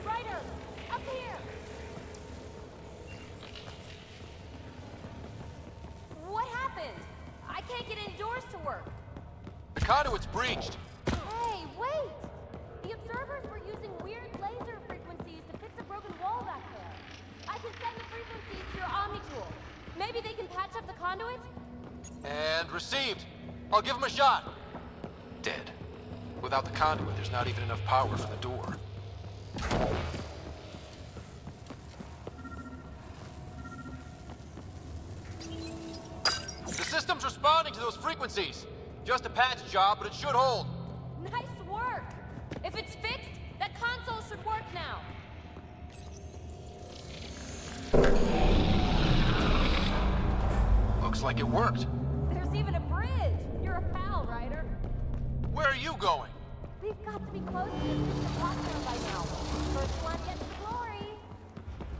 Ryder, up here. What happened? I can't get indoors to work. The conduit's breached. Hey, wait! The observers were using weird laser frequencies to fix a broken wall back there. I can send the frequencies to your Omni tool. Maybe they can patch up the conduit? And received. I'll give him a shot. Dead. Without the conduit, there's not even enough power for the door. those frequencies. Just a patch job, but it should hold. Nice work! If it's fixed, that console should work now. Looks like it worked. There's even a bridge. You're a pal, Ryder. Where are you going? We've got to be close to the system lockdown by now. First one gets the glory.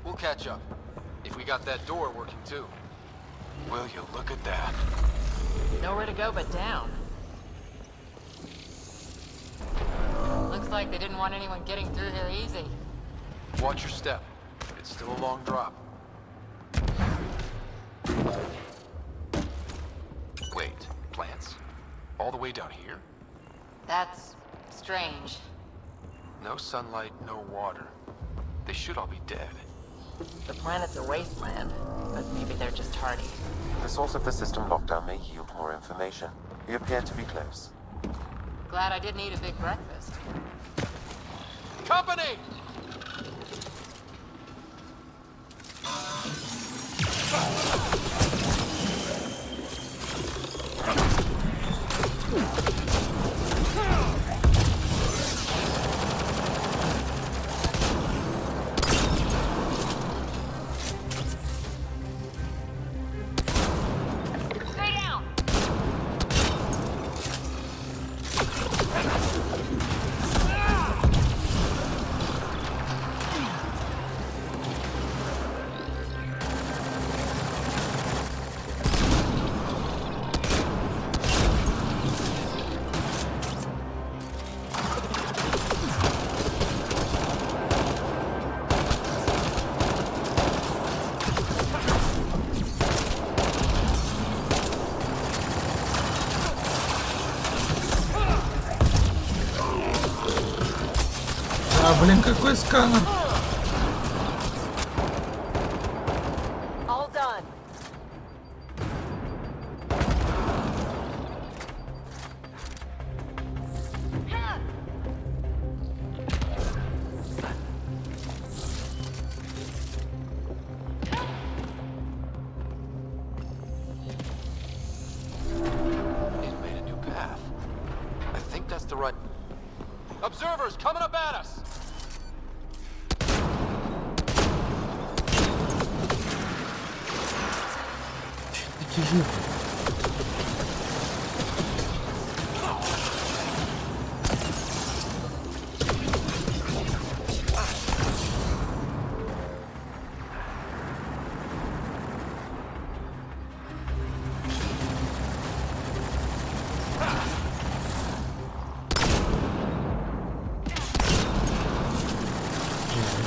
We'll catch up. If we got that door working too. Will you look at that? Nowhere to go but down. Looks like they didn't want anyone getting through here easy. Watch your step. It's still a long drop. Wait, plants? All the way down here? That's strange. No sunlight, no water. They should all be dead. The planet's a wasteland, but maybe they're just hardy. The source of the system lockdown may yield more information. We appear to be close. Glad I didn't eat a big breakfast. Company! Stay down! Блин, какой сканер? All done. It made a new path. I think that's the right... Observers coming up at us! Такие жирные.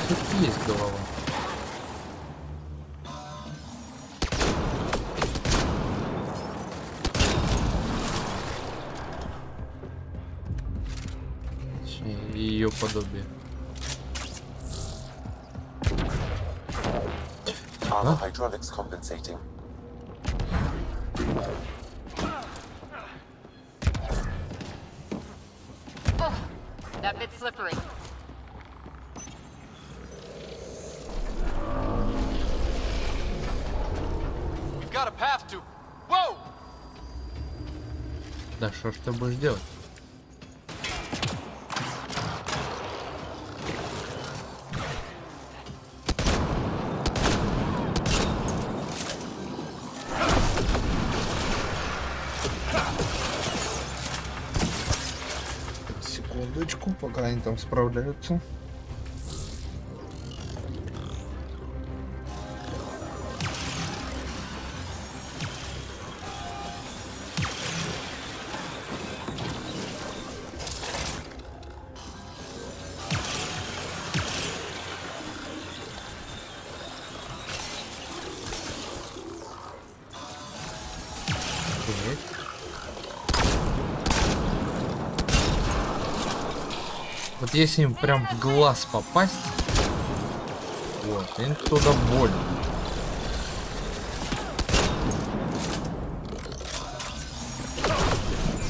Все-таки есть голова. Ее подобие. Are the hydraulics compensating? Oh, that bit's slippery. We've got a path to... Whoa! Да что ж ты будешь делать? Секундочку, пока они там справляются. Вот если им прям в глаз попасть, вот, им туда больно.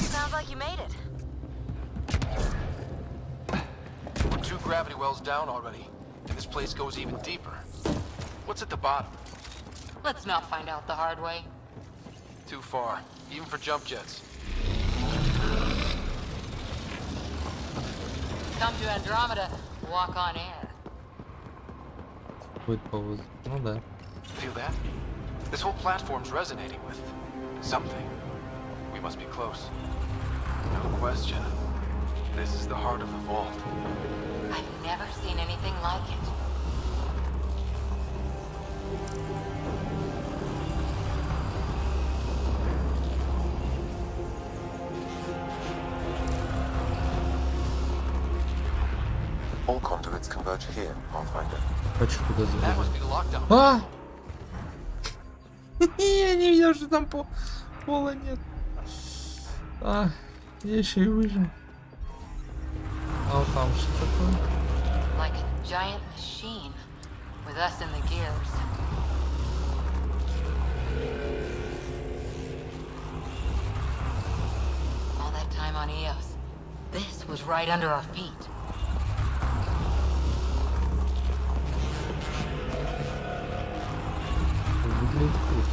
Sounds like you made it. We're 2 gravity wells down already, and this place goes even deeper. What's at the bottom? Let's not find out the hard way. Too far, even for jump jets. Come to Andromeda, walk on air. Будет пауза. Ну да. Feel that? This whole platform's resonating with something. We must be close. No question. This is the heart of the vault. I've never seen anything like it. All conduits converge here, Pathfinder. Хочу туда That must залезть. be the lockdown. А! Я не видел, что там пола нет. А, я еще и выжил. А вот там что такое? Like a giant machine, with us in the gears. All that time on Eos, this was right under our feet. Выглядит круто.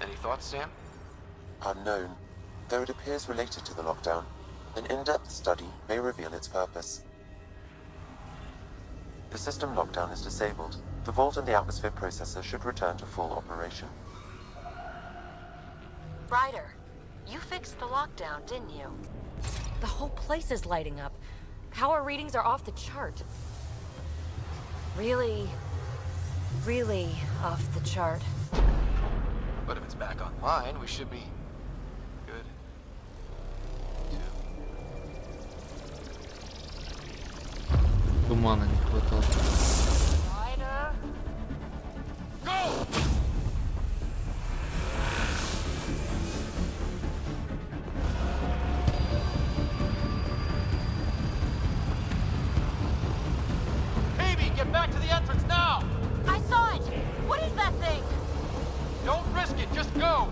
Any thoughts, Sam? Unknown, though it appears related to the lockdown. An in-depth study may reveal its purpose. The system lockdown is disabled. The vault and the atmosphere processor should return to full operation. Ryder, you fixed the lockdown, didn't you? The whole place is lighting up. Power readings are off the chart. Really, really off the chart. But if it's back online, we should be good. Тумана не хватало. Ryder? Go! Baby, get back to the entrance now! I saw it! What is that thing? Don't risk it, just go!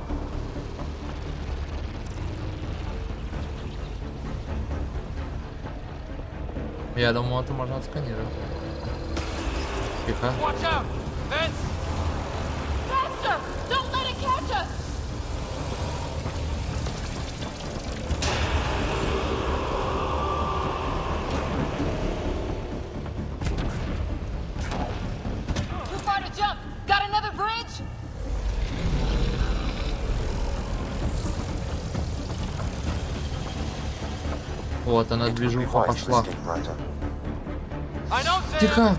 Я думал, это можно отсканировать. Тихо. Watch out! Vents! Faster! Don't let it catch us! Too far to jump! Got another bridge? Вот она, движуха пошла. I know, Sam! Тихо!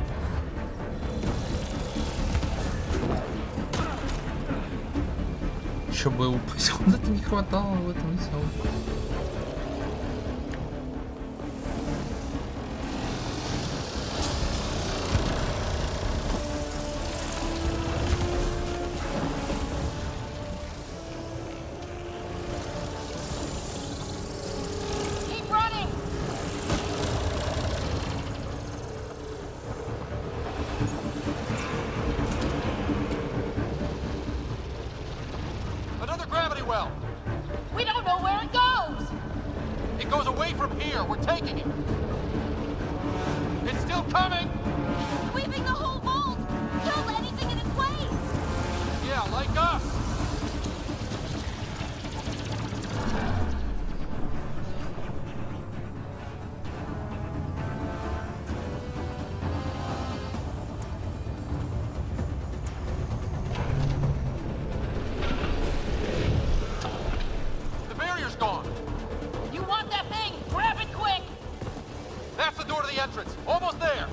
Еще бы упасть куда-то не хватало в этом всем. Keep running! Another gravity well! We don't know where it goes! It goes away from here. We're taking it. It's still coming! Sweeping the whole vault! Killed anything in its way! Yeah, like us! The barrier's gone! You want that thing? Grab it quick! That's the door to the entrance. Almost there!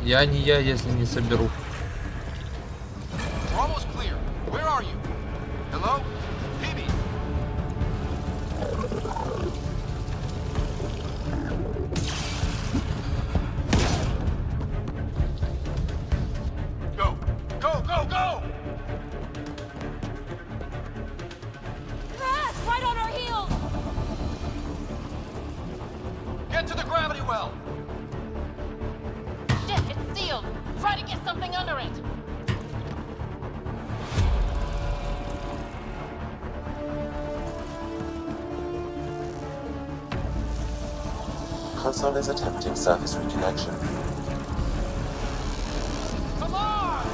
Я не я, если не соберу. We're almost clear. Where are you? Hello? PB? Go! Go, go! well. Shit, it's sealed! Try to get something under it! Console is attempting service reconnection. Come on!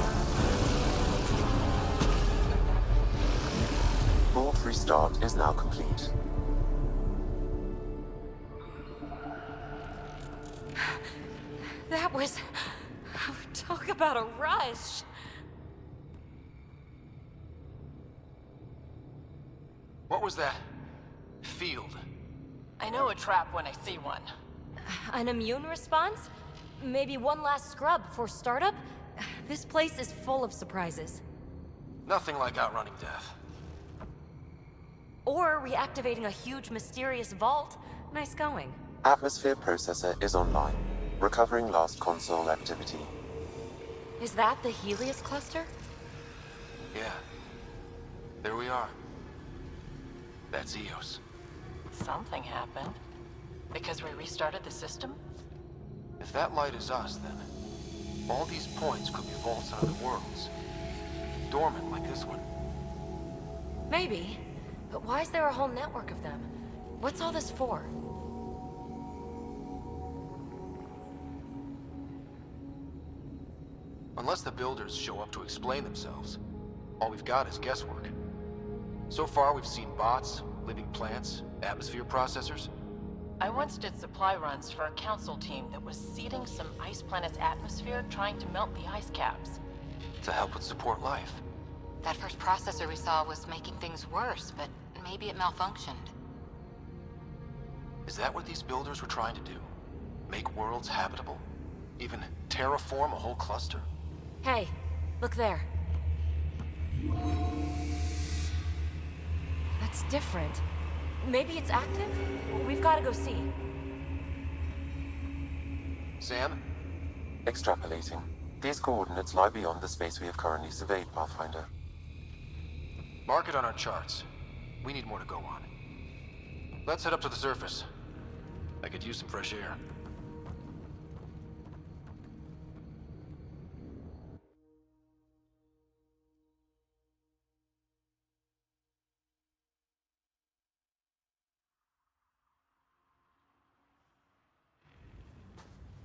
Board restart is now complete. That was... Talk about a rush. What was that? Field. I know a trap when I see one. An immune response? Maybe one last scrub before startup? This place is full of surprises. Nothing like outrunning death. Or reactivating a huge mysterious vault. Nice going. Atmosphere processor is online, recovering last console activity. Is that the Helios cluster? Yeah. There we are. That's Eos. Something happened. Because we restarted the system? If that light is us, then all these points could be vaults on other worlds. Dormant like this one. Maybe. But why is there a whole network of them? What's all this for? Unless the builders show up to explain themselves, all we've got is guesswork. So far, we've seen bots, living plants, atmosphere processors. I once did supply runs for a council team that was seeding some ice planet's atmosphere, trying to melt the ice caps. To help with support life. That first processor we saw was making things worse, but maybe it malfunctioned. Is that what these builders were trying to do? Make worlds habitable? Even terraform a whole cluster? Hey, look there. That's different. Maybe it's active? We've got to go see. Sam? Extrapolating. These coordinates lie beyond the space we have currently surveyed, Pathfinder. Mark it on our charts. We need more to go on. Let's head up to the surface. I could use some fresh air.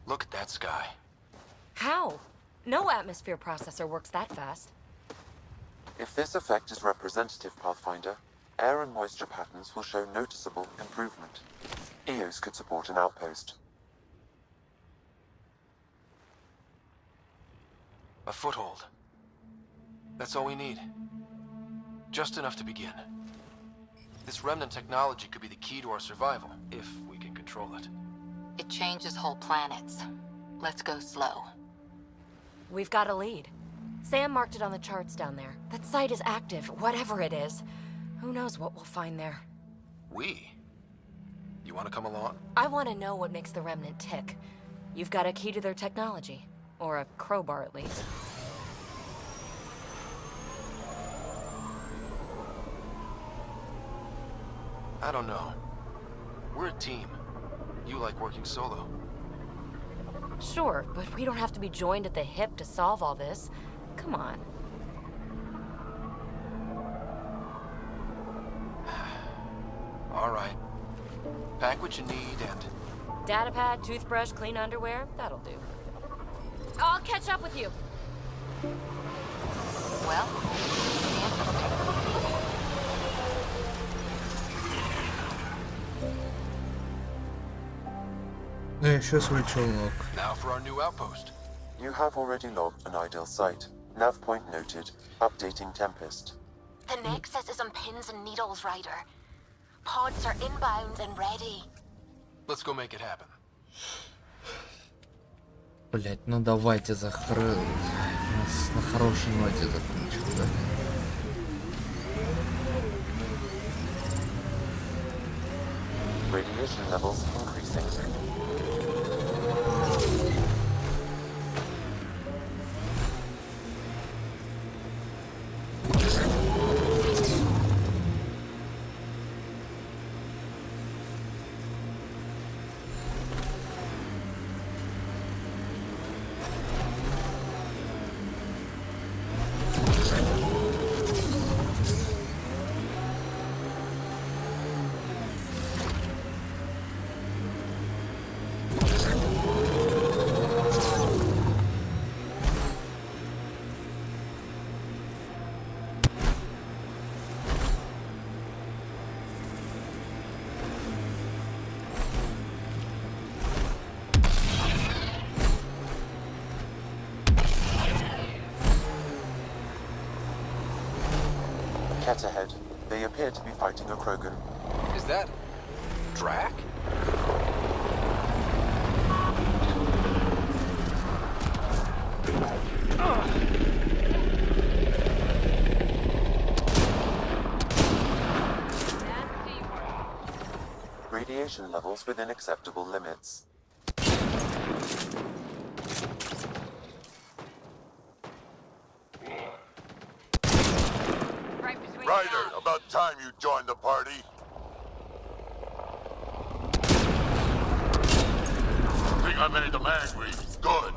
Look at that sky. How? No atmosphere processor works that fast. If this effect is representative, Pathfinder, air and moisture patterns will show noticeable improvement. Eos could support an outpost. A foothold. That's all we need. Just enough to begin. This remnant technology could be the key to our survival, if we can control it. It changes whole planets. Let's go slow. We've got a lead. Sam marked it on the charts down there. That site is active, whatever it is. Who knows what we'll find there. We? You want to come along? I want to know what makes the Remnant tick. You've got a key to their technology. Or a crowbar, at least. I don't know. We're a team. You like working solo. Sure, but we don't have to be joined at the hip to solve all this. Come on. All right. Pack what you need and... Datapad, toothbrush, clean underwear, that'll do. I'll catch up with you. Well, Еще свой челнок. Now for our new outpost. You have already logged an ideal site. Nav point noted. Updating Tempest. The Nexus is on pins and needles, Ryder. Pods are inbound and ready. Let's go make it happen. Блять, ну давайте нас на хорошей ноте закончим, да? Radiation levels increasing. Ket ahead. They appear to be fighting a Krogan. Is that... Drac? Radiation levels within acceptable limits. Ryder, about time you joined the party. Think I made them angry? Good.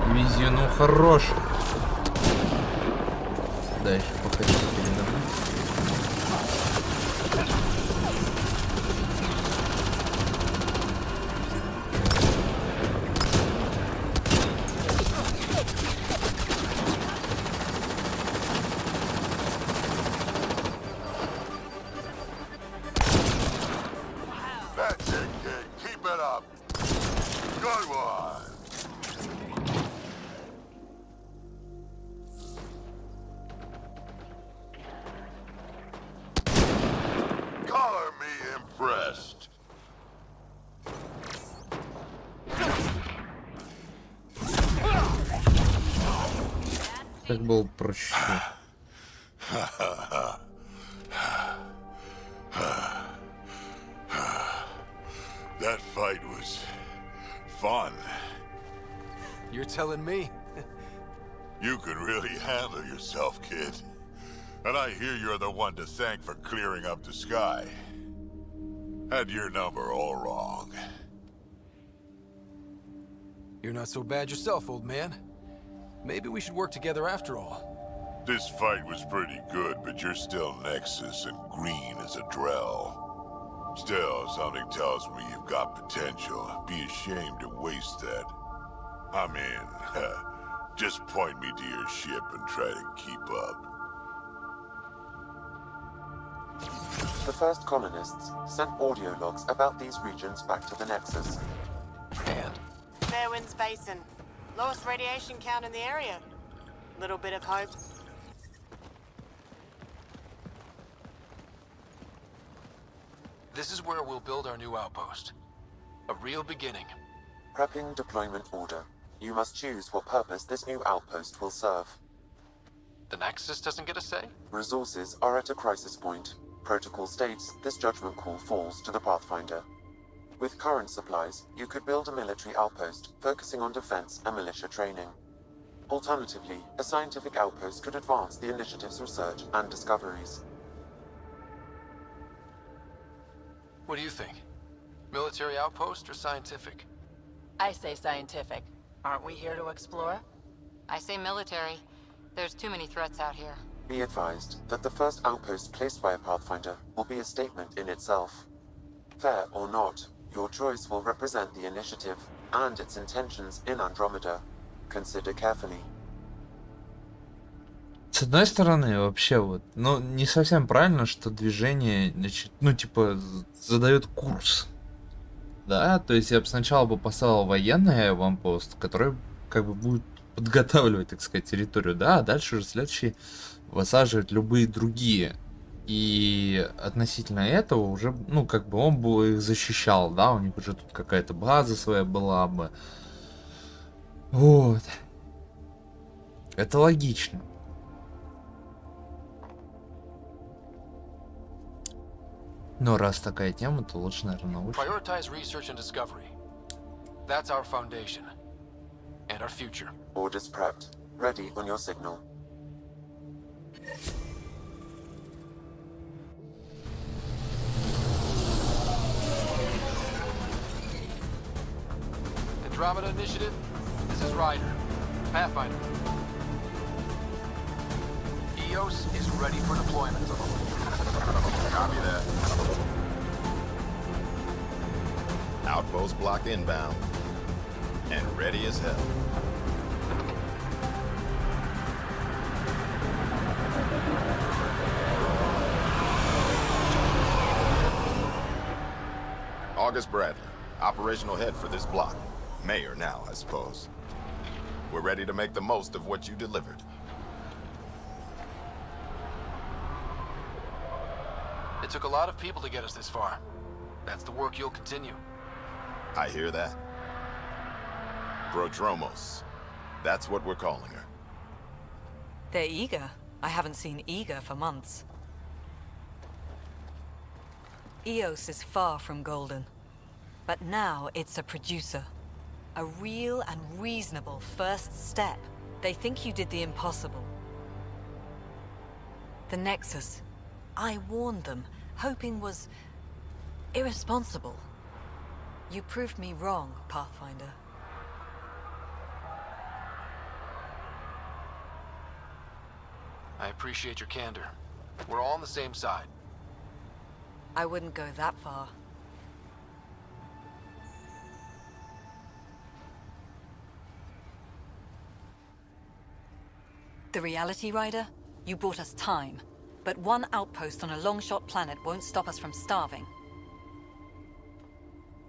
Дивизию, ну хорош. Да, еще пока не передам. That's it, kid. Keep it up. Good one. Color me impressed. Так было проще. That fight was fun. You're telling me? You can really handle yourself, kid. And I hear you're the one to thank for clearing up the sky. Had your number all wrong. You're not so bad yourself, old man. Maybe we should work together after all. This fight was pretty good, but you're still Nexus and green as a Drell. Still, something tells me you've got potential. Be ashamed to waste that. I'm in. Just point me to your ship and try to keep up. The first colonists sent audio logs about these regions back to the Nexus. And? Fairwinds Basin. Lowest radiation count in the area. Little bit of hope. This is where we'll build our new outpost. A real beginning. Prepping deployment order. You must choose what purpose this new outpost will serve. The Nexus doesn't get a say? Resources are at a crisis point. Protocol states this judgment call falls to the Pathfinder. With current supplies, you could build a military outpost focusing on defense and militia training. Alternatively, a scientific outpost could advance the initiative's research and discoveries. What do you think? Military outpost or scientific? I say scientific. Aren't we here to explore? I say military. There's too many threats out here. Be advised that the first outpost placed by a Pathfinder will be a statement in itself. Fair or not, your choice will represent the initiative and its intentions in Andromeda. Consider carefully. С одной стороны, вообще вот, ну, не совсем правильно, что движение, значит, ну, типа, задает курс. Да, то есть я бы сначала бы поставил военный аванпост, который, как бы, будет подготавливать, так сказать, территорию, да, а дальше уже следующий высаживать любые другие. И относительно этого уже, ну, как бы он бы их защищал, да, у них уже тут какая-то база своя была бы. Вот. Это логично. Но раз такая тема, то лучше, наверное, научить. Prioritize research and discovery. That's our foundation. And our future. Orders prepped. Ready on your signal. Andromeda Initiative, this is Ryder. Pathfinder. EOS is ready for deployment. Copy that. Outpost block inbound. And ready as hell. August Bradley, Operational head for this block. Mayor now, I suppose. We're ready to make the most of what you delivered. It took a lot of people to get us this far. That's the work you'll continue. I hear that. Prodromos. That's what we're calling her. They're eager. I haven't seen eager for months. Eos is far from golden. But now it's a producer. A real and reasonable first step. They think you did the impossible. The Nexus. I warned them, hoping was irresponsible. You proved me wrong, Pathfinder. I appreciate your candor. We're all on the same side. I wouldn't go that far. The Reality Rider? You bought us time. But one outpost on a long-shot planet won't stop us from starving.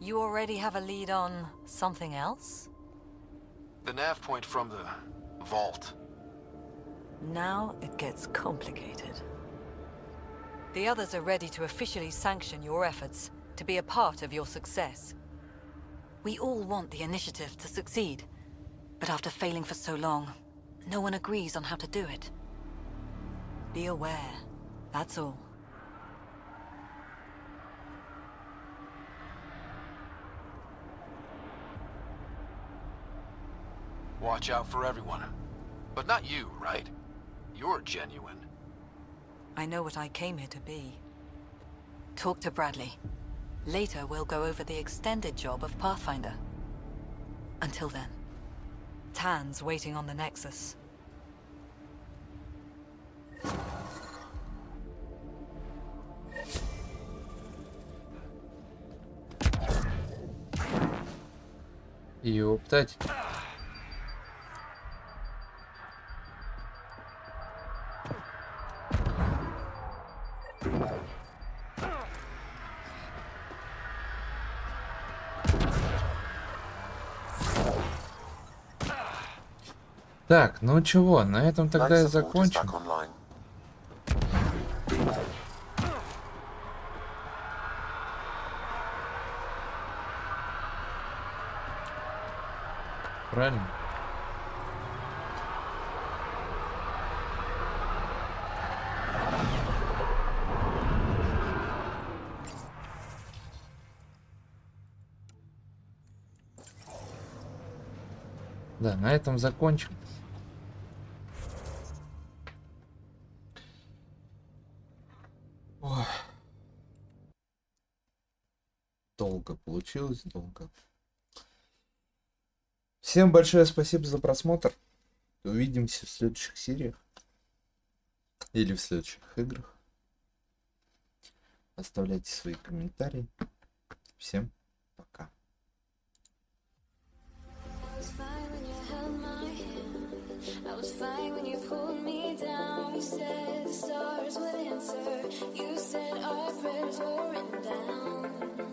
You already have a lead on something else? The nav point from the vault. Now it gets complicated. The others are ready to officially sanction your efforts, to be a part of your success. We all want the initiative to succeed, but after failing for so long, no one agrees on how to do it. Be aware, that's all. Watch out for everyone. But not you, right? You're genuine. I know what I came here to be. Talk to Bradley. Later, we'll go over the extended job of Pathfinder. Until then, Tan's waiting on the Nexus. Ёптать. Так, ну чего, на этом тогда и закончим. Правильно? Да, на этом закончим. Ох. Долго получилось, долго. Всем большое спасибо за просмотр. Увидимся в следующих сериях. Или в следующих играх. Оставляйте свои комментарии. Всем пока. I was fine when you pulled me down. You said the stars would answer. You said our prayers were written down.